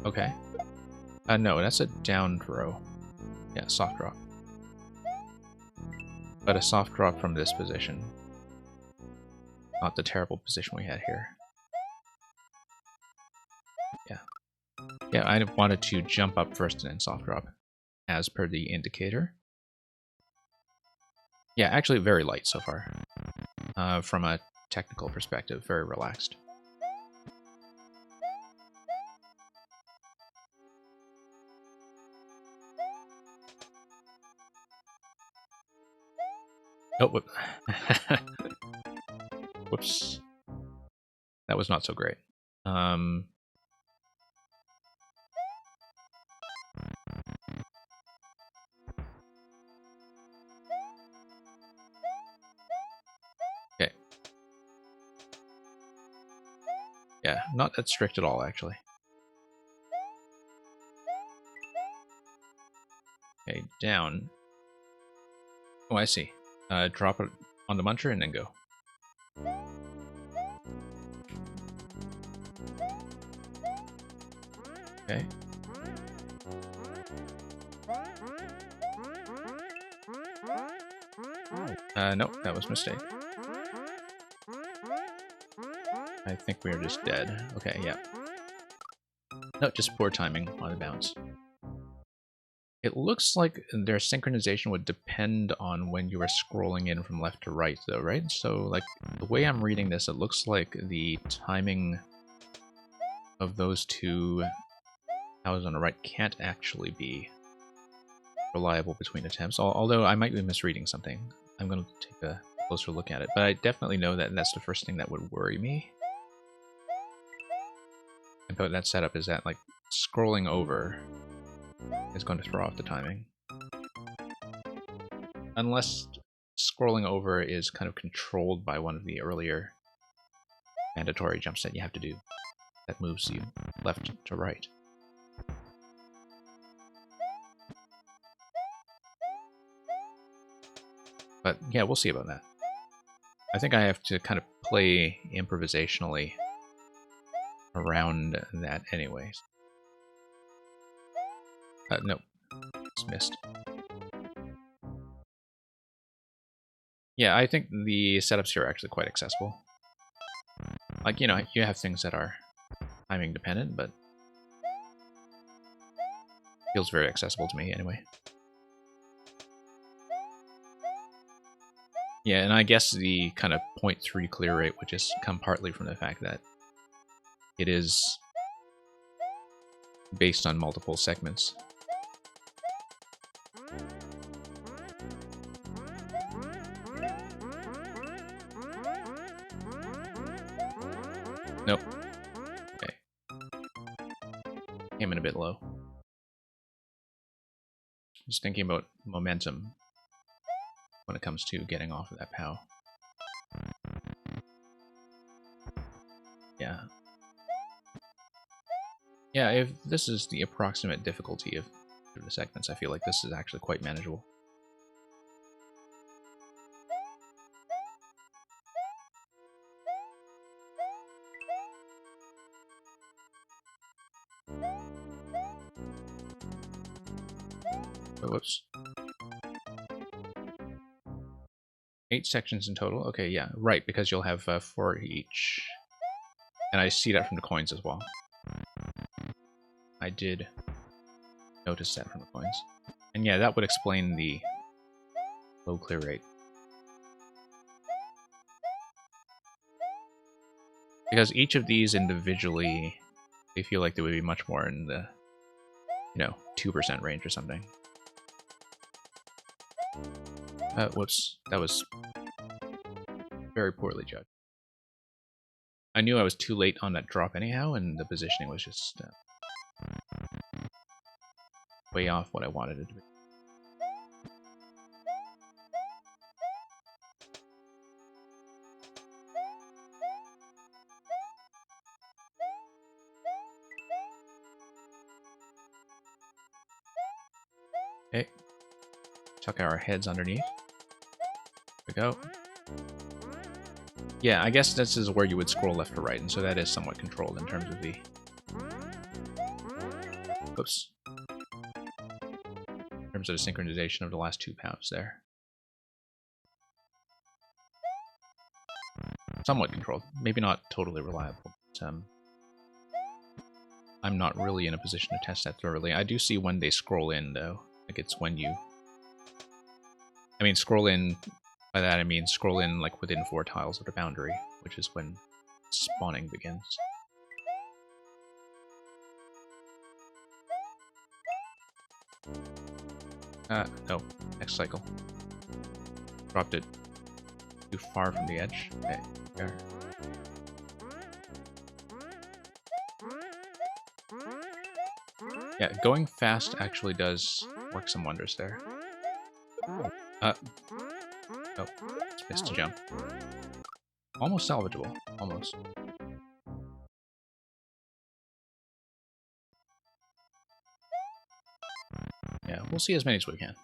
Speaker 1: Okay. No, that's a down throw. Yeah, soft drop. But a soft drop from this position. Not the terrible position we had here. Yeah. Yeah, I wanted to jump up first and then soft drop, as per the indicator. Yeah, actually very light so far. From a technical perspective, very relaxed. Oh, whoop. Whoops. That was not so great. Okay. Yeah, not that strict at all, actually. Okay, down. Oh, I see. Drop it on the muncher and then go. Okay. Nope, that was a mistake. I think we are just dead. Okay, yeah. No, just poor timing on the bounce. It looks like their synchronization would depend on when you are scrolling in from left to right, though, right? So, like, the way I'm reading this, it looks like the timing of those two towers on the right can't actually be reliable between attempts, although I might be misreading something. I'm going to take a closer look at it, but I definitely know that that's the first thing that would worry me about that setup, is that, like, scrolling over is going to throw off the timing. Unless scrolling over is kind of controlled by one of the earlier mandatory jumps that you have to do that moves you left to right. But yeah, we'll see about that. I think I have to kind of play improvisationally around that anyways. Nope. It's missed. Yeah, I think the setups here are actually quite accessible. Like, you know, you have things that are timing dependent, but feels very accessible to me anyway. Yeah, and I guess the kind of 0.3 clear rate would just come partly from the fact that it is based on multiple segments. Nope. Okay. Came in a bit low. Just thinking about momentum when it comes to getting off of that POW. Yeah. Yeah, if this is the approximate difficulty of the segments, I feel like this is actually quite manageable. Oh, whoops. 8 sections in total? Okay, yeah, right, because you'll have 4 each. And I see that from the coins as well. I did notice that from the coins. And yeah, that would explain the low clear rate. Because each of these individually, they feel like they would be much more in the, you know, 2% range or something. Whoops. That was very poorly judged. I knew I was too late on that drop anyhow, and the positioning was just way off what I wanted it to be. Okay. tuck our heads underneath. There we go. Yeah, I guess this is where you would scroll left or right, and so that is somewhat controlled in terms of the... Oops. In terms of the synchronization of the last 2 pounds there. Somewhat controlled. Maybe not totally reliable, but I'm not really in a position to test that thoroughly. I do see when they scroll in, though. Like, it's when you... I mean, scroll in... By that I mean scroll in, like, within 4 tiles of the boundary, which is when spawning begins. No. Next cycle. Dropped it too far from the edge. Okay, there. Yeah, going fast actually does work some wonders there. Oh, just missed a jump. Almost salvageable. Almost. Yeah, we'll see as many as we can.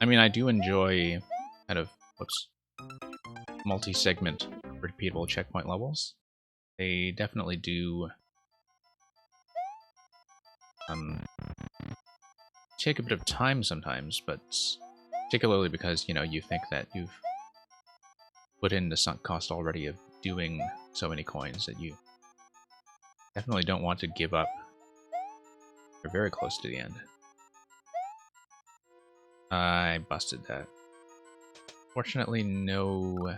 Speaker 1: I mean, I do enjoy kind of, whoops, multi-segment repeatable checkpoint levels. They definitely do take a bit of time sometimes, but particularly because, you know, you think that you've put in the sunk cost already of doing so many coins that you definitely don't want to give up. You're very close to the end. I busted that. Fortunately, no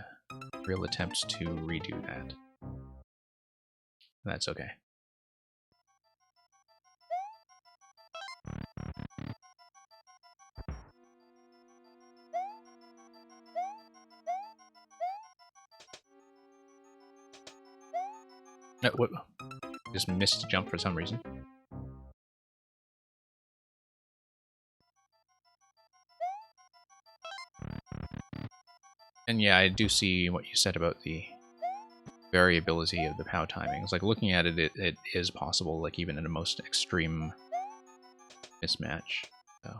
Speaker 1: real attempt to redo that. That's okay. What? Just missed a jump for some reason. And yeah, I do see what you said about the variability of the POW timings. Like, looking at it, it is possible, like, even in the most extreme mismatch. So.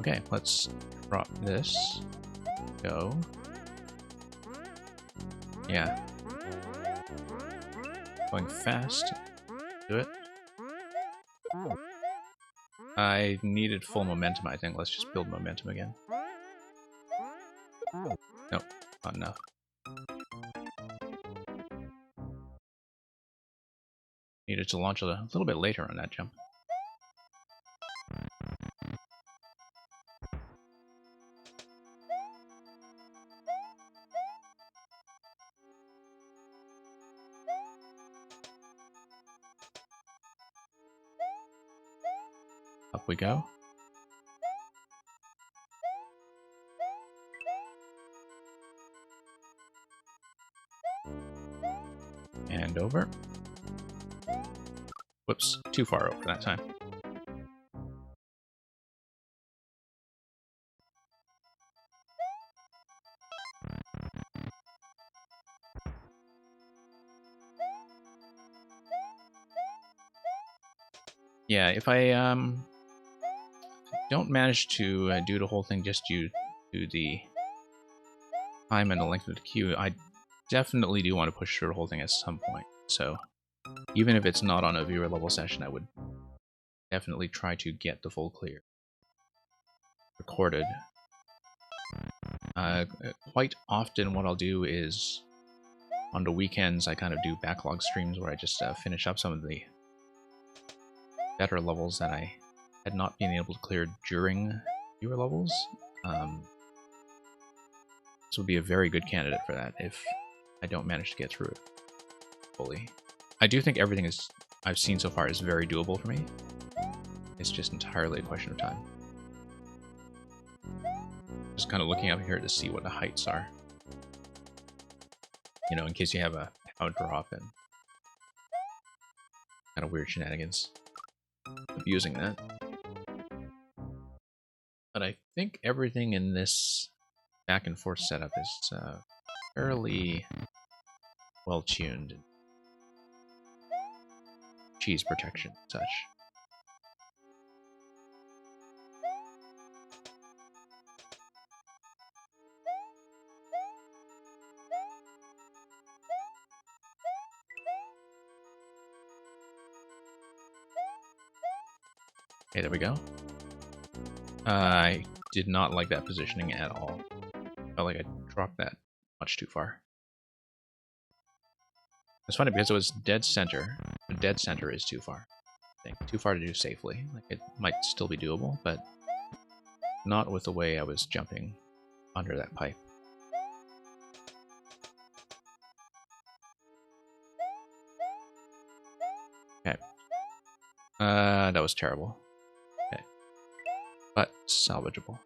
Speaker 1: Okay, let's drop this. Go. Yeah. Going fast. Do it. I needed full momentum, I think. Let's just build momentum again. Nope, not enough. Needed to launch a little bit later on that jump. Up we go. And over. Whoops, too far over that time. Yeah, if I don't manage to do the whole thing just due to the time and the length of the queue, I definitely do want to push through the whole thing at some point. So even if it's not on a viewer level session, I would definitely try to get the full clear recorded. Quite often what I'll do is on the weekends I kind of do backlog streams where I just finish up some of the better levels that I had not been able to clear during viewer levels. This would be a very good candidate for that if I don't manage to get through it fully. I do think everything I've seen so far is very doable for me. It's just entirely a question of time. Just kind of looking up here to see what the heights are. You know, in case you have a power drop and kind of weird shenanigans. Abusing that. But I think everything in this back and forth setup is fairly well tuned. Cheese protection and such. Okay, there we go. I did not like that positioning at all. Felt like I dropped that much too far. It's funny because it was dead center. The dead center is too far. I think too far to do safely. Like it might still be doable, but not with the way I was jumping under that pipe. Okay. That was terrible. Okay. But salvageable.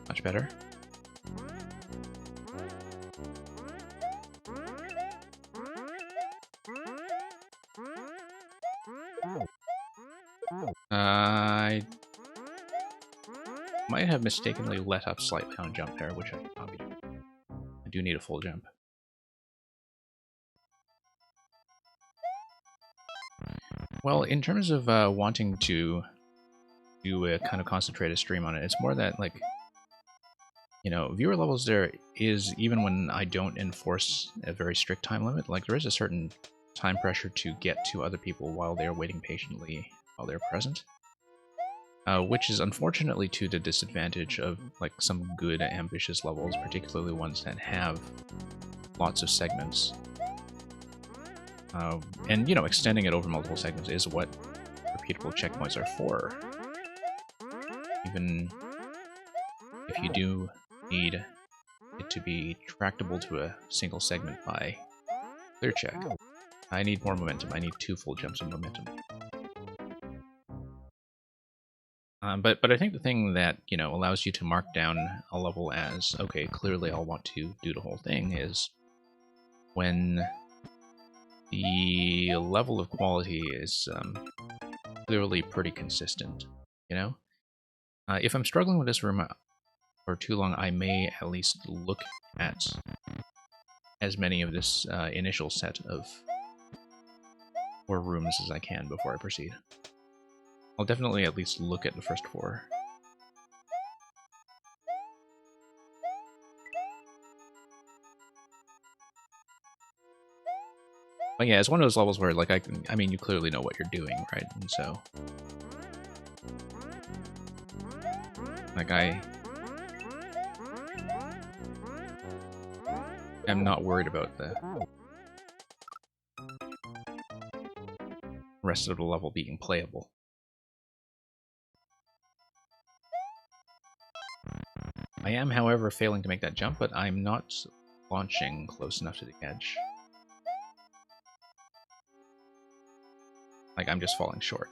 Speaker 1: Much better. I might have mistakenly let up slightly on a jump there, which I should not be doing. I do need a full jump. Well, in terms of wanting to do a kind of concentrated stream on it, it's more that, like, you know, viewer levels there is, even when I don't enforce a very strict time limit, like, there is a certain time pressure to get to other people while they're waiting patiently while they're present. Which is unfortunately to the disadvantage of, like, some good ambitious levels, particularly ones that have lots of segments. And, you know, extending it over multiple segments is what repeatable checkpoints are for. Even if you do need it to be tractable to a single segment by clear check, I need more momentum. I need 2 full jumps of momentum. But I think the thing that, you know, allows you to mark down a level as, okay, clearly I'll want to do the whole thing, is when the level of quality is clearly pretty consistent, you know? If I'm struggling with this room for too long, I may at least look at as many of this initial set of 4 rooms as I can before I proceed. I'll definitely at least look at the first 4. But yeah, it's one of those levels where, like, I mean, you clearly know what you're doing, right? And so, like, I'm not worried about the rest of the level being playable. I am, however, failing to make that jump, but I'm not launching close enough to the edge. Like, I'm just falling short.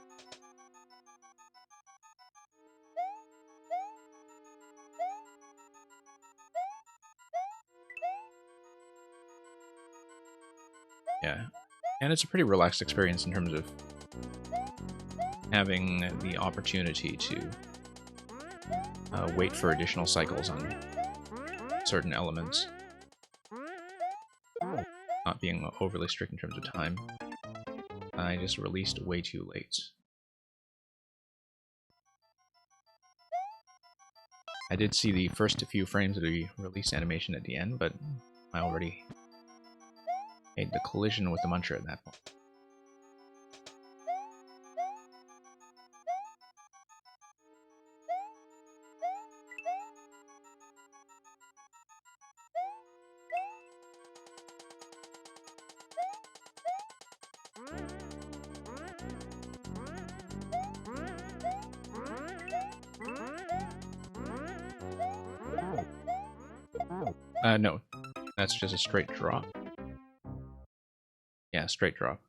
Speaker 1: Yeah. And it's a pretty relaxed experience in terms of having the opportunity to wait for additional cycles on certain elements. Not being overly strict in terms of time. I just released way too late. I did see the first few frames of the release animation at the end, but I already made the collision with the Muncher at that point. No. That's just a straight drop. Yeah, straight drop.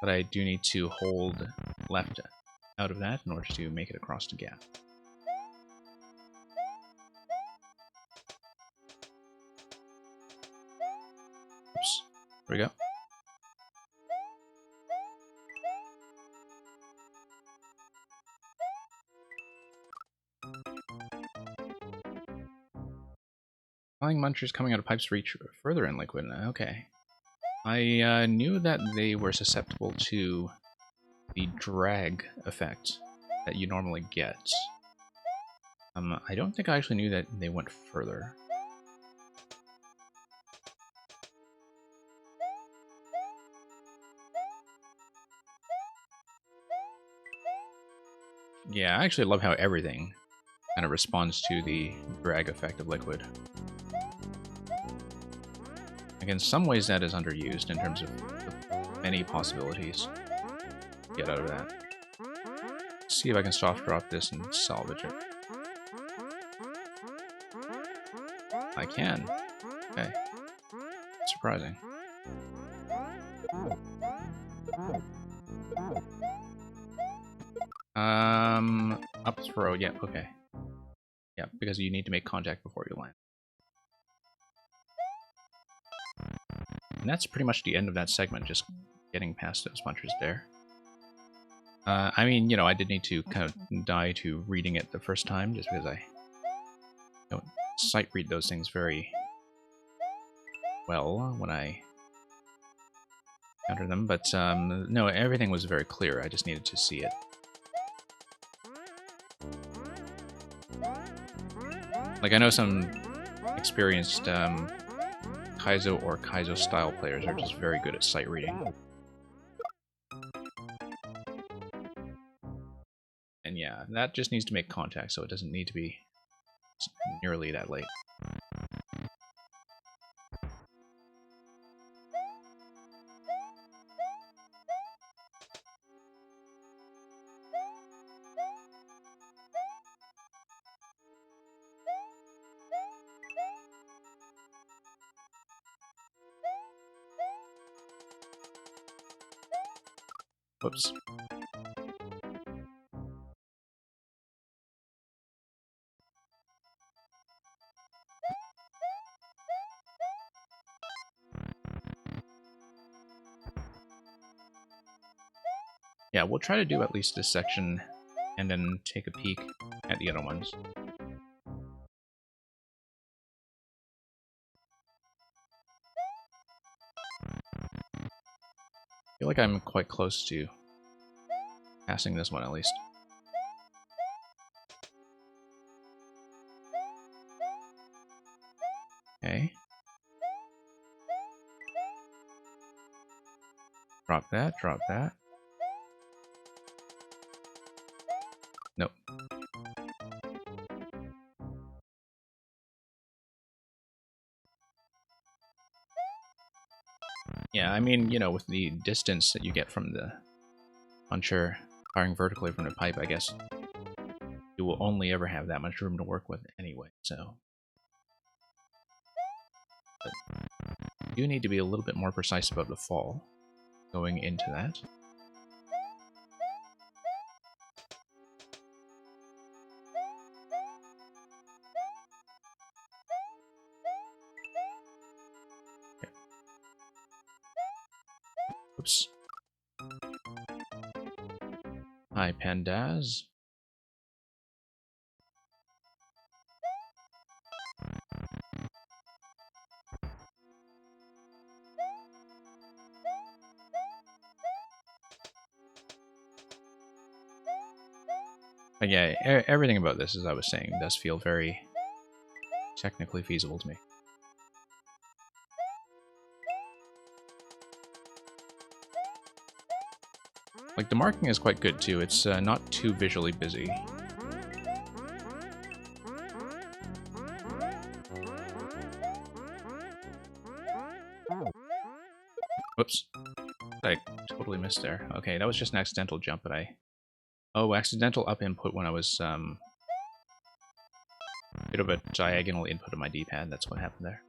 Speaker 1: But I do need to hold left out of that in order to make it across the gap. Oops. There we go. Flying munchers coming out of pipes reach further in liquid. Okay. I knew that they were susceptible to the drag effect that you normally get. I don't think I actually knew that they went further. Yeah, I actually love how everything kind of responds to the drag effect of liquid. Like in some ways that is underused in terms of the many possibilities to get out of that. Let's see if I can soft drop this and salvage it. I can. Okay. Surprising. Up throw, yeah, okay. Yeah, because you need to make contact before you land. And that's pretty much the end of that segment, just getting past those punchers there. I mean, you know, I did need to kind of die to reading it the first time, just because I don't sight read those things very well when I encounter them, but no, everything was very clear, I just needed to see it. Like, I know some experienced Kaizo or Kaizo style players are just very good at sight reading. And yeah, that just needs to make contact, so it doesn't need to be nearly that late. Whoops. Yeah, we'll try to do at least this section and then take a peek at the other ones. I feel like I'm quite close to passing this one at least. Okay. Drop that, drop that. Nope. Yeah, I mean, you know, with the distance that you get from the puncher firing vertically from the pipe, I guess you will only ever have that much room to work with anyway, so... But you need to be a little bit more precise about the fall going into that. Okay. Oops. Hi, Pandas. But yeah, everything about this, as I was saying, does feel very technically feasible to me. Like, the marking is quite good too, it's not too visually busy. Whoops. I totally missed there. Okay, that was just an accidental jump, but I... Oh, accidental up input when I was, bit of a diagonal input of my D-pad, that's what happened there.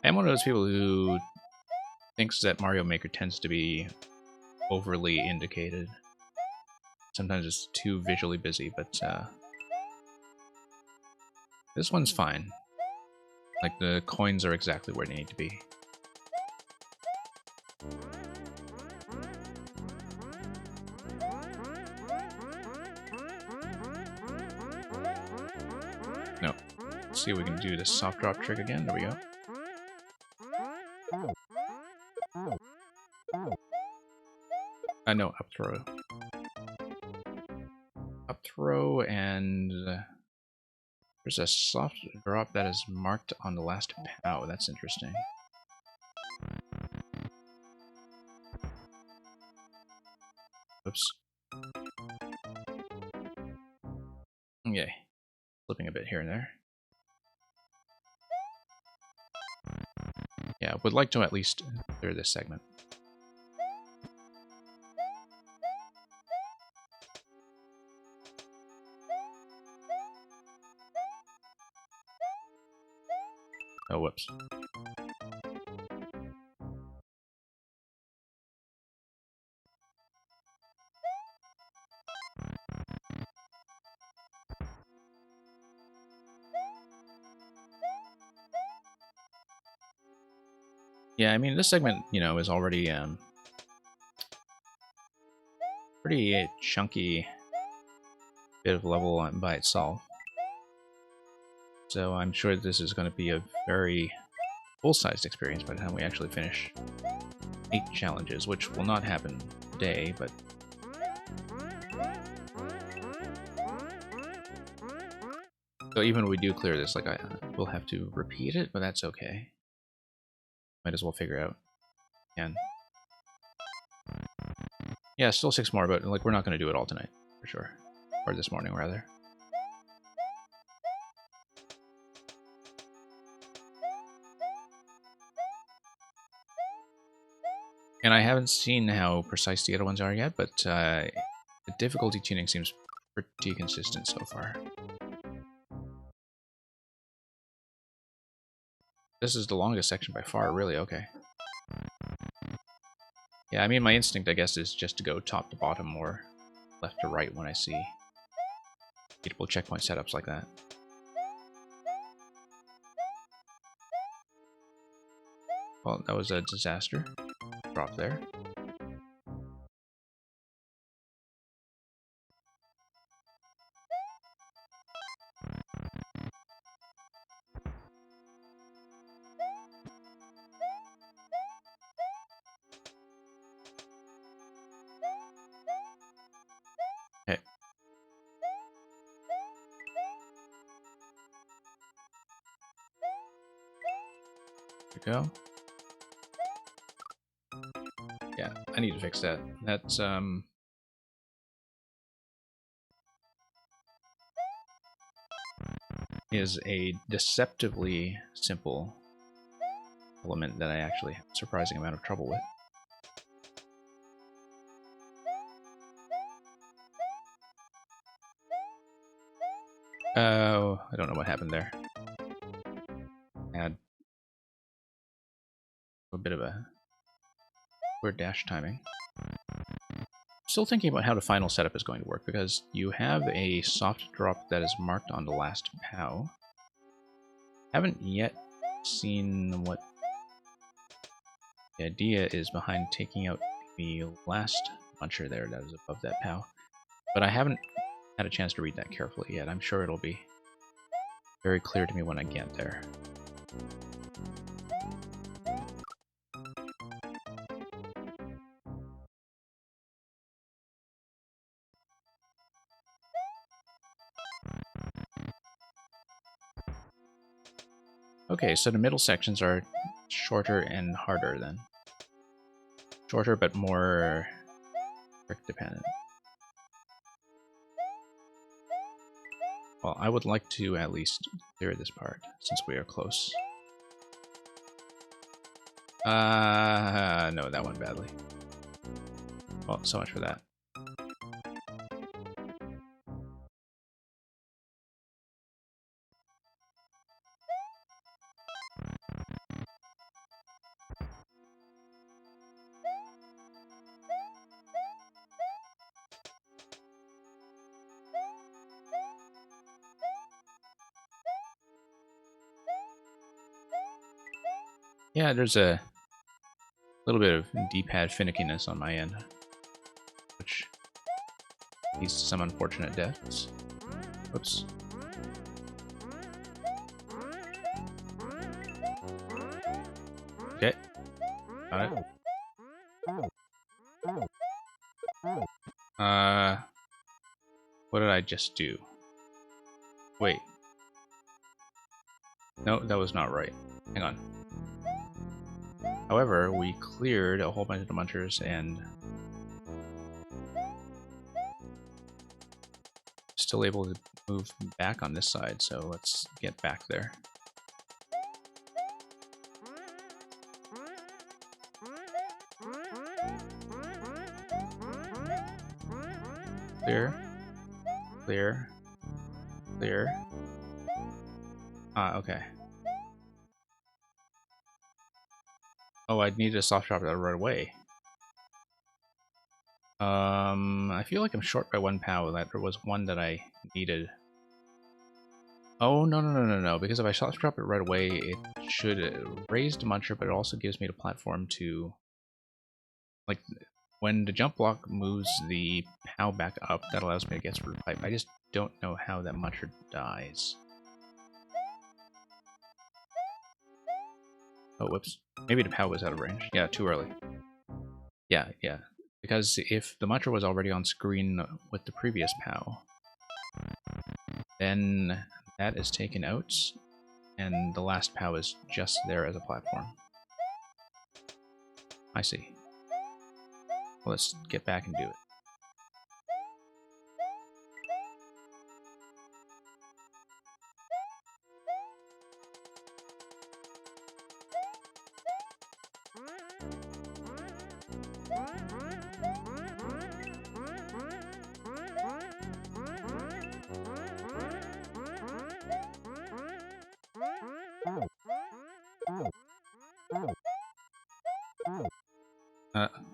Speaker 1: I am one of those people who thinks that Mario Maker tends to be overly indicated. Sometimes it's too visually busy, but this one's fine. Like, the coins are exactly where they need to be. No. Let's see if we can do the soft drop trick again. There we go. No, up throw. Up throw, and there's a soft drop that is marked on the last POW. That's interesting. Oops. Okay. Flipping a bit here and there. Yeah, would like to at least clear this segment. Oh, whoops. Yeah, I mean, this segment, you know, is already pretty chunky bit of level by itself. So I'm sure this is going to be a very full-sized experience by the time we actually finish 8 challenges, which will not happen today, but... So even when we do clear this, like, we'll have to repeat it, but that's okay. Might as well figure out. And yeah, still 6 more, but like we're not going to do it all tonight, for sure. Or this morning, rather. And I haven't seen how precise the other ones are yet, but the difficulty tuning seems pretty consistent so far. This is the longest section by far, really, okay. Yeah, I mean, my instinct, I guess, is just to go top to bottom or left to right when I see repeatable checkpoint setups like that. Well, that was a disaster. Drop there. Okay. There we go. Yeah, I need to fix that. That's, is a deceptively simple element that I actually have a surprising amount of trouble with. Oh, I don't know what happened there. Had a bit of a weird dash timing. Still thinking about how the final setup is going to work, because you have a soft drop that is marked on the last POW. Haven't yet seen what the idea is behind taking out the last puncher there that is above that POW. But I haven't had a chance to read that carefully yet. I'm sure it'll be very clear to me when I get there. Okay, so the middle sections are shorter and harder then. Shorter but more trick dependent. Well, I would like to at least clear this part, since we are close. No, that went badly. Well, so much for that. Yeah, there's a little bit of D-pad finickiness on my end, which leads to some unfortunate deaths. Oops. Okay. Got it. What did I just do? Wait. No, that was not right. Hang on. However, we cleared a whole bunch of the munchers and still able to move back on this side, so let's get back there. Clear. Clear. Clear. Ah, okay. Oh, I need to soft drop that right away. I feel like I'm short by 1 POW. That there was one that I needed. Oh, no. Because if I soft drop it right away, it should raise the muncher, but it also gives me the platform to... Like, when the jump block moves the POW back up, that allows me to get through the pipe. I just don't know how that muncher dies. Oh, whoops. Maybe the POW was out of range. Yeah, too early. Yeah. Because if the muncher was already on screen with the previous POW, then that is taken out, and the last POW is just there as a platform. I see. Well, let's get back and do it.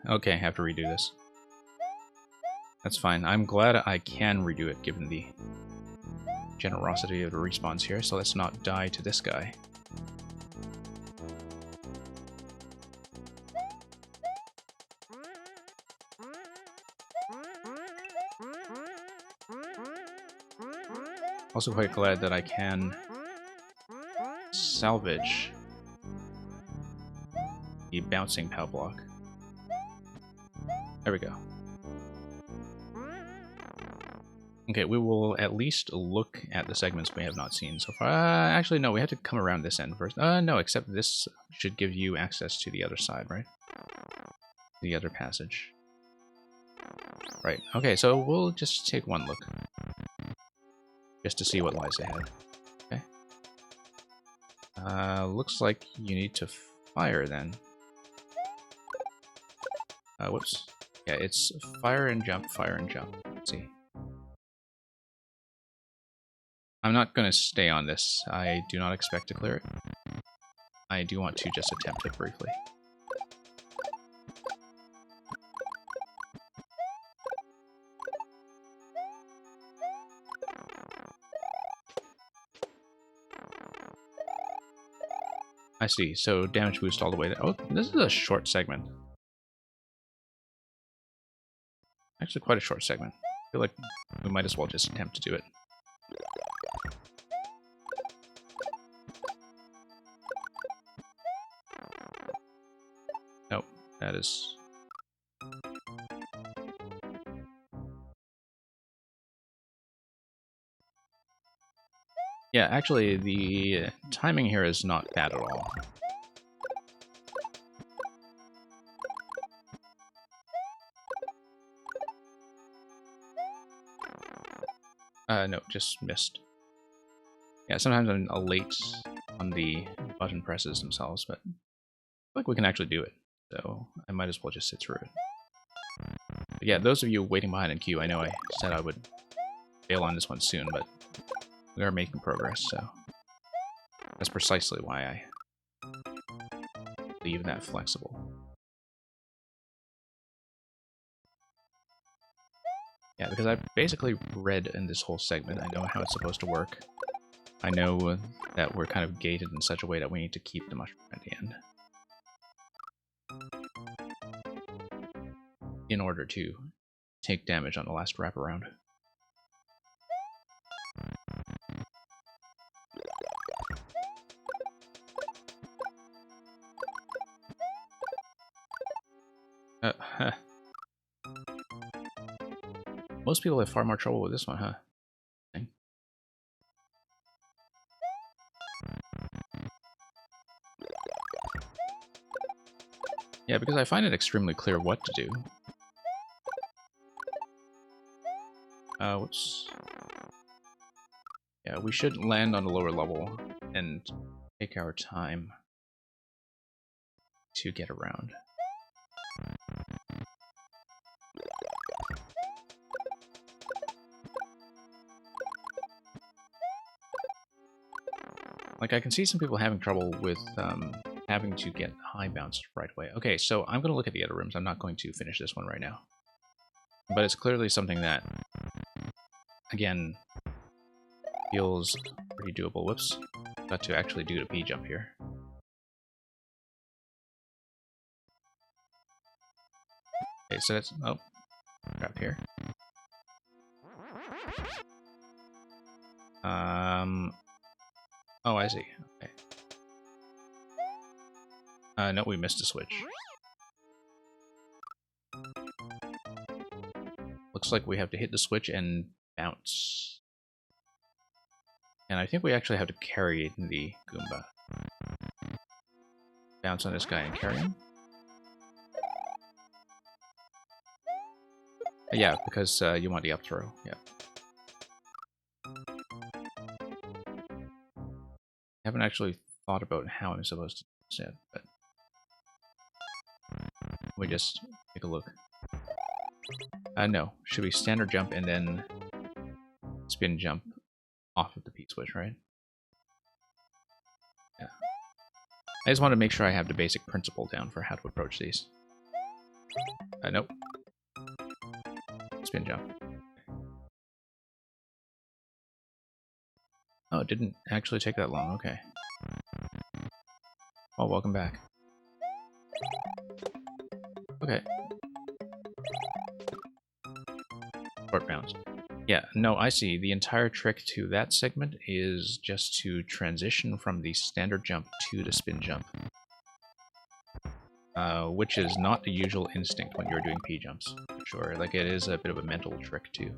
Speaker 1: Okay, I have to redo this. That's fine. I'm glad I can redo it given the generosity of the respawns here, so let's not die to this guy. Also quite glad that I can salvage the bouncing POW block. There we go. Okay, we will at least look at the segments we have not seen so far. Actually, no, we have to come around this end first. No, except this should give you access to the other side, right? The other passage. Right, okay, so we'll just take one look. Just to see what lies ahead. Okay. Looks like you need to fire then. Whoops. Yeah, it's fire and jump, fire and jump. Let's see. I'm not going to stay on this. I do not expect to clear it. I do want to just attempt it briefly. I see, so damage boost all the way there. Oh, this is a short segment. Actually quite a short segment. I feel like we might as well just attempt to do it. Nope, that is... Yeah, actually, the timing here is not bad at all. No, just missed. Yeah, sometimes I'm late on the button presses themselves, but I feel like we can actually do it, so I might as well just sit through it. But yeah, those of you waiting behind in queue, I know I said I would bail on this one soon, but we are making progress, so that's precisely why I leave that flexible. Yeah, because I've basically read in this whole segment. I know how it's supposed to work. I know that we're kind of gated in such a way that we need to keep the mushroom at the end in order to take damage on the last wraparound. Huh. Most people have far more trouble with this one, huh? Yeah, because I find it extremely clear what to do. Whoops. Yeah, we should land on a lower level and take our time to get around. Like, I can see some people having trouble with having to get high bounce right away. Okay, so I'm going to look at the other rooms. I'm not going to finish this one right now. But it's clearly something that, again, feels pretty doable. Whoops. Got to actually do the P jump here. Okay, so that's... Oh, crap here. Oh, I see. Okay. No, we missed a switch. Looks like we have to hit the switch and bounce. And I think we actually have to carry the Goomba. Bounce on this guy and carry him. Yeah, because you want the up throw. Yeah. I haven't actually thought about how I'm supposed to do it, but we just take a look. No. Should we standard jump and then spin jump off of the P-switch, right? Yeah. I just want to make sure I have the basic principle down for how to approach these. Nope. Spin jump. Oh, it didn't actually take that long. Okay. Oh, welcome back. Okay. Short bounce. Yeah, no, I see. The entire trick to that segment is just to transition from the standard jump to the spin jump. Which is not the usual instinct when you're doing P-jumps, for sure. Like, it is a bit of a mental trick to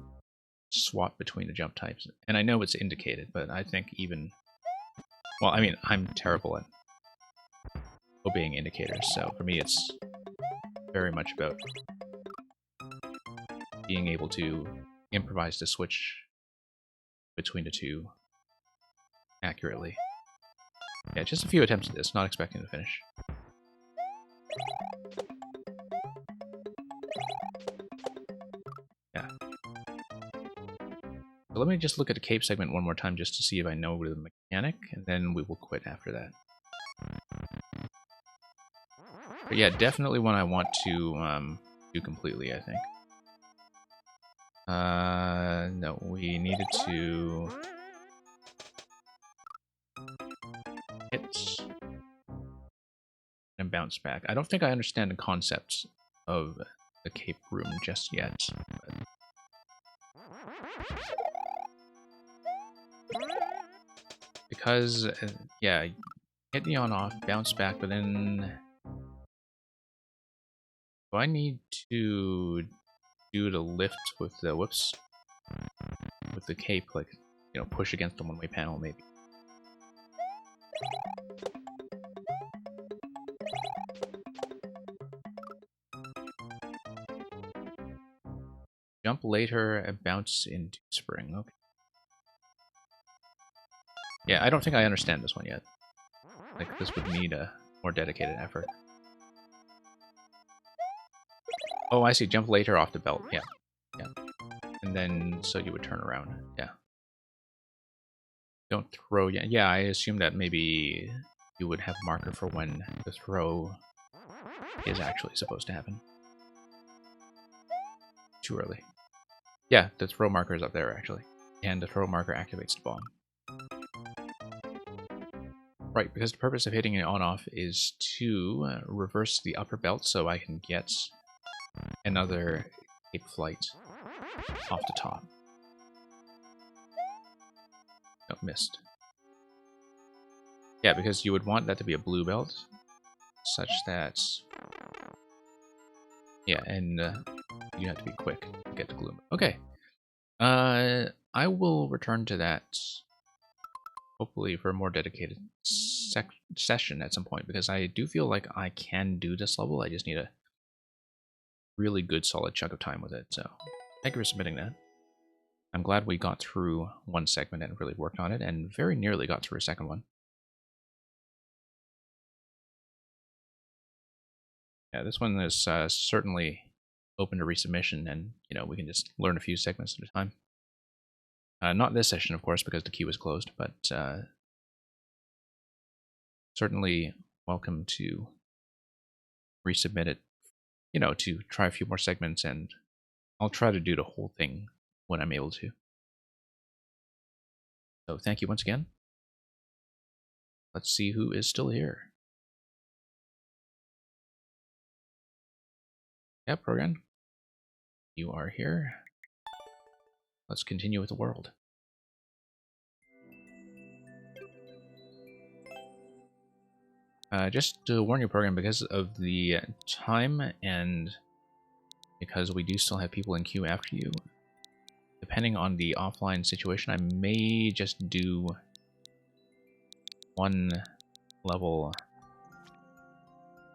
Speaker 1: swap between the jump types. And I know it's indicated, but I think even... Well, I mean, I'm terrible at obeying indicators, so for me it's very much about being able to improvise the switch between the two accurately. Yeah, just a few attempts at this, not expecting to finish. Yeah. So let me just look at the cape segment one more time just to see if I know the mechanic, and then we will quit after that. But yeah, definitely one I want to do completely, I think. No, we needed to hit and bounce back. I don't think I understand the concept of the cape room just yet. But... Because, yeah, hit the on-off, bounce back, but then... Do I need to do the lift with the, whoops, with the cape, like, you know, push against the one-way panel, maybe? Jump later and bounce into spring, okay. Yeah, I don't think I understand this one yet. Like, this would need a more dedicated effort. Oh, I see. Jump later off the belt. Yeah. Yeah. And then, so you would turn around. Yeah. Don't throw yet. Yeah, I assume that maybe you would have a marker for when the throw is actually supposed to happen. Too early. Yeah, the throw marker is up there, actually. And the throw marker activates the bomb. Right, because the purpose of hitting it on-off is to reverse the upper belt so I can get another cape flight off the top. No, missed. Yeah, because you would want that to be a blue belt, such that Yeah, and you have to be quick to get to Gloom. Okay. I will return to that hopefully for a more dedicated session at some point, because I do feel like I can do this level. I just need a really good solid chunk of time with it. So thank you for submitting that. I'm glad we got through one segment and really worked on it, and very nearly got through a second one. Yeah, this one is certainly open to resubmission, and we can just learn a few segments at a time. Not this session, of course, because the queue is closed, but certainly welcome to resubmit it, to try a few more segments, and I'll try to do the whole thing when I'm able to. So thank you once again. Let's see who is still here. Yeah, Progan, you are here. Let's continue with the world. Just to warn you, Program, because of the time and because we do still have people in queue after you, depending on the offline situation, I may just do one level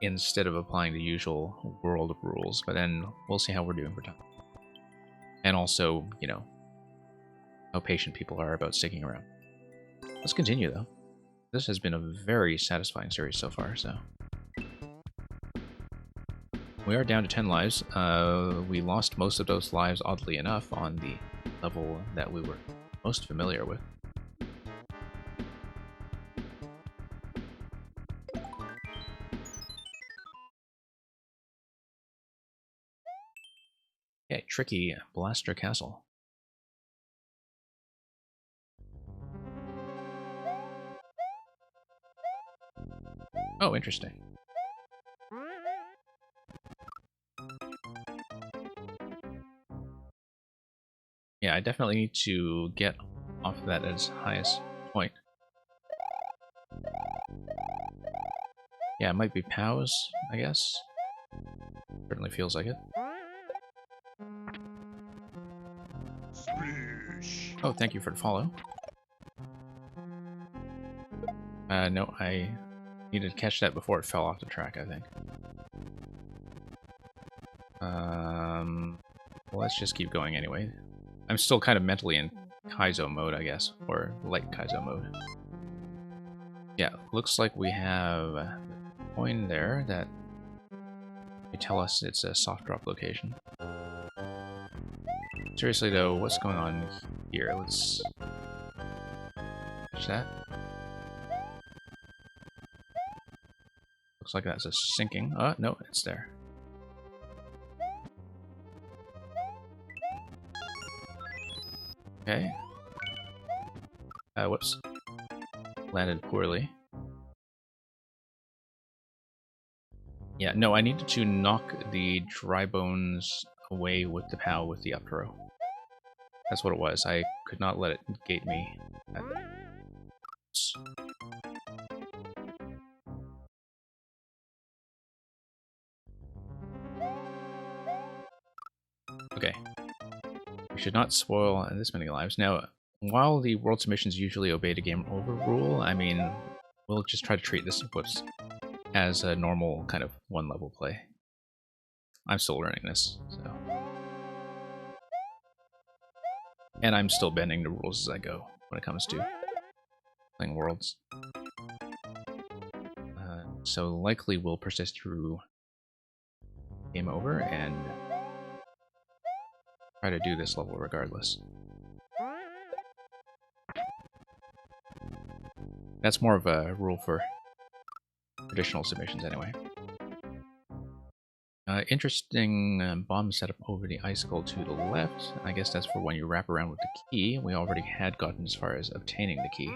Speaker 1: instead of applying the usual world rules, but then we'll see how we're doing for time. And also, how patient people are about sticking around. Let's continue, though. This has been a very satisfying series so far, so... We are down to 10 lives. We lost most of those lives, oddly enough, on the level that we were most familiar with. Okay, tricky Blaster Castle. Oh, interesting. Yeah, I definitely need to get off of that at its highest point. Yeah, it might be POWs, I guess. Certainly feels like it. Oh, thank you for the follow. No, I needed to catch that before it fell off the track, I think. Well, let's just keep going anyway. I'm still kind of mentally in Kaizo mode, I guess, or light Kaizo mode. Yeah, looks like we have a coin there that may tell us it's a soft drop location. Seriously though, what's going on here? Let's catch that. Looks like that's a sinking. Oh, no, it's there. Okay. Whoops. Landed poorly. Yeah, no, I needed to knock the dry bones away with the POW with the up throw. That's what it was. I could not let it gate me. Okay. We should not spoil this many lives. Now, while the world submissions usually obey the game over rule, I mean, we'll just try to treat this, whoops, as a normal kind of one level play. I'm still learning this, so. And I'm still bending the rules as I go when it comes to playing worlds. So likely we'll persist through game over and try to do this level regardless. That's more of a rule for traditional submissions anyway. Interesting bomb setup over the icicle to the left. I guess that's for when you wrap around with the key. We already had gotten as far as obtaining the key.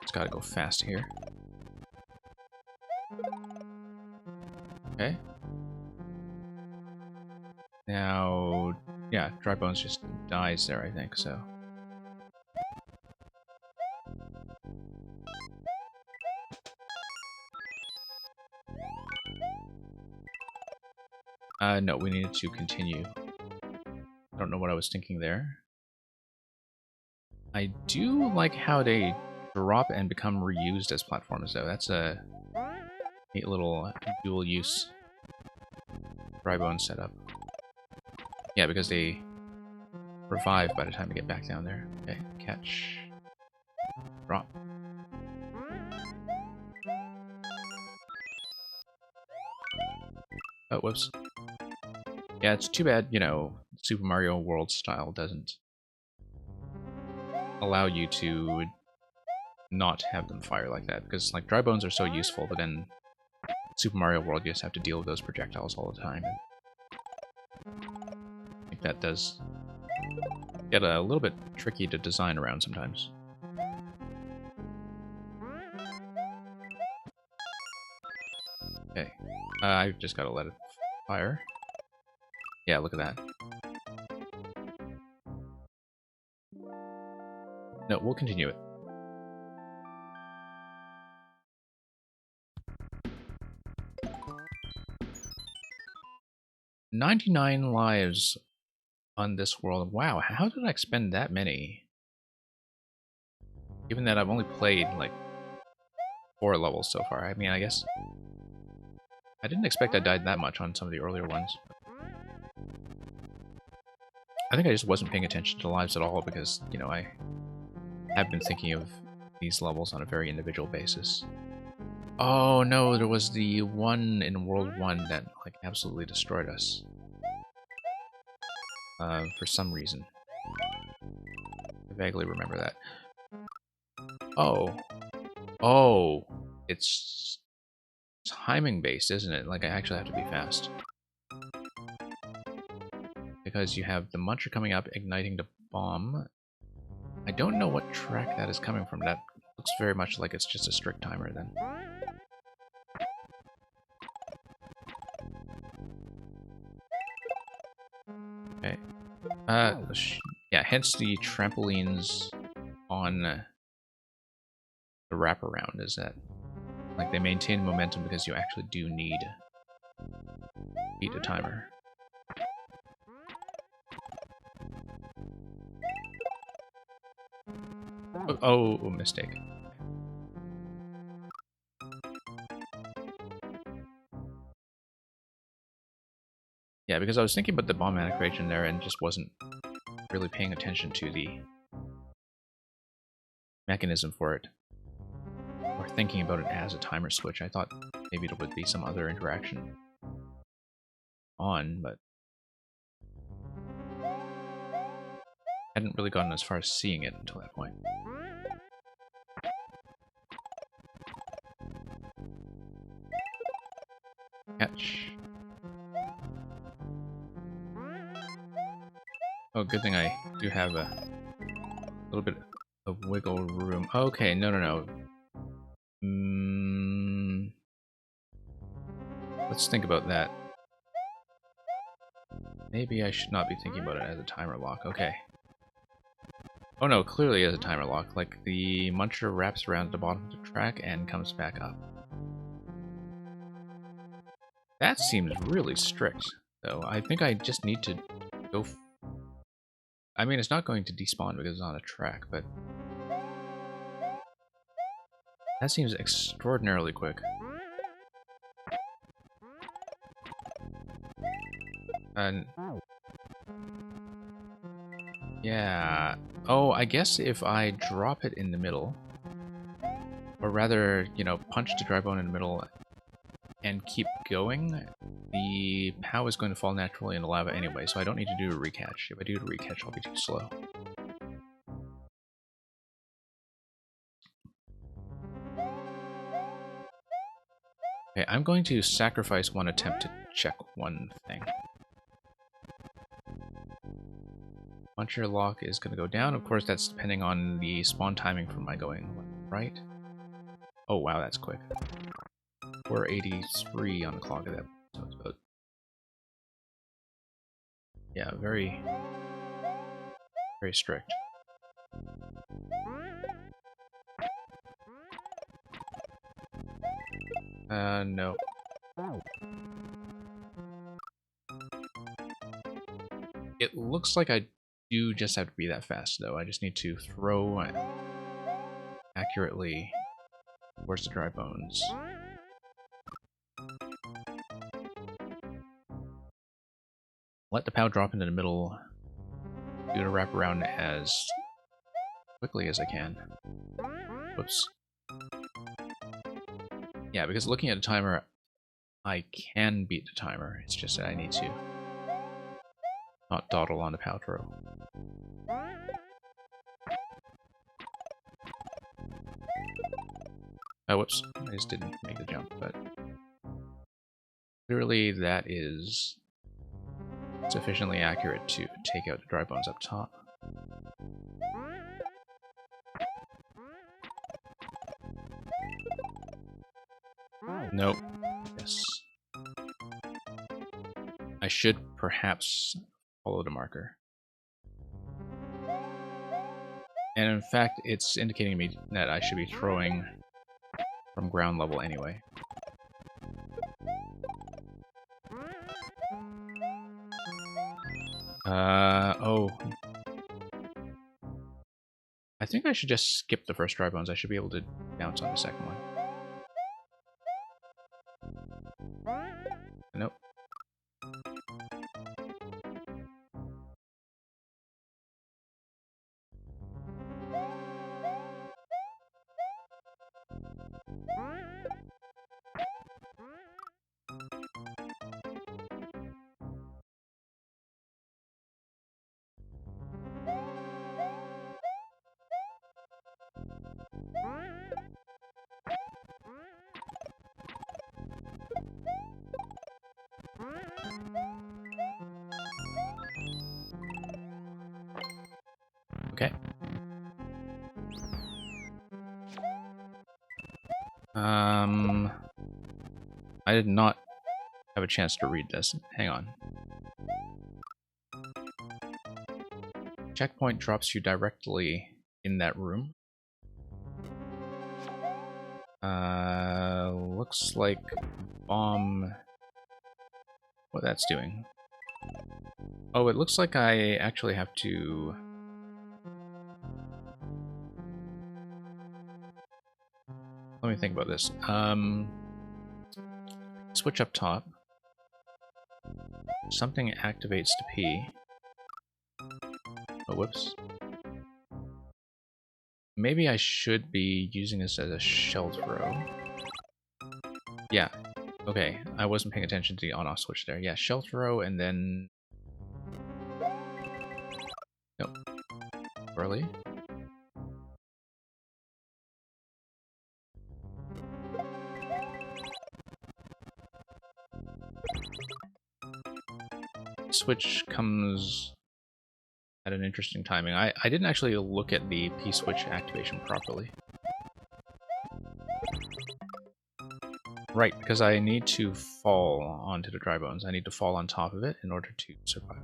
Speaker 1: It's gotta go fast here. Okay. Now, yeah, Dry Bones just dies there, I think, so. No, we needed to continue. I don't know what I was thinking there. I do like how they drop and become reused as platforms, though. That's a neat little dual-use dry bone setup. Yeah, because they revive by the time we get back down there. Okay, catch. Drop. Oh, whoops. Yeah, it's too bad, you know, Super Mario World style doesn't allow you to not have them fire like that, because, like, dry bones are so useful, but then Super Mario World, you just have to deal with those projectiles all the time. I think that does get a little bit tricky to design around sometimes. Okay, I've just gotta let it fire. Yeah, look at that. No, we'll continue it. "99 lives on this world." Wow, how did I expend that many? Given that I've only played, like, 4 levels so far. I mean, I guess I didn't expect I died that much on some of the earlier ones. I think I just wasn't paying attention to lives at all because, you know, I have been thinking of these levels on a very individual basis. Oh no, there was the one in World 1 that, like, absolutely destroyed us. For some reason. I vaguely remember that. Oh. Oh. It's timing based, isn't it? Like, I actually have to be fast. Because you have the Muncher coming up, igniting the bomb. I don't know what track that is coming from. That looks very much like it's just a strict timer then. Okay. Yeah, hence the trampolines on the wraparound is that, like, they maintain momentum because you actually do need to beat a timer. Oh, mistake. Yeah, because I was thinking about the bomb-matic region there and just wasn't really paying attention to the mechanism for it. Or thinking about it as a timer switch. I thought maybe there would be some other interaction on, but I hadn't really gotten as far as seeing it until that point. Catch. Oh, good thing I do have a little bit of wiggle room. Okay, no. Let's think about that. Maybe I should not be thinking about it as a timer lock. Okay. Oh no, clearly as a timer lock. Like, the Muncher wraps around the bottom of the track and comes back up. That seems really strict, though. I think I just need to go... I mean, it's not going to despawn because it's on a track, but... that seems extraordinarily quick. And... yeah... oh, I guess if I drop it in the middle, or rather, you know, punch the dry bone in the middle and keep going, the POW is going to fall naturally into lava anyway, so I don't need to do a recatch. If I do a recatch, I'll be too slow. Okay, I'm going to sacrifice one attempt to check one thing. Muncher lock is going to go down. Of course, that's depending on the spawn timing from my going right. Oh wow, that's quick. 483 on the clock of that, so it's about... yeah, very strict. No. It looks like I do just have to be that fast, though. I just need to throw accurately towards the dry bones. Let the POW drop into the middle. Do to wrap around as quickly as I can. Whoops. Yeah, because looking at a timer, I can beat the timer. It's just that I need to not dawdle on the POW throw. Oh, whoops. I just didn't make the jump, but clearly that is sufficiently accurate to take out the dry bones up top. Nope. Yes. I should perhaps follow the marker. And in fact, it's indicating to me that I should be throwing from ground level anyway. Oh. I think I should just skip the first dry bones. I should be able to bounce on the second one. Nope. Okay. I did not have a chance to read this. Hang on. Checkpoint drops you directly in that room. Looks like bomb... What that's doing. Oh, it looks like I actually have to... Let me think about this. Switch up top. Something activates to P. Oh, whoops. Maybe I should be using this as a shell throw. Yeah. Okay, I wasn't paying attention to the on-off switch there. Yeah, shell throw and then... Nope. Early. Switch comes at an interesting timing. I didn't actually look at the P-switch activation properly. Right, because I need to fall onto the dry bones. I need to fall on top of it in order to survive.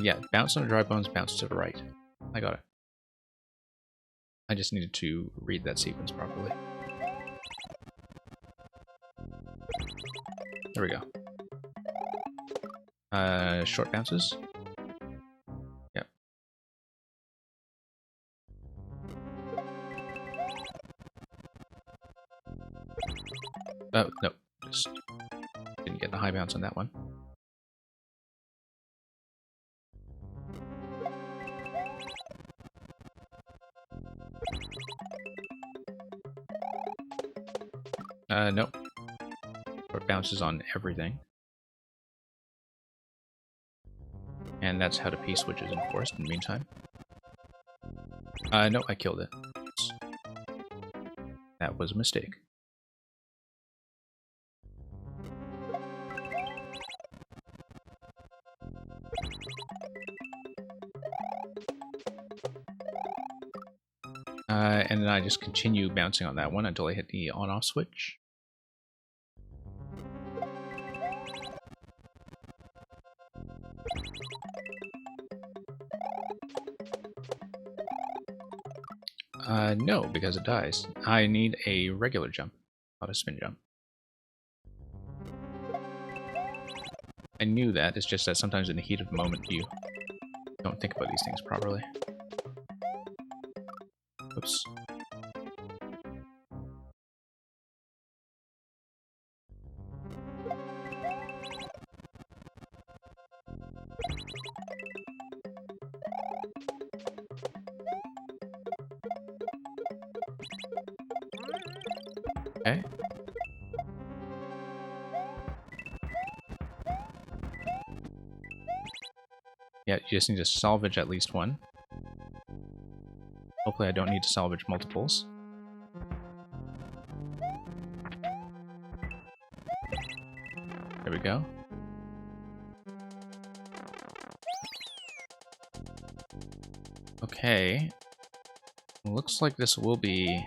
Speaker 1: Yeah, bounce on the dry bones, bounce to the right. I got it. I just needed to read that sequence properly. There we go. Short bounces. Yep. Oh, no. Just didn't get the high bounce on that one. Nope. It bounces on everything. And that's how the P-switch is enforced in the meantime. No, I killed it. That was a mistake. And then I just continue bouncing on that one until I hit the on-off switch. No, because it dies. I need a regular jump, not a spin jump. I knew that, it's just that sometimes in the heat of the moment you don't think about these things properly. Oops. Okay. Yeah, you just need to salvage at least one. Hopefully I don't need to salvage multiples. There we go. Okay. Looks like this will be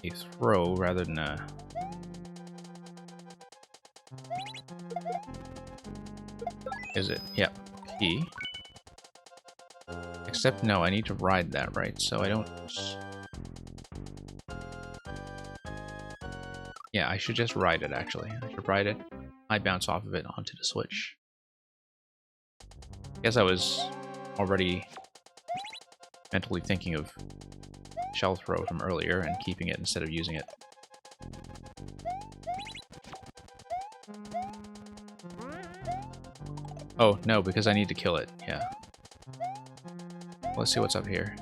Speaker 1: a throw rather than a... Is it? Yep. Key. Except, no, I need to ride that, right? So I don't... Yeah, I should just ride it, actually. I should ride it. I bounce off of it onto the switch. I guess I was already mentally thinking of shell throw from earlier and keeping it instead of using it. Oh, no, because I need to kill it. Yeah. Let's see what's up here.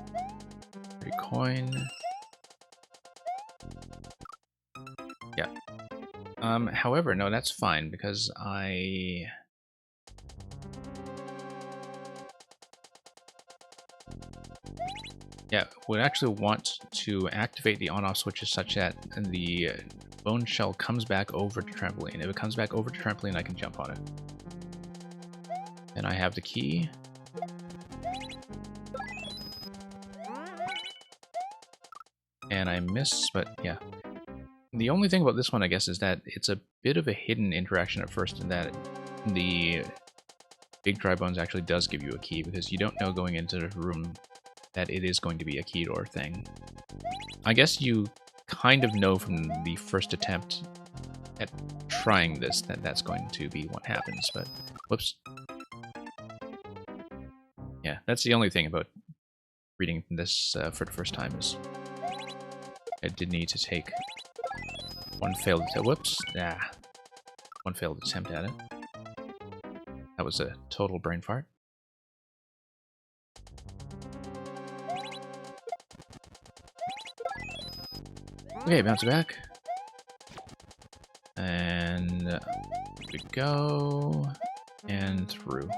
Speaker 1: Free coin. Yeah. However, no, that's fine, because I... Yeah, would actually want to activate the on-off switches such that the bone shell comes back over to trampoline. If it comes back over to trampoline, I can jump on it. And I have the key. And I miss, but yeah. The only thing about this one, I guess, is that it's a bit of a hidden interaction at first, in that the Big Dry Bones actually does give you a key, because you don't know going into the room that it is going to be a key door thing. I guess you kind of know from the first attempt at trying this that that's going to be what happens, but whoops. Yeah, that's the only thing about reading this for the first time, is I did need to take one failed attempt. Whoops. One failed attempt at it. That was a total brain fart. Okay, bounce back. And here we go. And through.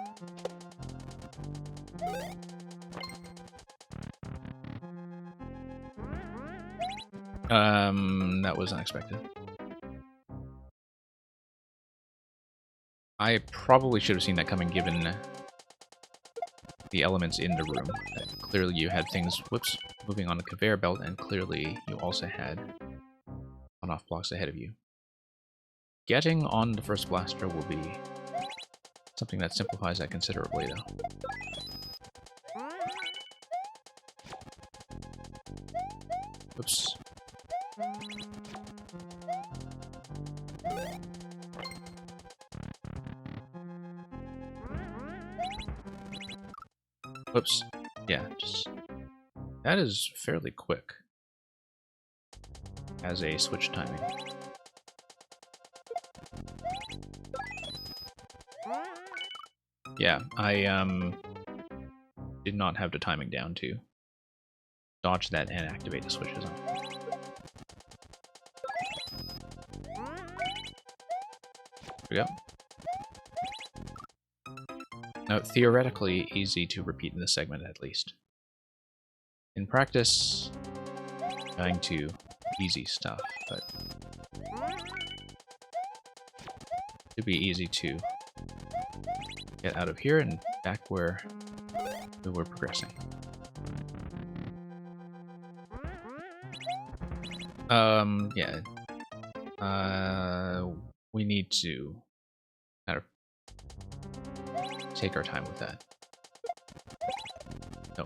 Speaker 1: That was unexpected. I probably should have seen that coming, given the elements in the room. Clearly you had things, whoops, moving on the conveyor belt, and clearly you also had on-off blocks ahead of you. Getting on the first blaster will be something that simplifies that considerably, though. Oops. Whoops. Yeah, just... That is fairly quick as a switch timing. Yeah, I did not have the timing down to dodge that and activate the switches on. There we go. Now, theoretically easy to repeat in this segment, at least. In practice, going to easy stuff, but it should be easy to get out of here and back where we were progressing. Yeah. We need to kind of take our time with that. No.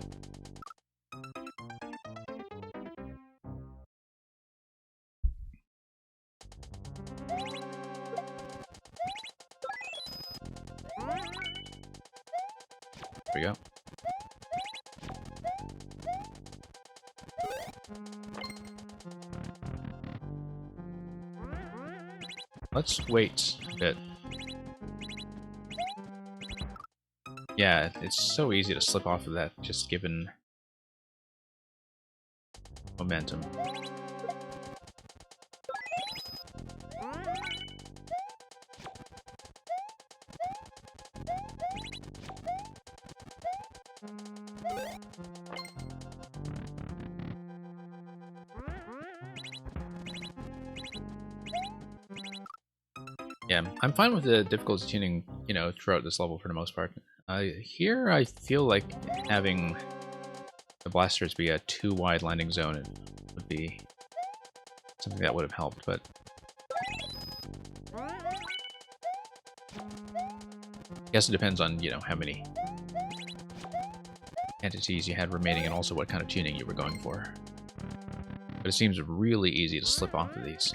Speaker 1: we go. Let's wait a bit. Yeah, it's so easy to slip off of that, just given momentum. Yeah, I'm fine with the difficulty tuning, you know, throughout this level for the most part. Here, I feel like having the blasters be a too wide landing zone would be something that would have helped, but I guess it depends on, you know, how many entities you had remaining and also what kind of tuning you were going for. But it seems really easy to slip off of these,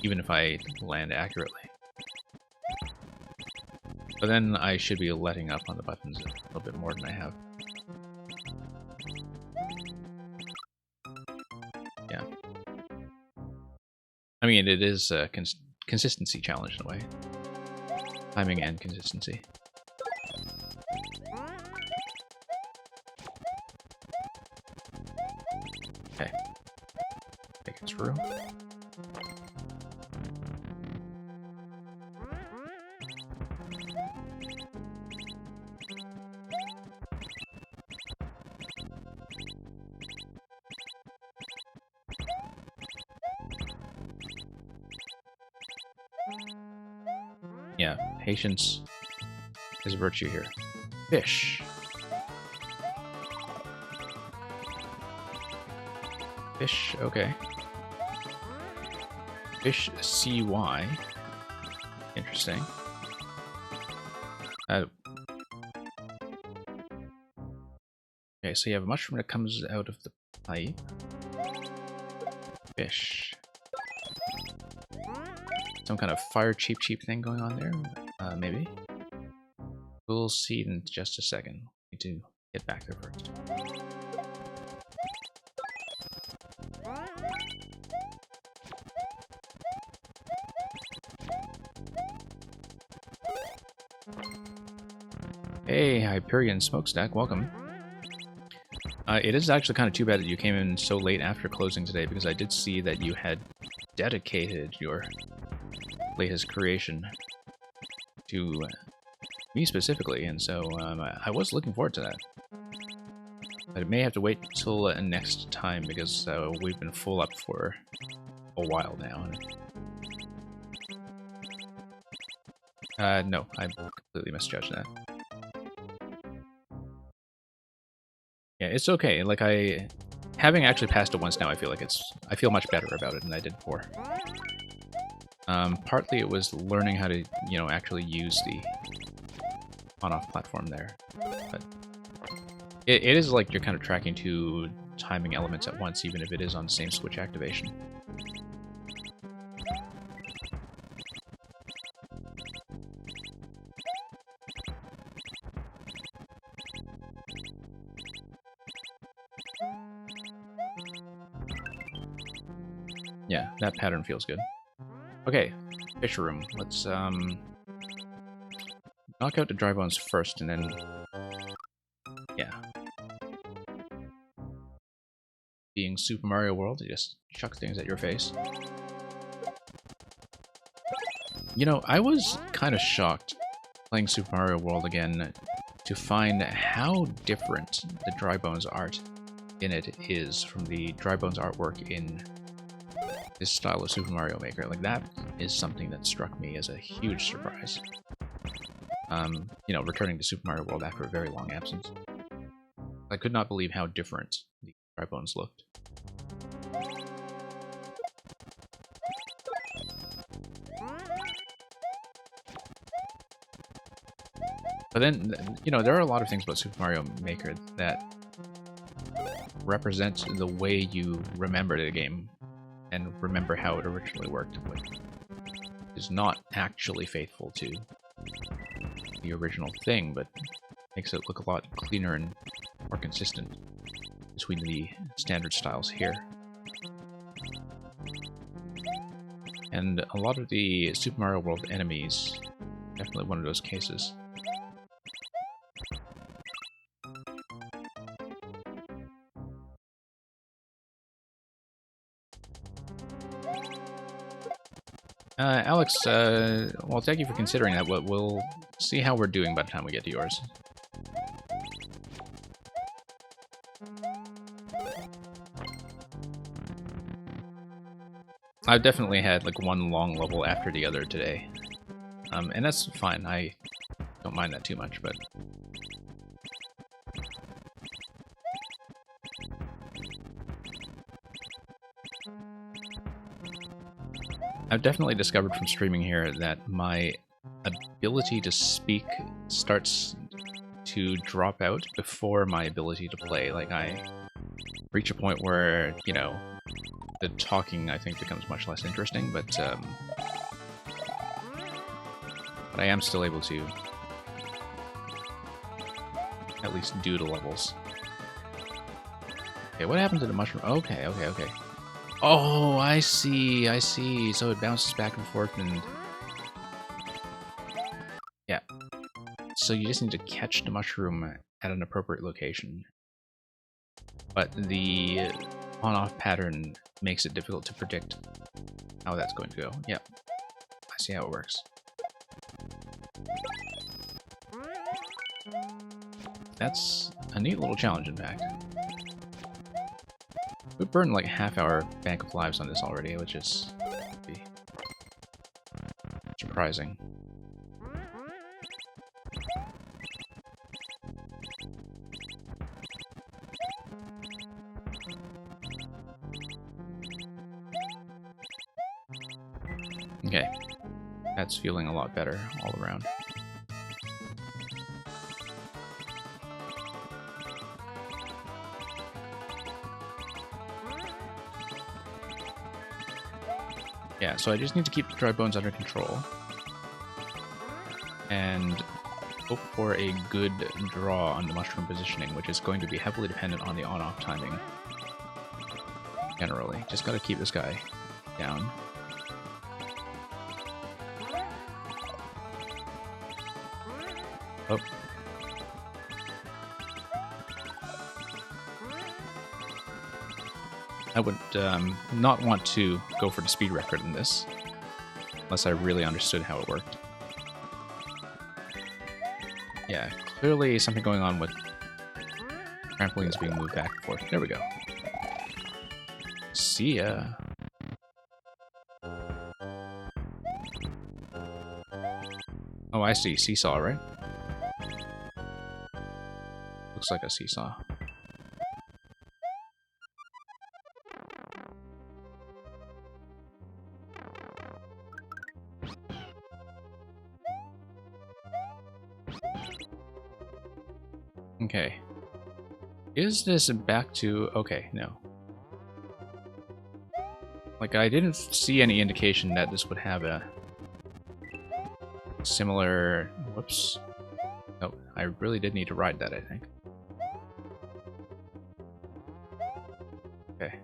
Speaker 1: even if I land accurately. But then I should be letting up on the buttons a little bit more than I have. Yeah. I mean, it is a consistency challenge in a way. Timing and consistency. Okay. Take it through. Yeah, patience is a virtue here. Fish. Fish, okay. Fish CY. Interesting. Okay, so you have a mushroom that comes out of the pipe. Fish. Some kind of fire cheap thing going on there? Maybe. We'll see in just a second. Need to get back there first. Hey, Hyperion Smokestack, welcome. It is actually kind of too bad that you came in so late after closing today, because I did see that you had dedicated your latest creation to me specifically, and so I was looking forward to that. But it may have to wait till next time, because we've been full up for a while now. No, I completely misjudged that. Yeah, it's okay. Like, having actually passed it once now, I feel like I feel much better about it than I did before. Partly it was learning how to, you know, actually use the on-off platform there. But it is like you're kind of tracking two timing elements at once, even if it is on the same switch activation. Yeah, that pattern feels good. Okay, fish room. Let's knock out the dry bones first, and then yeah. Being Super Mario World, it just chucks things at your face. You know, I was kind of shocked playing Super Mario World again to find how different the dry bones art in it is from the dry bones artwork in this style of Super Mario Maker. Like, that is something that struck me as a huge surprise. You know, returning to Super Mario World after a very long absence. I could not believe how different the dry bones looked. But then, you know, there are a lot of things about Super Mario Maker that represent the way you remember the game and remember how it originally worked, which is not actually faithful to the original thing, but Makes it look a lot cleaner and more consistent between the standard styles here. And a lot of the Super Mario World enemies, definitely one of those cases. Alex, well, thank you for considering that. We'll see how we're doing by the time we get to yours. I've definitely had like one long level after the other today. And that's fine. I don't mind that too much, but... I've definitely discovered from streaming here that my ability to speak starts to drop out before my ability to play. Like, I reach a point where, you know, the talking, I think, becomes much less interesting, but I am still able to at least do the levels. Okay, what happened to the mushroom? Okay. Oh, I see. So it bounces back and forth and... Yeah. So you just need to catch the mushroom at an appropriate location. But the on-off pattern makes it difficult to predict how that's going to go. Yep. I see how it works. That's a neat little challenge, in fact. We've burned like half our bank of lives on this already, which is surprising. Okay, that's feeling a lot better all around. Yeah, so I just need to keep the dry bones under control and hope for a good draw on the mushroom positioning, which is going to be heavily dependent on the on-off timing. Generally, just gotta keep this guy down. Oh. I would not want to go for the speed record in this, unless I really understood how it worked. Yeah, clearly something going on with trampolines being moved back and forth. There we go. See ya. Oh, I see. Seesaw, right? Looks like a seesaw. Okay. Is this back to... Okay, no. Like, I didn't see any indication that this would have a similar... Whoops. Oh, I really did need to ride that, I think. Okay.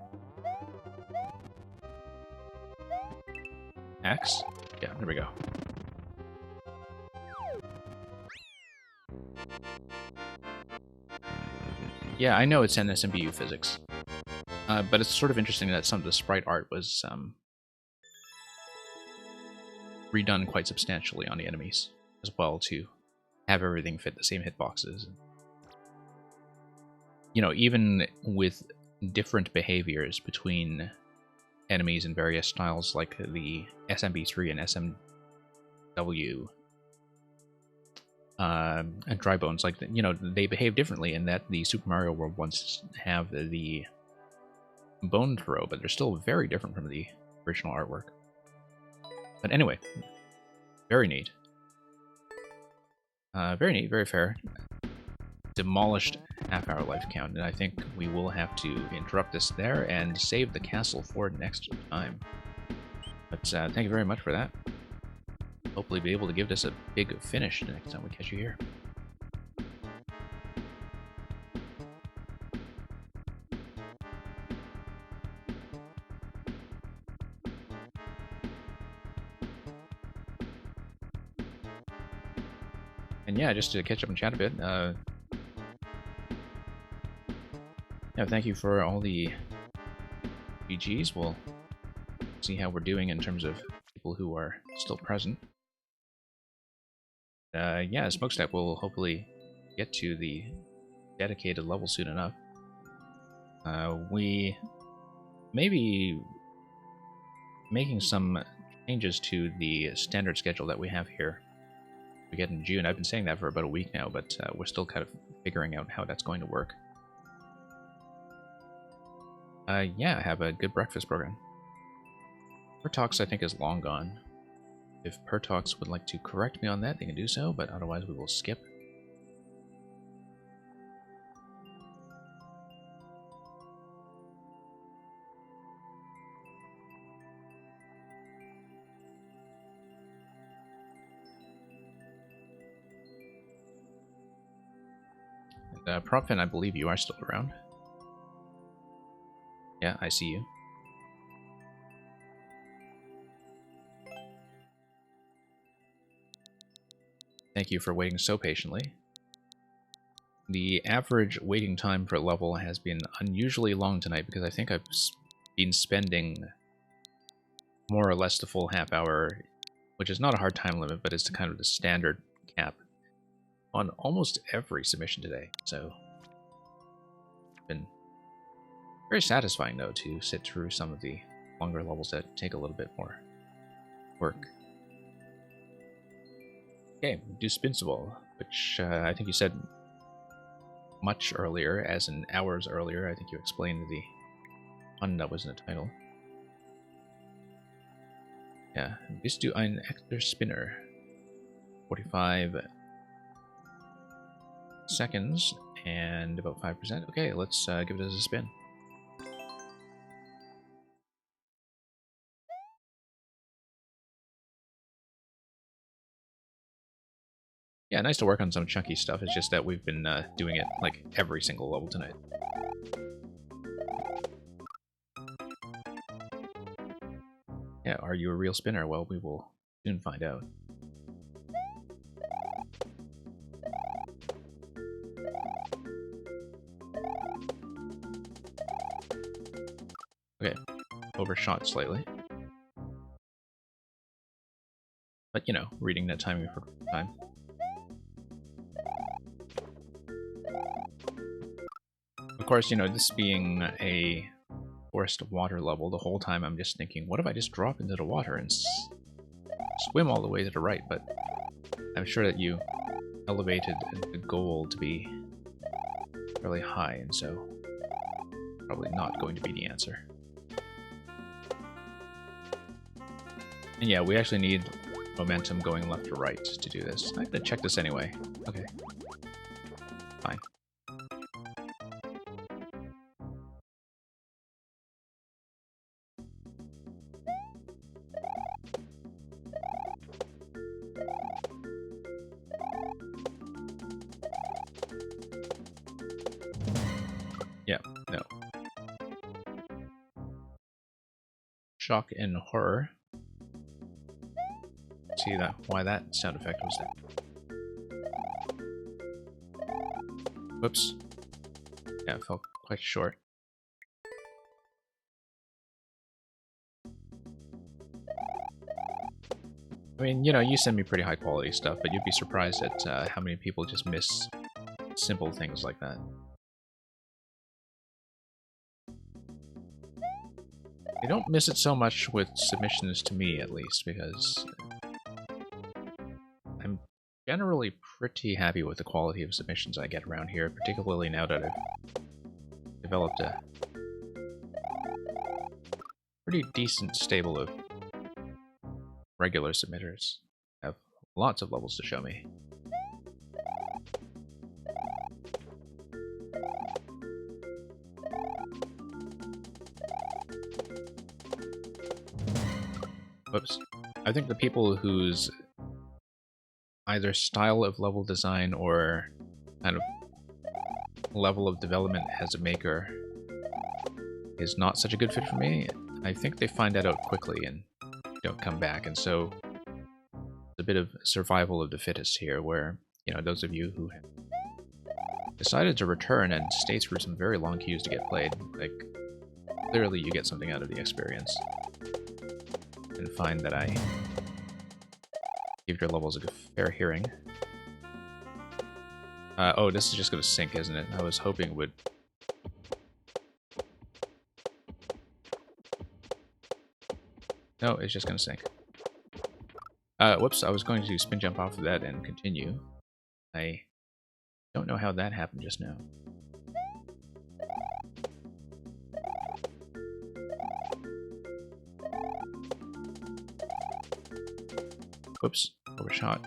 Speaker 1: X? Yeah, there we go. Yeah, I know it's NSMBU physics. But it's sort of interesting that some of the sprite art was redone quite substantially on the enemies as well to have everything fit the same hitboxes. You know, even with different behaviors between enemies in various styles like the SMB3 and SMW and Dry Bones, like, you know, they behave differently in that the Super Mario World ones have the bone throw, but they're still very different from the original artwork. But anyway, very neat. Very neat, very fair. Demolished half-hour life count, and I think we will have to interrupt this there and save the castle for next time. But thank you very much for that. Hopefully be able to give this a big finish the next time we catch you here. And yeah, just to catch up and chat a bit, yeah, thank you for all the GGs. We'll see how we're doing in terms of people who are still present. Yeah, Smokestack will hopefully get to the dedicated level soon enough. We may be making some changes to the standard schedule that we have here. We get in June. I've been saying that for about a week now, but we're still kind of figuring out how that's going to work. Yeah, I have a good breakfast program. Pertox, I think, is long gone. If Pertox would like to correct me on that, they can do so, but otherwise we will skip. Propfin, I believe you are still around. Yeah, I see you. Thank you for waiting so patiently. The average waiting time for a level has been unusually long tonight because I think I've been spending more or less the full half hour, which is not a hard time limit, but it's kind of the standard cap, on almost every submission today. So it's been very satisfying, though, to sit through some of the longer levels that take a little bit more work. Okay, do Spinsable, which I think you said much earlier, as in hours earlier. I think you explained the fun that was in the title. Yeah, bist du ein echter Spinner? 45 seconds and about 5%. Okay, let's give it a spin. Yeah, nice to work on some chunky stuff. It's just that we've been doing it like every single level tonight. Yeah, are you a real spinner? Well, we will soon find out. Okay, overshot slightly. But, you know, reading that timing for time. Of course, you know, this being a forest water level, the whole time I'm just thinking, what if I just drop into the water and swim all the way to the right? But I'm sure that you elevated the goal to be fairly high, and so probably not going to be the answer. And yeah, we actually need momentum going left to right to do this. I'm gonna check this anyway. Okay. Fine. Yeah, no. Shock and horror. See that why that sound effect was there. Whoops. Yeah, it felt quite short. I mean, you know, you send me pretty high quality stuff, but you'd be surprised at how many people just miss simple things like that. I don't miss it so much with submissions to me, at least, because I'm generally pretty happy with the quality of submissions I get around here, particularly now that I've developed a pretty decent stable of regular submitters. I have lots of levels to show me. Whoops. I think the people whose either style of level design or kind of level of development as a maker is not such a good fit for me, I think they find that out quickly and don't come back, and so it's a bit of survival of the fittest here, where you know, those of you who have decided to return and stay through some very long queues to get played, like, clearly you get something out of the experience. And find that I gave your levels a fair hearing. Oh, this is just going to sink, isn't it? I was hoping it would. No, it's just going to sink. Whoops, I was going to spin jump off of that and continue. I don't know how that happened just now. Whoops, overshot.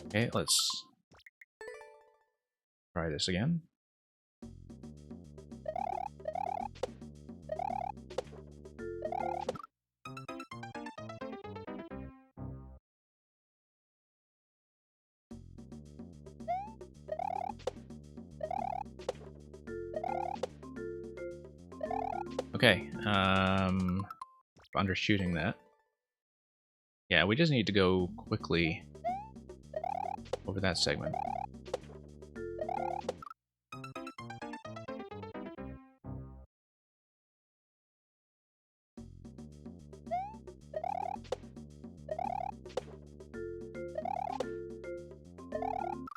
Speaker 1: Okay, let's try this again. Okay, undershooting that. Yeah, we just need to go quickly over that segment.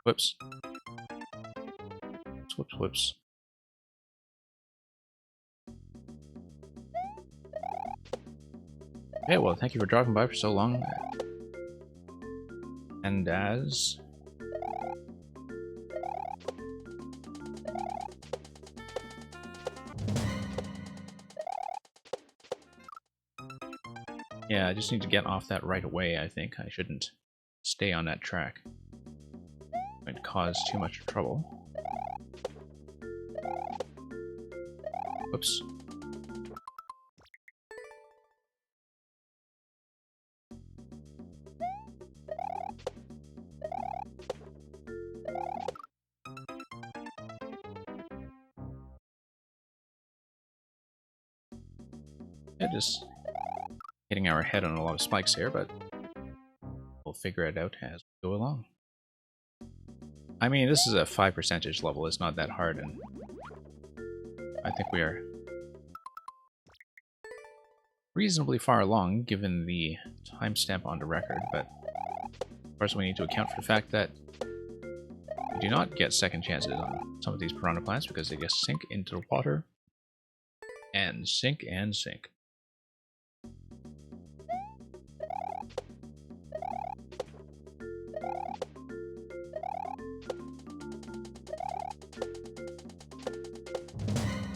Speaker 1: Whoops. Whoops, whoops. Okay, well, thank you for dropping by for so long. And as... Yeah, I just need to get off that right away, I think. I shouldn't stay on that track. It might cause too much trouble. Whoops. Yeah, just hitting our head on a lot of spikes here, but we'll figure it out as we go along. I mean, this is a 5% level, it's not that hard, and I think we are reasonably far along, given the timestamp on the record, but of course we need to account for the fact that we do not get second chances on some of these piranha plants because they just sink into the water, and sink and sink.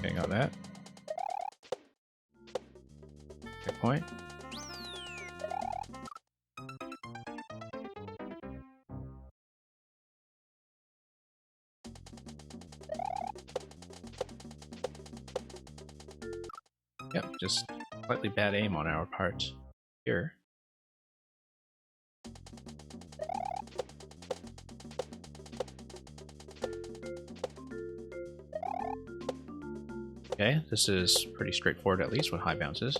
Speaker 1: Okay, got that. Good point. Yep, just slightly bad aim on our part here. Okay, this is pretty straightforward at least with high bounces.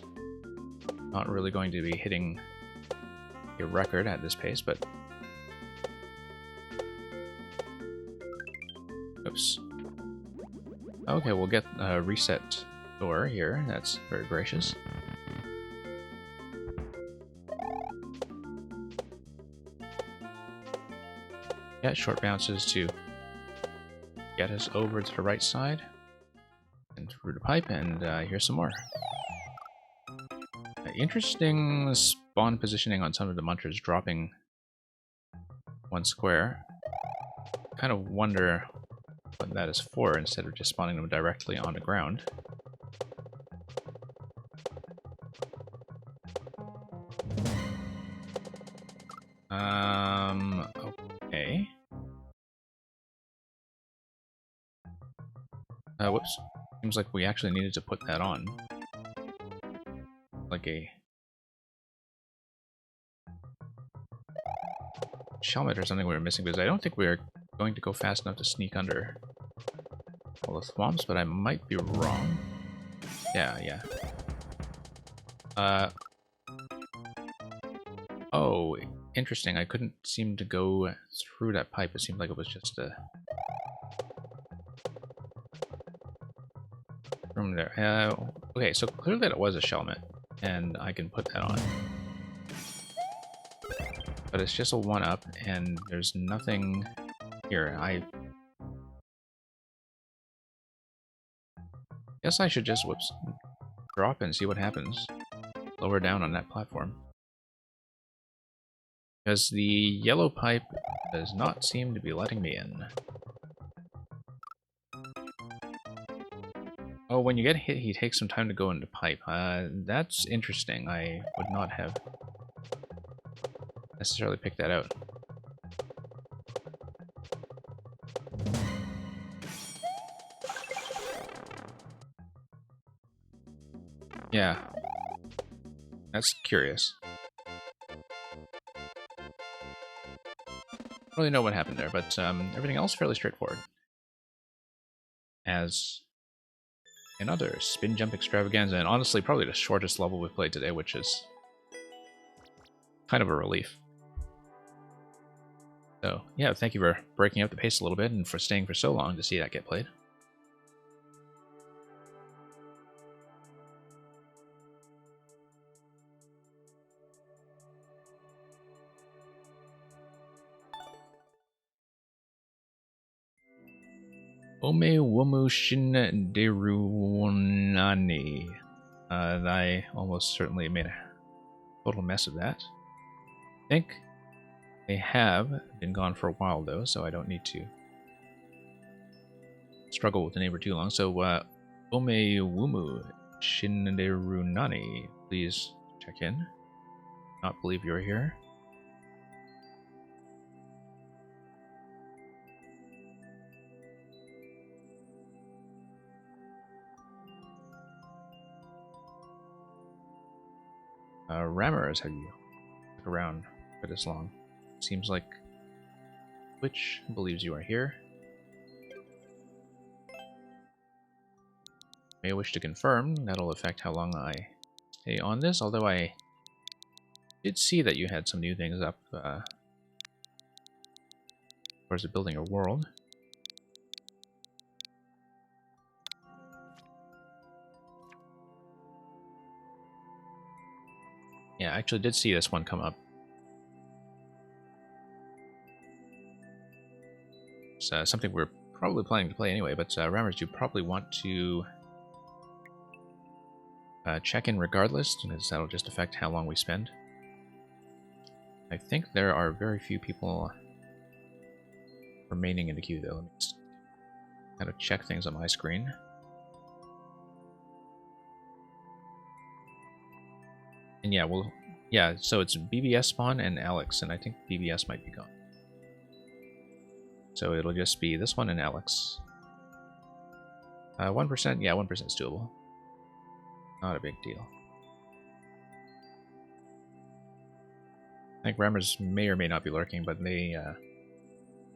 Speaker 1: Not really going to be hitting a record at this pace, but... Oops. Okay, we'll get a reset door here. That's very gracious. Yeah, short bounces to get us over to the right side. And through the pipe, and here's some more. Interesting spawn positioning on some of the munchers, dropping one square. Kind of wonder what that is for, instead of just spawning them directly on the ground. Okay. Whoops. Seems like we actually needed to put that on. Like a helmet or something we were missing, because I don't think we are going to go fast enough to sneak under all the thwomps, but I might be wrong. Yeah. Oh, interesting. I couldn't seem to go through that pipe. It seemed like it was just a room there. Okay, so clearly it was a Shelmet, and I can put that on. But it's just a 1-up, and there's nothing here. I guess I should just, drop and see what happens. Lower down on that platform. Because the yellow pipe does not seem to be letting me in. Oh, when you get hit, he takes some time to go into pipe. That's interesting. I would not have necessarily picked that out. Yeah. That's curious. I don't really know what happened there, but everything else fairly straightforward. As another spin jump extravaganza, and honestly probably the shortest level we've played today, which is kind of a relief. So yeah, thank you for breaking up the pace a little bit and for staying for so long to see that get played. Ome Womu Shin Derunani. I almost certainly made a total mess of that. I think they have been gone for a while though, so I don't need to struggle with the neighbor too long. So Ome Wumu Shin Derunani, please check in. Not believe you're here. Rammers, have you stuck around for this long? Seems like Twitch believes you are here. May wish to confirm. That'll affect how long I stay on this, although I did see that you had some new things up towards the building a world. Yeah, I actually did see this one come up. It's something we're probably planning to play anyway, but Rammers, you probably want to check in regardless, because that'll just affect how long we spend. I think there are very few people remaining in the queue, though. Let me just kind of check things on my screen. And yeah, yeah, so it's BBS spawn and Alex, and I think BBS might be gone. So it'll just be this one and Alex. 1%, yeah, 1% is doable. Not a big deal. I think Rammers may or may not be lurking, but they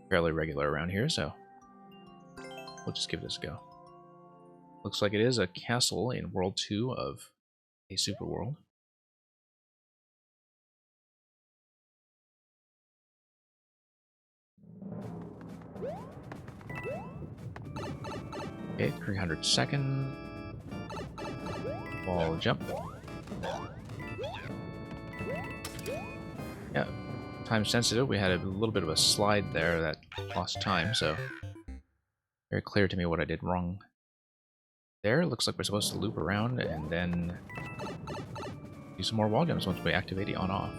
Speaker 1: fairly regular around here, so we'll just give this a go. Looks like it is a castle in World 2 of a super world. Okay, 300 second. Wall jump. Yeah, time sensitive. We had a little bit of a slide there that lost time, so very clear to me what I did wrong there. Looks like we're supposed to loop around and then do some more wall jumps once we activate the on-off.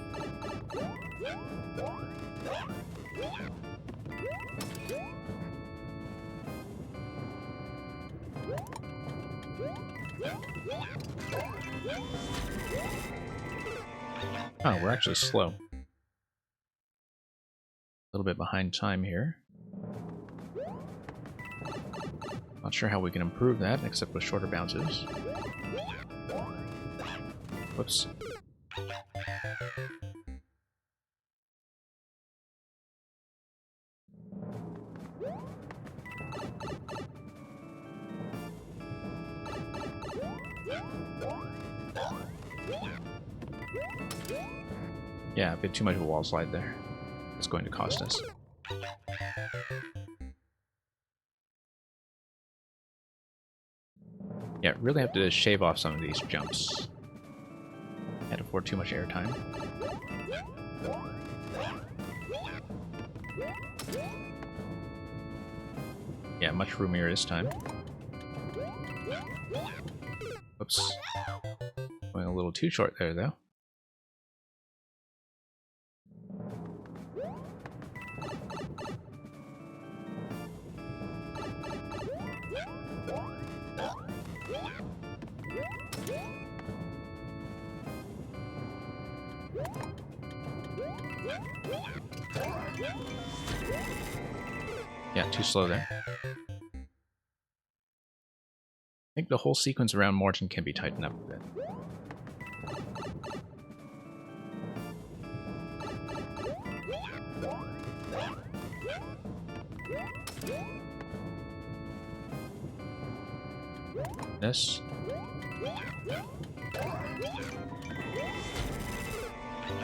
Speaker 1: Oh, we're actually slow. A little bit behind time here. Not sure how we can improve that, except with shorter bounces. Whoops. Yeah, a bit too much of a wall slide there. It's going to cost us. Yeah, really have to shave off some of these jumps. Can't afford too much airtime. Yeah, much roomier this time. Whoops. Going a little too short there, though. Yeah, too slow there. I think the whole sequence around Morton can be tightened up a bit. This.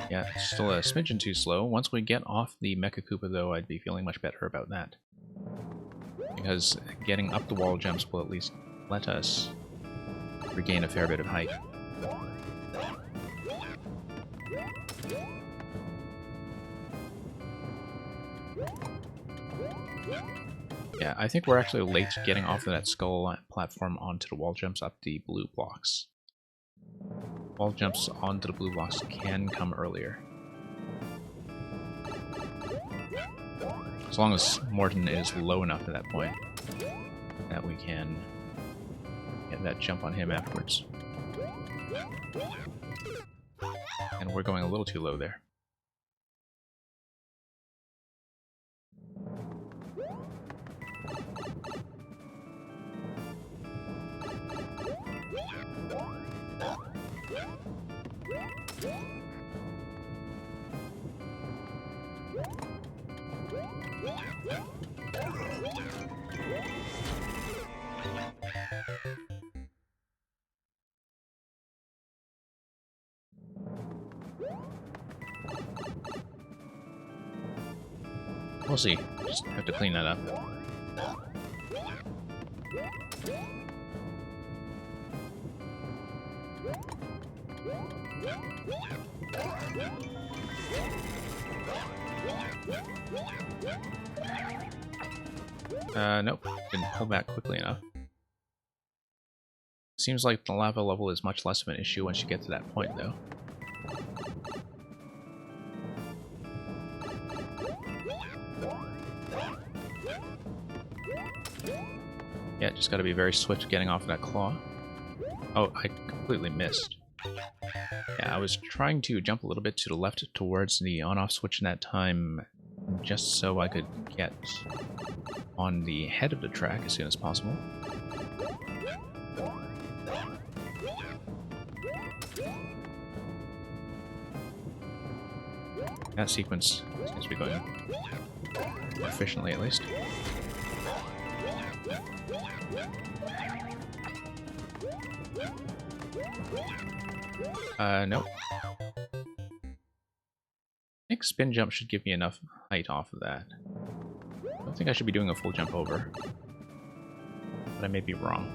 Speaker 1: Yeah, it's still a smidgen too slow. Once we get off the Mecha Koopa, though, I'd be feeling much better about that. Because getting up the wall jumps will at least let us regain a fair bit of height. Yeah, I think we're actually late getting off of that skull platform onto the wall jumps up the blue blocks. Wall jumps onto the blue blocks can come earlier. As long as Morton is low enough at that point that we can get that jump on him afterwards. And we're going a little too low there. We'll see. Just have to clean that up. Nope. Didn't pull back quickly enough. Seems like the lava level is much less of an issue once you get to that point, though. Yeah, just gotta be very swift getting off of that claw. Oh, I completely missed. Yeah, I was trying to jump a little bit to the left towards the on-off switch in that time, just so I could get on the head of the track as soon as possible. That sequence seems to be going more efficiently, at least. Nope. I think spin jump should give me enough height off of that. I don't think I should be doing a full jump over, but I may be wrong.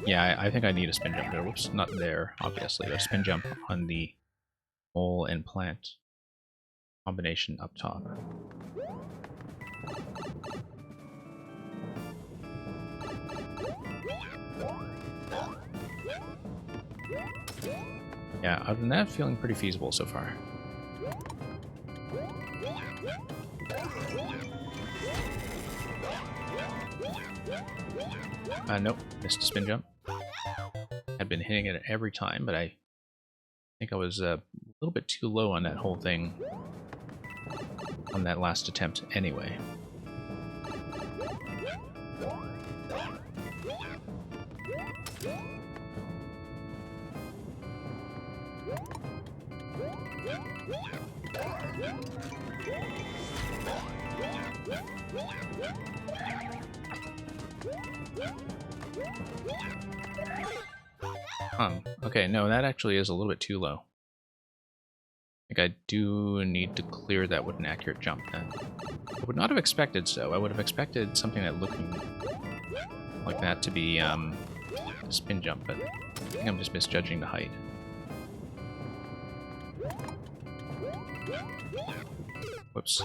Speaker 1: Yeah, I think I need a spin jump there. Whoops, not there, obviously, but a spin jump on the mole and plant combination up top. Yeah, other than that, feeling pretty feasible so far. Nope, missed a spin jump. Had been hitting it every time, but I think I was a little bit too low on that whole thing on that last attempt anyway. Okay, no, that actually is a little bit too low. Like, I do need to clear that with an accurate jump then. I would not have expected so. I would have expected something that looking like that to be a spin jump, but I think I'm just misjudging the height. Whoops.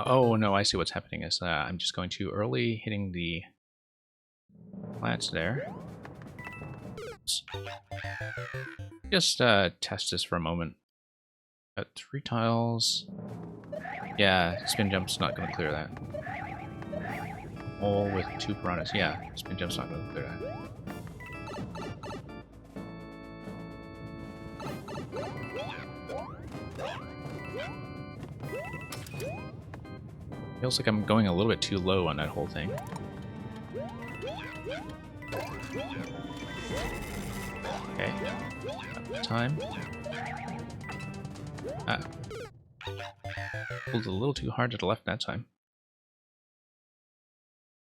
Speaker 1: Oh no, I see what's happening is I'm just going too early, hitting the plants there. Oops. Just test this for a moment. Got 3 tiles. Yeah, spin jump's not going to clear that. All with 2 piranhas. Yeah, spin jump's not going to clear that. Feels like I'm going a little bit too low on that whole thing. Okay. Time. Ah. Pulled a little too hard to the left that time.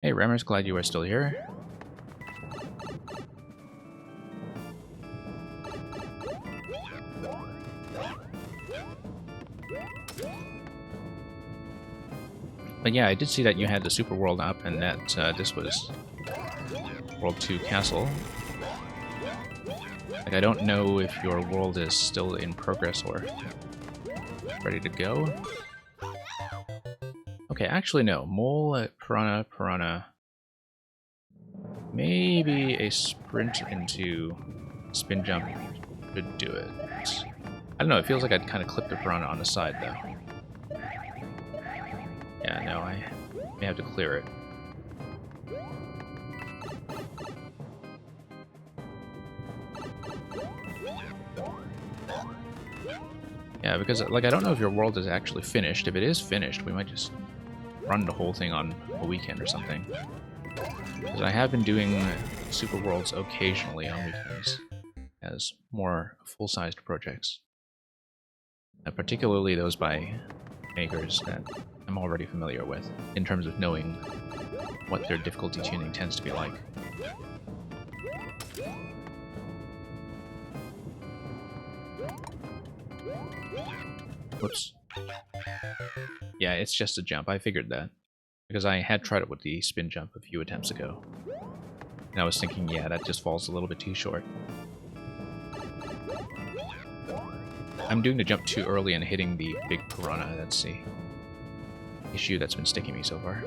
Speaker 1: Hey, Remmers, glad you are still here. But yeah, I did see that you had the Super World up and that this was World 2 Castle. Like, I don't know if your world is still in progress or ready to go. Okay, actually no. Mole, Piranha, Piranha. Maybe a sprint into spin jump could do it. I don't know, it feels like I'd kind of clip the Piranha on the side though. Yeah, no, I may have to clear it. Yeah, because, like, I don't know if your world is actually finished. If it is finished, we might just run the whole thing on a weekend or something. Because I have been doing Super Worlds occasionally on weekends as more full-sized projects. Particularly those by makers that I'm already familiar with, in terms of knowing what their difficulty tuning tends to be like. Whoops. Yeah, it's just a jump. I figured that. Because I had tried it with the spin jump a few attempts ago. And I was thinking, yeah, that just falls a little bit too short. I'm doing the jump too early and hitting the big piranha. That's the issue that's been sticking me so far.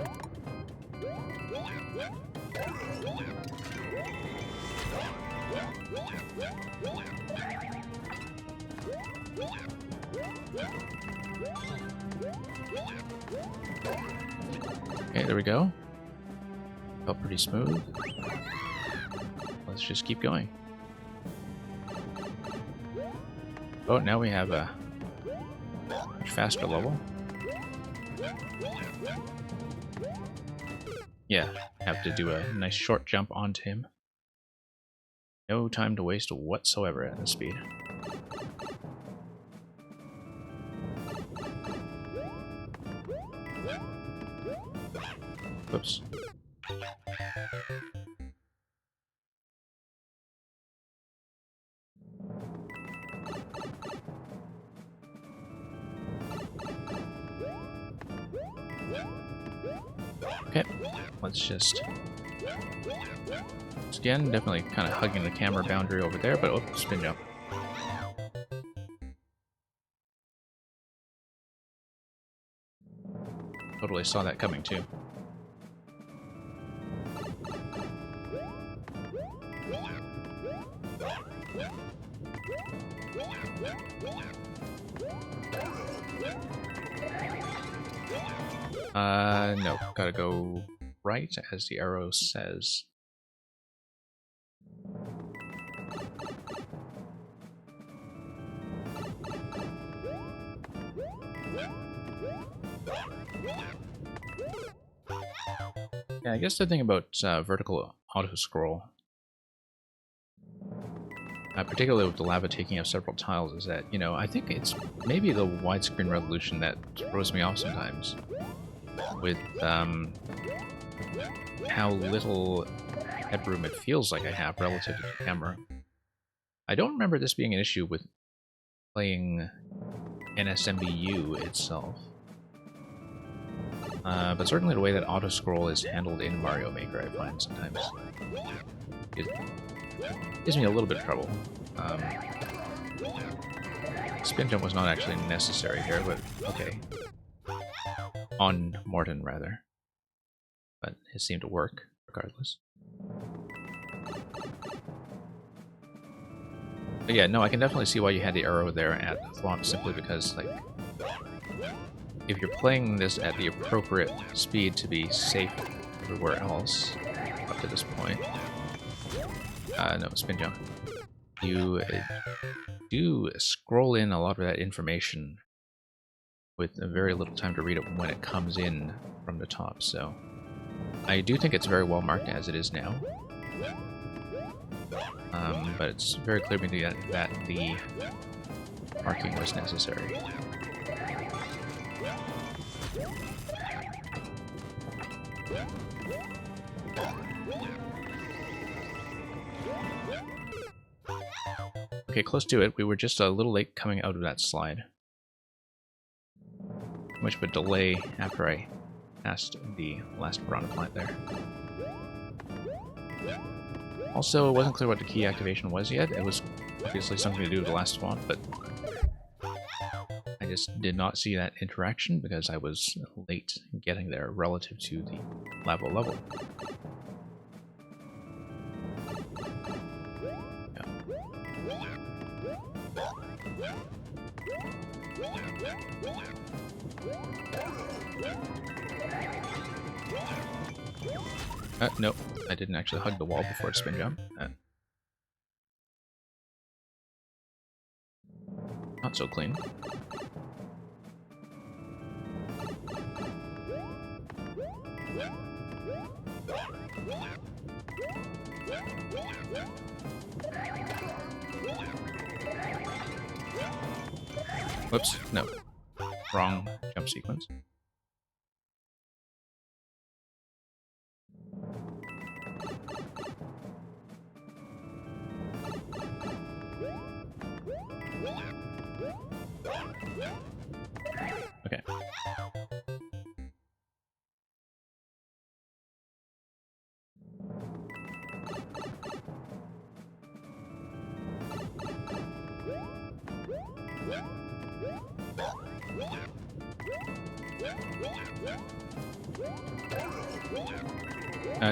Speaker 1: Okay, there we go. Felt pretty smooth. Let's just keep going. Oh, now we have a much faster level. Yeah, have to do a nice short jump onto him. No time to waste whatsoever at this speed. Whoops. Okay, let's just... Again, definitely kind of hugging the camera boundary over there, but oh, spin jump. Totally saw that coming too. No, gotta go right as the arrow says. Yeah, I guess the thing about vertical auto-scroll, particularly with the lava taking up several tiles, is that, you know, I think it's maybe the widescreen resolution that throws me off sometimes with how little headroom it feels like I have relative to the camera. I don't remember this being an issue with playing NSMBU itself. But certainly the way that auto-scroll is handled in Mario Maker, I find sometimes it gives me a little bit of trouble. Spin jump was not actually necessary here, but okay. On Morton, rather. But it seemed to work, regardless. But yeah, no, I can definitely see why you had the arrow there at the Thwomp, simply because, like, if you're playing this at the appropriate speed to be safe everywhere else, up to this point, no, spin jump, you do scroll in a lot of that information with very little time to read it when it comes in from the top, so I do think it's very well marked as it is now. But it's very clear to me that the marking was necessary. Okay, close to it. We were just a little late coming out of that slide. Much of a delay after I passed the last piranha plant there. Also, it wasn't clear what the key activation was yet. It was obviously something to do with the last swamp, but I just did not see that interaction because I was late getting there relative to the lava level. Nope, I didn't actually hug the wall before spin jump. Not so clean. Whoops, no. Wrong jump sequence. Okay.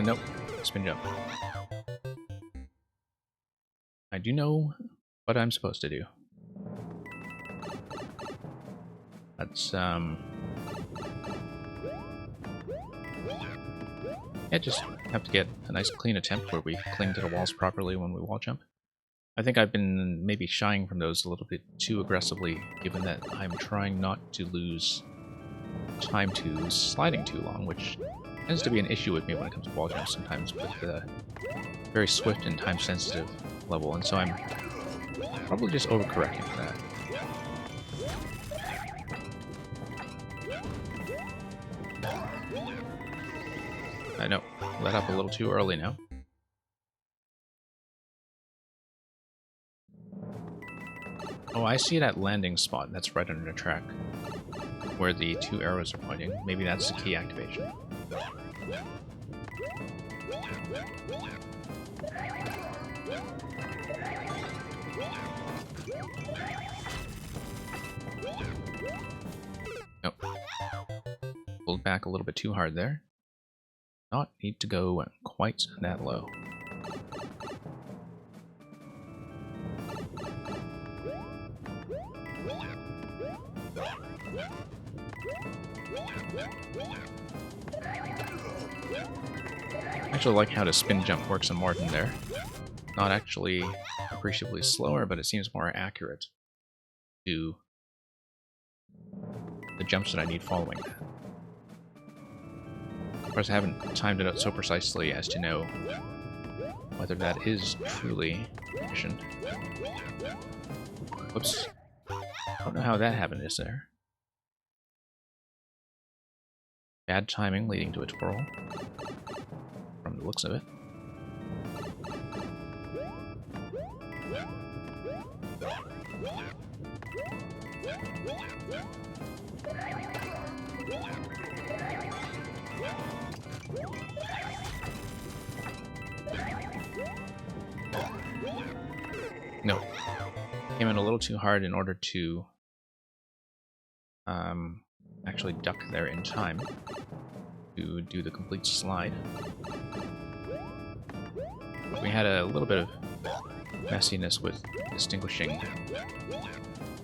Speaker 1: Nope. Spin jump. I do know what I'm supposed to do. That's, yeah, just have to get a nice clean attempt where we cling to the walls properly when we wall jump. I think I've been maybe shying from those a little bit too aggressively, given that I'm trying not to lose time to sliding too long, which tends to be an issue with me when it comes to wall jumps sometimes with the very swift and time-sensitive level, and so I'm probably just overcorrecting for that. I know, let up a little too early now. Oh, I see that landing spot. That's right under the track, where the two arrows are pointing. Maybe that's the key activation. Nope. Pulled back a little bit too hard there. Not need to go quite that low. I actually like how the spin jump works in Morton there. Not actually appreciably slower, but it seems more accurate to the jumps that I need following that. course, I haven't timed it out so precisely as to know whether that is truly efficient. Whoops. I don't know how that happened, is there? Bad timing leading to a twirl, from the looks of it. No. Came in a little too hard in order to actually duck there in time to do the complete slide. But we had a little bit of messiness with distinguishing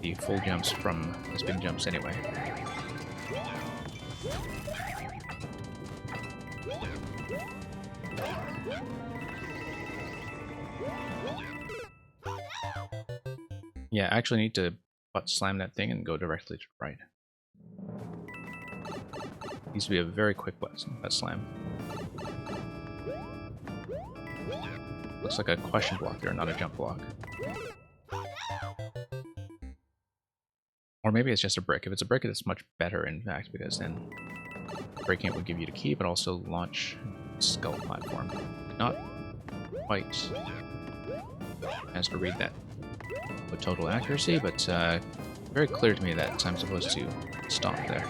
Speaker 1: the full jumps from the spin jumps anyway. Yeah, I actually need to butt slam that thing and go directly to the right. Needs to be a very quick butt slam. Looks like a question block there, not a jump block. Or maybe it's just a brick. If it's a brick, it's much better, in fact, because then breaking it would give you the key, but also launch skull platform. Not quite as to read that with total accuracy, but very clear to me that I'm supposed to stop there.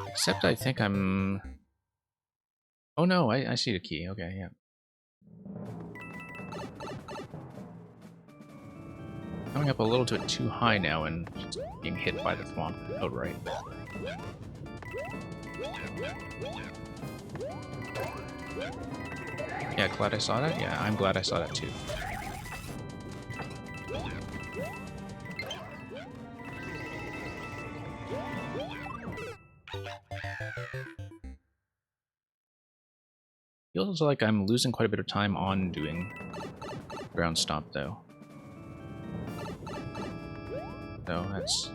Speaker 1: Except I think I'm... Oh no, I see the key. Okay, yeah. Coming up a little bit too high now and just being hit by the thwomp outright. Yeah, glad I saw that. Yeah, I'm glad I saw that too. Feels like I'm losing quite a bit of time on doing ground stomp though. So that's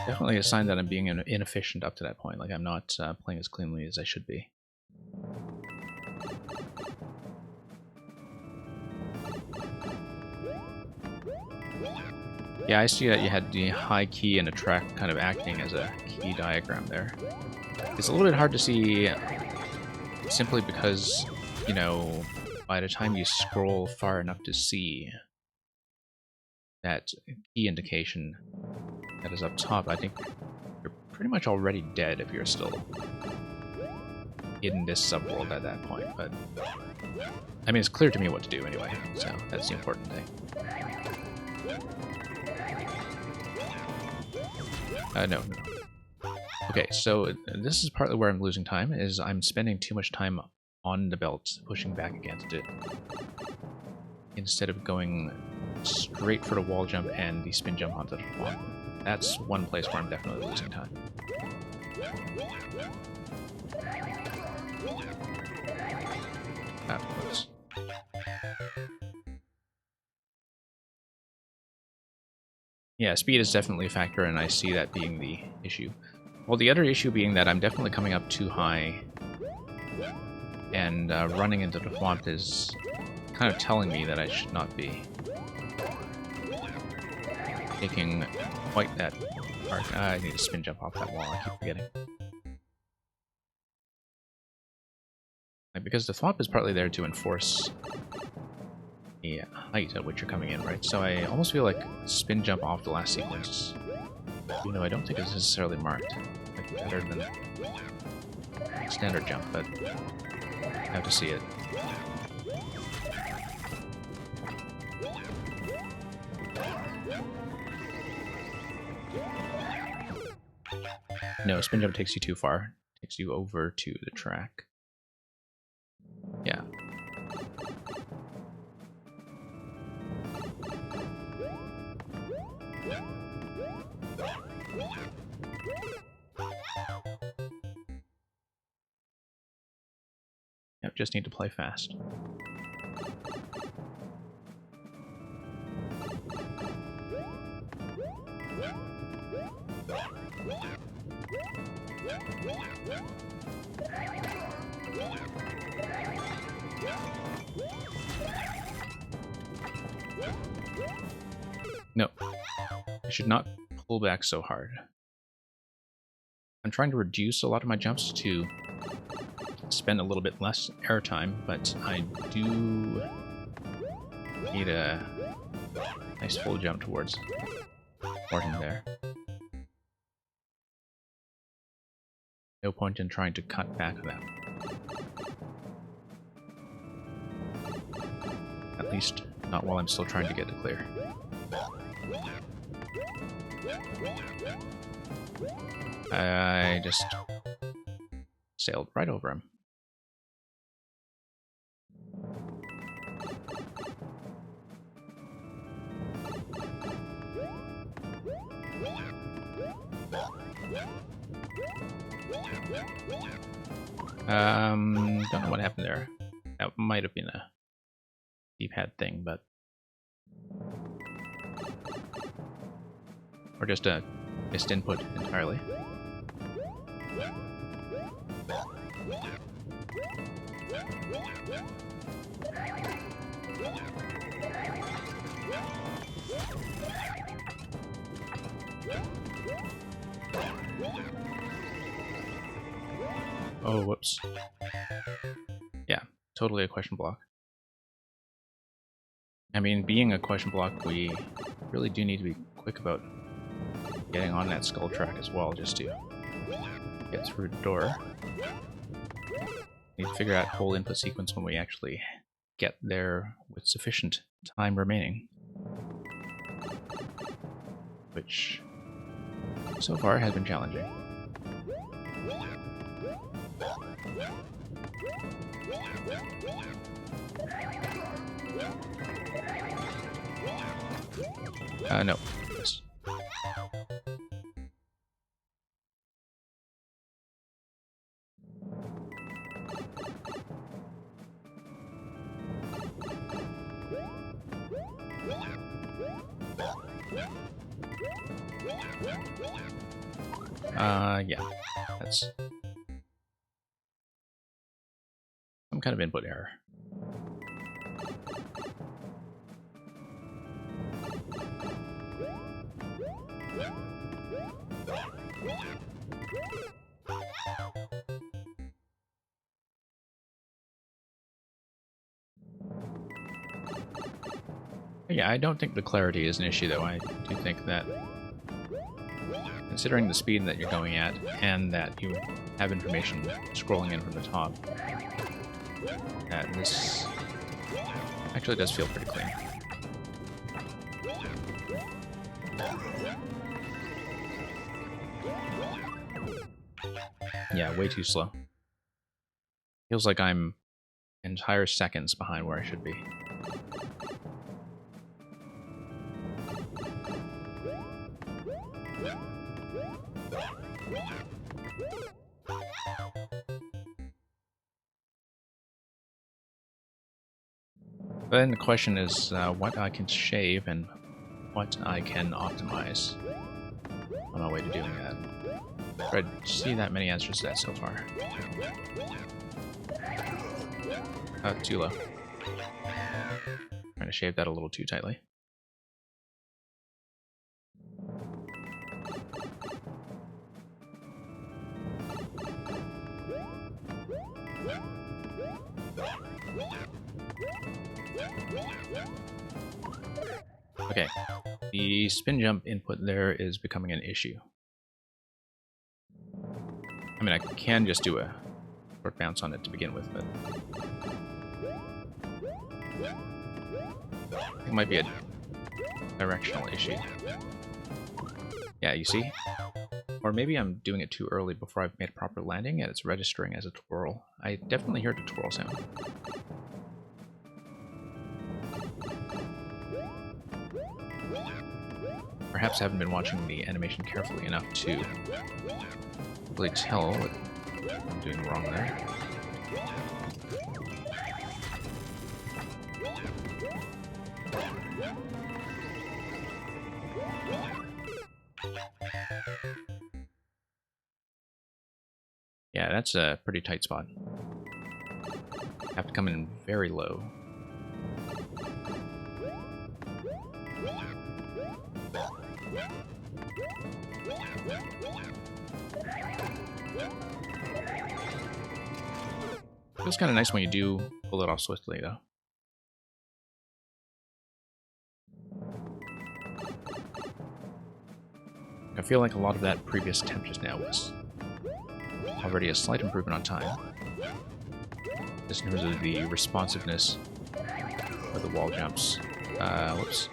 Speaker 1: definitely a sign that I'm being inefficient up to that point. Like I'm not playing as cleanly as I should be. Yeah, I see that you had the high key and a track kind of acting as a key diagram there. It's a little bit hard to see simply because, you know, by the time you scroll far enough to see that key indication that is up top, I think you're pretty much already dead if you're still in this subworld at that point. But, I mean, it's clear to me what to do anyway, so that's the important thing. No. Okay, so this is partly where I'm losing time, is I'm spending too much time on the belt, pushing back against it, instead of going straight for the wall jump and the spin jump onto the wall. That's one place where I'm definitely losing time. Close. Yeah, speed is definitely a factor, and I see that being the issue. Well, the other issue being that I'm definitely coming up too high, and running into the thwomp is kind of telling me that I should not be taking quite that part. I need to spin jump off that wall, I keep forgetting. Like, because the thwomp is partly there to enforce the height at which you're coming in, right? So I almost feel like spin jump off the last sequence, you know, I don't think it's necessarily marked. Like, better than standard jump, but I have to see it. No, spin jump takes you too far. Takes you over to the track. Yeah. just need to play fast. No, I should not pull back so hard. I'm trying to reduce a lot of my jumps to spend a little bit less airtime, but I do need a nice full jump towards Morton there. No point in trying to cut back that. At least not while I'm still trying to get to clear. I just sailed right over him. Don't know what happened there. That might have been a D-pad thing, but... or just a missed input entirely. Oh, whoops. Yeah, totally a question block. I mean, being a question block, we really do need to be quick about getting on that skull track as well, just to get through the door. Need to figure out whole input sequence when we actually get there with sufficient time remaining. Which, so far, has been challenging. No. Yes. Yeah. That's some kind of input error. Yeah, I don't think the clarity is an issue, though. I do think that, considering the speed that you're going at, and that you have information scrolling in from the top, that this actually does feel pretty clean. Yeah, way too slow. Feels like I'm entire seconds behind where I should be. Then the question is what I can shave and what I can optimize on my way to doing that. I see that many answers to that so far. Too low. Trying to shave that a little too tightly. Okay, the spin jump input there is becoming an issue. I mean, I can just do a short bounce on it to begin with, but it might be a directional issue. Yeah, you see? Or maybe I'm doing it too early before I've made a proper landing and it's registering as a twirl. I definitely heard a twirl sound. Perhaps I haven't been watching the animation carefully enough to really tell what I'm doing wrong there. Yeah, that's a pretty tight spot. Have to come in very low. Feels kind of nice when you do pull it off swiftly, though. I feel like a lot of that previous attempt just now was already a slight improvement on time. Just in terms of the responsiveness of the wall jumps. Whoops.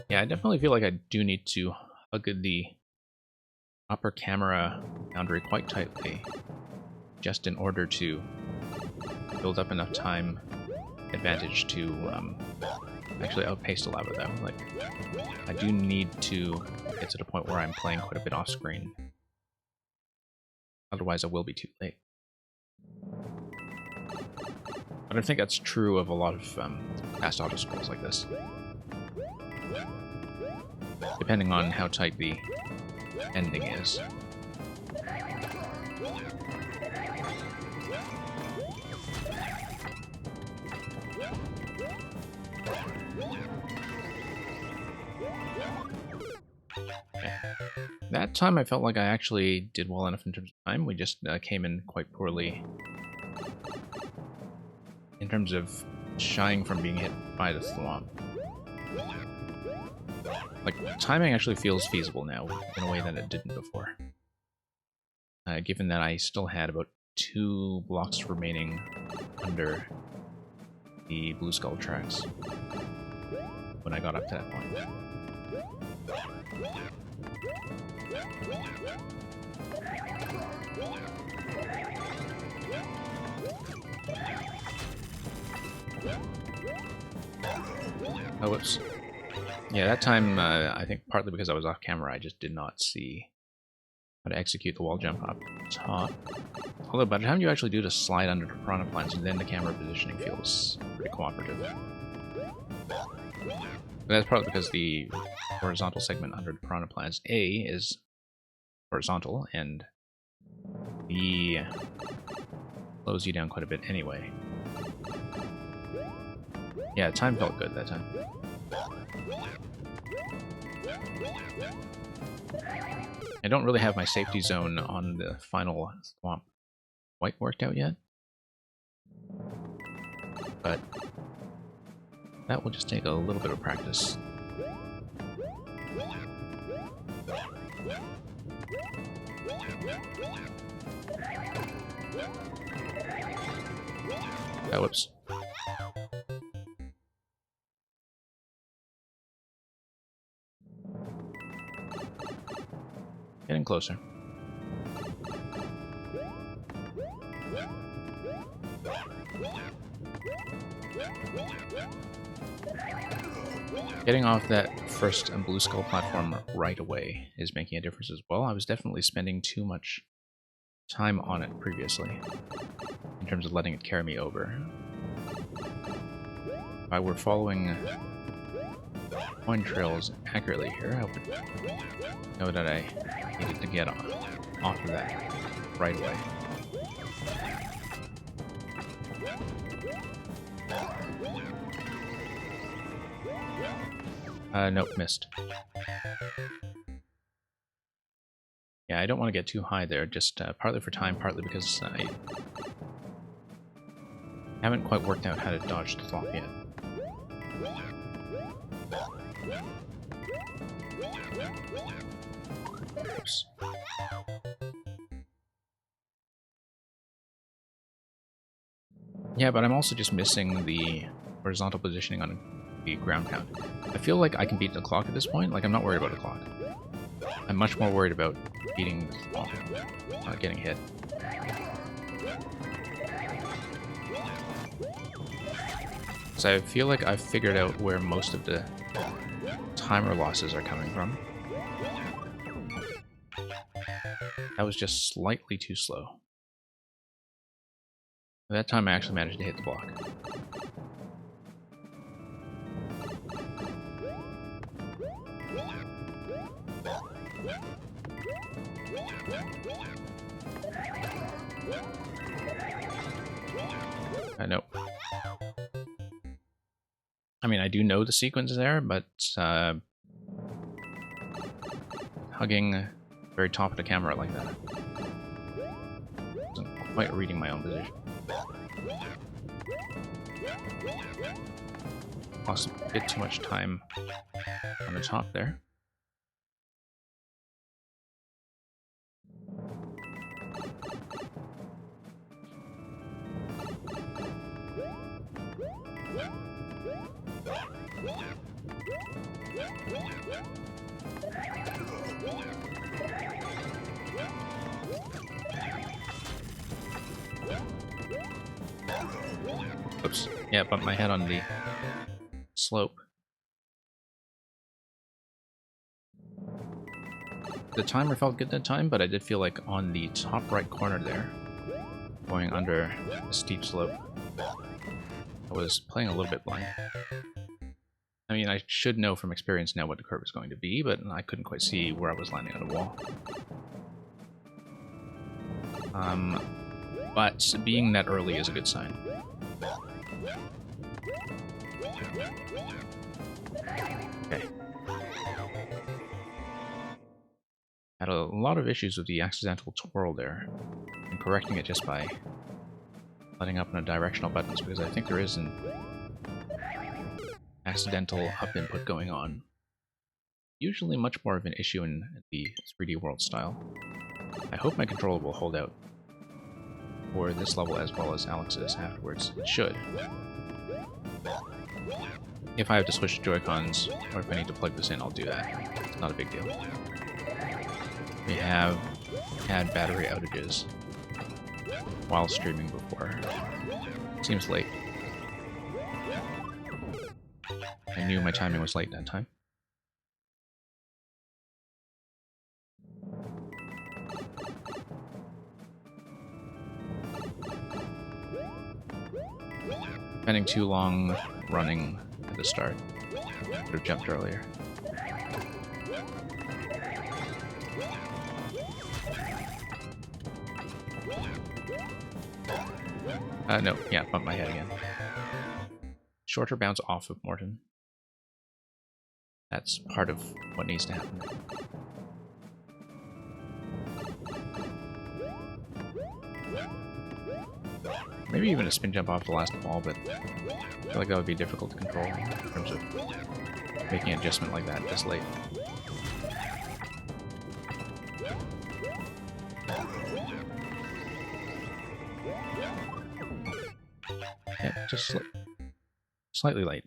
Speaker 1: Yeah, I definitely feel like I do need to hug the upper camera boundary quite tightly, just in order to build up enough time advantage to actually outpace the lava, though. Like, I do need to get to the point where I'm playing quite a bit off screen. Otherwise, I will be too late. But I think that's true of a lot of fast auto scrolls like this. Depending on how tight the ending is. Okay. That time I felt like I actually did well enough in terms of time. We just came in quite poorly in terms of shying from being hit by the thwomp. Like, timing actually feels feasible now in a way that it didn't before. Given that I still had about 2 blocks remaining under the Blue Skull tracks when I got up to that point. Oh, whoops. Yeah, that time, I think partly because I was off camera, I just did not see how to execute the wall jump up top. Although by the time you actually do to slide under the piranha plants, then the camera positioning feels pretty cooperative. But that's probably because the horizontal segment under the piranha plants, A, is horizontal, and B slows you down quite a bit anyway. Yeah, time felt good that time. I don't really have my safety zone on the final thwomp quite worked out yet, but that will just take a little bit of practice. Oh, whoops. Getting closer. Getting off that first Blue Skull platform right away is making a difference as well. I was definitely spending too much time on it previously, in terms of letting it carry me over. If I were following coin trails accurately here, I would know that I needed to get off of that right away. Nope, missed. Yeah, I don't want to get too high there, just partly for time, partly because I haven't quite worked out how to dodge the thwomp yet. Oops. Yeah, but I'm also just missing the horizontal positioning on the ground pound. I feel like I can beat the clock at this point. Like, I'm not worried about the clock. I'm much more worried about beating this wall, not getting hit. So I feel like I've figured out where most of the timer losses are coming from. That was just slightly too slow. That time I actually managed to hit the block. Nope. I mean, I do know the sequence there, but hugging the very top of the camera like that wasn't quite reading my own position. Lost a bit too much time on the top there. Oops. Yeah, bumped my head on the slope. The timer felt good that time, but I did feel like on the top right corner there, going under a steep slope, I was playing a little bit blind. I mean, I should know from experience now what the curve is going to be, but I couldn't quite see where I was landing on the wall. But being that early is a good sign. Okay. Had a lot of issues with the accidental twirl there, and correcting it just by letting up on the directional buttons, because I think there is an accidental up input going on. Usually much more of an issue in the 3D World style. I hope my controller will hold out for this level as well as Alex's afterwards. It should. If I have to switch Joy-Cons, or if I need to plug this in, I'll do that. It's not a big deal. We have had battery outages while streaming before. Seems late. I knew my timing was late that time. Spending too long running at the start. Would have jumped earlier. No, yeah, bumped my head again. Shorter bounce off of Morton. That's part of what needs to happen. Maybe even a spin jump off the last ball, but I feel like that would be difficult to control in terms of making an adjustment like that this late. Yeah, just slightly late.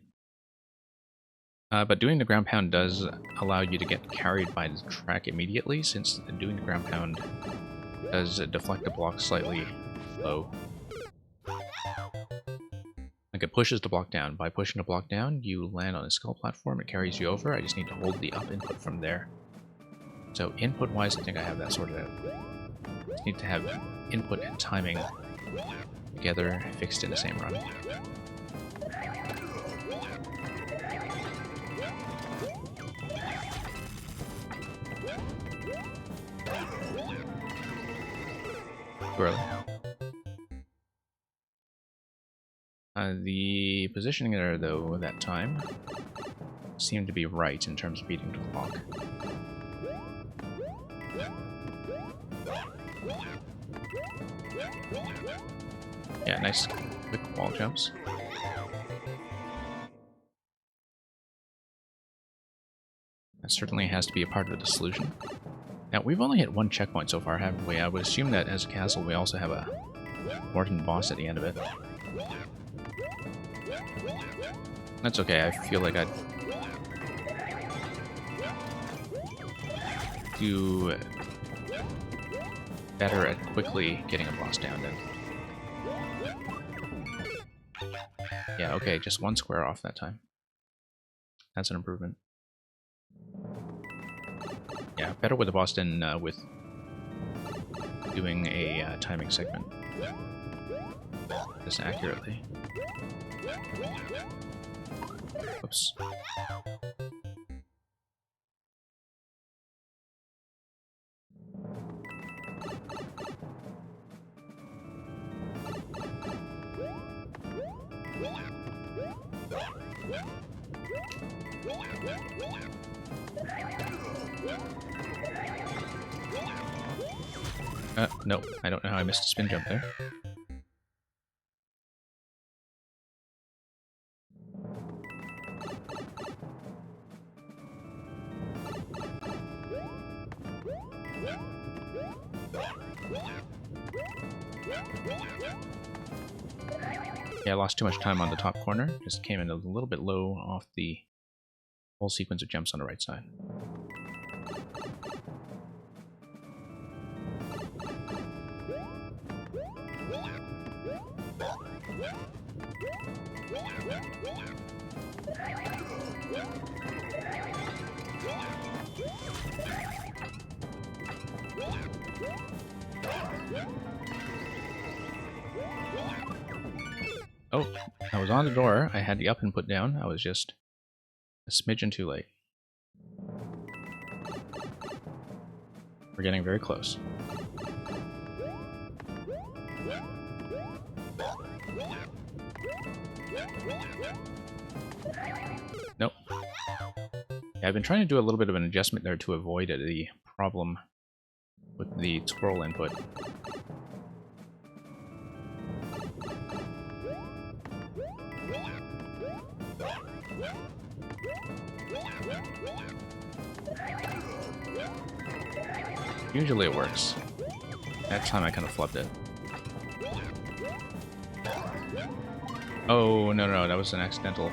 Speaker 1: But doing the ground pound does allow you to get carried by the track immediately, since doing the ground pound does deflect the block slightly low. Like it pushes the block down. By pushing the block down, you land on a skull platform, it carries you over. I just need to hold the up input from there. So input-wise, I think I have that sorted out. Just need to have input and timing together, fixed in the same run. Too early. The positioning there, though, that time seemed to be right in terms of beating the clock. Yeah, nice quick wall jumps. That certainly has to be a part of the solution. Now, we've only hit one checkpoint so far, haven't we? I would assume that as a castle we also have a Morton boss at the end of it. That's okay, I feel like I'd do better at quickly getting a boss down then. Yeah, okay, just one square off that time. That's an improvement. Yeah, better with the boss than with doing a timing segment this accurately. Oops. Nope, I don't know how I missed a spin jump there. Yeah, I lost too much time on the top corner. Just came in a little bit low off the whole sequence of jumps on the right side. Oh, I was on the door. I had the up input down. I was just a smidgen too late. We're getting very close. Nope. Yeah, I've been trying to do a little bit of an adjustment there to avoid the problem with the twirl input. Usually it works. That time I kind of flubbed it. Oh, no, that was an accidental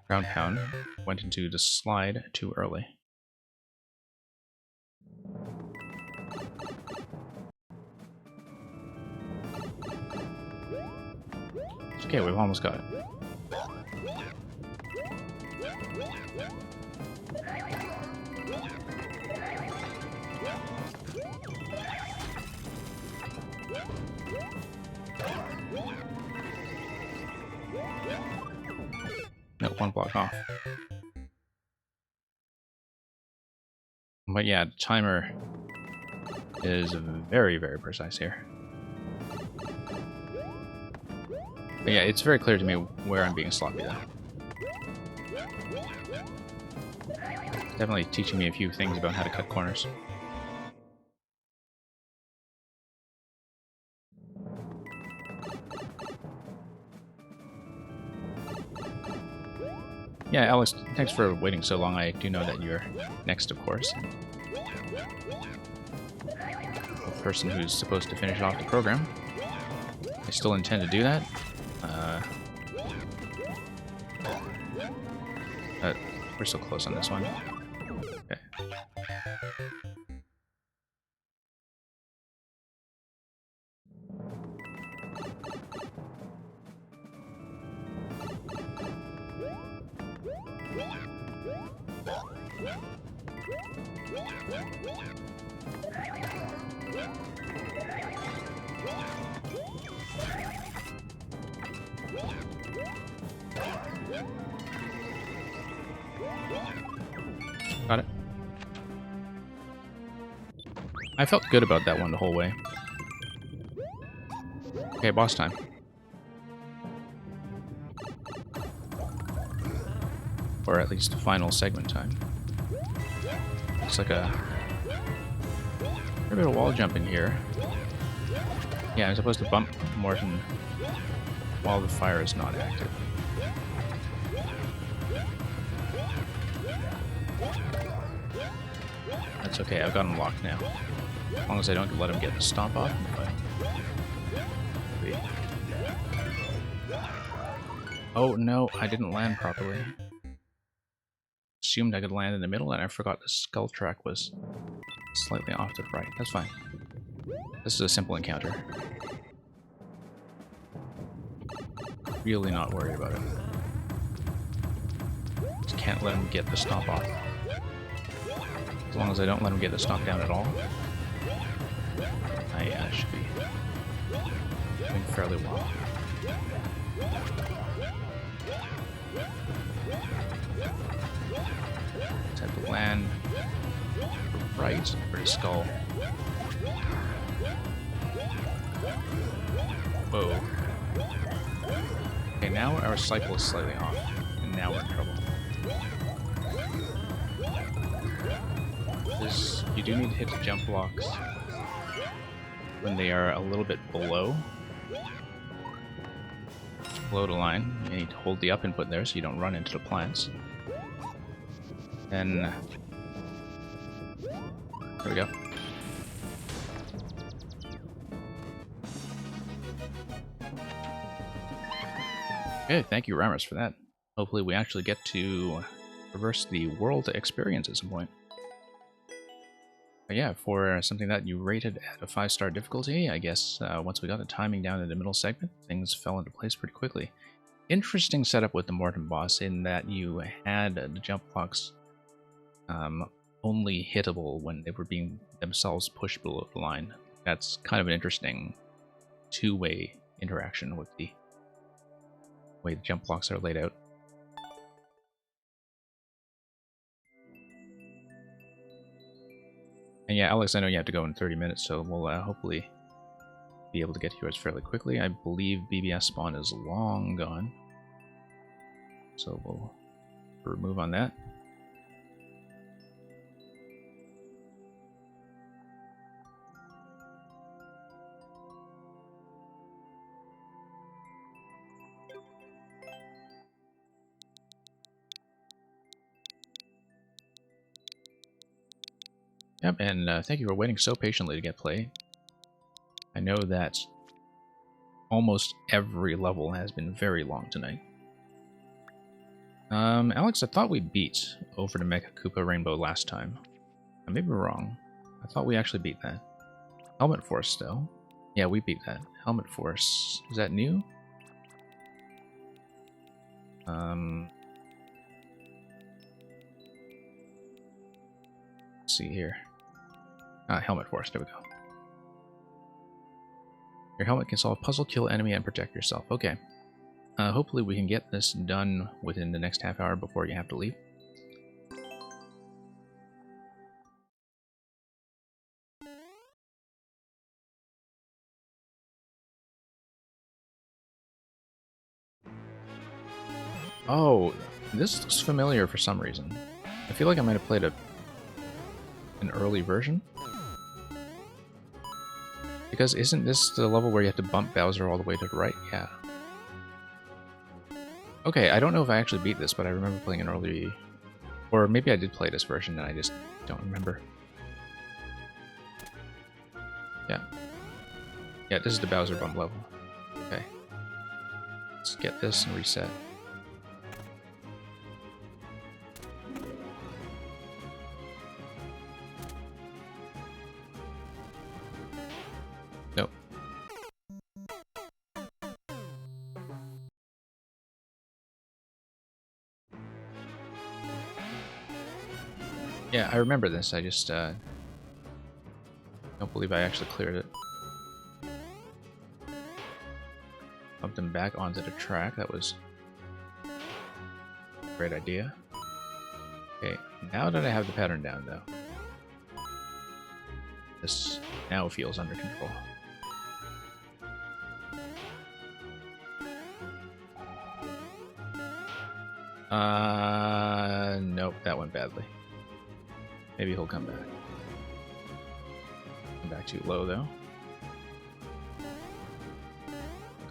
Speaker 1: ground pound. Went into the slide too early. It's okay, we've almost got it. No, one block off. But yeah, the timer is very, very precise here. But yeah, it's very clear to me where I'm being sloppy though. Definitely teaching me a few things about how to cut corners. Yeah, Alex, thanks for waiting so long. I do know that you're next, of course. The person who's supposed to finish off the program. I still intend to do that. We're so close on this one. Okay. Got it. I felt good about that one the whole way. Okay, boss time. Or at least final segment time. Looks like a bit of wall jump in here. Yeah, I'm supposed to bump Morton while the fire is not active. That's okay, I've got him locked now. As long as I don't let him get the stomp off. But... Oh no, I didn't land properly. assumed I could land in the middle, and I forgot the skull track was slightly off to the right. That's fine. This is a simple encounter. Really not worried about it. Just can't let him get the stomp off. As long as I don't let him get the stomp down at all, I should be doing fairly well. Just have to land right for his skull. Whoa. Okay, now our cycle is slightly off, and now we're in trouble. You do need to hit the jump blocks when they are a little bit below the line. You need to hold the up input there so you don't run into the plants. Then there we go. Okay, thank you, Ramus, for that. Hopefully we actually get to reverse the world experience at some point. But yeah, for something that you rated at a 5-star difficulty, I guess once we got the timing down in the middle segment, things fell into place pretty quickly. Interesting setup with the Morton boss in that you had the jump blocks only hittable when they were being themselves pushed below the line. That's kind of an interesting two-way interaction with the way the jump blocks are laid out. And yeah, Alex, I know you have to go in 30 minutes, so we'll hopefully be able to get to yours fairly quickly. I believe BBS spawn is long gone, so we'll remove on that. Yep, and thank you for waiting so patiently to get play. I know that almost every level has been very long tonight. Alex, I thought we beat Over the Mecha Koopa Rainbow last time. I may be wrong. I thought we actually beat that. Helmet Force, though. Yeah, we beat that. Helmet Force. Is that new? Let's see here. Helmet Force, there we go. Your helmet can solve puzzle, kill enemy, and protect yourself. Okay. Hopefully we can get this done within the next half hour before you have to leave. Oh, this looks familiar for some reason. I feel like I might have played an early version. Because isn't this the level where you have to bump Bowser all the way to the right? Yeah. Okay, I don't know if I actually beat this, but I remember playing an early... Or maybe I did play this version and I just don't remember. Yeah. Yeah, this is the Bowser bump level. Okay. Let's get this and reset. Nope. Yeah, I remember this. I just don't believe I actually cleared it. Bumped him back onto the track. That was a great idea. Okay, now that I have the pattern down, though, this now feels under control. Nope, that went badly. Maybe he'll come back. Come back too low, though.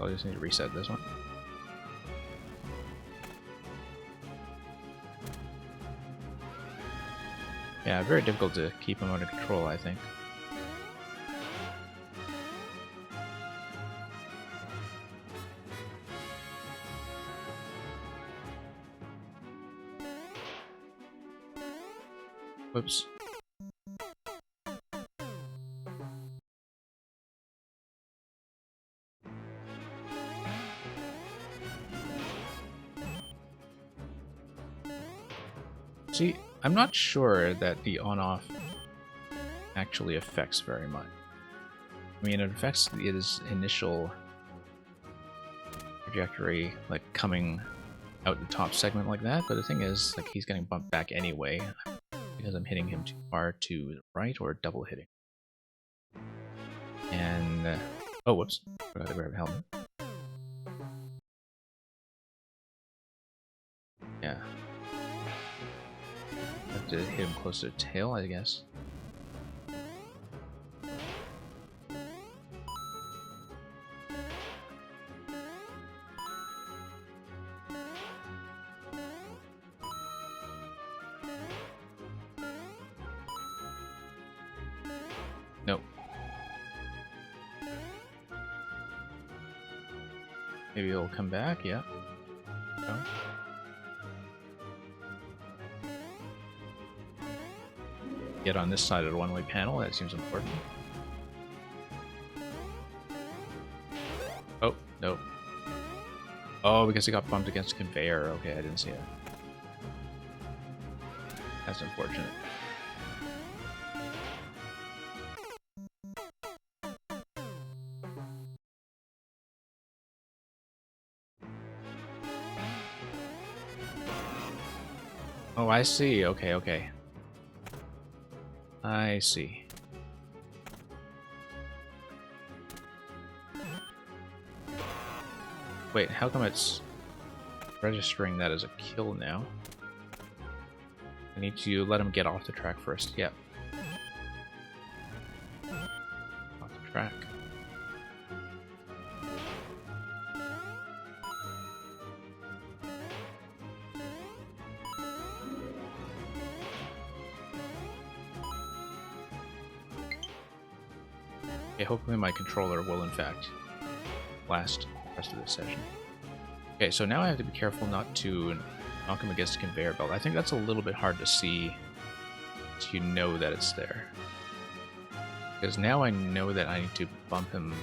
Speaker 1: I'll just need to reset this one. Yeah, very difficult to keep him under control, I think. Whoops. See, I'm not sure that the on-off actually affects very much. I mean, it affects his initial trajectory, like coming out the top segment like that, but the thing is, like, he's getting bumped back anyway because I'm hitting him too far to the right or double hitting. And, oh, whoops, forgot to grab a helmet. Yeah. Have to hit him close to the tail, I guess. Nope. Maybe he'll come back, yeah. No. Get on this side of the one-way panel, that seems important. Oh, no. Oh, because he got bumped against the conveyor. Okay, I didn't see it. That's unfortunate. Oh, I see. Okay, okay. I see. Wait, how come it's registering that as a kill now? I need to let him get off the track first. Yep. Off the track. Okay, hopefully my controller will in fact last the rest of this session. Okay, so now I have to be careful not to knock him against the conveyor belt. I think that's a little bit hard to see so you know that it's there. Because now I know that I need to bump him a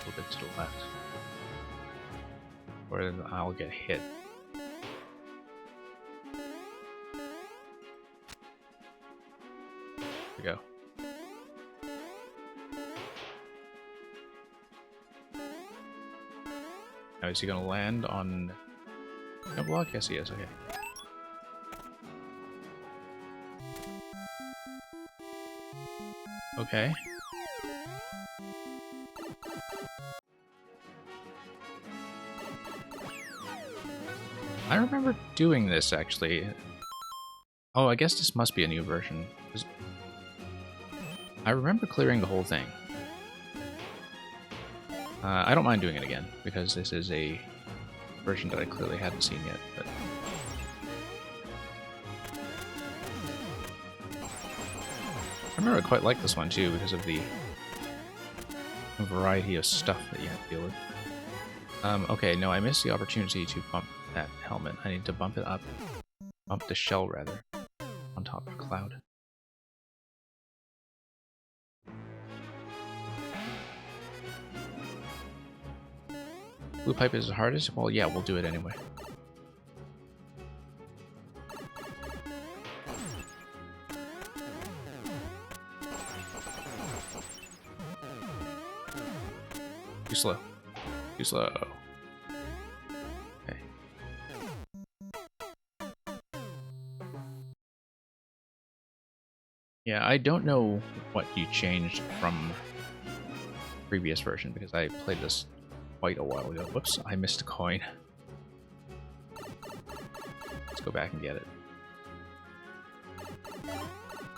Speaker 1: little bit to the left. Or I'll get hit. There we go. Now, is he going to land on a block? Yes, he is. Okay. Okay. I remember doing this, actually. Oh, I guess this must be a new version. I remember clearing the whole thing. I don't mind doing it again, because this is a version that I clearly hadn't seen yet, but... I remember I quite like this one too, because of the variety of stuff that you have to deal with. Okay, no, I missed the opportunity to bump that helmet. I need to bump it up. Bump the shell, rather, on top of Cloud. Blue pipe is the hardest? Well, yeah, we'll do it anyway. Too slow. Too slow. Okay. Yeah, I don't know what you changed from previous version, because I played this quite a while ago. Whoops, I missed a coin. Let's go back and get it.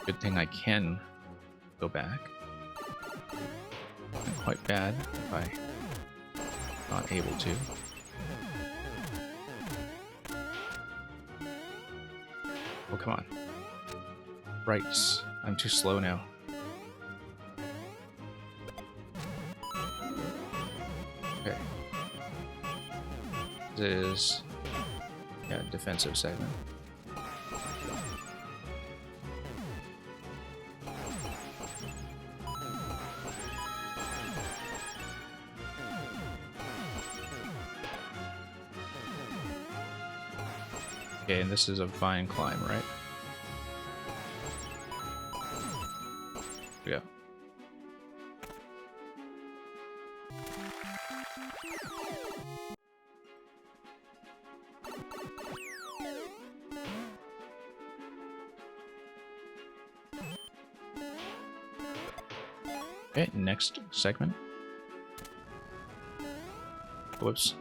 Speaker 1: Good thing I can go back. I'm quite bad if I'm not able to. Oh, come on. Right, I'm too slow now. Okay. This is, yeah, defensive segment. Okay, and this is a vine climb, right? Yeah. Okay, next segment. Whoops.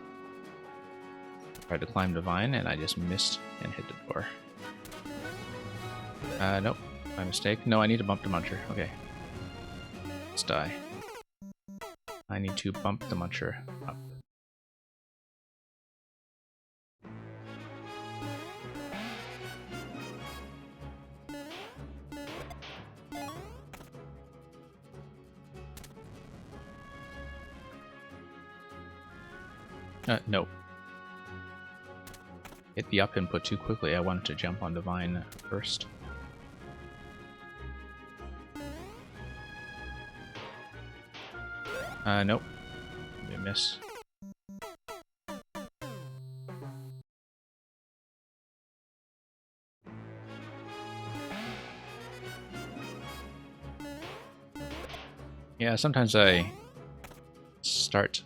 Speaker 1: Tried to climb the vine and I just missed and hit the door. Nope. My mistake. No, I need to bump the muncher. Okay. Let's die. I need to bump the muncher up. Nope. Hit the up input too quickly. I wanted to jump on the vine first. Nope. Maybe a miss. Yeah, sometimes I start...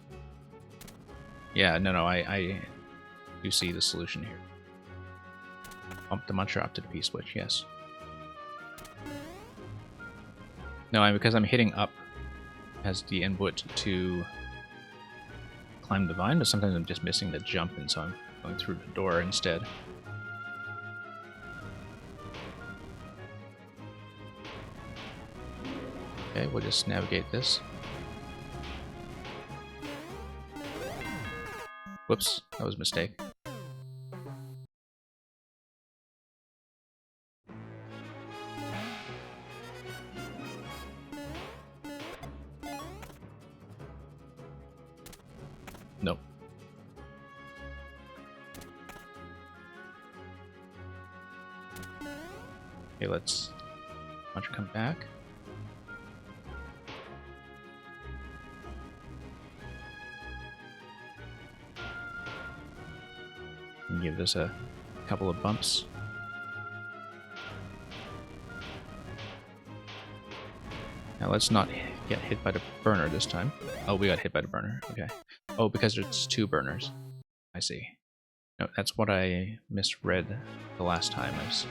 Speaker 1: Yeah, no, I do see the solution here. Bump the muncher up to the P-switch, yes. No, because I'm hitting up as the input to climb the vine, but sometimes I'm just missing the jump, and so I'm going through the door instead. Okay, we'll just navigate this. Whoops, that was a mistake. Nope. Okay, let's come back. And give this a couple of bumps. Now let's not get hit by the burner this time. Oh, we got hit by the burner. Okay. Oh, because it's two burners. I see. No, that's what I misread the last time. I was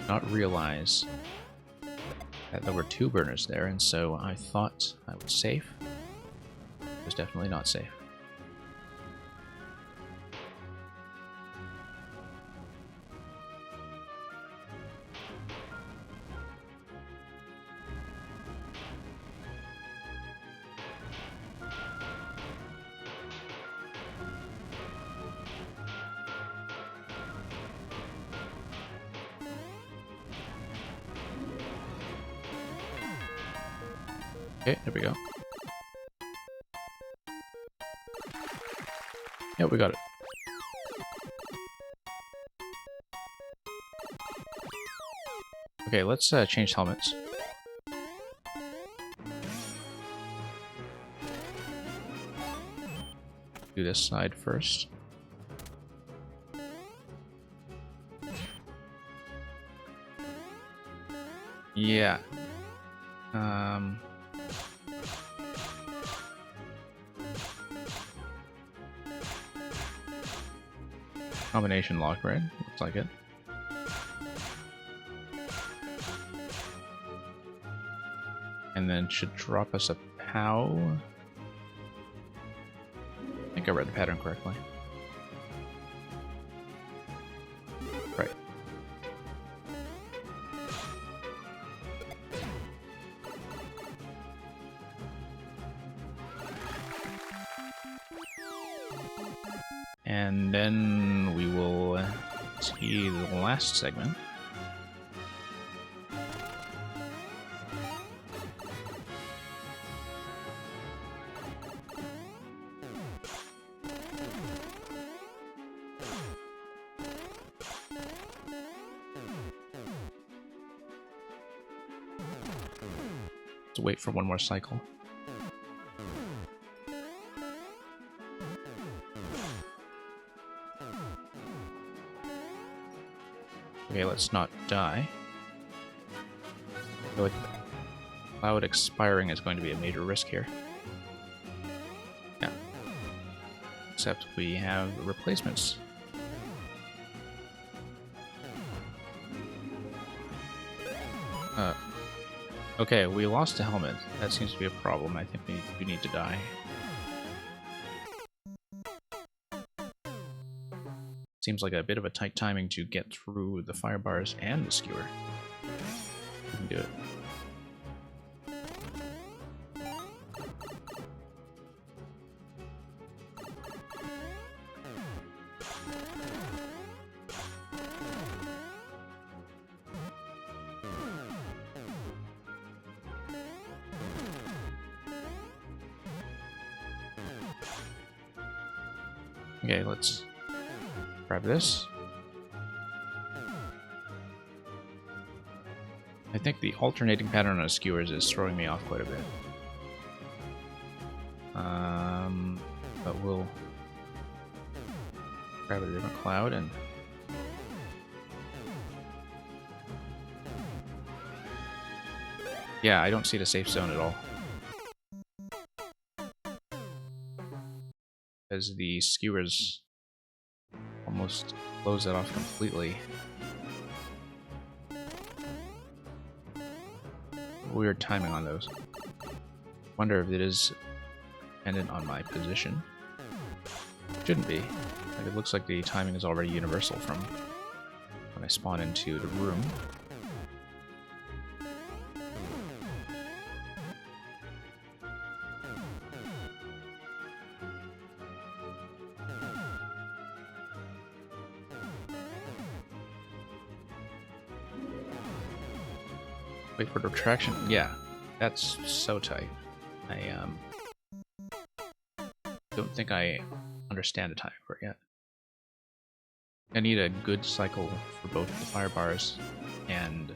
Speaker 1: not realize that there were two burners there, and so I thought I was safe. It was definitely not safe. Okay, there we go. Yeah, we got it. Okay, let's change helmets. Do this side first. Yeah. Combination lock, right? Looks like it. And then should drop us a POW. I think I read the pattern correctly. Right. And then we will see the last segment. Let's wait for one more cycle. Okay, let's not die. I feel like Cloud expiring is going to be a major risk here. Yeah. Except we have replacements. Okay, we lost a helmet. That seems to be a problem. I think we need to die. Seems like a bit of a tight timing to get through the fire bars and the skewer. We can do it. Okay, let's grab this. I think the alternating pattern on skewers is throwing me off quite a bit. But we'll grab a different cloud and yeah, I don't see the safe zone at all. As the skewers almost close that off completely. Weird timing on those. Wonder if it is dependent on my position. Shouldn't be. Like, it looks like the timing is already universal from when I spawn into the room. Wait for retraction. Yeah, that's so tight. I don't think I understand the time for it yet. I need a good cycle for both the fire bars and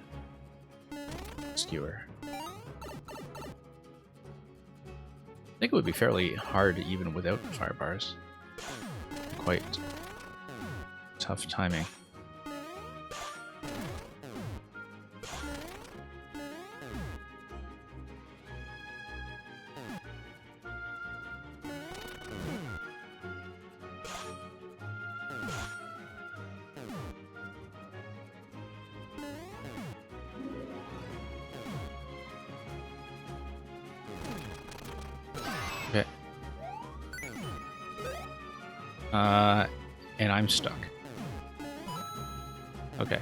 Speaker 1: skewer. I think it would be fairly hard even without the fire bars. Quite tough timing. Okay. And I'm stuck. Okay.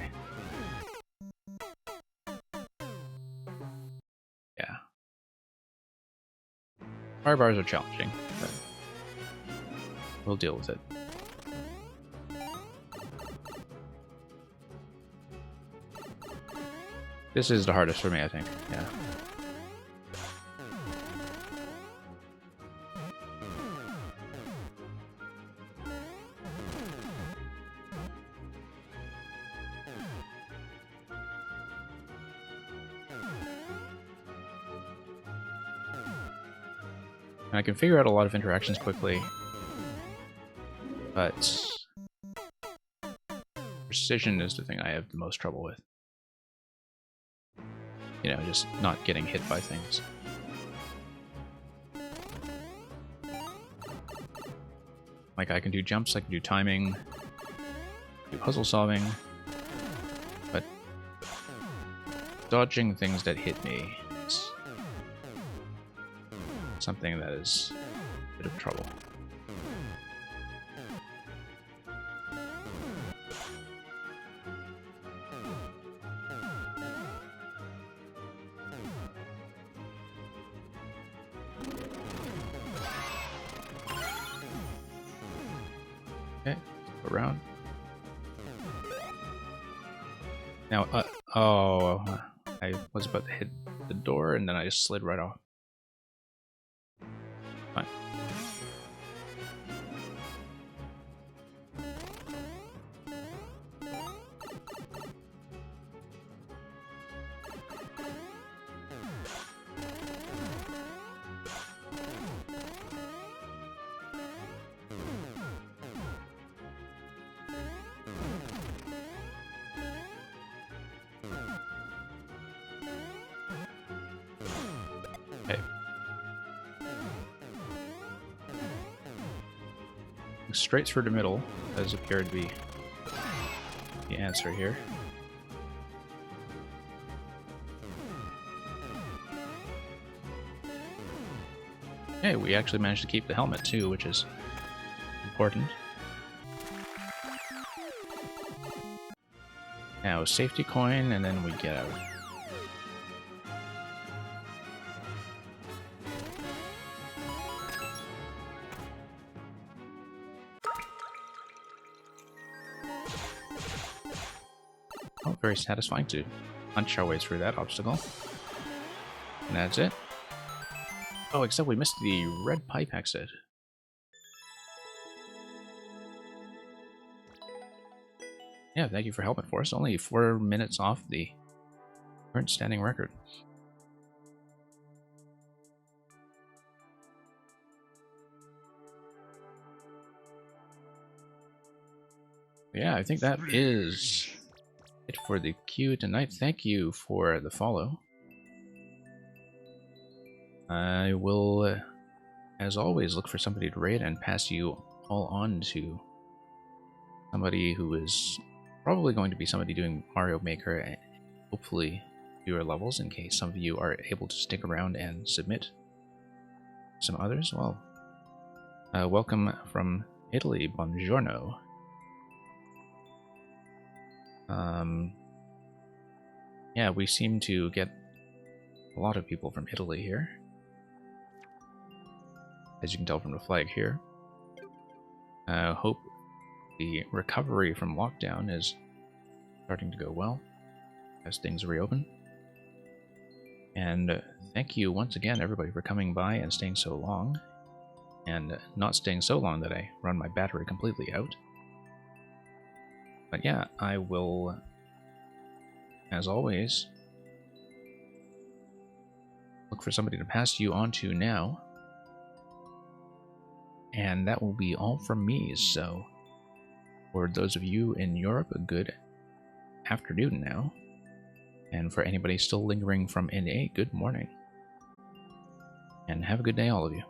Speaker 1: Yeah. Fire bars are challenging, but we'll deal with it. This is the hardest for me, I think. Yeah. And I can figure out a lot of interactions quickly, but precision is the thing I have the most trouble with. You know, just not getting hit by things. Like, I can do jumps, I can do timing, do puzzle solving, but dodging things that hit me is something that is a bit of trouble. Okay, go around. Now, oh, I was about to hit the door and then I just slid right off. Fine. straight through the middle does appear to be the answer here. Okay, we actually managed to keep the helmet too, which is important. Now, safety coin, and then we get out. Oh, very satisfying to punch our way through that obstacle. And that's it. Oh, except we missed the red pipe exit. Yeah, thank you for helping for us. Only 4 minutes off the current standing record. Yeah, I think that is it for the queue tonight. Thank you for the follow. I will, as always, look for somebody to raid and pass you all on to somebody who is probably going to be somebody doing Mario Maker and hopefully fewer levels, in case some of you are able to stick around and submit some others. Well, welcome from Italy, buongiorno. Yeah, we seem to get a lot of people from Italy here, as you can tell from the flag here. Hope the recovery from lockdown is starting to go well as things reopen. And thank you once again, everybody, for coming by and staying so long, and not staying so long that I run my battery completely out. But yeah, I will, as always, look for somebody to pass you on to now. And that will be all from me, so for those of you in Europe, a good afternoon now. And for anybody still lingering from NA, good morning. And have a good day, all of you.